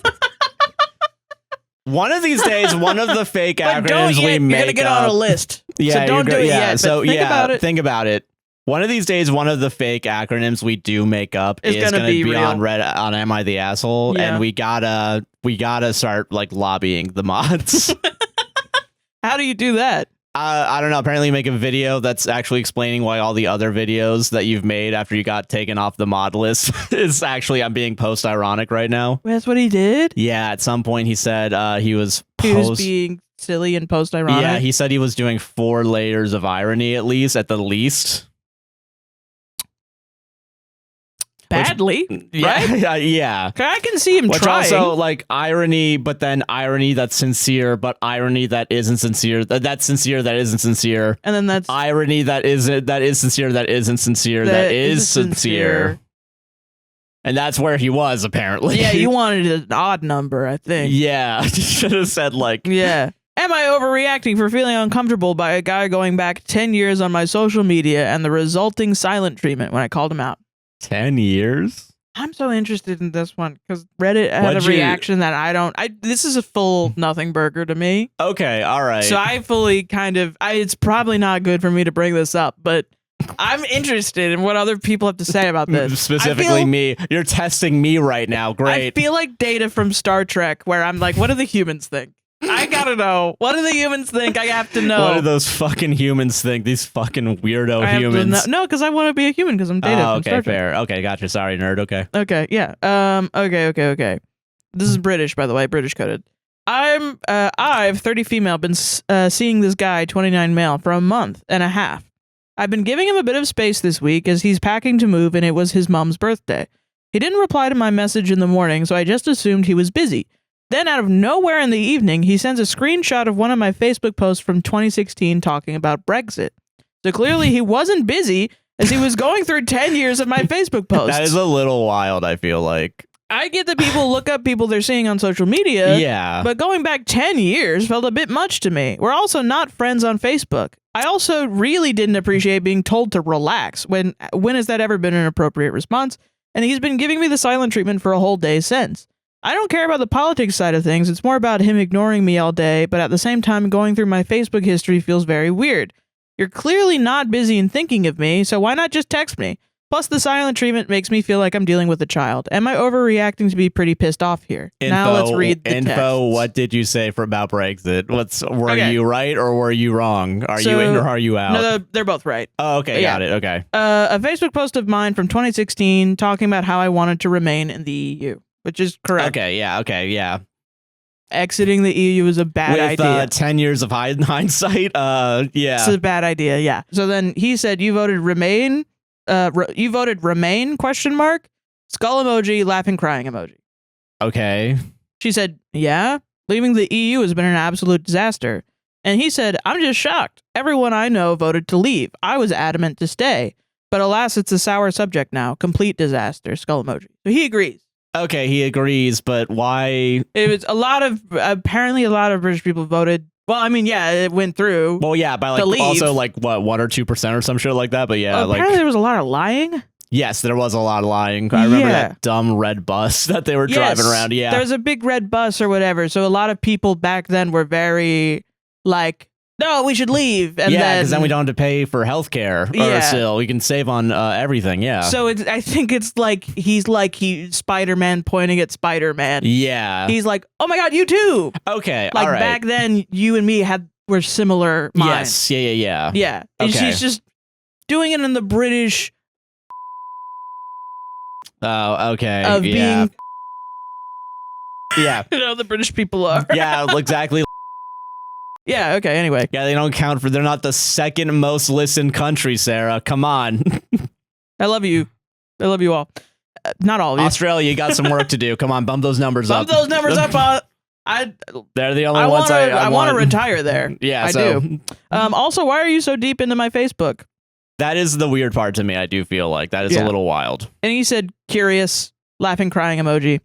One of these days, one of the fake acronyms we make.
You're gonna get on a list.
Yeah,
so don't do it yet.
So
think
about it. One of these days, one of the fake acronyms we do make up is gonna be on Reddit on Am I the Asshole? Yeah. And we gotta start like lobbying the mods.
How do you do that?
I don't know. Apparently, you make a video that's actually explaining why all the other videos that you've made after you got taken off the mod list is actually, I'm being post-ironic right now.
That's what he did?
Yeah, at some point he said he was
being silly and post-ironic?
Yeah, he said he was doing 4 layers of irony at the least.
Badly, right?
Yeah.
I can see him trying.
Also, like, irony, but then irony that's sincere, but irony that isn't sincere. That's sincere that isn't sincere.
And then that's
irony that is sincere that isn't sincere that is sincere. And that's where he was, apparently.
Yeah, you wanted an odd number, I think.
Yeah, you should have said, like...
Yeah. Am I overreacting for feeling uncomfortable by a guy going back 10 years on my social media and the resulting silent treatment when I called him out?
10 years?
I'm so interested in this one because Reddit had a reaction that I don't. This is a full nothing burger to me.
Okay, all right.
So I fully it's probably not good for me to bring this up, but I'm interested in what other people have to say about this.
Specifically me. You're testing me right now. Great.
I feel like Data from Star Trek where I'm like, what do the humans think? I gotta know. What do the humans think? I have to know.
What do those fucking humans think? These fucking weirdo humans.
No, because I want to be a human because I'm Data.
Oh, okay, fair. Okay, gotcha. Sorry, nerd. Okay.
Okay, yeah. Okay. This is British, by the way. British coded. I've 30 female been seeing this guy 29 male for a month and a half. I've been giving him a bit of space this week as he's packing to move and it was his mom's birthday. He didn't reply to my message in the morning, so I just assumed he was busy. Then out of nowhere in the evening, he sends a screenshot of one of my Facebook posts from 2016 talking about Brexit. So clearly he wasn't busy as he was going through 10 years of my Facebook posts.
That is a little wild, I feel like.
I get that people look up people they're seeing on social media.
Yeah.
But going back 10 years felt a bit much to me. We're also not friends on Facebook. I also really didn't appreciate being told to relax. When has that ever been an appropriate response? And he's been giving me the silent treatment for a whole day since. I don't care about the politics side of things. It's more about him ignoring me all day, but at the same time, going through my Facebook history feels very weird. You're clearly not busy and thinking of me, so why not just text me? Plus, the silent treatment makes me feel like I'm dealing with a child. Am I overreacting to be pretty pissed off here? Now let's read the text.
What did you say about Brexit? Were you right or were you wrong? Are you in or are you out?
No, they're both right.
Oh, okay, got it. Okay.
A Facebook post of mine from 2016 talking about how I wanted to remain in the EU, which is correct.
Okay, yeah.
Exiting the EU is a bad idea.
With 10 years of hindsight, yeah.
It's a bad idea, yeah. So then he said, you voted Remain? You voted Remain, question mark, skull emoji, laughing, crying emoji.
Okay.
She said, yeah, leaving the EU has been an absolute disaster. And he said, I'm just shocked. Everyone I know voted to leave. I was adamant to stay. But alas, it's a sour subject now. Complete disaster, skull emoji. So he agrees.
Okay, he agrees, but why?
It was apparently a lot of British people voted. Well, I mean, yeah, it went through.
Well, yeah, by also 1 or 2% or some shit like that. But yeah,
apparently there was a lot of lying.
Yes, there was a lot of lying. I remember that dumb red bus that they were driving around. Yeah,
there was a big red bus or whatever. So a lot of people back then were very like, no, we should leave. And
because then we don't have to pay for healthcare. Or still, we can save on everything. Yeah.
So I think it's like he's Spider-Man pointing at Spider-Man.
Yeah.
He's like, oh my God, you too.
Okay.
Like
all right.
back then, you and me were similar minds.
Yes. Yeah.
Yeah. And she's just doing it in the British.
Oh, okay.
Of being.
Yeah.
You know, the British people are.
Yeah, exactly.
Yeah, okay, anyway.
Yeah, they don't count they're not the second most listened country, Sarah. Come on.
I love you. I love you all. Not all of you.
Australia, you got some work to do. Come on, bump those numbers up.
Bump those numbers up.
They're the only ones I
want to retire there.
Yeah,
I do. Also, why are you so deep into my Facebook?
That is the weird part to me. I do feel like that is a little wild.
And he said, curious, laughing, crying emoji.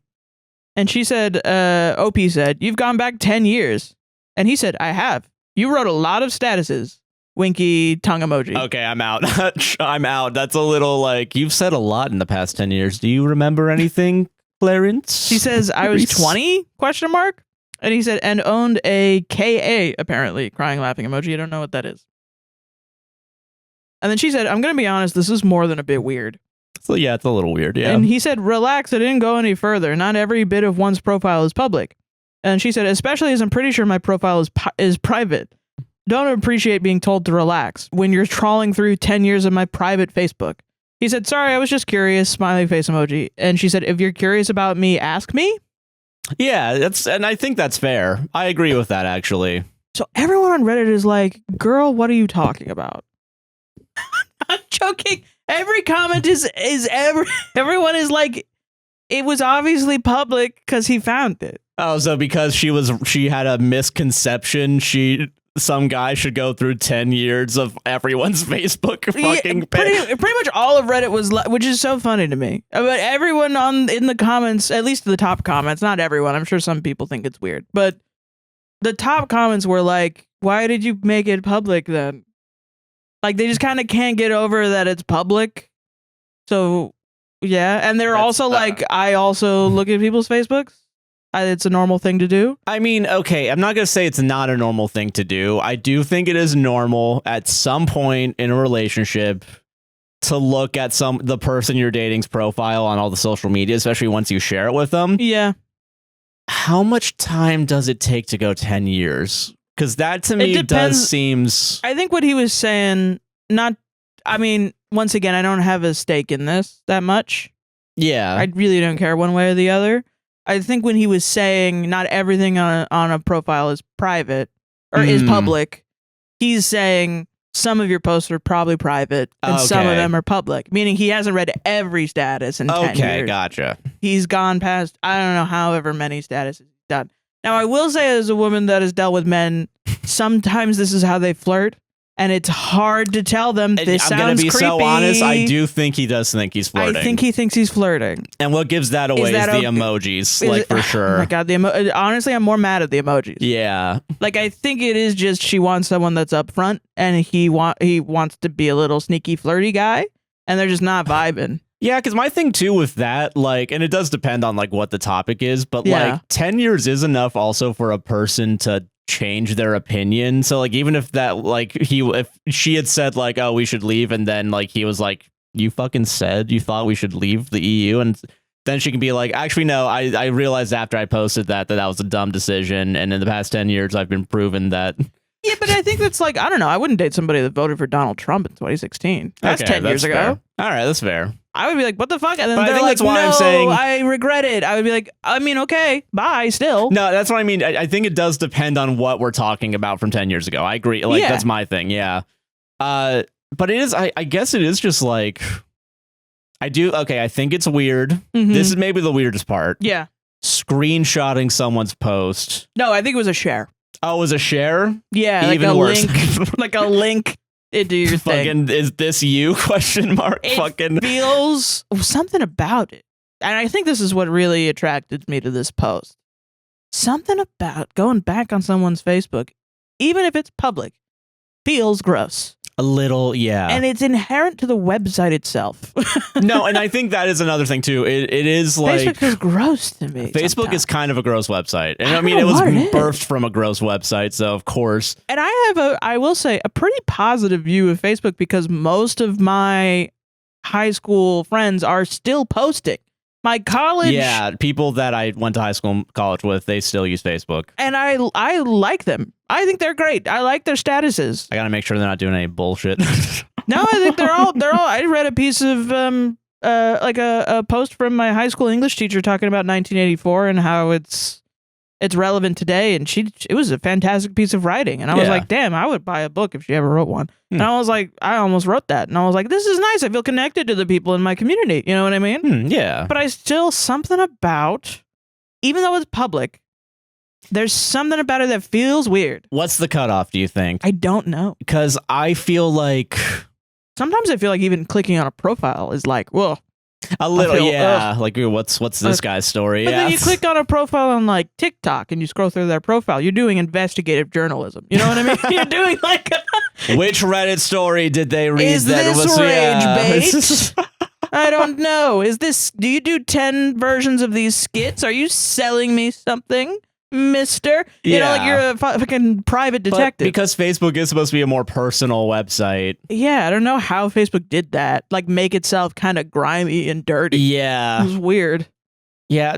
And she said, OP said, you've gone back 10 years. And he said, I have. You wrote a lot of statuses. Winky tongue emoji.
Okay, I'm out. I'm out. That's a little you've said a lot in the past 10 years. Do you remember anything, Clarence?
She says, I was 20, question mark. And he said, and owned a KA, apparently. Crying, laughing emoji. I don't know what that is. And then she said, I'm going to be honest, this is more than a bit weird.
So yeah, it's a little weird, yeah.
And he said, relax, I didn't go any further. Not every bit of one's profile is public. And she said, especially as I'm pretty sure my profile is private. Don't appreciate being told to relax when you're trawling through 10 years of my private Facebook. He said, sorry, I was just curious, smiley face emoji. And she said, if you're curious about me, ask me.
Yeah, and I think that's fair. I agree with that, actually.
So everyone on Reddit is like, girl, what are you talking about? I'm joking. Every comment everyone is like, it was obviously public because he found it.
Oh, so because she had a misconception, some guy should go through 10 years of everyone's Facebook fucking
pretty much all of Reddit was, which is so funny to me. But everyone in the comments, at least the top comments, not everyone. I'm sure some people think it's weird, but the top comments were like, "Why did you make it public then?" Like they just kind of can't get over that it's public. So yeah, and they're also like, I also look at people's Facebooks. It's a normal thing to do.
I mean, okay, I'm not going to say it's not a normal thing to do. I do think it is normal at some point in a relationship to look at the person you're dating's profile on all the social media, especially once you share it with them.
Yeah.
How much time does it take to go 10 years? Because that to me seems...
I think what he was saying, once again, I don't have a stake in this that much.
Yeah.
I really don't care one way or the other. I think when he was saying not everything on a profile is private or is public, he's saying some of your posts are probably private and some of them are public, meaning he hasn't read every status in 10 years.
Okay, gotcha.
He's gone past, I don't know, however many statuses he's done. Now, I will say, as a woman that has dealt with men, sometimes this is how they flirt. And it's hard to tell them this sounds creepy. I'm going to be so honest.
I do think he does think he's flirting.
I think he thinks he's flirting.
And what gives that away is the emojis, for sure.
Oh my God, honestly, I'm more mad at the emojis.
Yeah.
Like, I think it is just she wants someone that's upfront, and he wants to be a little sneaky, flirty guy, and they're just not vibing.
Yeah, because my thing too with that, like, and it does depend on like what the topic is, but like 10 years is enough also for a person to change their opinion. So like even if that like if she had said like, oh, we should leave, and then like he was like, you fucking said you thought we should leave the EU, and then she can be like, actually no, I realized after I posted that was a dumb decision, and in the past 10 years I've been proven that.
Yeah, but I think that's like, I don't know, I wouldn't date somebody that voted for Donald Trump in 2016. That's 10 years ago.
Fair. All right, that's fair.
I would be like, what the fuck? And then
but
they're
I think
like,
that's why
no,
I'm saying,
I regret it. I would be like, I mean, okay, bye, still.
No, that's what I mean. I think it does depend on what we're talking about from 10 years ago. I agree. Like, that's my thing, yeah. But it is, I guess it is just like, I think it's weird. Mm-hmm. This is maybe the weirdest part.
Yeah.
Screenshotting someone's post.
No, I think it was a share.
Oh, it was a share?
Yeah,
even
like a
worse.
Link, like a link into your thing.
Fucking, is this you? Question mark.
It feels something about it. And I think this is what really attracted me to this post. Something about going back on someone's Facebook, even if it's public, feels gross.
A little, yeah.
And it's inherent to the website itself.
No, and I think that is another thing too. It is like
Facebook is gross to me.
Facebook is kind of a gross website. And I mean, it was birthed from a gross website, so of course.
And I will say, a pretty positive view of Facebook because most of my high school friends are still posting. My college...
Yeah, people that I went to high school and college with, they still use Facebook.
And I like them. I think they're great. I like their statuses.
I gotta make sure they're not doing any bullshit.
No, I think they're all... I read a piece of, like a post from my high school English teacher talking about 1984 and how it's relevant today, and it was a fantastic piece of writing, and I was like, damn, I would buy a book if she ever wrote one. And I was like, I almost wrote that, and I was like, this is nice. I feel connected to the people in my community. You know what I mean?
Yeah.
But I still, something about, even though it's public, there's something about it that feels weird.
What's the cutoff, do you think?
I don't know.
Because I feel like...
Sometimes I feel like even clicking on a profile is like, whoa.
A little, yeah. Like, what's this guy's story?
But then you click on a profile on like TikTok and you scroll through their profile. You're doing investigative journalism. You know what I mean? You're doing like...
Which Reddit story did they read?
Is
that
this
was
rage bait? I don't know. Do you do 10 versions of these skits? Are you selling me something, mister? You know, like you're a fucking private detective.
But because Facebook is supposed to be a more personal website.
Yeah, I don't know how Facebook did that. Like, make itself kind of grimy and dirty.
Yeah.
It was weird.
Yeah,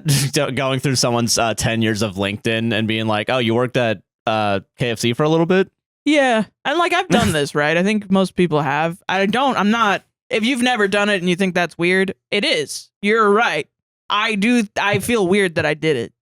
going through someone's 10 years of LinkedIn and being like, oh, you worked at KFC for a little bit?
Yeah. And like, I've done this, right? I think most people have. I'm not. If you've never done it and you think that's weird, it is. You're right. I feel weird that I did it.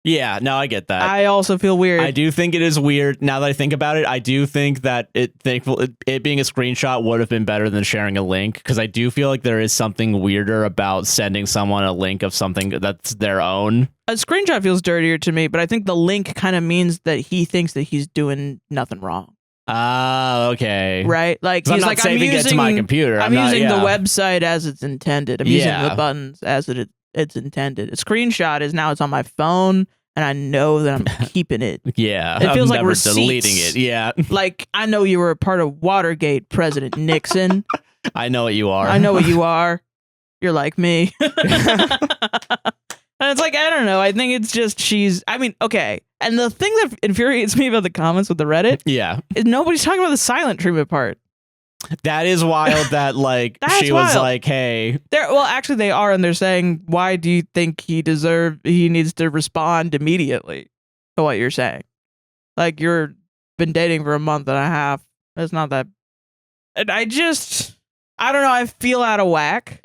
Yeah, no, I get that.
I also feel weird.
I do think it is weird. Now that I think about it, I do think that it being a screenshot would have been better than sharing a link, because I do feel like there is something weirder about sending someone a link of something that's their own.
A screenshot feels dirtier to me, but I think the link kind of means that he thinks that he's doing nothing wrong.
Okay.
Right? Like, he's like, I'm using it to my computer. I'm using the website as it's intended. I'm using the buttons as it's intended. A screenshot is now it's on my phone, and I know that I'm keeping it.
Yeah.
It feels like
never
receipts.
Deleting it. Yeah.
Like, I know you were a part of Watergate, President Nixon.
I know what you are.
I know what you are. You're like me. And it's like, I don't know. I think it's just okay. And the thing that infuriates me about the comments with the Reddit is nobody's talking about the silent treatment part.
That is wild that, like, she was like, hey.
Actually, they are, and they're saying, why do you think he needs to respond immediately to what you're saying? Like, you've been dating for a month and a half. It's not that... And I don't know, I feel out of whack.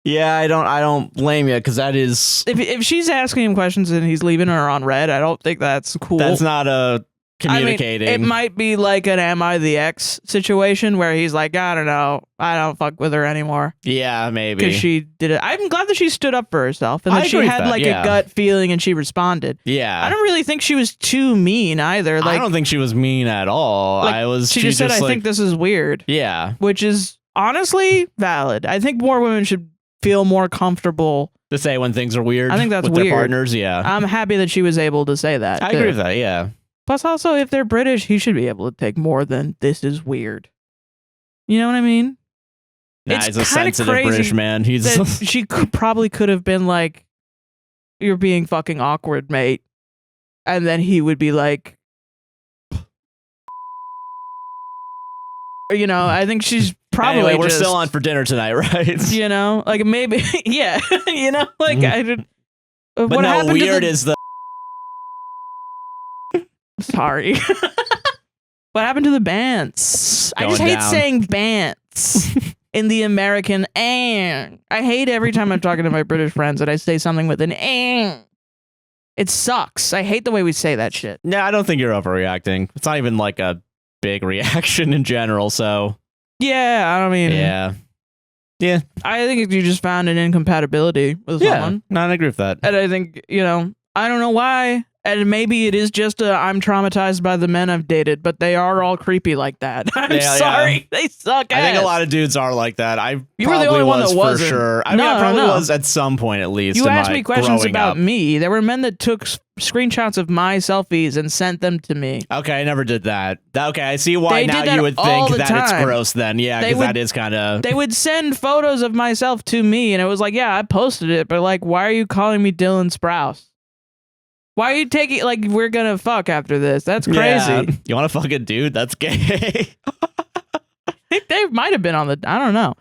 Yeah, I don't blame you, because that is...
If she's asking him questions and he's leaving her on red, I don't think that's cool.
That's not a communicating.
I mean, it might be like an Am I the Ex situation where he's like, I don't know, I don't fuck with her anymore.
Yeah, maybe.
Because she did it. I'm glad that she stood up for herself and that she had like a gut feeling and she responded.
Yeah.
I don't really think she was too mean either. Like,
I don't think she was mean at all.
Like, she just said, I think this is weird.
Yeah.
Which is honestly valid. I think more women should feel more comfortable
to say when things are weird.
I think that's
with
weird.
Their partners. Yeah.
I'm happy that she was able to say that.
I agree with that. Yeah.
Plus, also, if they're British, he should be able to take more than this is weird. You know what I mean?
Nah, he's a sensitive British man.
She probably could have been like, "You're being fucking awkward, mate," and then he would be like, you know, I think she's probably.
Anyway, we're still on for dinner tonight, right?
You know, like maybe, yeah. You know, like I did.
But what no, weird is the.
Sorry. What happened to the bants? I just hate saying bants in the American ang. I hate every time I'm talking to my British friends that I say something with an ang. It sucks. I hate the way we say that shit.
No, I don't think you're overreacting. It's not even like a big reaction in general, so.
Yeah, I mean.
Yeah. Yeah.
I think if you just found an incompatibility with someone.
No, I agree with that.
And I think, you know, I don't know why. And maybe it is just I'm traumatized by the men I've dated, but they are all creepy like that. I'm sorry. Yeah. They suck ass.
I think a lot of dudes are like that.
You were the only one that wasn't.
For sure. I mean, I probably was at some point at least.
You asked me questions about me. There were men that took screenshots of my selfies and sent them to me.
Okay, I never did that. Okay, I see why now you would think that it's gross then. Yeah, because that is kind of...
They would send photos of myself to me, and it was like, yeah, I posted it, but like, why are you calling me Dylan Sprouse? Why are you taking, like, we're gonna fuck after this? That's crazy. Yeah.
You want to fuck a dude? That's gay.
I think they might have been on the, I don't know.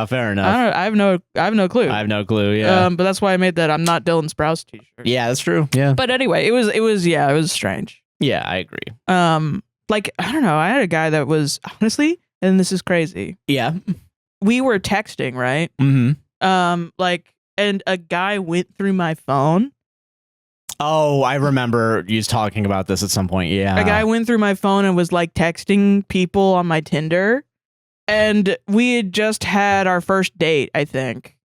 Fair enough.
I have no clue.
I have no clue, yeah.
But that's why I made that I'm not Dylan Sprouse t-shirt.
Yeah, that's true. Yeah.
But anyway, it was strange.
Yeah, I agree.
Like, I don't know, I had a guy that was, honestly, and this is crazy.
Yeah.
We were texting, right?
Mm-hmm.
Like, and a guy went through my phone.
Oh, I remember you talking about this at some point. Yeah.
A guy went through my phone and was like texting people on my Tinder. And we had just had our first date, I think.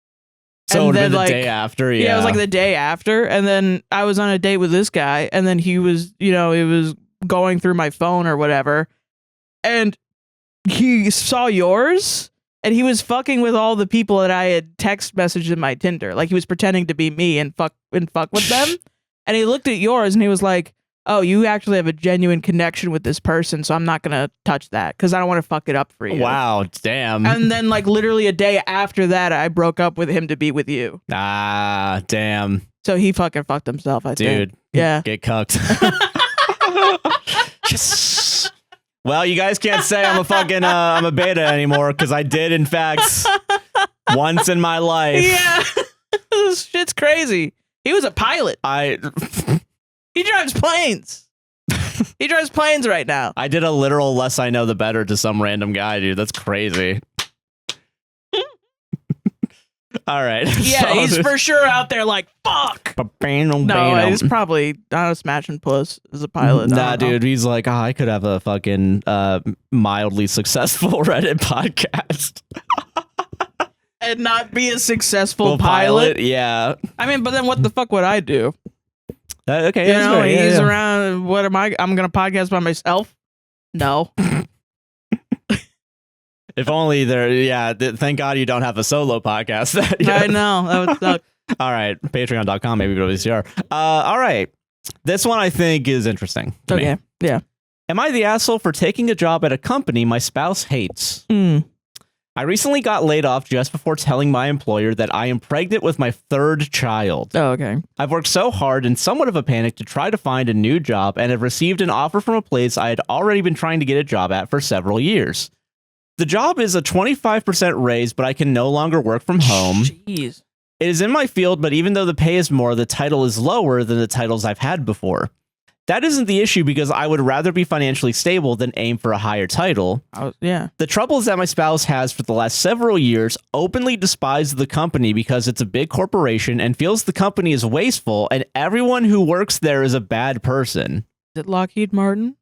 So it would have been the day after. Yeah.
Yeah, it was like the day after. And then I was on a date with this guy. And then he was, you know, it was going through my phone or whatever. And he saw yours. And he was fucking with all the people that I had text messaged in my Tinder. Like he was pretending to be me and fuck with them. And he looked at yours and he was like, oh, you actually have a genuine connection with this person, so I'm not going to touch that because I don't want to fuck it up for you.
Wow, damn.
And then like literally a day after that, I broke up with him to be with you.
Ah, damn.
So he fucking fucked himself, I think.
Dude.
Yeah.
Get cucked. Yes. Well, you guys can't say I'm a beta anymore because I did, in fact, once in my life.
Yeah. This shit's crazy. He was a pilot. He drives planes. He drives planes right now.
I did a literal less I know the better to some random guy, dude. That's crazy. All right.
Yeah, so he's for sure out there like, fuck. No, he's probably not a smashing puss as a pilot.
Nah, dude, he's like, oh, I could have a fucking mildly successful Reddit podcast.
And not be a successful pilot?
Yeah.
I mean, but then what the fuck would I do?
Okay.
You know, he's around. What am I? I'm going to podcast by myself? No.
If only there. Yeah. Thank God you don't have a solo podcast.
I know. That would suck.
All right. Patreon.com, APWSTR. All right. This one I think is interesting.
Okay. Me. Yeah.
Am I the asshole for taking a job at a company my spouse hates? I recently got laid off just before telling my employer that I am pregnant with my third child.
Oh, okay.
I've worked so hard in somewhat of a panic to try to find a new job and have received an offer from a place I had already been trying to get a job at for several years. The job is a 25% raise, but I can no longer work from home.
Jeez.
It is in my field, but even though the pay is more, the title is lower than the titles I've had before. That isn't the issue because I would rather be financially stable than aim for a higher title.
Yeah.
The trouble is that my spouse has for the last several years openly despised the company because it's a big corporation and feels the company is wasteful and everyone who works there is a bad person.
Is it Lockheed Martin?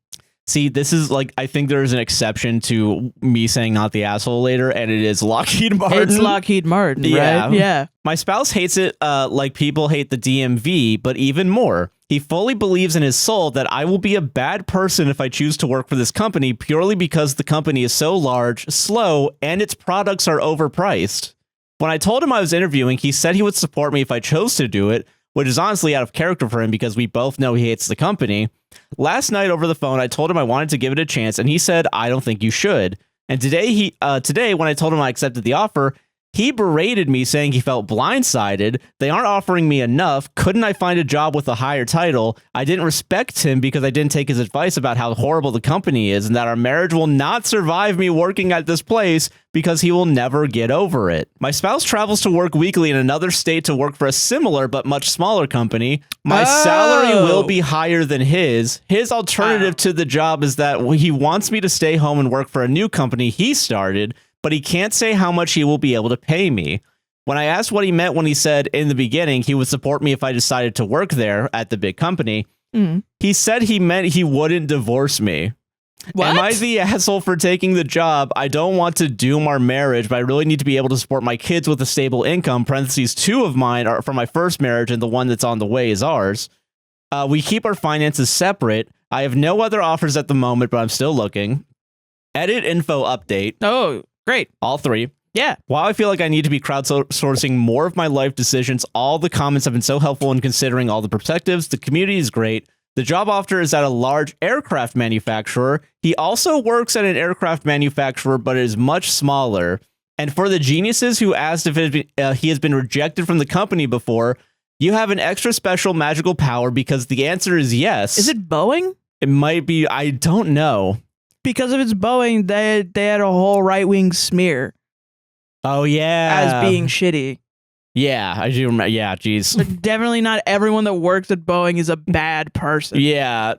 See, this is like, I think there's an exception to me saying not the asshole later, and it is Lockheed Martin.
It's Lockheed Martin,
yeah.
right? Yeah.
My spouse hates it like people hate the DMV, but even more. He fully believes in his soul that I will be a bad person if I choose to work for this company purely because the company is so large, slow, and its products are overpriced. When I told him I was interviewing, he said he would support me if I chose to do it, which is honestly out of character for him because we both know he hates the company. Last night over the phone, I told him I wanted to give it a chance, and he said, I don't think you should. And today, when I told him I accepted the offer, he berated me saying he felt blindsided. They aren't offering me enough. Couldn't I find a job with a higher title? I didn't respect him because I didn't take his advice about how horrible the company is and that our marriage will not survive me working at this place because he will never get over it. My spouse travels to work weekly in another state to work for a similar but much smaller company. My salary will be higher than his. His alternative to the job is that he wants me to stay home and work for a new company he started, but he can't say how much he will be able to pay me. When I asked what he meant when he said in the beginning he would support me if I decided to work there at the big company, he said he meant he wouldn't divorce me. What? Am I the asshole for taking the job? I don't want to doom our marriage, but I really need to be able to support my kids with a stable income. Parentheses, 2 of mine are from my first marriage and the one that's on the way is ours. We keep our finances separate. I have no other offers at the moment, but I'm still looking. Edit info update.
Oh, great.
All 3.
Yeah.
While I feel like I need to be crowdsourcing more of my life decisions, all the comments have been so helpful in considering all the perspectives. The community is great. The job offer is at a large aircraft manufacturer. He also works at an aircraft manufacturer, but it is much smaller. And for the geniuses who asked if he has been rejected from the company before, you have an extra special magical power because the answer is yes.
Is it Boeing?
It might be. I don't know.
Because if it's Boeing, they had a whole right-wing smear.
Oh, yeah.
As being shitty.
Yeah, I do remember. Yeah, geez.
But definitely not everyone that works at Boeing is a bad person.
Yeah.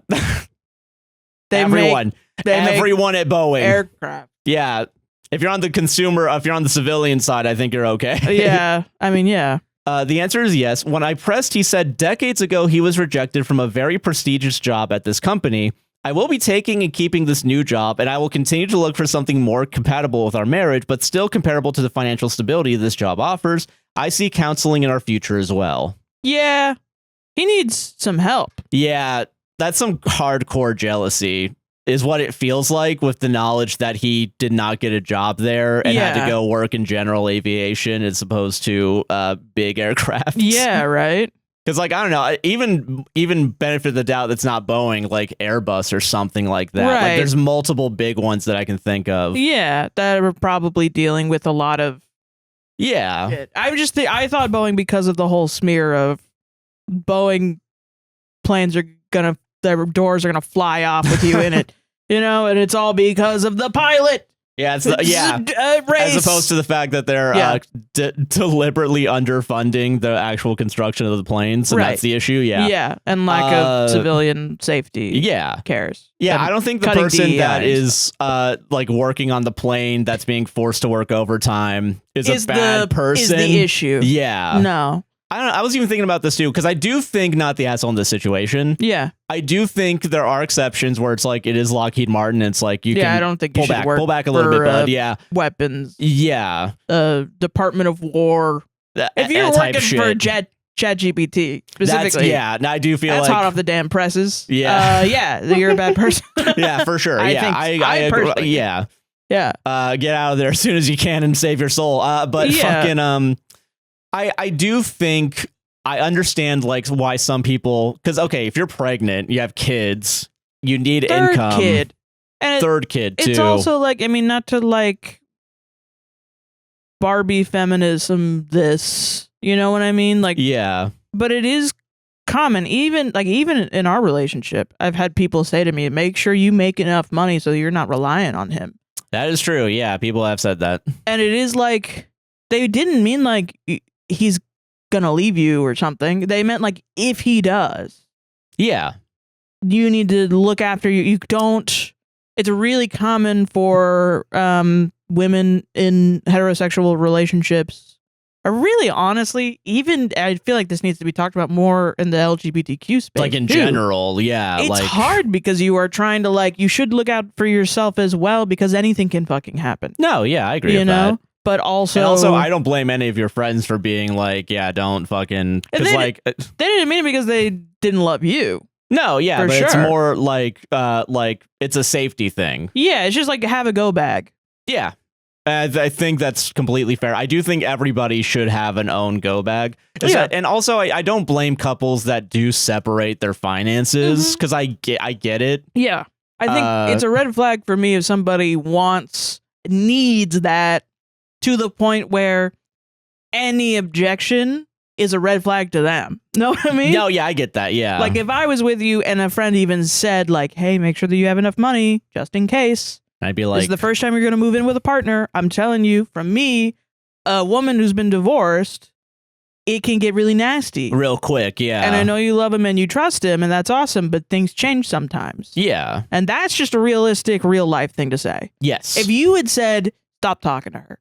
Everyone at Boeing.
Aircraft.
Yeah. If you're on the civilian side, I think you're okay.
Yeah. I mean, yeah.
The answer is yes. When I pressed, he said decades ago he was rejected from a very prestigious job at this company. I will be taking and keeping this new job, and I will continue to look for something more compatible with our marriage, but still comparable to the financial stability this job offers. I see counseling in our future as well.
Yeah, he needs some help.
Yeah, that's some hardcore jealousy is what it feels like with the knowledge that he did not get a job there and had to go work in general aviation as opposed to big aircraft.
Yeah, right.
Because, like, I don't know, even benefit of the doubt that's not Boeing, like Airbus or something like that.
Right.
Like, there's multiple big ones that I can think of.
Yeah, that are probably dealing with a lot of shit. I thought Boeing, because of the whole smear of Boeing planes their doors are gonna fly off with you in it, and it's all because of the pilot.
Yeah, as opposed to the fact that they're deliberately underfunding the actual construction of the planes, and that's the issue. Yeah,
and lack of civilian safety.
Yeah,
cares.
Yeah, I don't think the person that is like working on the plane that's being forced to work overtime is a bad person.
Is the issue?
Yeah,
no.
I was even thinking about this too, because I do think not the asshole in this situation.
Yeah.
I do think there are exceptions where it's like it is Lockheed Martin. And it's like you can
I don't think
pull
you should
back a little bit, bud. Yeah.
Weapons.
Yeah.
Department of War. If you're working for ChatGPT specifically.
I do feel
that's
like
hot off the damn presses.
Yeah.
You're a bad person.
Yeah, for sure.
I
agree. Yeah.
Yeah.
Get out of there as soon as you can and save your soul. But fucking I do think I understand like why some people, because if you're pregnant, you have kids, you need income. Third kid too.
It's also like, I mean, not to like Barbie feminism this, you know what I mean? Like, yeah, but it is common, even in our relationship. I've had people say to me, make sure you make enough money so you're not reliant on him.
That is true. Yeah, people have said that.
And it is like, they didn't mean like he's gonna leave you or something. They meant like if he does, you need to look after you. You don't. It's really common for women in heterosexual relationships really, honestly, even I feel like this needs to be talked about more in the LGBTQ space.
Like in general, yeah.
It's hard because you are trying to like, you should look out for yourself as well because anything can fucking happen.
No, yeah, I agree with that.
But also...
And also, I don't blame any of your friends for being like, yeah, don't fucking... Because like...
They didn't mean it because they didn't love you.
No, yeah, but it's more like it's a safety thing.
Yeah, it's just like have a go bag.
Yeah. I think that's completely fair. I do think everybody should have an own go bag. And also, I don't blame couples that do separate their finances because I get it.
Yeah. I think it's a red flag for me if somebody needs that to the point where any objection is a red flag to them. Know what I mean?
No, yeah, I get that. Yeah.
Like if I was with you and a friend even said like, hey, make sure that you have enough money just in case.
I'd be like,
this is the first time you're going to move in with a partner. I'm telling you, from me, a woman who's been divorced, it can get really nasty.
Real quick, yeah.
And I know you love him and you trust him, and that's awesome, but things change sometimes.
Yeah.
And that's just a realistic, real life thing to say.
Yes.
If you had said, stop talking to her.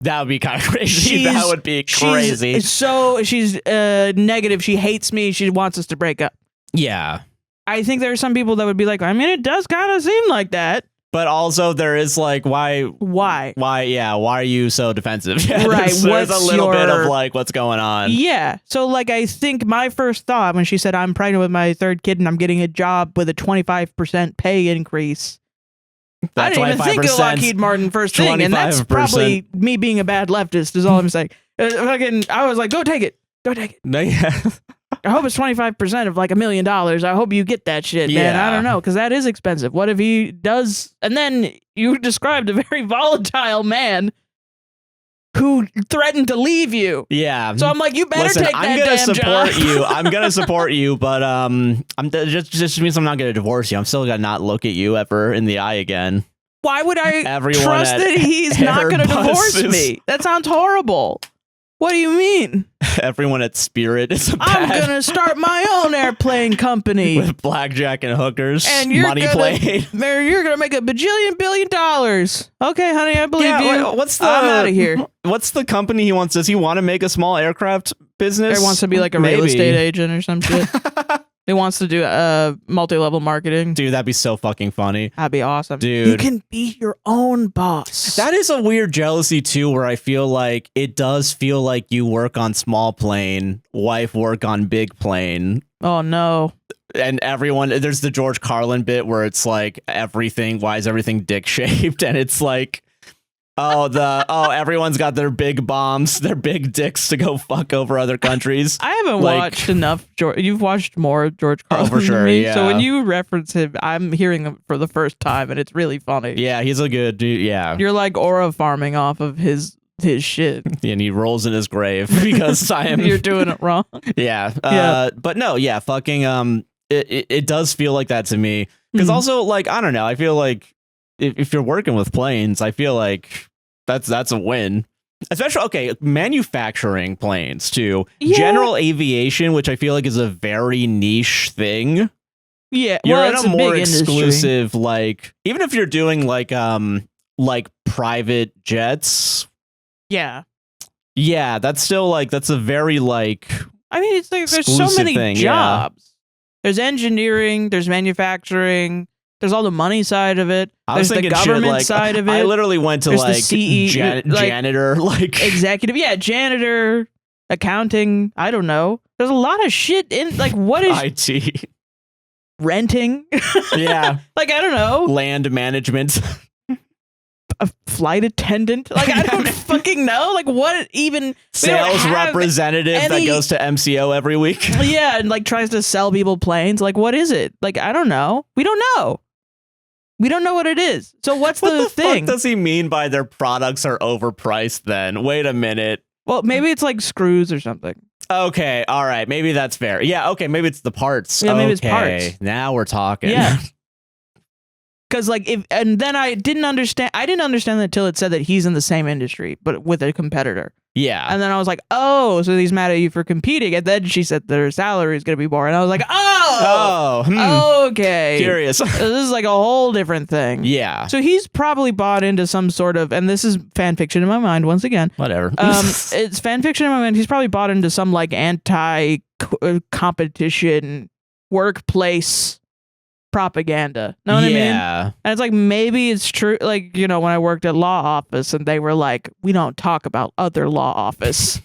That would be kind of crazy. That would be crazy.
She's negative. She hates me. She wants us to break up.
Yeah.
I think there are some people that would be like, I mean, it does kind of seem like that.
But also there is like, why, yeah, why are you so defensive? Yeah,
right.
There's a little bit of like, what's going on?
Yeah. So like, I think my first thought when she said, I'm pregnant with my third kid and I'm getting a job with a 25% pay increase. I didn't even think of Lockheed Martin first thing. And that's probably me being a bad leftist is all I'm saying. I was like, go take it. Go take it.
No, yeah.
I hope it's 25% of like $1 million. I hope you get that shit, man. I don't know, because that is expensive. What if he does? And then you described a very volatile man who threatened to leave you.
Yeah.
So I'm like, you better take that damn job.
I'm gonna support you, but just means I'm not gonna divorce you. I'm still gonna not look at you ever in the eye again.
Why would I trust that he's not gonna divorce me? That sounds horrible. What do you mean?
Everyone at Spirit is
I'm going to start my own airplane company.
With blackjack and hookers.
And you're going to make $1 billion. Okay, honey, I believe you. I'm out of here.
What's the company he wants? Does he want to make a small aircraft business?
He wants to be like a real estate agent or some shit. He wants to do multi-level marketing.
Dude, that'd be so fucking funny.
That'd be awesome.
Dude.
You can be your own boss.
That is a weird jealousy, too, where I feel like it does feel like you work on small plane, wife work on big plane.
Oh, no.
And everyone, there's the George Carlin bit where it's like why is everything dick-shaped? And it's like, everyone's got their big bombs, their big dicks to go fuck over other countries.
I haven't watched enough. You've watched more of George Carlin
for sure,
than me,
yeah.
so when you reference him, I'm hearing him for the first time, and it's really funny.
Yeah, he's a good dude. Yeah,
you're like aura farming off of his shit,
and he rolls in his grave because
you're doing it wrong.
Yeah, but no, yeah, fucking it does feel like that to me because also like I don't know, I feel like. If you're working with planes, I feel like that's a win. Especially, manufacturing planes too. Yeah. General aviation, which I feel like is a very niche thing.
Yeah,
you're in a more exclusive, like even if you're doing like private jets.
Yeah,
that's still like that's a very like.
I mean, it's like there's so many jobs. Yeah. There's engineering. There's manufacturing. There's all the money side of it. There's the government side of it.
I literally went to there's janitor, like
executive. Yeah, janitor, accounting. I don't know. There's a lot of shit in like what is
IT?
Renting.
Yeah.
Like I don't know.
Land management.
A flight attendant. Like I don't fucking know. Like what even
sales representative that goes to MCO every week.
Yeah, and like tries to sell people planes. Like what is it? Like I don't know. We don't know. We don't know what it is. So what's
what
the thing?
What does he mean by their products are overpriced then? Wait a minute.
Well, maybe it's like screws or something.
Okay, all right. Maybe that's fair. Yeah, okay, maybe it's the parts.
Yeah, maybe it's parts.
Now we're talking.
Yeah. Because like and then I didn't understand that until it said that he's in the same industry but with a competitor.
Yeah.
And then I was like, oh, so he's mad at you for competing. And then she said that her salary is going to be more. And I was like, okay.
Curious.
This is like a whole different thing.
Yeah.
So he's probably bought into some sort of, and this is fan fiction in my mind once again.
Whatever.
It's fan fiction in my mind. He's probably bought into some like anti-competition workplace propaganda. Know what I mean?
Yeah.
And it's like, maybe it's true. Like, you know, when I worked at law office and they were like, we don't talk about other law office.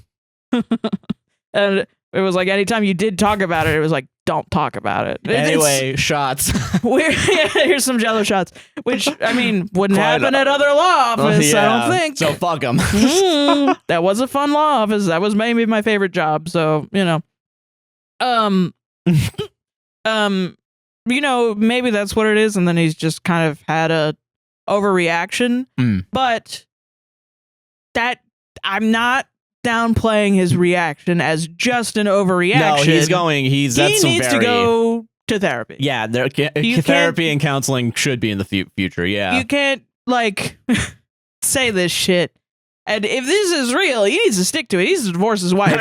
And it was like, anytime you did talk about it, it was like, don't talk about it.
Anyway, shots.
Here's some Jello shots, which, I mean, wouldn't happen at other law office, I don't think.
So fuck them.
That was a fun law office. That was maybe my favorite job. So, you know. You know, maybe that's what it is, and then he's just kind of had a overreaction. But that I'm not downplaying his reaction as just an overreaction.
No, he needs
to go to therapy.
Yeah, therapy and counseling should be in the future. Yeah,
you can't like say this shit. And if this is real, he needs to stick to it. He needs to divorce his wife.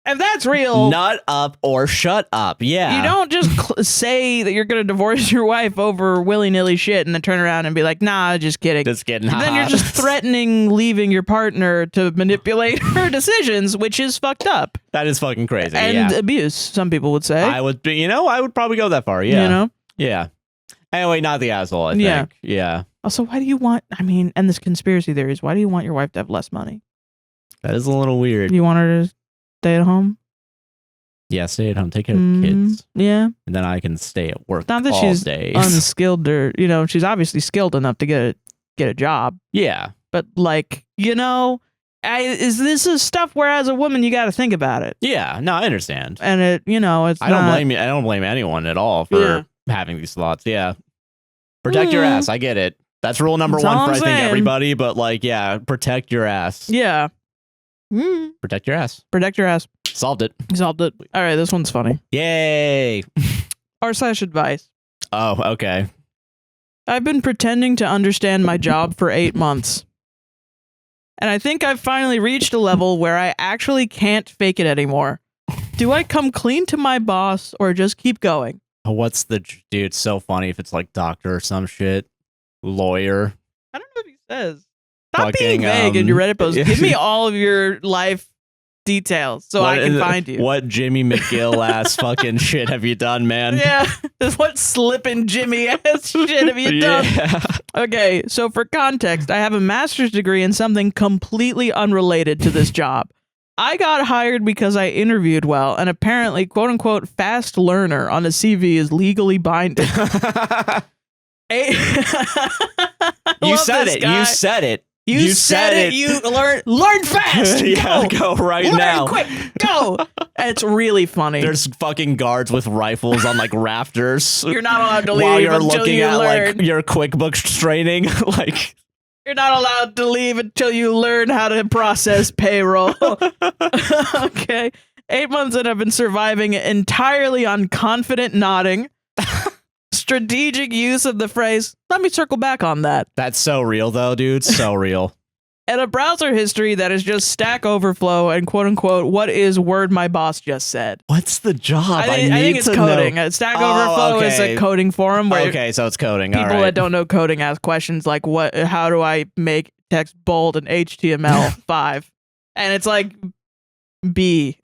If that's real,
nut up or shut up. Yeah.
You don't just say that you're going to divorce your wife over willy-nilly shit and then turn around and be like, nah, just kidding.
Just kidding.
Then you're just threatening leaving your partner to manipulate her decisions, which is fucked up.
That is fucking crazy.
And abuse, some people would say.
I would probably go that far. Yeah.
You know?
Yeah. Anyway, not the asshole, I think. Yeah.
Also, why do you want, and this conspiracy theories, why do you want your wife to have less money?
That is a little weird.
You want her to stay at home?
Yeah, stay at home, take care of the kids.
Yeah.
And then I can stay at work
Not that
all
she's
day.
unskilled or, she's obviously skilled enough to get a job.
Yeah.
But like, is this a stuff where as a woman you got to think about it?
Yeah, no, I understand.
And it's
I don't blame anyone at all for having these thoughts. Yeah. Protect your ass. I get it. That's rule number one for I think everybody, but like, yeah, protect your ass.
Yeah.
Protect your ass.
Protect your ass.
Solved it.
Solved it. All right, this one's funny.
Yay.
r/advice.
Oh, okay.
I've been pretending to understand my job for 8 months. And I think I've finally reached a level where I actually can't fake it anymore. Do I come clean to my boss or just keep going?
Oh, what's the dude? It's so funny if it's like doctor or some shit. Lawyer.
I don't know if he says. Stop being vague in your Reddit post. Give me all of your life details so I can find you.
What Jimmy McGill ass fucking shit have you done, man?
Yeah. What slippin' Jimmy ass shit have you done? Yeah. Okay, so for context, I have a master's degree in something completely unrelated to this job. I got hired because I interviewed well, and apparently, quote unquote, fast learner on a CV is legally binding.
You said it. You said it.
You said it. You learn fast.
Yeah, go right now.
Learn quick. Go. It's really funny.
There's fucking guards with rifles on like rafters.
You're not allowed to leave
while you're
until
looking
you
at
learn.
like your QuickBooks training. Like
you're not allowed to leave until you learn how to process payroll. Okay. 8 months in, I've been surviving entirely on confident nodding. Strategic use of the phrase, let me circle back on that.
That's so real though, dude. So real.
And a browser history that is just Stack Overflow and quote unquote, what is word my boss just said?
What's the job?
I think it's coding. Stack Overflow is a coding forum where
so it's coding.
People that don't know coding ask questions like how do I make text bold in HTML5? And it's like B.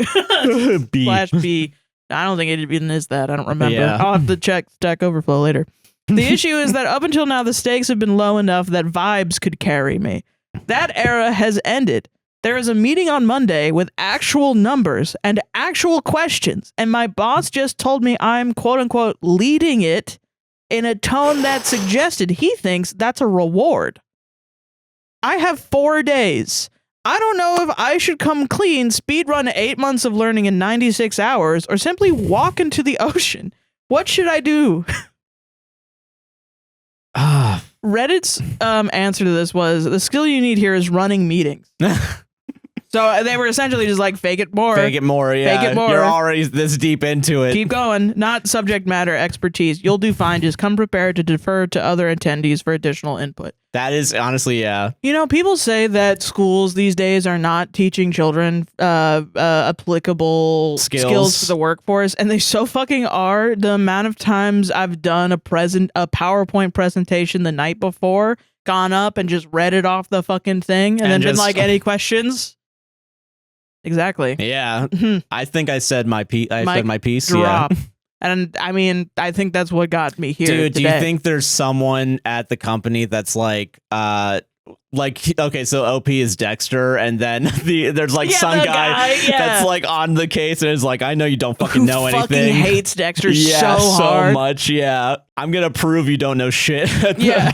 B/B. I don't think it even is that. I don't remember. Yeah. I'll have to check Stack Overflow later. The issue is that up until now, the stakes have been low enough that vibes could carry me. That era has ended. There is a meeting on Monday with actual numbers and actual questions, and my boss just told me I'm, quote unquote, leading it in a tone that suggested he thinks that's a reward. I have 4 days. I don't know if I should come clean, speedrun 8 months of learning in 96 hours, or simply walk into the ocean. What should I do? Reddit's answer to this was, the skill you need here is running meetings. So they were essentially just like, fake it more.
Fake it more, yeah.
Fake it more.
You're already this deep into it.
Keep going. Not subject matter expertise. You'll do fine. Just come prepared to defer to other attendees for additional input.
That is honestly, yeah.
You know, people say that schools these days are not teaching children applicable skills for the workforce, and they so fucking are. The amount of times I've done a PowerPoint presentation the night before, gone up and just read it off the fucking thing, and then been like, any questions? Exactly.
Yeah. I think I said my piece. Said my piece.
Drop.
Yeah.
And I mean, I think that's what got me here.
Dude,
today.
do you think there's someone at the company that's like, okay, so OP is Dexter, and then there's like some guy that's like on the case and is like, I know you don't fucking know anything.
Fucking hates Dexter
so
hard.
much. Yeah, I'm gonna prove you don't know shit.
Yeah.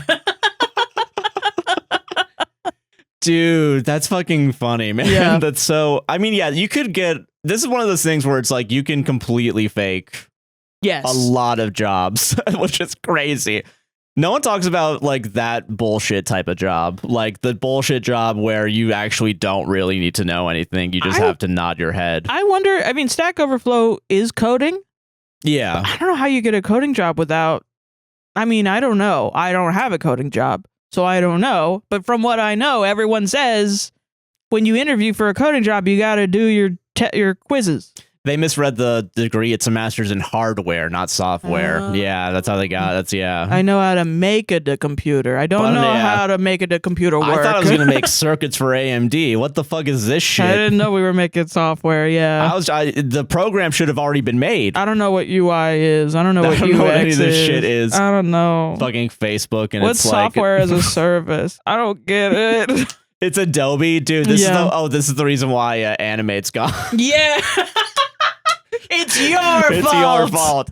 Dude, that's fucking funny, man.
Yeah.
That's so. I mean, yeah, you could get. This is one of those things where it's like you can completely fake.
Yes.
A lot of jobs, which is crazy. No one talks about like that bullshit type of job, like the bullshit job where you actually don't really need to know anything. You just have to nod your head.
I wonder, I mean, Stack Overflow is coding.
Yeah.
I don't know how you get a coding job without, I mean, I don't know. I don't have a coding job, so I don't know. But from what I know, everyone says when you interview for a coding job, you got to do your quizzes.
They misread the degree. It's a master's in hardware, not software. Yeah, that's how they got it.
I know how to make a computer. I don't know how to make a computer work.
I thought I was going to make circuits for AMD. What the fuck is this shit?
I didn't know we were making software, yeah.
The program should have already been made.
I don't know what UI is. I don't know what UX
I don't know what any
is.
of this shit is.
I don't know.
Fucking Facebook and
What's
it's like...
software as a service? I don't get it.
It's Adobe. Dude, this is the reason why Animate's gone.
Yeah. It's your fault.
It's your fault.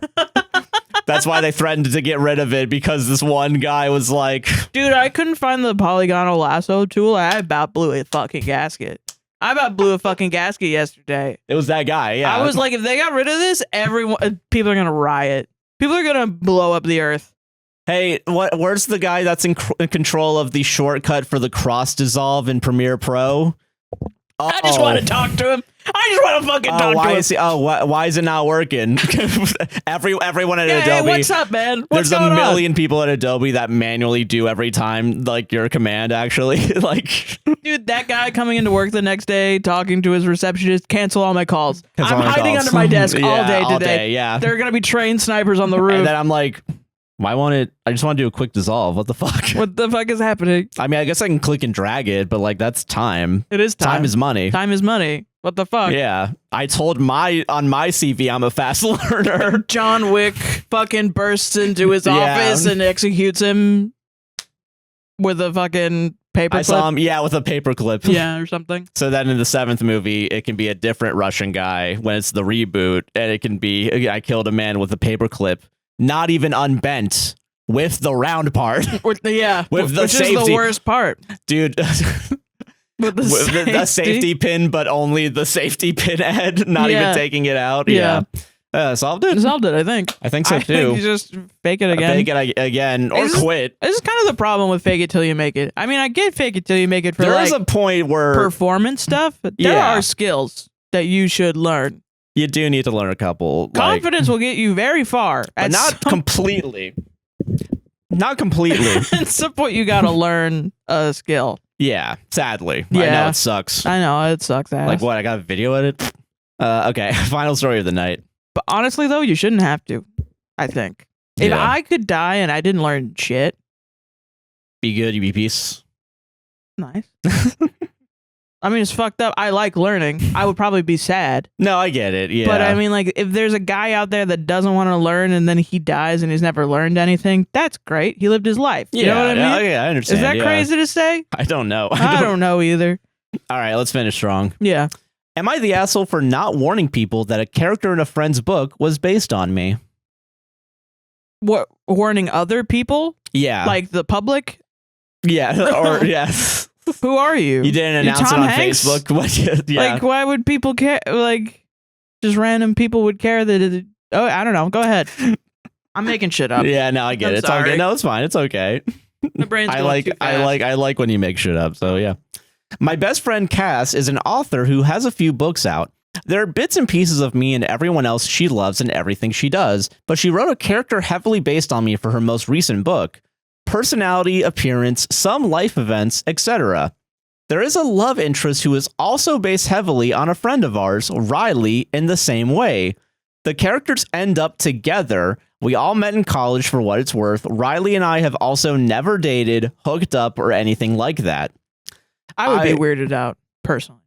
That's why they threatened to get rid of it, because this one guy was like...
Dude, I couldn't find the polygonal lasso tool. I about blew a fucking gasket. I about blew a fucking gasket yesterday.
It was that guy, yeah.
I was like, if they got rid of this, people are going to riot. People are going to blow up the earth.
Hey, where's the guy that's in control of the shortcut for the cross dissolve in Premiere Pro?
I just want to talk to him. I just want to fucking talk to him.
Why is it not working? Everyone at Adobe.
Hey, what's up, man? What's
there's a million people at Adobe that manually do every time, like, your command, actually. Like,
dude, that guy coming into work the next day, talking to his receptionist, cancel all my calls. I'm hiding under my desk all day today.
Yeah.
There are going to be trained snipers on the roof.
And then I'm like... I just want to do a quick dissolve. What the fuck?
What the fuck is happening?
I mean, I guess I can click and drag it, but like that's time.
It is time.
Time is money.
Time is money. What the fuck?
Yeah. I told on my CV I'm a fast learner.
John Wick fucking bursts into his office and executes him with a fucking paperclip.
I saw him, with a paperclip.
Yeah, or something.
So then in the 7th movie, it can be a different Russian guy when it's the reboot, and it can be I killed a man with a paperclip. Not even unbent, with the round part.
With the
which safety.
Is the worst part,
dude. With the safety pin, but only the safety pin head, not even taking it out. Yeah. Solved it.
Solved it. I think.
I think so too.
Think you just fake it again.
Fake it again, or quit.
This is kind of the problem with fake it till you make it. I mean, I get fake it till you make it for
there is a point where
performance stuff. But there are skills that you should learn.
You do need to learn a couple.
Confidence will get you very far.
But not completely. Not completely.
At some point, you got to learn a skill.
Yeah, sadly.
Yeah.
I know it sucks.
I know, it sucks ass.
Like what? I got a video edit? Okay, final story of the night.
But honestly, though, you shouldn't have to, I think. If I could die and I didn't learn shit.
Be good, you be peace.
Nice. I mean, it's fucked up. I like learning. I would probably be sad.
No, I get it. Yeah.
But I mean, like, if there's a guy out there that doesn't want to learn and then he dies and he's never learned anything, that's great. He lived his life. You know what I mean?
Yeah, I understand.
Is that crazy to say?
I don't know.
I don't know either.
All right, let's finish strong.
Yeah.
Am I the asshole for not warning people that a character in a friend's book was based on me?
What? Warning other people?
Yeah.
Like the public?
Yeah. Or yes.
Who are you?
You didn't announce it on Facebook. Yeah.
Like, why would people care? Like, just random people would care that. Oh, I don't know. Go ahead. I'm making shit up.
Yeah, no, I get it. It's okay. No, it's fine. It's okay.
My brain's
I like when you make shit up. So yeah. My best friend Cass is an author who has a few books out. There are bits and pieces of me and everyone else she loves and everything she does, but she wrote a character heavily based on me for her most recent book. Personality, appearance, some life events, etc. There is a love interest who is also based heavily on a friend of ours, Riley, in the same way. The characters end up together. We all met in college for what it's worth. Riley and I have also never dated, hooked up, or anything like that.
I would be weirded out, personally.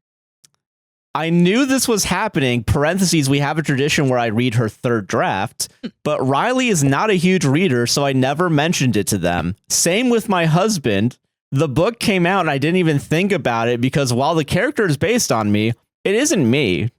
I knew this was happening. Parentheses, we have a tradition where I read her third draft, but Riley is not a huge reader, so I never mentioned it to them. Same with my husband. The book came out and I didn't even think about it because while the character is based on me, it isn't me.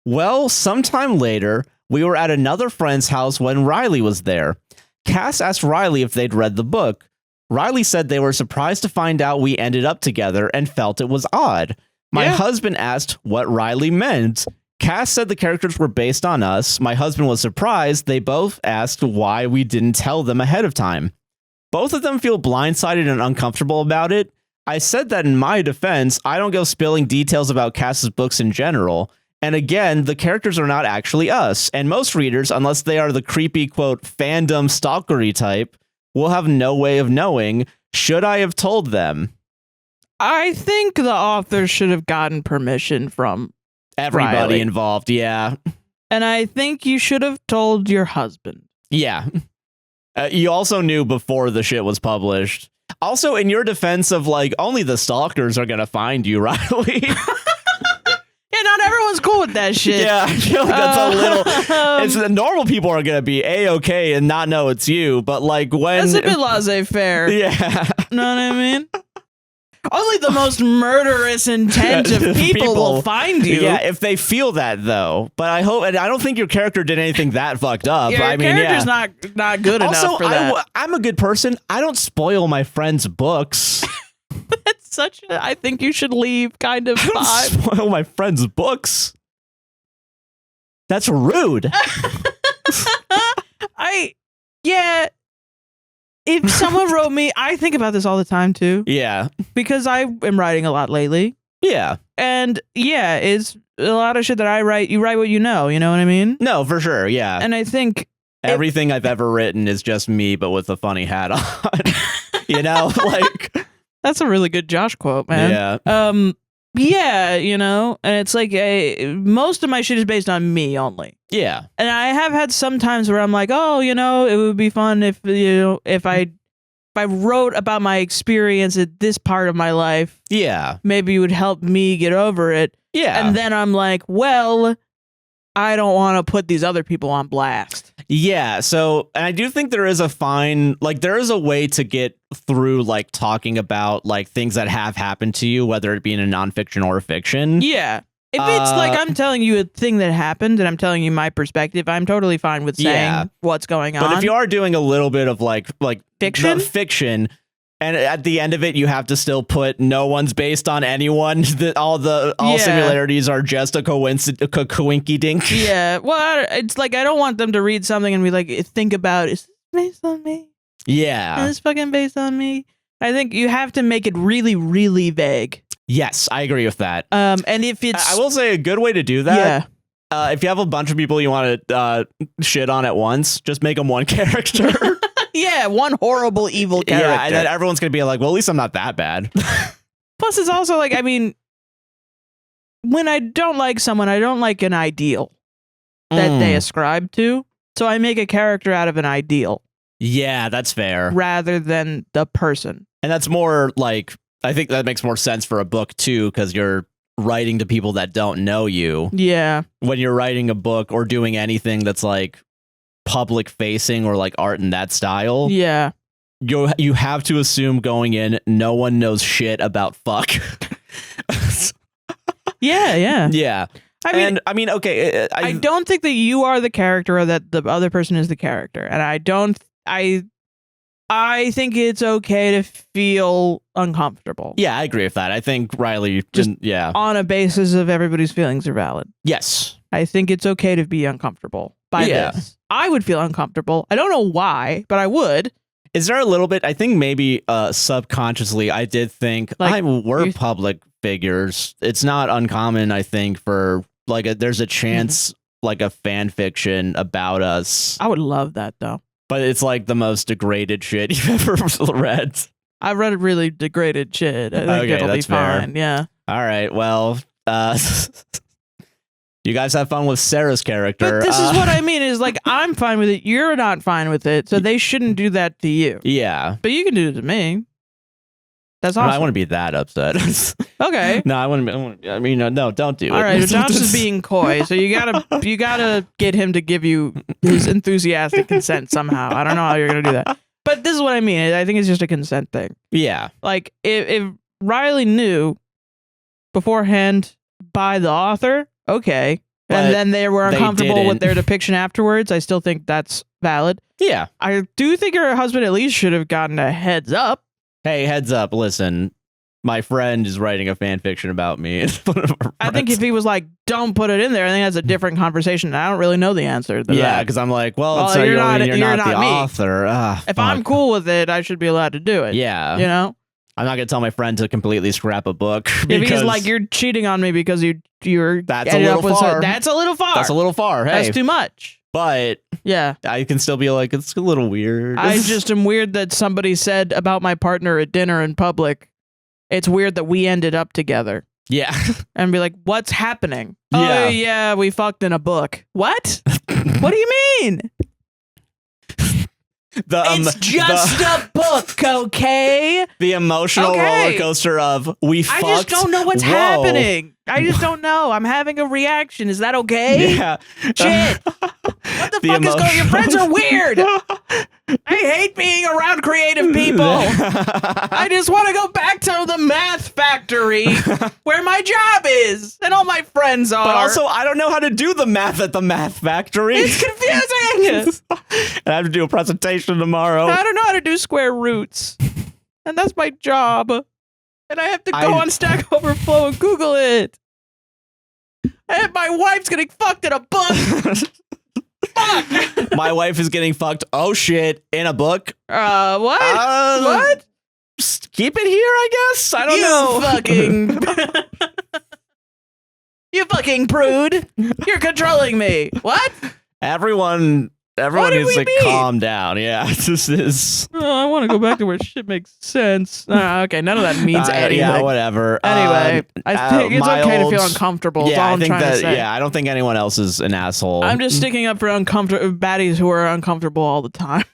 Well, sometime later, we were at another friend's house when Riley was there. Cass asked Riley if they'd read the book. Riley said they were surprised to find out we ended up together and felt it was odd. My husband asked what Riley meant. Cass said the characters were based on us. My husband was surprised. They both asked why we didn't tell them ahead of time. Both of them feel blindsided and uncomfortable about it. I said that in my defense, I don't go spilling details about Cass's books in general. And again, the characters are not actually us. And most readers, unless they are the creepy, quote, fandom stalkery type, will have no way of knowing. Should I have told them?
I think the author should have gotten permission from
everybody
Riley
involved. Yeah.
And I think you should have told your husband.
Yeah. You also knew before the shit was published. Also, in your defense of like, only the stalkers are going to find you, Riley.
Yeah, not everyone's cool with that shit.
Yeah, I feel like that's a little. It's the normal people are going to be A-okay and not know it's you. But like when.
That's a bit laissez-faire.
Yeah.
Know what I mean? Only the most murderous intent of people will find you.
Yeah, if they feel that, though. But I hope, and I don't think your character did anything that fucked up.
Your character's not good enough for that.
I'm a good person. I don't spoil my friends' books.
That's such a, I think you should leave kind of vibe.
I don't spoil my friends' books. That's rude.
Yeah. If someone wrote me, I think about this all the time too.
Yeah.
Because I am writing a lot lately.
Yeah.
And yeah, it's a lot of shit that I write. You write what you know what I mean?
No, for sure. Yeah.
And I think
everything I've ever written is just me, but with a funny hat on. You know, like
that's a really good Josh quote, man.
Yeah.
Yeah, you know, and it's like most of my shit is based on me only.
Yeah.
And I have had some times where I'm like, oh, you know, it would be fun if I wrote about my experience at this part of my life.
Yeah.
Maybe it would help me get over it.
Yeah.
And then I'm like, well, I don't want to put these other people on blast.
Yeah, so and I do think there is there is a way to get through like talking about like things that have happened to you, whether it be in a nonfiction or a fiction.
Yeah. If it's like I'm telling you a thing that happened and I'm telling you my perspective, I'm totally fine with saying what's going on.
But if you are doing a little bit of like fiction, and at the end of it, you have to still put no one's based on anyone. All similarities are just a coinky dink.
Yeah, well, it's like I don't want them to read something and be like, think about, is this based on me?
Yeah,
is this fucking based on me? I think you have to make it really, really vague.
Yes, I agree with that.
And if it's,
I will say a good way to do that. Yeah. If you have a bunch of people you want to shit on at once, just make them one character.
Yeah, one horrible evil character.
Yeah, and then everyone's going to be like, well, at least I'm not that bad.
Plus, it's also like, I mean, when I don't like someone, I don't like an ideal that they ascribe to. So I make a character out of an ideal.
Yeah, that's fair.
Rather than the person.
And that's more like, I think that makes more sense for a book, too, because you're writing to people that don't know you.
Yeah.
When you're writing a book or doing anything that's like public facing or like art in that style,
yeah,
you have to assume going in no one knows shit about fuck. Yeah. I mean, okay.
I don't think that you are the character or that the other person is the character, and I think it's okay to feel uncomfortable.
Yeah, I agree with that. I think Riley
on a basis of everybody's feelings are valid.
Yes,
I think it's okay to be uncomfortable by this. I would feel uncomfortable. I don't know why, but I would.
Is there a little bit? I think maybe subconsciously, I did think
Like,
we're public figures. It's not uncommon, I think, for like there's a chance like a fan fiction about us.
I would love that though.
But it's like the most degraded shit you've ever read.
I've read really degraded shit. I think
Okay,
it'll be
that's fair.
fine. Yeah.
All right. Well, you guys have fun with Sarah's character.
But this is what I mean is like, I'm fine with it. You're not fine with it. So they shouldn't do that to you.
Yeah.
But you can do it to me. That's awesome.
I want to be that upset.
Okay.
No, I want to. I mean, no, don't do it.
All right. Josh is being coy. So you gotta get him to give you his enthusiastic consent somehow. I don't know how you're going to do that. But this is what I mean. I think it's just a consent thing.
Yeah.
Like if Riley knew beforehand by the author, okay.
But
and then they were uncomfortable
didn't.
with their depiction afterwards. I still think that's valid.
Yeah.
I do think her husband at least should have gotten a heads up.
Hey, heads up. Listen, my friend is writing a fan fiction about me.
I think if he was like, don't put it in there, I think that's a different conversation. I don't really know the answer to
Yeah,
that.
because I'm like, well,
Well,
you're
not
not the
me.
author.
If I'm cool with it, I should be allowed to do it.
Yeah.
You know?
I'm not going to tell my friend to completely scrap a book.
If he's like, you're cheating on me because you're
That's a little far.
That's a little far.
That's a little far. Hey.
That's too much.
But
yeah,
I can still be like, it's a little weird.
I just am weird that somebody said about my partner at dinner in public, it's weird that we ended up together.
Yeah.
And be like, what's happening?
Yeah.
Oh, yeah, we fucked in a book. What? What do you mean? It's just a book, okay?
The emotional roller coaster of we fucked.
I just don't know what's happening. I just don't know. I'm having a reaction. Is that okay?
Yeah.
Shit. What the fuck is going on? Your friends are weird. I hate being around creative people. I just want to go back to the math factory where my job is and all my friends are.
But also, I don't know how to do the math at the math factory.
It's confusing.
I have to do a presentation tomorrow.
I don't know how to do square roots. And that's my job. And I have to go on Stack Overflow and Google it. And my wife's getting fucked in a book. Fuck!
My wife is getting fucked. Oh shit! In a book.
What? What?
Keep it here, I guess. I don't
know. You fucking prude! You're controlling me. What?
Everyone needs to calm down. Yeah, this is.
Oh, I want to go back to where shit makes sense. Okay, none of that means anything.
Yeah, whatever.
Anyway, I think it's okay to feel uncomfortable.
Yeah,
I think that.
Yeah, I don't think anyone else is an asshole.
I'm just sticking up for baddies who are uncomfortable all the time.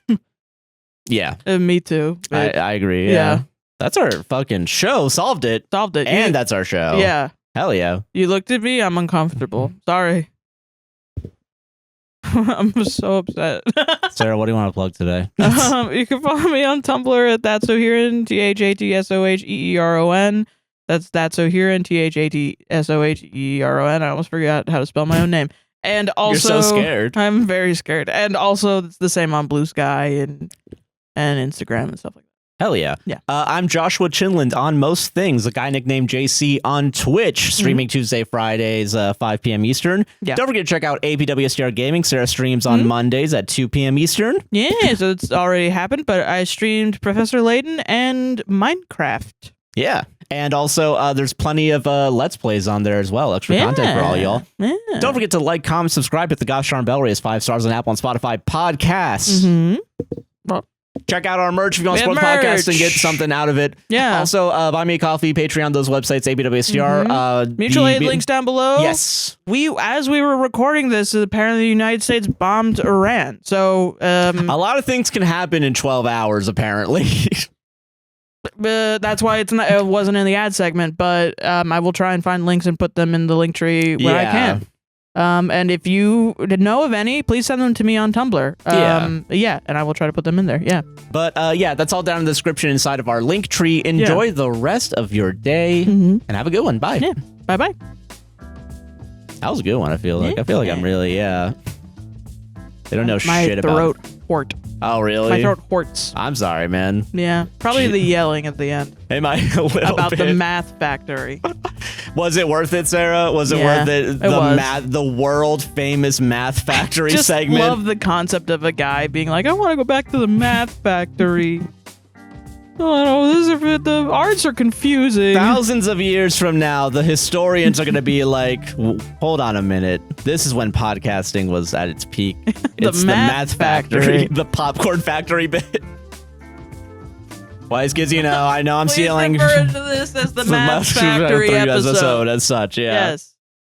Yeah,
me too.
I agree. Yeah, that's our fucking show. Solved it. And that's our show.
Yeah.
Hell yeah.
You looked at me. I'm uncomfortable. Sorry. I'm so upset.
Sarah, what do you want to plug today?
You can follow me on Tumblr at ThatSoHeron, ThatSoHeron. That's ThatSoHeron, ThatSoHeron. I almost forgot how to spell my own name. And also,
you're so scared.
I'm very scared. And also, it's the same on Blue Sky and Instagram and stuff like that.
Hell yeah.
Yeah.
I'm Joshua Chinland on most things. A guy nicknamed JC on Twitch, streaming Tuesday, Fridays, 5 p.m. Eastern.
Yeah.
Don't forget to check out APWSTR Gaming. Sarah streams on Mondays at 2 p.m. Eastern.
Yeah, so it's already happened, but I streamed Professor Layton and Minecraft.
Yeah. And also, there's plenty of Let's Plays on there as well. Extra content for all y'all.
Yeah.
Don't forget to like, comment, subscribe, hit the gosh darn bell, raise 5 stars on Apple and Spotify podcasts.
Well,
check out our merch if you want to support the podcast and get something out of it.
Yeah.
Also, buy me a coffee, Patreon, those websites, APWSTR.
Mutual aid links down below.
Yes.
As we were recording this, apparently the United States bombed Iran. So
a lot of things can happen in 12 hours, apparently.
That's why it wasn't in the ad segment, but I will try and find links and put them in the link tree where I can. And if you know of any, please send them to me on Tumblr. And I will try to put them in there. Yeah.
But that's all down in the description inside of our link tree. Enjoy the rest of your day and have a good one. Bye.
Yeah. Bye.
That was a good one. I feel like I'm really They don't know shit about
my throat hurt.
Oh, really?
My throat hurts.
I'm sorry, man.
Yeah, probably the yelling at the end.
Am I a little
about
bit?
The math factory.
Was it worth it, Sarah? Was it worth it? The world famous Math Factory
just
segment.
I love the concept of a guy being like, I want to go back to the Math Factory. Oh no, the arts are confusing.
Thousands of years from now, the historians are going to be like, hold on a minute. This is when podcasting was at its peak. It's the Math Factory. The Popcorn Factory bit. Wise kids, I know I'm stealing.
Please refer to this as the Math Factory episode
as such, yeah.
Yes.